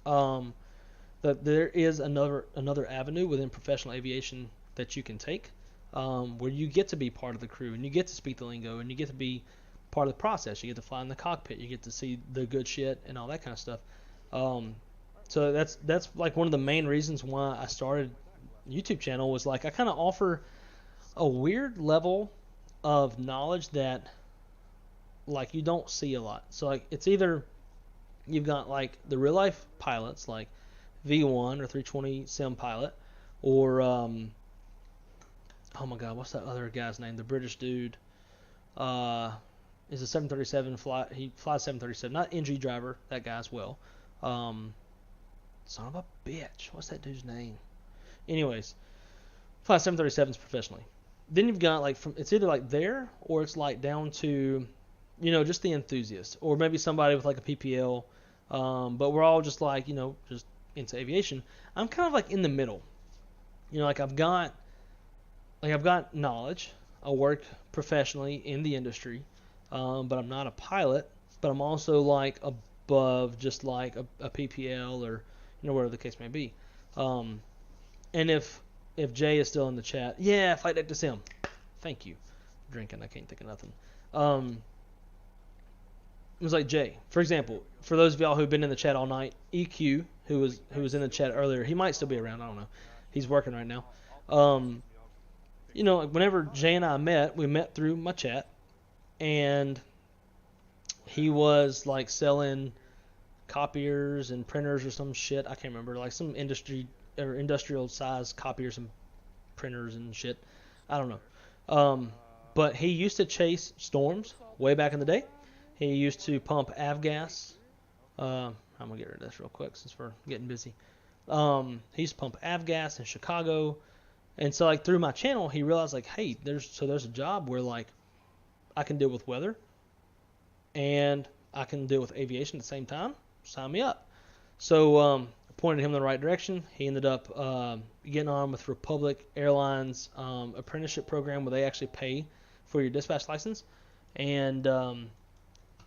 That there is another avenue within professional aviation that you can take, where you get to be part of the crew, and you get to speak the lingo, and you get to be part of the process. You get to fly in the cockpit, you get to see the good shit and all that kind of stuff. So that's like one of the main reasons why I started YouTube channel, was like, I kind of offer a weird level of knowledge that, like, you don't see a lot. So, like, it's either you've got like the real life pilots like V1 or 320 sim pilot, or oh my god, what's that other guy's name? The British dude is a 737 he flies 737, not NG driver, that guy as well. Son of a bitch, what's that dude's name? Anyways, flies 737s professionally. Then you've got, like, it's either like there, or it's like down to, just the enthusiast, or maybe somebody with like a PPL, but we're all just like, just into aviation. I'm kind of like in the middle. Like, I've got knowledge. I work professionally in the industry, but I'm not a pilot. But I'm also like above just like a PPL, or whatever the case may be. And if Jay is still in the chat, yeah, flight deck to sim. Thank you. Drinking, I can't think of nothing. It was like Jay, for example. For those of y'all who've been in the chat all night, EQ, who was in the chat earlier, he might still be around. I don't know. He's working right now. You know, whenever Jay and I met, we met through my chat, and he was like selling copiers and printers or some shit. I can't remember, like some industrial size copiers and printers and shit. I don't know. But he used to chase storms way back in the day. He used to pump avgas. I'm gonna get rid of this real quick since we're getting busy. He used to pump avgas in Chicago, and so like through my channel, he realized like, hey, there's a job where like I can deal with weather, and I can deal with aviation at the same time. Sign me up. So pointed him in the right direction. He ended up getting on with Republic Airlines apprenticeship program where they actually pay for your dispatch license, and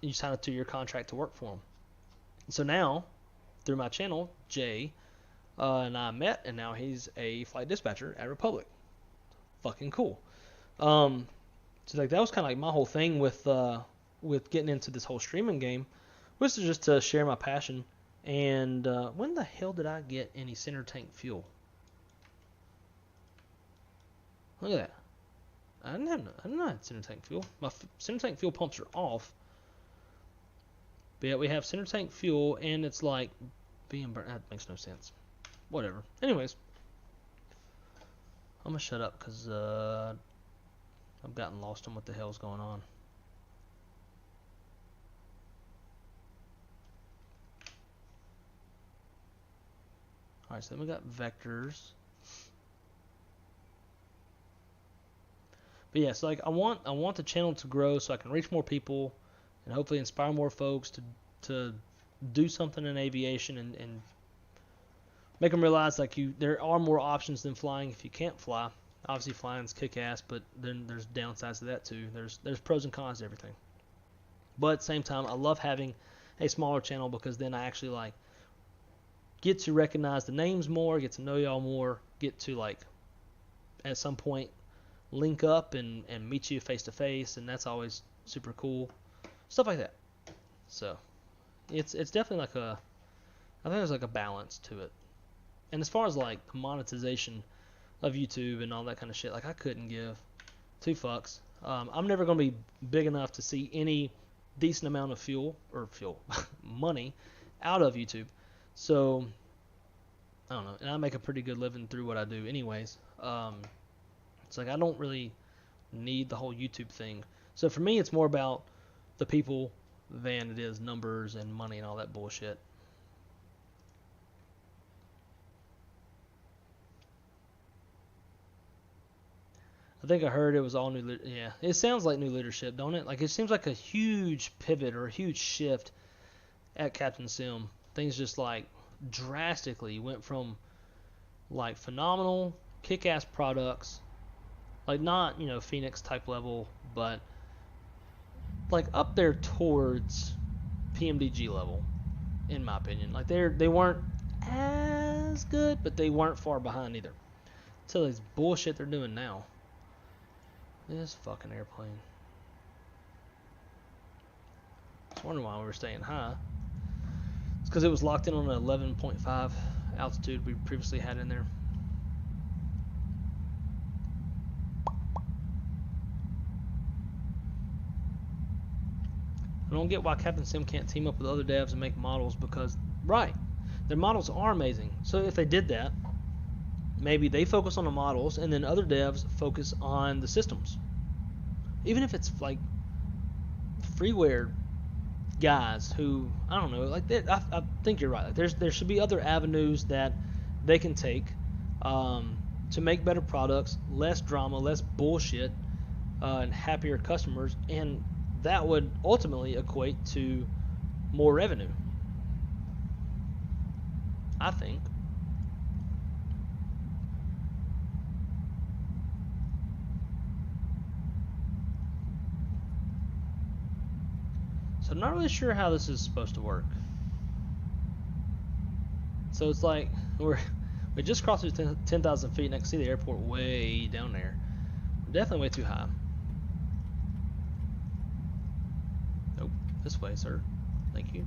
you sign a 2-year contract to work for them. So now, through my channel, Jay and I met, and now he's a flight dispatcher at Republic. Fucking cool. So like that was kind of like my whole thing with getting into this whole streaming game, was just to share my passion. And when the hell did I get any center tank fuel? Look at that. I didn't have center tank fuel. My center tank fuel pumps are off. But yet we have center tank fuel, and it's like being burnt. That makes no sense. Whatever. Anyways, I'm gonna shut up because I've gotten lost on what the hell's going on. Alright, so then we got vectors. But yeah, so like I want the channel to grow so I can reach more people and hopefully inspire more folks to do something in aviation and make them realize like there are more options than flying if you can't fly. Obviously flying's kick-ass, but then there's downsides to that too. There's pros and cons to everything. But at the same time, I love having a smaller channel because then I actually like get to recognize the names more, get to know y'all more, get to like at some point link up and meet you face to face, and that's always super cool. Stuff like that. So it's definitely like I think there's like a balance to it. And as far as like monetization of YouTube and all that kind of shit, like I couldn't give 2 fucks. I'm never gonna be big enough to see any decent amount of money out of YouTube. So I don't know, and I make a pretty good living through what I do anyways. It's like I don't really need the whole YouTube thing. So for me, it's more about the people than it is numbers and money and all that bullshit. I think I heard it was all new. Yeah, it sounds like new leadership, don't it? Like it seems like a huge pivot or a huge shift at Captain Sim. Things just like drastically went from like phenomenal, kick-ass products, like not Phoenix type level, but like up there towards PMDG level, in my opinion. Like they weren't as good, but they weren't far behind either. Until this bullshit they're doing now. This fucking airplane. I was wondering why we were staying high. It's because it was locked in on an 11.5 altitude we previously had in there. I don't get why Captain Sim can't team up with other devs and make models because, right, their models are amazing. So if they did that, maybe they focus on the models and then other devs focus on the systems. Even if it's like freeware guys who, I don't know, like I think you're right. Like there should be other avenues that they can take to make better products, less drama, less bullshit, and happier customers, and that would ultimately equate to more revenue, I think. So I'm not really sure how this is supposed to work. So it's like we just crossed through 10,000 feet and I can see the airport way down there. We're definitely way too high. This way, sir. Thank you.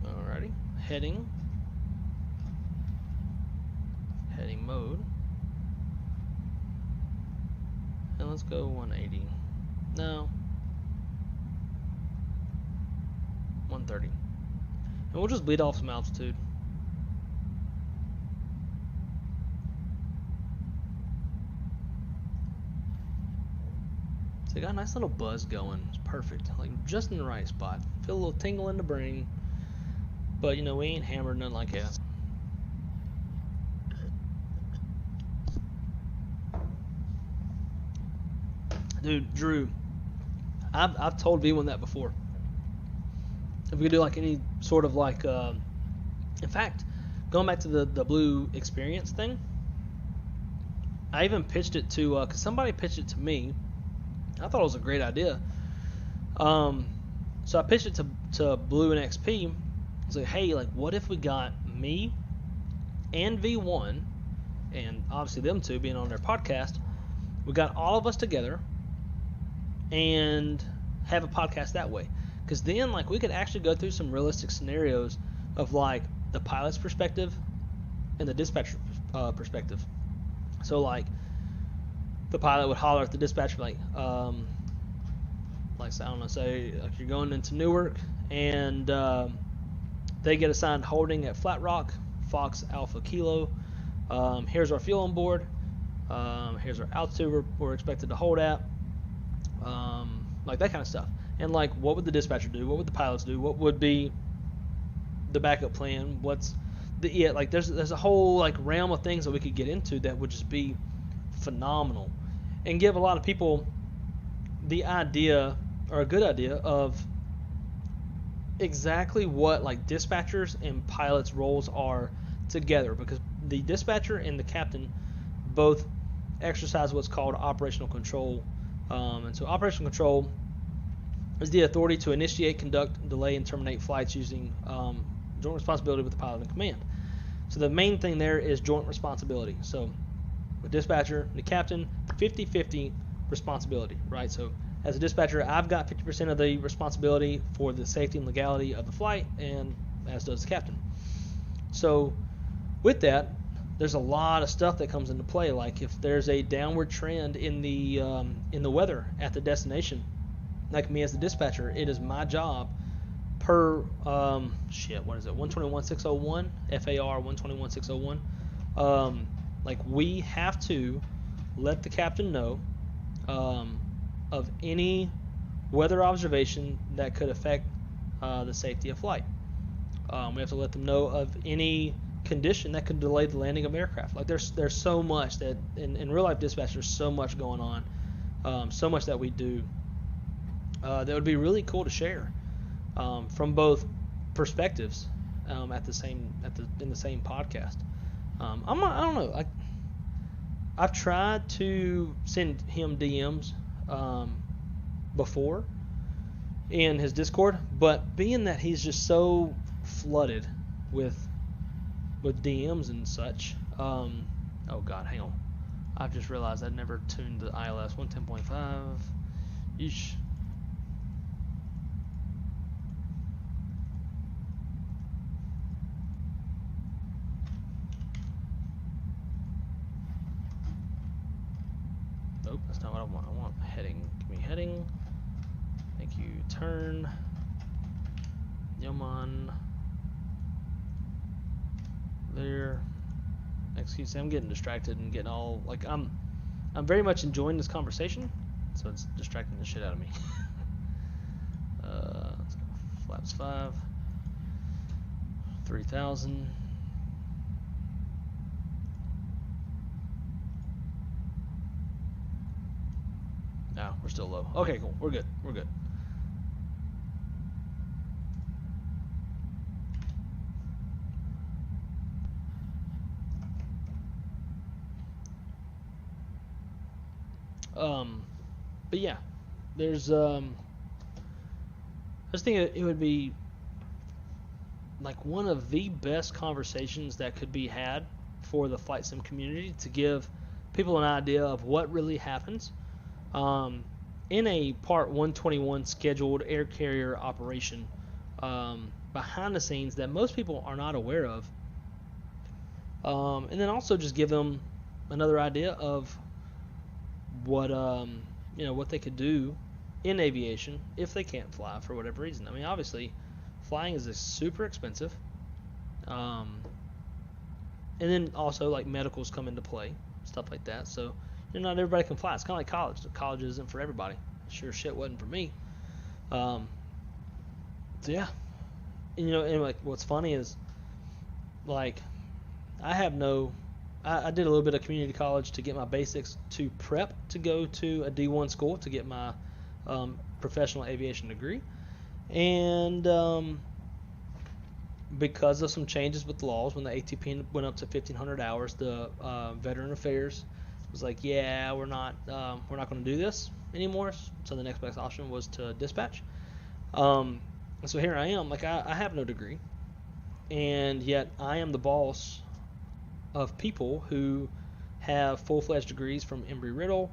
Alrighty. Heading mode. And let's go 180. No. 130. And we'll just bleed off some altitude. So I got a nice little buzz going. It's perfect. Like just in the right spot. Feel a little tingle in the brain. But you know, we ain't hammered, nothing like that. Dude, Drew, I've told V1 that before. If we could do like any sort of like, in fact, going back to the blue experience thing, I even pitched it to, cause somebody pitched it to me. I thought it was a great idea. So I pitched it to Blue and XP. I was like, hey, like, what if we got me and V1, and obviously them two being on their podcast, we got all of us together and have a podcast that way. Because then, like, we could actually go through some realistic scenarios of, like, the pilot's perspective and the dispatcher perspective. So, like, the pilot would holler at the dispatcher, like I don't know, say, like, you're going into Newark, and they get assigned holding at Flat Rock, Fox Alpha Kilo. Here's our fuel on board. Here's our altitude we're expected to hold at. Like that kind of stuff. And like, what would the dispatcher do? What would the pilots do? What would be the backup plan? What's the like? There's a whole like realm of things that we could get into that would just be phenomenal, and give a lot of people the idea, or a good idea, of exactly what like dispatchers and pilots' roles are together. Because the dispatcher and the captain both exercise what's called operational control. And so operational control is the authority to initiate, conduct, delay, and terminate flights using joint responsibility with the pilot in command. So the main thing there is joint responsibility. So the dispatcher and the captain, 50-50 responsibility, right? So as a dispatcher, I've got 50% of the responsibility for the safety and legality of the flight, and as does the captain. So with that, there's a lot of stuff that comes into play. Like if there's a downward trend in the weather at the destination, like me as the dispatcher, it is my job per what is it, 121.601 FAR 121.601. Like we have to let the captain know of any weather observation that could affect the safety of flight. We have to let them know of any condition that could delay the landing of aircraft. Like there's so much that in real life dispatch, there's so much going on, so much that we do that would be really cool to share from both perspectives in the same podcast. I don't know. I've tried to send him DMs before in his Discord, but being that he's just so flooded with DMs and such. Oh god, hang on. I've just realized I never tuned the ILS 110.5. Yeesh. Nope, that's not what I want. I want heading. Give me heading. Thank you. Turn. Yaman. There. Excuse me, I'm getting distracted and getting all like I'm very much enjoying this conversation, so it's distracting the shit out of me. Let's go flaps 5, 3,000. No, we're still low. Okay, cool. We're good. We're good. But yeah, there's I just think it would be like one of the best conversations that could be had for the flight sim community, to give people an idea of what really happens in a Part 121 scheduled air carrier operation behind the scenes that most people are not aware of. And then also just give them another idea of what what they could do in aviation if they can't fly for whatever reason. I mean, obviously, flying is super expensive. And then also like medicals come into play, stuff like that. So not everybody can fly. It's kind of like college. College isn't for everybody. Sure shit wasn't for me. So yeah, and like what's funny is like I did a little bit of community college to get my basics to prep to go to a D1 school to get my professional aviation degree, and because of some changes with the laws when the ATP went up to 1,500 hours, the Veteran Affairs was like, yeah, we're not going to do this anymore. So the next best option was to dispatch. So here I am, like I have no degree, and yet I am the boss of people who have full-fledged degrees from Embry-Riddle,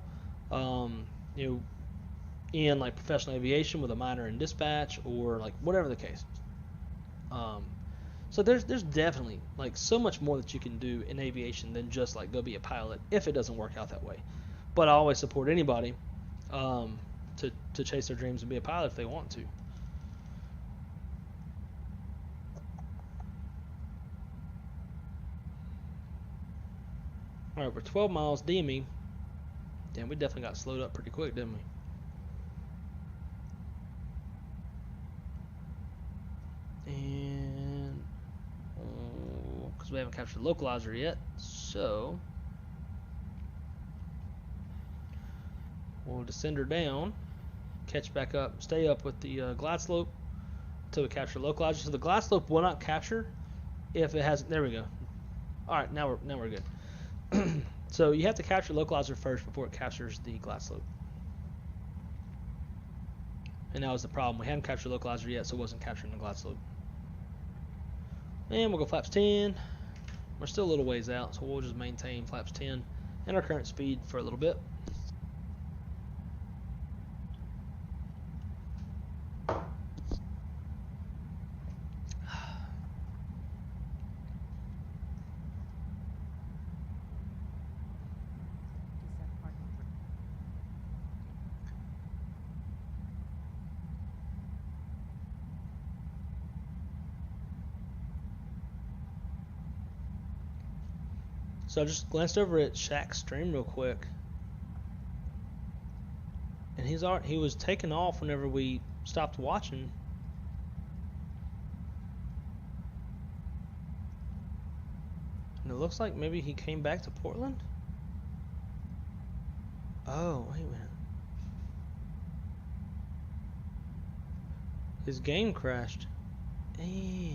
in like professional aviation with a minor in dispatch or like whatever the case. So there's definitely like so much more that you can do in aviation than just like go be a pilot if it doesn't work out that way. But I always support anybody to chase their dreams and be a pilot if they want to. Alright, we're 12 miles DME. Damn, we definitely got slowed up pretty quick, didn't we? And because we haven't captured the localizer yet, so we'll descend her down, catch back up, stay up with the glide slope until we capture the localizer. So the glide slope will not capture if it hasn't. There we go. All right, now we're good. So you have to capture the localizer first before it captures the glide slope. And that was the problem. We hadn't captured the localizer yet, so it wasn't capturing the glide slope. And we'll go flaps 10. We're still a little ways out, so we'll just maintain flaps 10 and our current speed for a little bit. So I just glanced over at Shaq's stream real quick, and he was taking off whenever we stopped watching. And it looks like maybe he came back to Portland. Oh, wait a minute. His game crashed. Eh.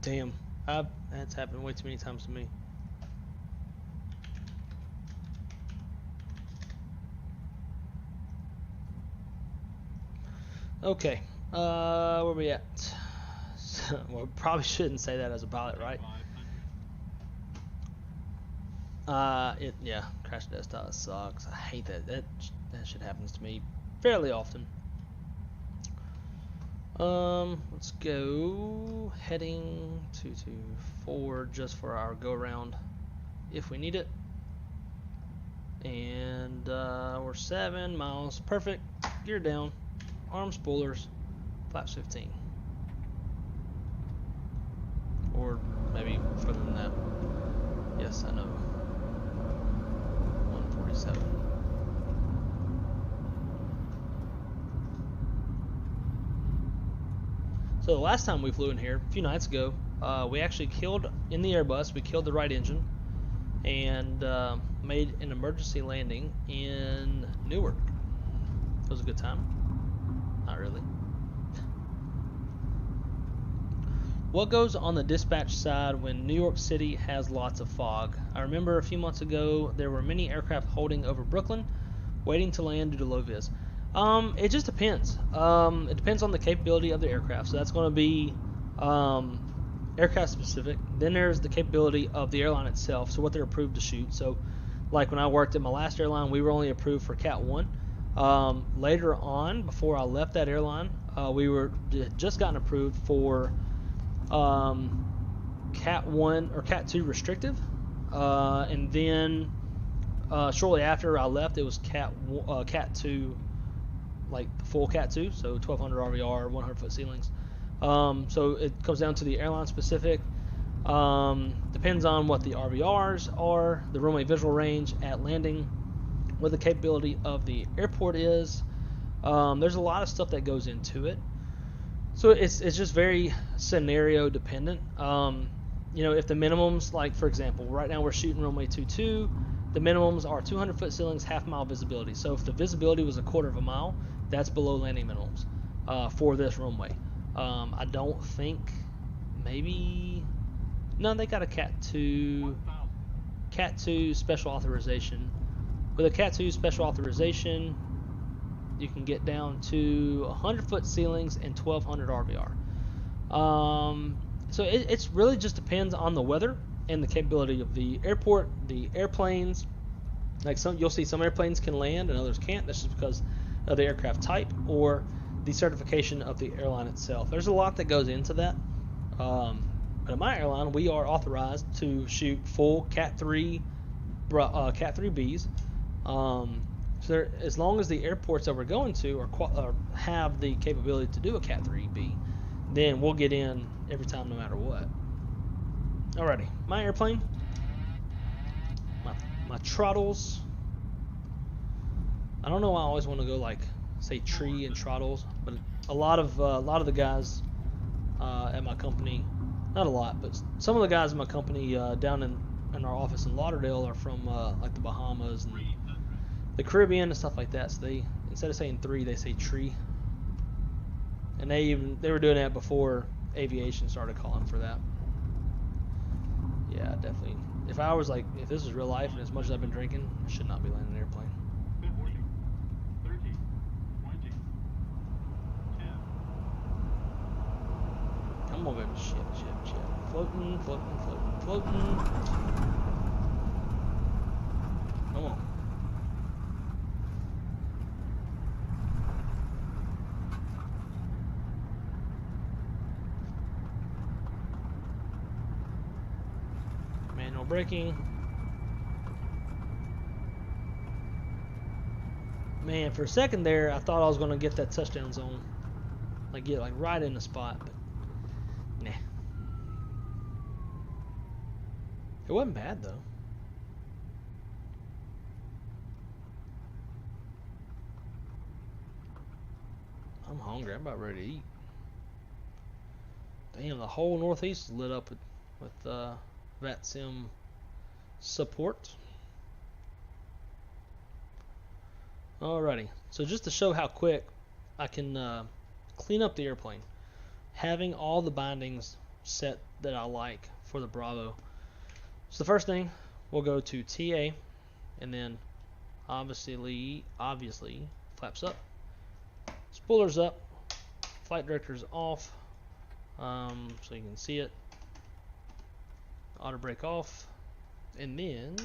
Damn, that's happened way too many times to me. Okay, where we at? Well, probably shouldn't say that as a pilot, right? Yeah, crash desktop sucks. I hate that. That shit happens to me fairly often. Let's go heading 224 just for our go around if we need it. And we're 7 miles. Perfect. Gear down. Arm spoolers. Flaps 15. Or maybe further than that. Yes, I know. 147. So the last time we flew in here, a few nights ago, we actually killed, in the Airbus, we killed the right engine and made an emergency landing in Newark. It was a good time. Not really. What goes on the dispatch side when New York City has lots of fog? I remember a few months ago there were many aircraft holding over Brooklyn, waiting to land due to low vis. It just depends. It depends on the capability of the aircraft. So that's going to be aircraft specific. Then there's the capability of the airline itself, so what they're approved to shoot. So like when I worked at my last airline, we were only approved for Cat 1. Later on, before I left that airline, we had just gotten approved for Cat 1 or Cat 2 restrictive, and then shortly after I left, it was Cat 2, like the full Cat 2, so 1200 RVR, 100 foot ceilings. So it comes down to the airline specific. Depends on what the RVRs are, the runway visual range at landing, what the capability of the airport is. There's a lot of stuff that goes into it. So it's just very scenario dependent. You know, if the minimums, like for example, right now we're shooting runway 22, the minimums are 200 foot ceilings, half-mile visibility. So if the visibility was a quarter of a mile, that's below landing minimums for this runway. I don't think, maybe, no, they got a Cat 2 special authorization. With a Cat 2 special authorization, you can get down to 100 foot ceilings and 1200 RVR. So it's really just depends on the weather and the capability of the airport, the airplanes. Like you'll see some airplanes can land and others can't. That's just because of the aircraft type or the certification of the airline itself. There's a lot that goes into that. But at my airline, we are authorized to shoot full Cat 3 Bs. So as long as the airports that we're going to have the capability to do a Cat 3B, then we'll get in every time no matter what. Alrighty, my airplane, my throttles. I don't know why I always want to go like say tree and throttles, but a lot of the guys at my company, not a lot, but some of the guys in my company down in our office in Lauderdale are from like the Bahamas and the Caribbean and stuff like that. So they, instead of saying three, they say tree. And they were doing that before aviation started calling for that. Yeah, definitely. If this is real life and as much as I've been drinking, I should not be landing an airplane. 30, 20, 10. Come on, baby. Shit. Floating. Come on. Manual braking. Man, for a second there, I thought I was going to get that touchdown zone. Get right in the spot, but nah. It wasn't bad, though. I'm hungry. I'm about ready to eat. Damn, the whole Northeast is lit up with VATSIM support. Alrighty, so just to show how quick I can clean up the airplane, having all the bindings set that I like for the Bravo. So the first thing, we'll go to TA, and then obviously flaps up, spoilers up, flight director's off, so you can see it, auto brake off, and then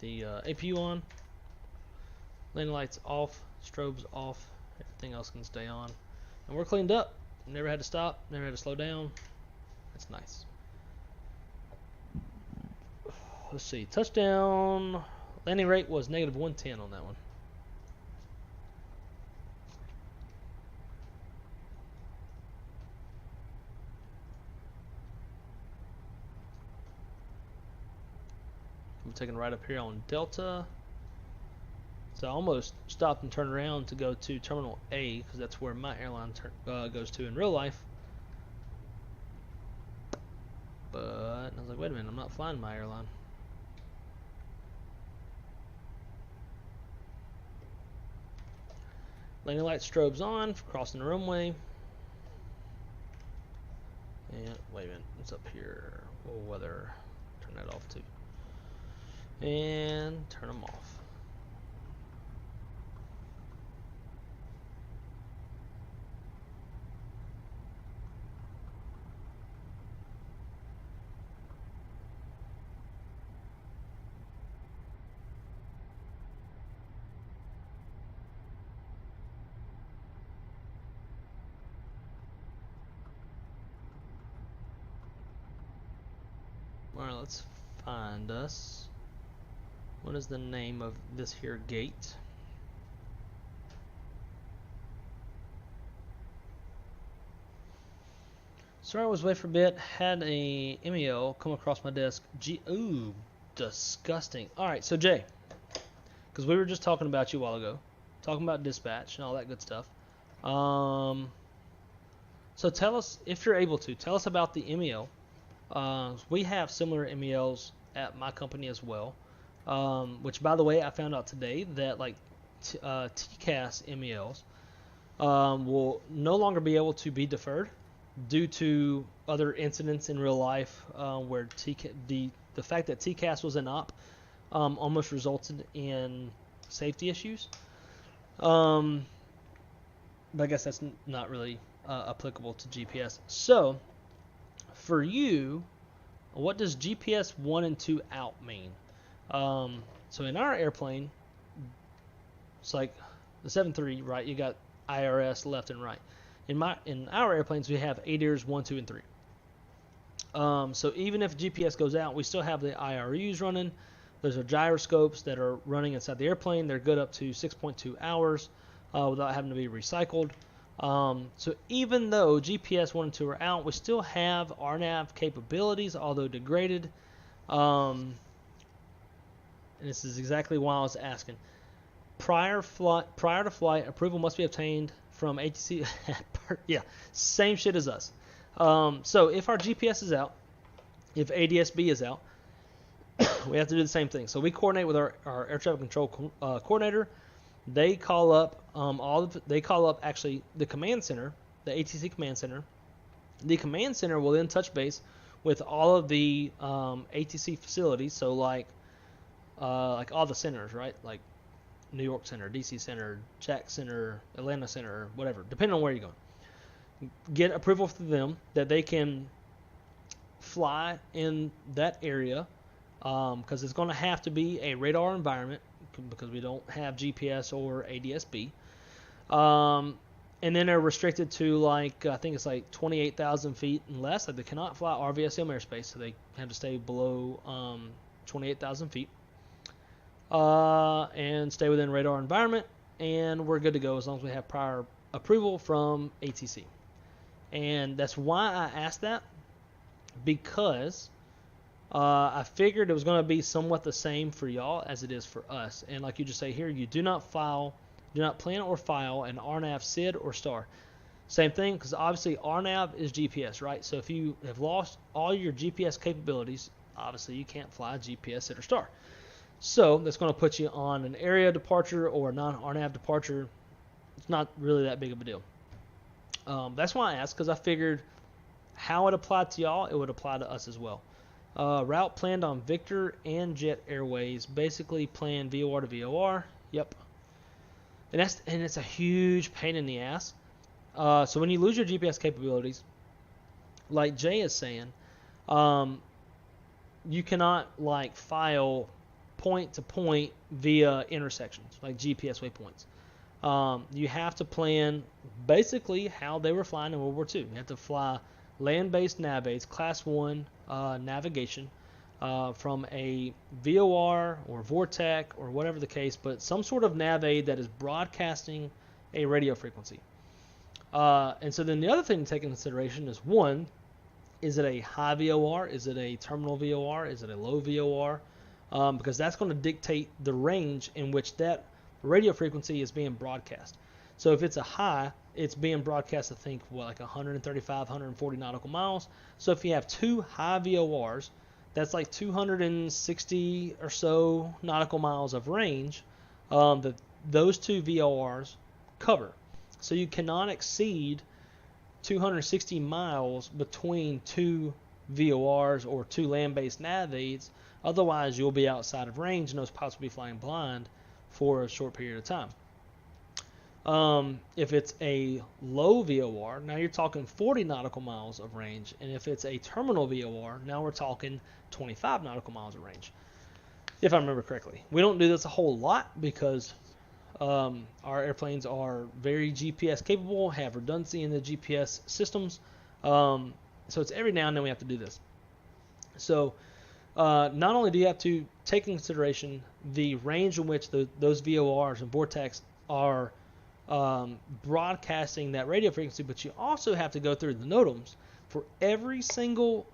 the APU on, landing lights off, strobes off, everything else can stay on, and we're cleaned up. Never had to stop, never had to slow down. That's nice. Let's see, touchdown landing rate was -110 on that one. I'm taking right up here on Delta. So I almost stopped and turned around to go to Terminal A because that's where my airline goes to in real life. But I was like, wait a minute, I'm not flying my airline. Landing light strobes on for crossing the runway. And wait a minute, it's up here. Oh, weather. Turn that off too. And turn them off. Alright, let's find us. What is the name of this here gate? Sorry I was away for a bit. Had a MEO come across my desk. Ooh, disgusting. Alright, so Jay, because we were just talking about you a while ago, talking about dispatch and all that good stuff. So tell us, if you're able to, tell us about the MEO. We have similar MEOs at my company as well. Which, by the way, I found out today that like TCAS MEOs will no longer be able to be deferred due to other incidents in real life where the fact that TCAS was an op almost resulted in safety issues. But I guess that's not really applicable to GPS. So, for you, what does GPS 1 and 2 out mean? So in our airplane, it's like the 7.3, right? You got IRS left and right. In our airplanes, we have ADIRS 1, 2, and 3. So even if GPS goes out, we still have the IRUs running. Those are gyroscopes that are running inside the airplane. They're good up to 6.2 hours without having to be recycled. So even though GPS 1 and 2 are out, we still have RNAV capabilities, although degraded. And this is exactly why I was asking. Prior to flight, approval must be obtained from ATC. Yeah, same shit as us. So if our GPS is out, if ADSB is out, we have to do the same thing. So we coordinate with our air traffic control coordinator. They call up actually the command center, the ATC command center. The command center will then touch base with all of the ATC facilities. So like all the centers, right? Like New York Center, DC Center, Jack Center, Atlanta Center, whatever, depending on where you're going. Get approval from them that they can fly in that area, because it's going to have to be a radar environment because we don't have GPS or ADSB. And then they're restricted to like, I think it's like 28,000 feet and less. Like they cannot fly RVSM airspace, so they have to stay below 28,000 feet. And stay within radar environment, and we're good to go as long as we have prior approval from ATC. And that's why I asked that, because I figured it was going to be somewhat the same for y'all as it is for us. And like you just say here, you do not plan or file an RNAV SID or STAR. Same thing, because obviously RNAV is GPS, right? So if you have lost all your GPS capabilities, obviously you can't fly GPS SID or STAR. So that's going to put you on an area departure or a non-RNAV departure. It's not really that big of a deal. That's why I asked, because I figured how it applied to y'all, it would apply to us as well. Route planned on Victor and Jet Airways, basically planned VOR to VOR. Yep. And it's a huge pain in the ass. So when you lose your GPS capabilities, like Jay is saying, you cannot like file point to point via intersections like GPS waypoints. You have to plan basically how they were flying in World War II. You have to fly land-based nav aids, class 1 navigation from a VOR or Vortec or whatever the case, but some sort of nav aid that is broadcasting a radio frequency. And so then the other thing to take into consideration is, one, is it a high VOR? Is it a terminal VOR? Is it a low VOR? Because that's going to dictate the range in which that radio frequency is being broadcast. So if it's a high, it's being broadcast, I think, like 135, 140 nautical miles. So if you have two high VORs, that's like 260 or so nautical miles of range that those two VORs cover. So you cannot exceed 260 miles between two VORs or two land-based nav aids. Otherwise, you'll be outside of range, and those pilots will be flying blind for a short period of time. If it's a low VOR, now you're talking 40 nautical miles of range. And if it's a terminal VOR, now we're talking 25 nautical miles of range, if I remember correctly. We don't do this a whole lot because our airplanes are very GPS capable, have redundancy in the GPS systems. So it's every now and then we have to do this. So not only do you have to take into consideration the range in which those VORs and vortex are broadcasting that radio frequency, but you also have to go through the NOTAMs for every single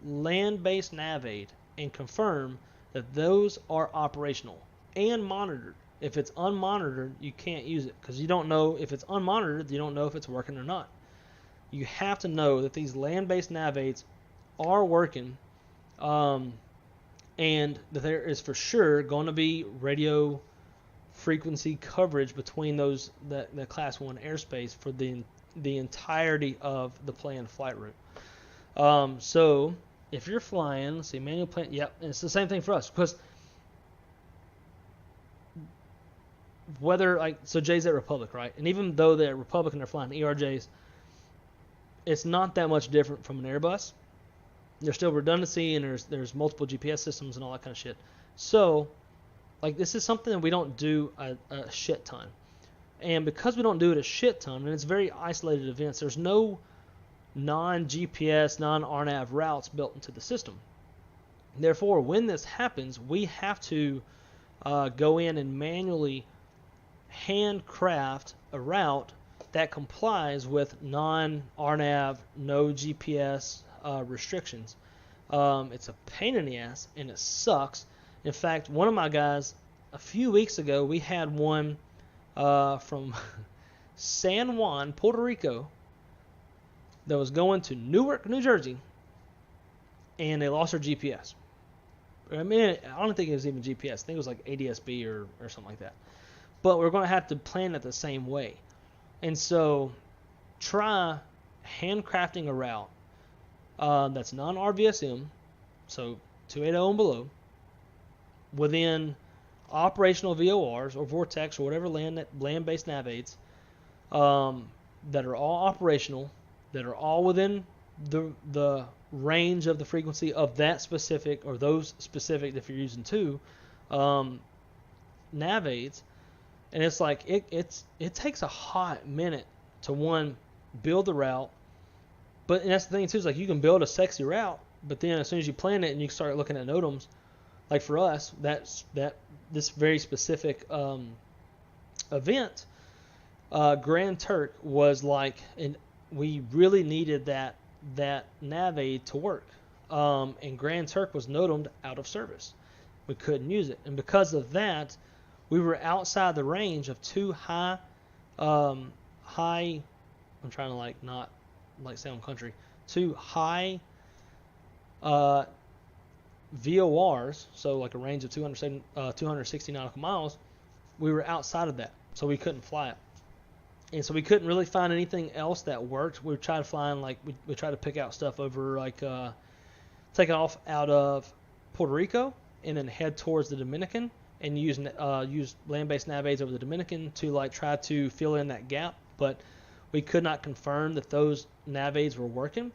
land-based nav aid and confirm that those are operational and monitored. If it's unmonitored, you can't use it because you don't know if it's unmonitored. You don't know if it's working or not. You have to know that these land-based nav aids are working, and that there is for sure going to be radio frequency coverage between those the Class 1 airspace for the entirety of the planned flight route. So if you're flying, let's see, manual plan, yep, and it's the same thing for us because whether so J's at Republic, right? And even though they're Republic and they're flying ERJs, it's not that much different from an Airbus. There's still redundancy and there's multiple GPS systems and all that kind of shit. So this is something that we don't do a shit ton. And because we don't do it a shit ton, and it's very isolated events, there's no non-GPS, non-RNAV routes built into the system. Therefore, when this happens, we have to go in and manually handcraft a route that complies with non-RNAV, no GPS restrictions. It's a pain in the ass, and it sucks. In fact, one of my guys, a few weeks ago, we had one from San Juan, Puerto Rico, that was going to Newark, New Jersey, and they lost their GPS. I mean, I don't think it was even GPS. I think it was like ADSB or something like that. But we're going to have to plan it the same way. And so try handcrafting a route that's non-RVSM, so 280 and below, within operational VORs or Vortex or whatever land-based nav aids that are all operational, that are all within the range of the frequency of that specific or those specific if you're using two nav aids. And it's like it takes a hot minute to build the route, and that's the thing too, is like you can build a sexy route, but then as soon as you plan it and you start looking at NOTAMs, like for us, this very specific event, Grand Turk was and we really needed that nav aid to work, and Grand Turk was NOTAMed out of service. We couldn't use it, and because of that, we were outside the range of two high. I'm trying to not sound country. Two high VORs, so a range of 260 nautical miles. We were outside of that, so we couldn't fly it, and so we couldn't really find anything else that worked. We tried to find we tried to pick out stuff over take off out of Puerto Rico and then head towards the Dominican, and use land-based nav aids over the Dominican to try to fill in that gap, but we could not confirm that those nav aids were working.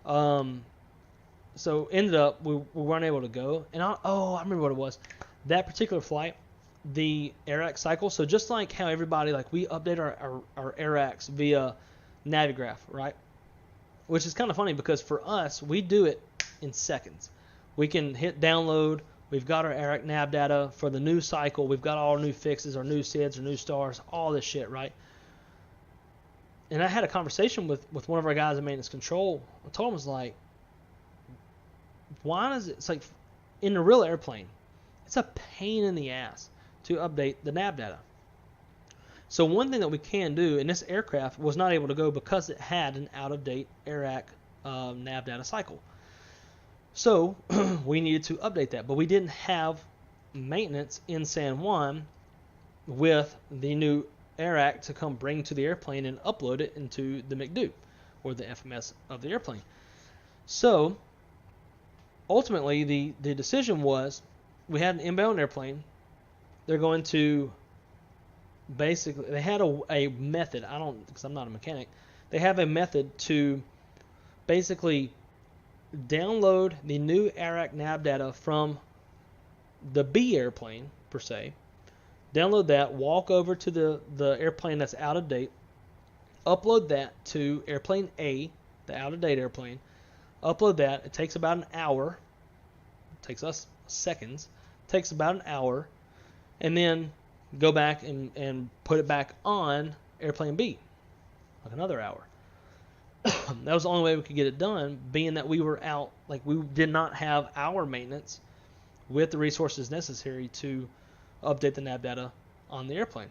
So ended up we weren't able to go. And I remember what it was. That particular flight, the AirAx cycle. So just like how everybody we update our AirAx via Navigraph, right? Which is kind of funny because for us we do it in seconds. We can hit download. We've got our AirAx nav data for the new cycle. We've got all our new fixes, our new SIDs, our new stars, all this shit, right? And I had a conversation with one of our guys in maintenance control. I told him, why does it's in a real airplane, it's a pain in the ass to update the nav data. So one thing that we can do, and this aircraft was not able to go because it had an out-of-date AirAx nav data cycle. So we needed to update that, but we didn't have maintenance in San Juan with the new AirAx to come bring to the airplane and upload it into the McDo or the FMS of the airplane. So ultimately the decision was we had an inbound airplane. They're going to basically, they had a method, because I'm not a mechanic, they have a method to basically download the new AirAx nav data from the B airplane, per se, download that, walk over to the airplane that's out of date, upload that to airplane A, the out of date airplane, upload that. It takes about an hour, takes us seconds, takes about an hour, and then go back and put it back on airplane B, like another hour. That was the only way we could get it done, being that we were out, like we did not have our maintenance with the resources necessary to update the nav data on the airplane.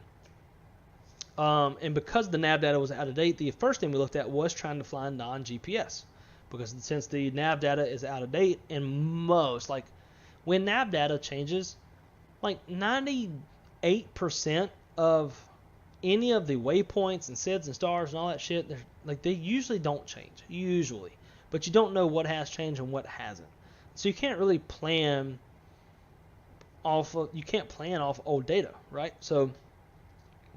And because the nav data was out of date, the first thing we looked at was trying to fly non-GPS. Because since the nav data is out of date, and most, like when nav data changes, like 98% of any of the waypoints and SIDS and stars and all that shit, like they usually don't change, usually. But you don't know what has changed and what hasn't. So you can't really plan off of, old data, right? So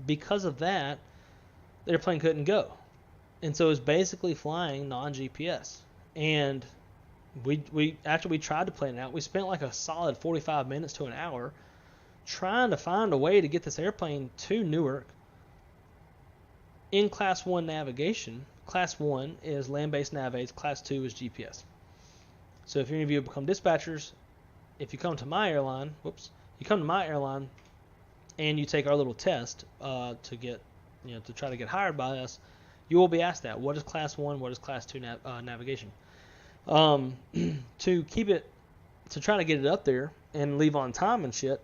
because of that, the airplane couldn't go. And so it's basically flying non-GPS. And we tried to plan it out. We spent like a solid 45 minutes to an hour trying to find a way to get this airplane to Newark in Class 1 navigation. Class 1 is land-based nav aids. Class 2 is GPS. So if any of you become dispatchers, if you come to my airline, and you take our little test to get, to try to get hired by us, you will be asked that. What is Class 1? What is Class 2 navigation? To try to get it up there and leave on time and shit,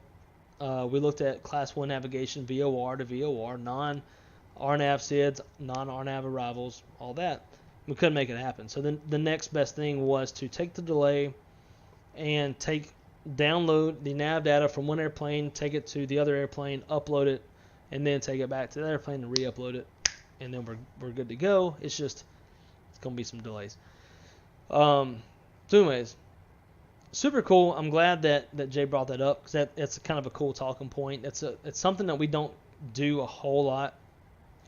we looked at Class 1 navigation, VOR to VOR, non-RNAV SIDS, non-RNAV arrivals, all that. We couldn't make it happen. So then the next best thing was to take the delay and download the nav data from one airplane, take it to the other airplane, upload it, and then take it back to the airplane and re-upload it, and then we're good to go. It's going to be some delays. So anyways, super cool. I'm glad that Jay brought that up, because that's kind of a cool talking point. It's something that we don't do a whole lot,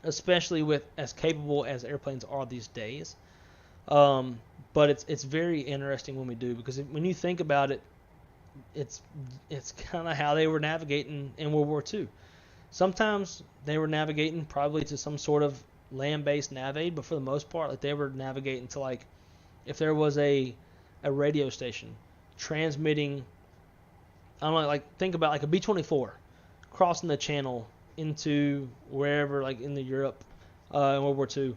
especially with as capable as airplanes are these days. But it's very interesting when we do, because when you think about it, it's kind of how they were navigating in World War II. Sometimes they were navigating probably to some sort of land-based nav aid, but for the most part, like they were navigating to, like, if there was a radio station transmitting, I don't know, like think about like a B-24 crossing the channel into wherever, like in the Europe in World War II,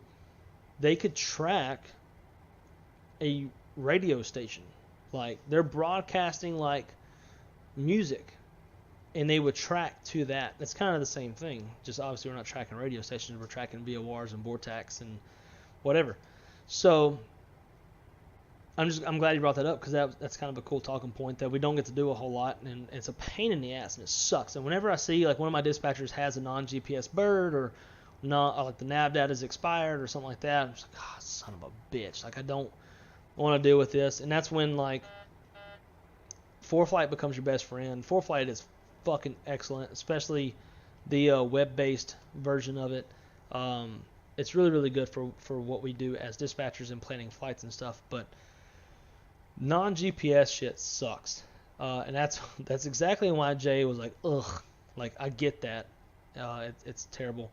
they could track a radio station. Like they're broadcasting like music, and they would track to that. That's kind of the same thing. Just obviously we're not tracking radio stations, we're tracking VORs and Vortex and whatever. So I'm glad you brought that up, because that's kind of a cool talking point that we don't get to do a whole lot, and it's a pain in the ass and it sucks. And whenever I see like one of my dispatchers has a non-GPS bird, or not, like the nav data is expired or something like that, I'm just like, oh, son of a bitch. Like I don't want to deal with this. And that's when like ForeFlight becomes your best friend. ForeFlight is fucking excellent, especially the web-based version of it. It's really, really good for what we do as dispatchers and planning flights and stuff. But non-GPS shit sucks, and that's exactly why Jay was like, ugh. Like I get that. It's terrible.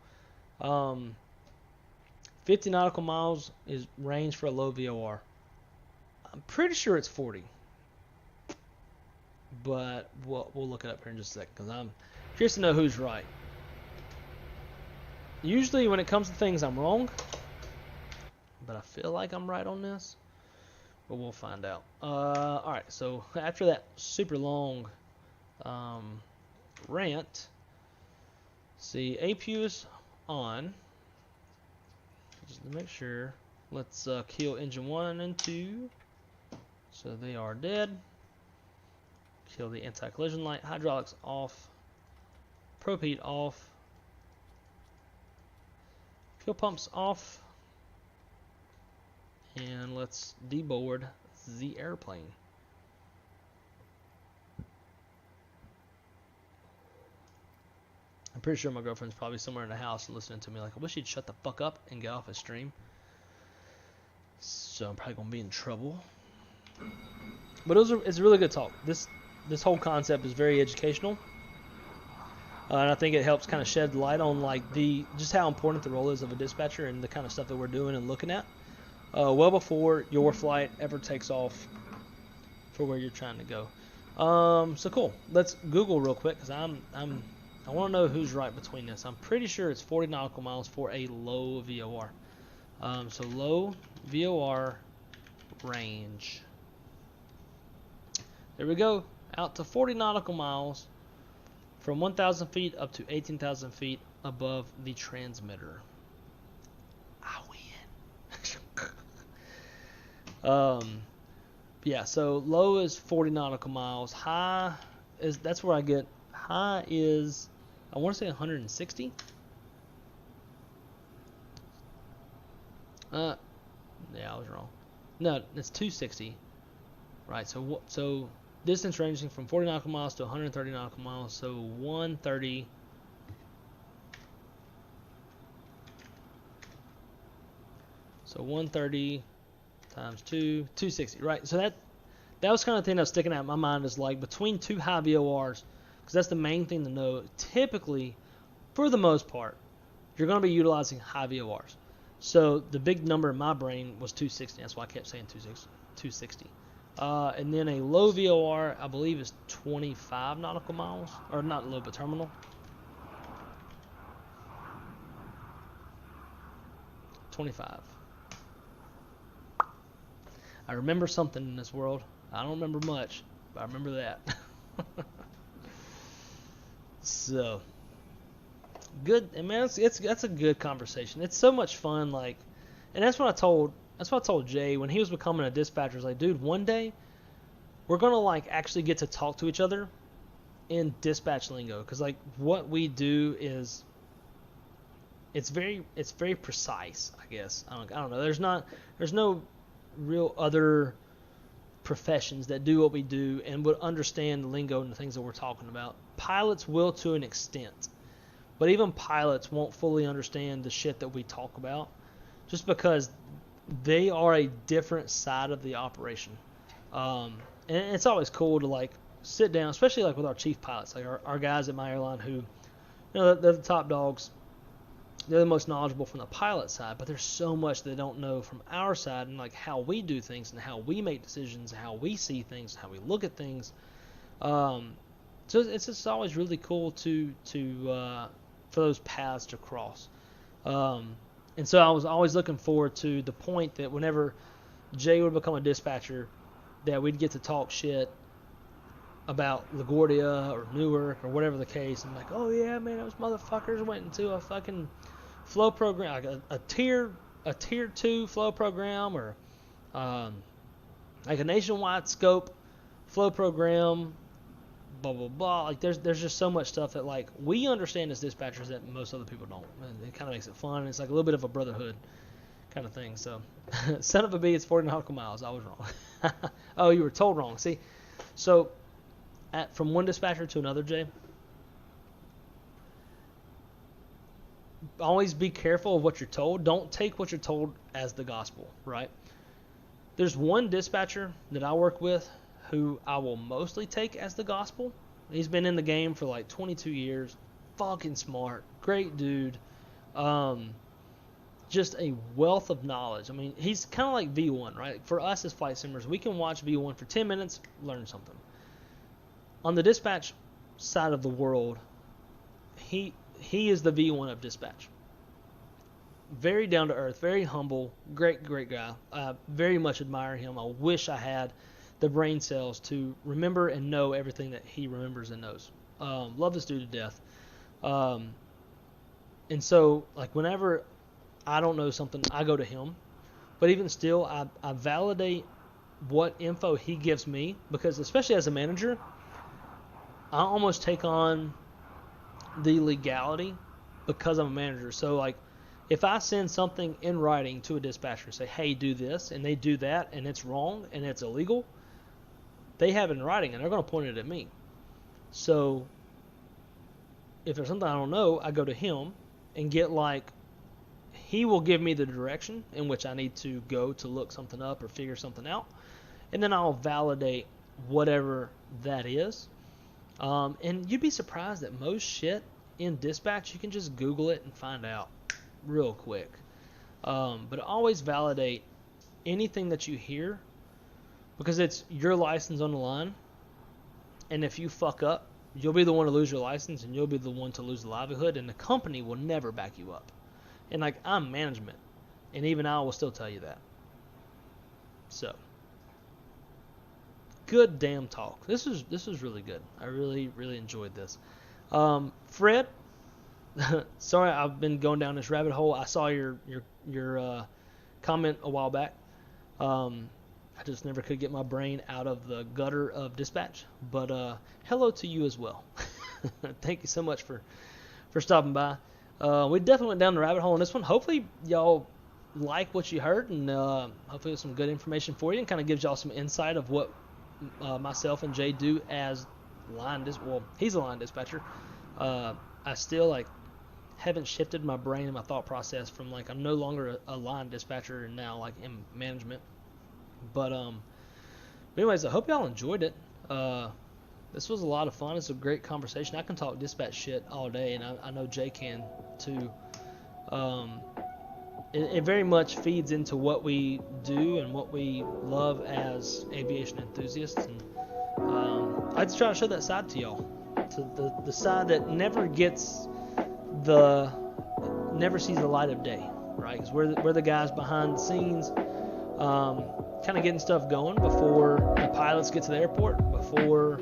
50 nautical miles is range for a low VOR. I'm pretty sure it's 40. But we'll look it up here in just a second, because I'm curious to know who's right. Usually when it comes to things, I'm wrong, but I feel like I'm right on this. But we'll find out. Alright, so after that super long rant, see, APU is on. Just to make sure, let's kill engine 1 and 2. So they are dead. Kill the anti-collision light. Hydraulics off. Prop heat off. Fuel pumps off. And let's deboard the airplane. I'm pretty sure my girlfriend's probably somewhere in the house listening to me like, I wish he'd shut the fuck up and get off his stream. So I'm probably going to be in trouble. But it's a really good talk. This whole concept is very educational. And I think it helps kind of shed light on like just how important the role is of a dispatcher and the kind of stuff that we're doing and looking at. Well before your flight ever takes off for where you're trying to go. So cool. Let's Google real quick because I want to know who's right between this. I'm pretty sure it's 40 nautical miles for a low VOR. So low VOR range. There we go. Out to 40 nautical miles from 1,000 feet up to 18,000 feet above the transmitter. I win. Yeah, so low is 40 nautical miles. High is, that's where I get, high is, I want to say 160. Yeah, I was wrong. No, it's 260. Right, so distance ranging from 40 nautical miles to 130 nautical miles, so 130. So 130 times 2, 260, right? So that was kind of the thing that was sticking out in my mind, is like between two high VORs, because that's the main thing to know. Typically, for the most part, you're going to be utilizing high VORs. So the big number in my brain was 260. That's why I kept saying 260. And then a low VOR, I believe, is 25 nautical miles, or not low, but terminal. $25. I remember something in this world. I don't remember much, but I remember that. So good, and man, that's a good conversation. It's so much fun, like, and that's what I told Jay when he was becoming a dispatcher. I was like, dude, one day we're gonna like actually get to talk to each other in dispatch lingo, because like what we do is it's very precise, I guess. I don't know. There's no real other professions that do what we do and would understand the lingo and the things that we're talking about. Pilots will to an extent, but even pilots won't fully understand the shit that we talk about, just because they are a different side of the operation. And it's always cool to like sit down, especially like with our chief pilots, like our guys at my airline who, you know, they're the top dogs. They're the most knowledgeable from the pilot side, but there's so much they don't know from our side, and like how we do things and how we make decisions, and how we see things, how we look at things. So it's just always really cool to for those paths to cross. And so I was always looking forward to the point that whenever Jay would become a dispatcher, that we'd get to talk shit about LaGuardia or Newark or whatever the case, and like, oh yeah, man, those motherfuckers went into a fucking flow program, like a tier 2 flow program, or like a nationwide scope flow program, blah blah blah. Like there's just so much stuff that like we understand as dispatchers that most other people don't. And it kind of makes it fun. It's like a little bit of a brotherhood kind of thing. So son of a bee, it's 40 nautical miles. I was wrong. Oh, you were told wrong. See, so from one dispatcher to another, Jay, always be careful of what you're told. Don't take what you're told as the gospel, right? There's one dispatcher that I work with who I will mostly take as the gospel. He's been in the game for like 22 years. Fucking smart. Great dude. Just a wealth of knowledge. I mean, he's kind of like V1, right? For us as flight simmers, we can watch V1 for 10 minutes, learn something. On the dispatch side of the world, he is the V1 of dispatch. Very down to earth, very humble, great guy. I very much admire him. I wish I had the brain cells to remember and know everything that he remembers and knows. Love this dude to death. And so, like, whenever I don't know something, I go to him. But even still, I validate what info he gives me, because especially as a manager, I almost take on the legality because I'm a manager. So, like, if I send something in writing to a dispatcher and say, hey, do this, and they do that, and it's wrong, and it's illegal, they have it in writing, and they're going to point it at me. So, if there's something I don't know, I go to him and get, like, he will give me the direction in which I need to go to look something up or figure something out, and then I'll validate whatever that is. And you'd be surprised that most shit in dispatch, you can just Google it and find out real quick. But always validate anything that you hear, because it's your license on the line. And if you fuck up, you'll be the one to lose your license, and you'll be the one to lose the livelihood, and the company will never back you up. And like, I'm management, and even I will still tell you that. So, good damn talk. This was really good. I really enjoyed this. Fred, sorry I've been going down this rabbit hole. I saw your comment a while back. I just never could get my brain out of the gutter of dispatch. But hello to you as well. Thank you so much for stopping by. We definitely went down the rabbit hole on this one. Hopefully y'all like what you heard, and hopefully it's some good information for you, and kind of gives y'all some insight of what myself and Jay do as he's a line dispatcher. I still haven't shifted my brain and my thought process from I'm no longer a line dispatcher and now in management. But anyways, I hope y'all enjoyed it. This was a lot of fun. It's a great conversation. I can talk dispatch shit all day, and I know Jay can too. It very much feeds into what we do and what we love as aviation enthusiasts. And I like to try to show that side to y'all, to the side that never sees the light of day, right? Because we're the guys behind the scenes, kind of getting stuff going before the pilots get to the airport, before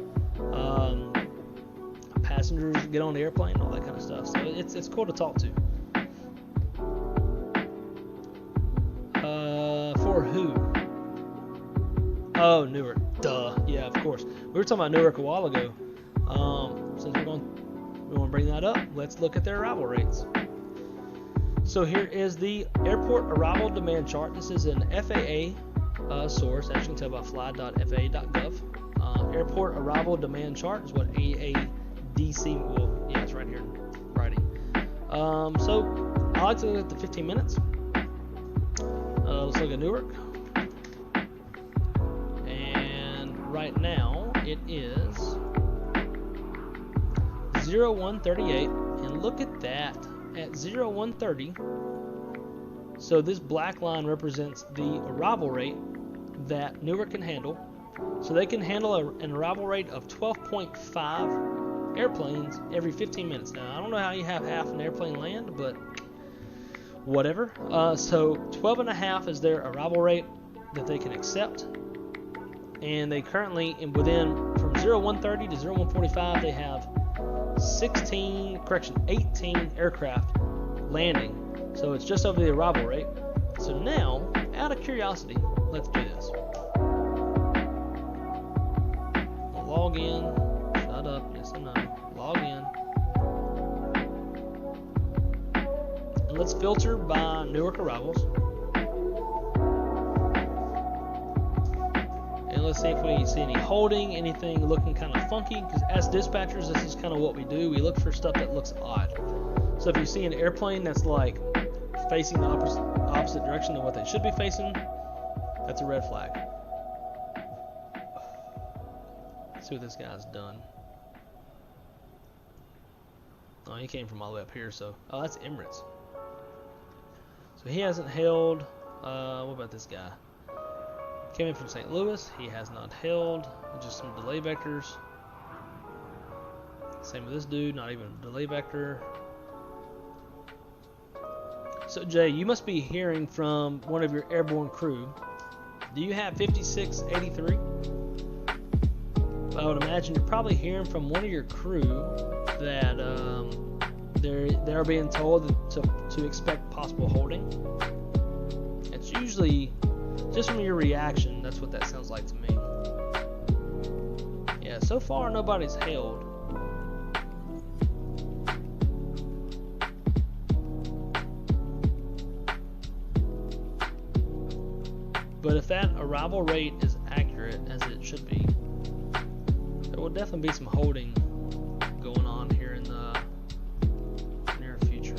passengers get on the airplane, all that kind of stuff. So it's cool to talk to. For who? Oh, Newark. Duh. Yeah, of course. We were talking about Newark a while ago. Since we want to bring that up, let's look at their arrival rates. So here is the airport arrival demand chart. This is an FAA source, as you can tell by fly.faa.gov. Airport arrival demand chart is what AADC. Well, yeah, it's right here in writing. So I like to look at the 15 minutes. Let's look at Newark. And right now it is 0138. And look at that. At 0130. So this black line represents the arrival rate that Newark can handle. So they can handle an arrival rate of 12.5 airplanes every 15 minutes. Now, I don't know how you have half an airplane land, but whatever. So 12.5 is their arrival rate that they can accept. And they currently, from 0130 to 0145, they have 18 aircraft landing. So it's just over the arrival rate. So now, out of curiosity, let's do this. We'll log in. Shut up. Yes and no. Log in. And let's filter by Newark arrivals. And let's see if we see any holding, anything looking kind of funky. Because as dispatchers, this is kind of what we do. We look for stuff that looks odd. So if you see an airplane that's facing the opposite direction than what they should be facing, that's a red flag. Let's see what this guy's done. Oh, he came from all the way up here, so... Oh, that's Emirates. So he hasn't held... what about this guy? Came in from St. Louis. He has not held. Just some delay vectors. Same with this dude. Not even a delay vector. So, Jay, you must be hearing from one of your airborne crew. Do you have 5683? I would imagine you're probably hearing from one of your crew that they're being told to expect possible holding. It's usually, just from your reaction, that's what that sounds like to me. Yeah, so far nobody's held. But if that arrival rate is accurate, as it should be, there will definitely be some holding going on here in the near future.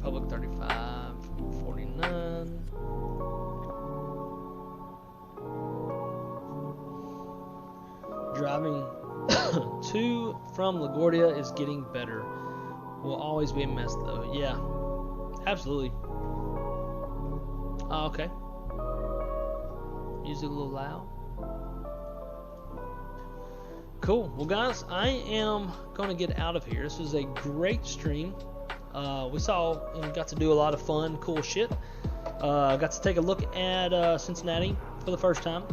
Public 3549. Driving to from LaGuardia is getting better. Will always be a mess though. Yeah, absolutely. Oh, okay. Music a little loud. Cool. Well, guys, I am going to get out of here. This was a great stream. We saw and got to do a lot of fun, cool shit. Got to take a look at Cincinnati for the first time.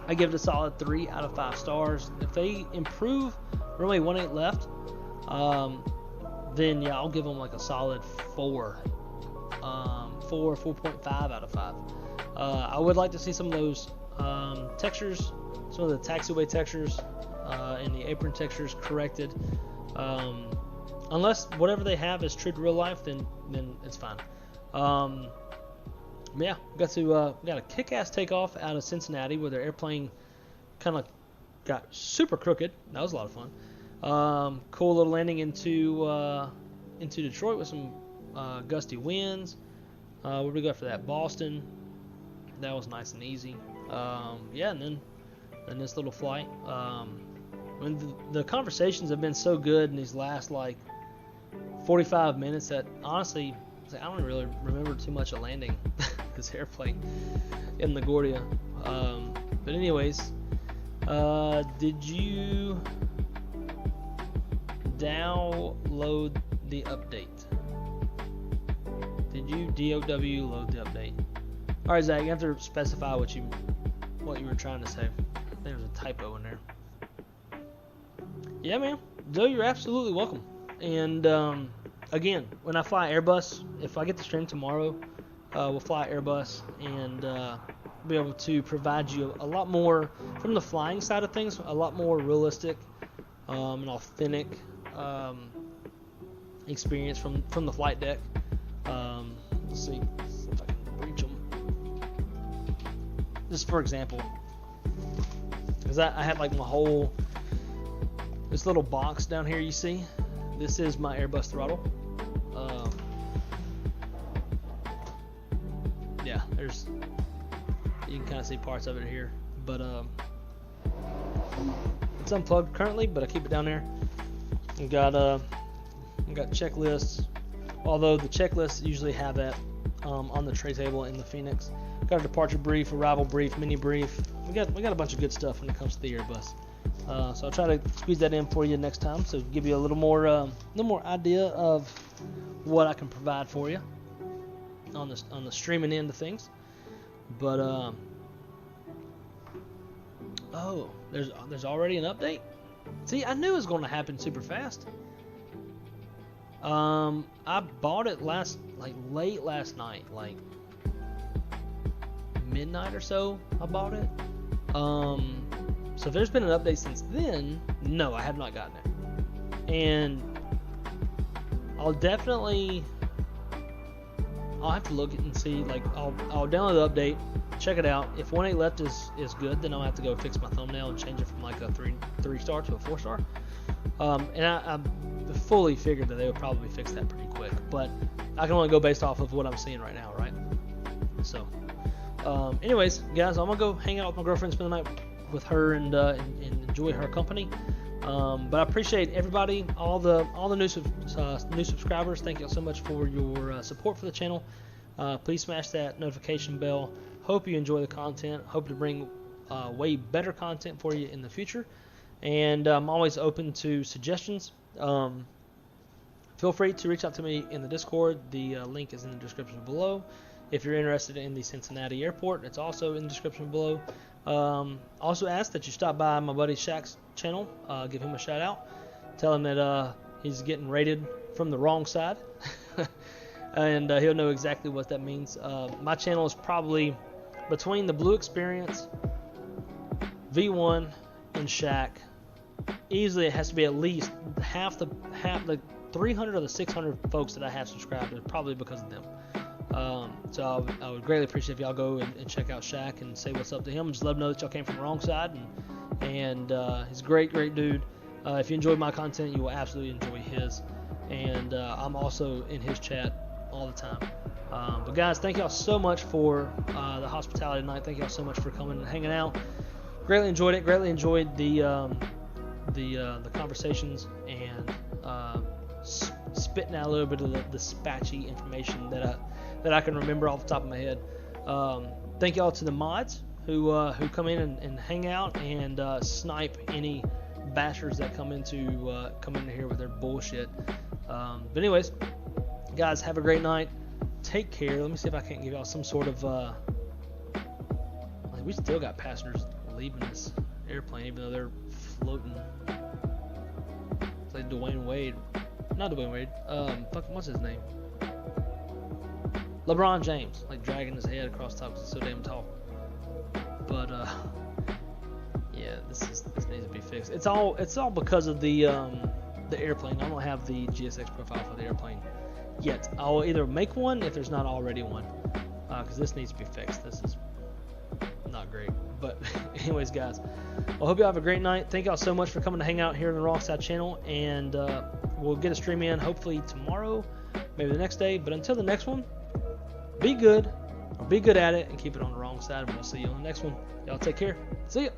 I give it a solid 3 out of 5 stars. If they improve Runway 18 left, then yeah, I'll give them like a solid 4.5 out of 5. I would like to see some of those textures, some of the taxiway textures and the apron textures corrected. Unless whatever they have is true to real life, then it's fine. Yeah, got a kick-ass takeoff out of Cincinnati where their airplane kind of got super crooked. That was a lot of fun. Cool little landing into Detroit with some gusty winds. Where did we go after that? Boston. That was nice and easy. Yeah, and then this little flight. When the conversations have been so good in these last like 45 minutes that honestly, I don't really remember too much of landing this airplane in LaGuardia. But anyways, did you download the update? Did you DOW load the update? Alright, Zach, you have to specify what you were trying to say. I think there's a typo in there. Yeah, man. Joe, you're absolutely welcome. And again, when I fly Airbus, if I get the stream tomorrow, we'll fly Airbus and be able to provide you a lot more from the flying side of things, a lot more realistic and authentic experience from the flight deck. Let's see if I can reach them. Just for example, because I had like my whole this little box down here. You see, this is my Airbus throttle. Yeah, you can kind of see parts of it here, but it's unplugged currently, but I keep it down there. I've got checklists, although the checklists usually have that on the tray table in the Phoenix. Got a departure brief, arrival brief, mini brief. We got a bunch of good stuff when it comes to the Airbus. So I'll try to squeeze that in for you next time, so give you a little more idea of what I can provide for you on the streaming end of things. But oh, there's already an update. See, I knew it was going to happen super fast. I bought it late last night, like midnight or so. I bought it. So if there's been an update since then, no, I have not gotten it. And I'll have to look and see, like, I'll download the update, check it out. If 1.8 left is good, then I'll have to go fix my thumbnail and change it from like a 3-star to a 4-star. And I fully figured that they would probably fix that pretty quick, but I can only go based off of what I'm seeing right now, right? So, anyways, guys, I'm gonna go hang out with my girlfriend, spend the night with her, and enjoy her company. But I appreciate everybody, all the new subscribers. Thank you so much for your support for the channel. Please smash that notification bell. Hope you enjoy the content. Hope to bring way better content for you in the future. And I'm always open to suggestions. Feel free to reach out to me in the Discord. The link is in the description below. If you're interested in the Cincinnati airport, it's also in the description below. Also ask that you stop by my buddy Shaq's channel. Give him a shout out. Tell him that he's getting rated from the wrong side. And he'll know exactly what that means. My channel is probably between the Blue Experience, V1, and Shaq. Easily, it has to be at least half the 300 or the 600 folks that I have subscribed is probably because of them. So I would greatly appreciate if y'all go and check out Shaq and say what's up to him. Just let him know that y'all came from the wrong side, and he's a great dude. If you enjoyed my content, you will absolutely enjoy his. And I'm also in his chat all the time. But guys, thank y'all so much for the hospitality tonight. Thank y'all so much for coming and hanging out. Greatly enjoyed it. Greatly enjoyed the conversations and spitting out a little bit of the spatchy information that I can remember off the top of my head. Thank y'all to the mods who come in and hang out and snipe any bashers that come into here with their bullshit. But anyways, guys, have a great night. Take care. Let me see if I can't give y'all some sort of like, we still got passengers leaving this airplane even though they're floating. It's like Dwayne Wade, not Dwayne Wade. Fucking what's his name? LeBron James, like dragging his head across the top because it's so damn tall. But yeah, this needs to be fixed. It's all because of the airplane. I don't have the GSX profile for the airplane yet. I'll either make one if there's not already one, because this needs to be fixed. This is not great. But anyways, guys, I hope y'all have a great night. Thank y'all so much for coming to hang out here on the Wrong Side channel, and we'll get a stream in hopefully tomorrow, maybe the next day. But until the next one, be good, or be good at it, and keep it on the wrong side, and we'll see you on the next one. Y'all take care. See ya.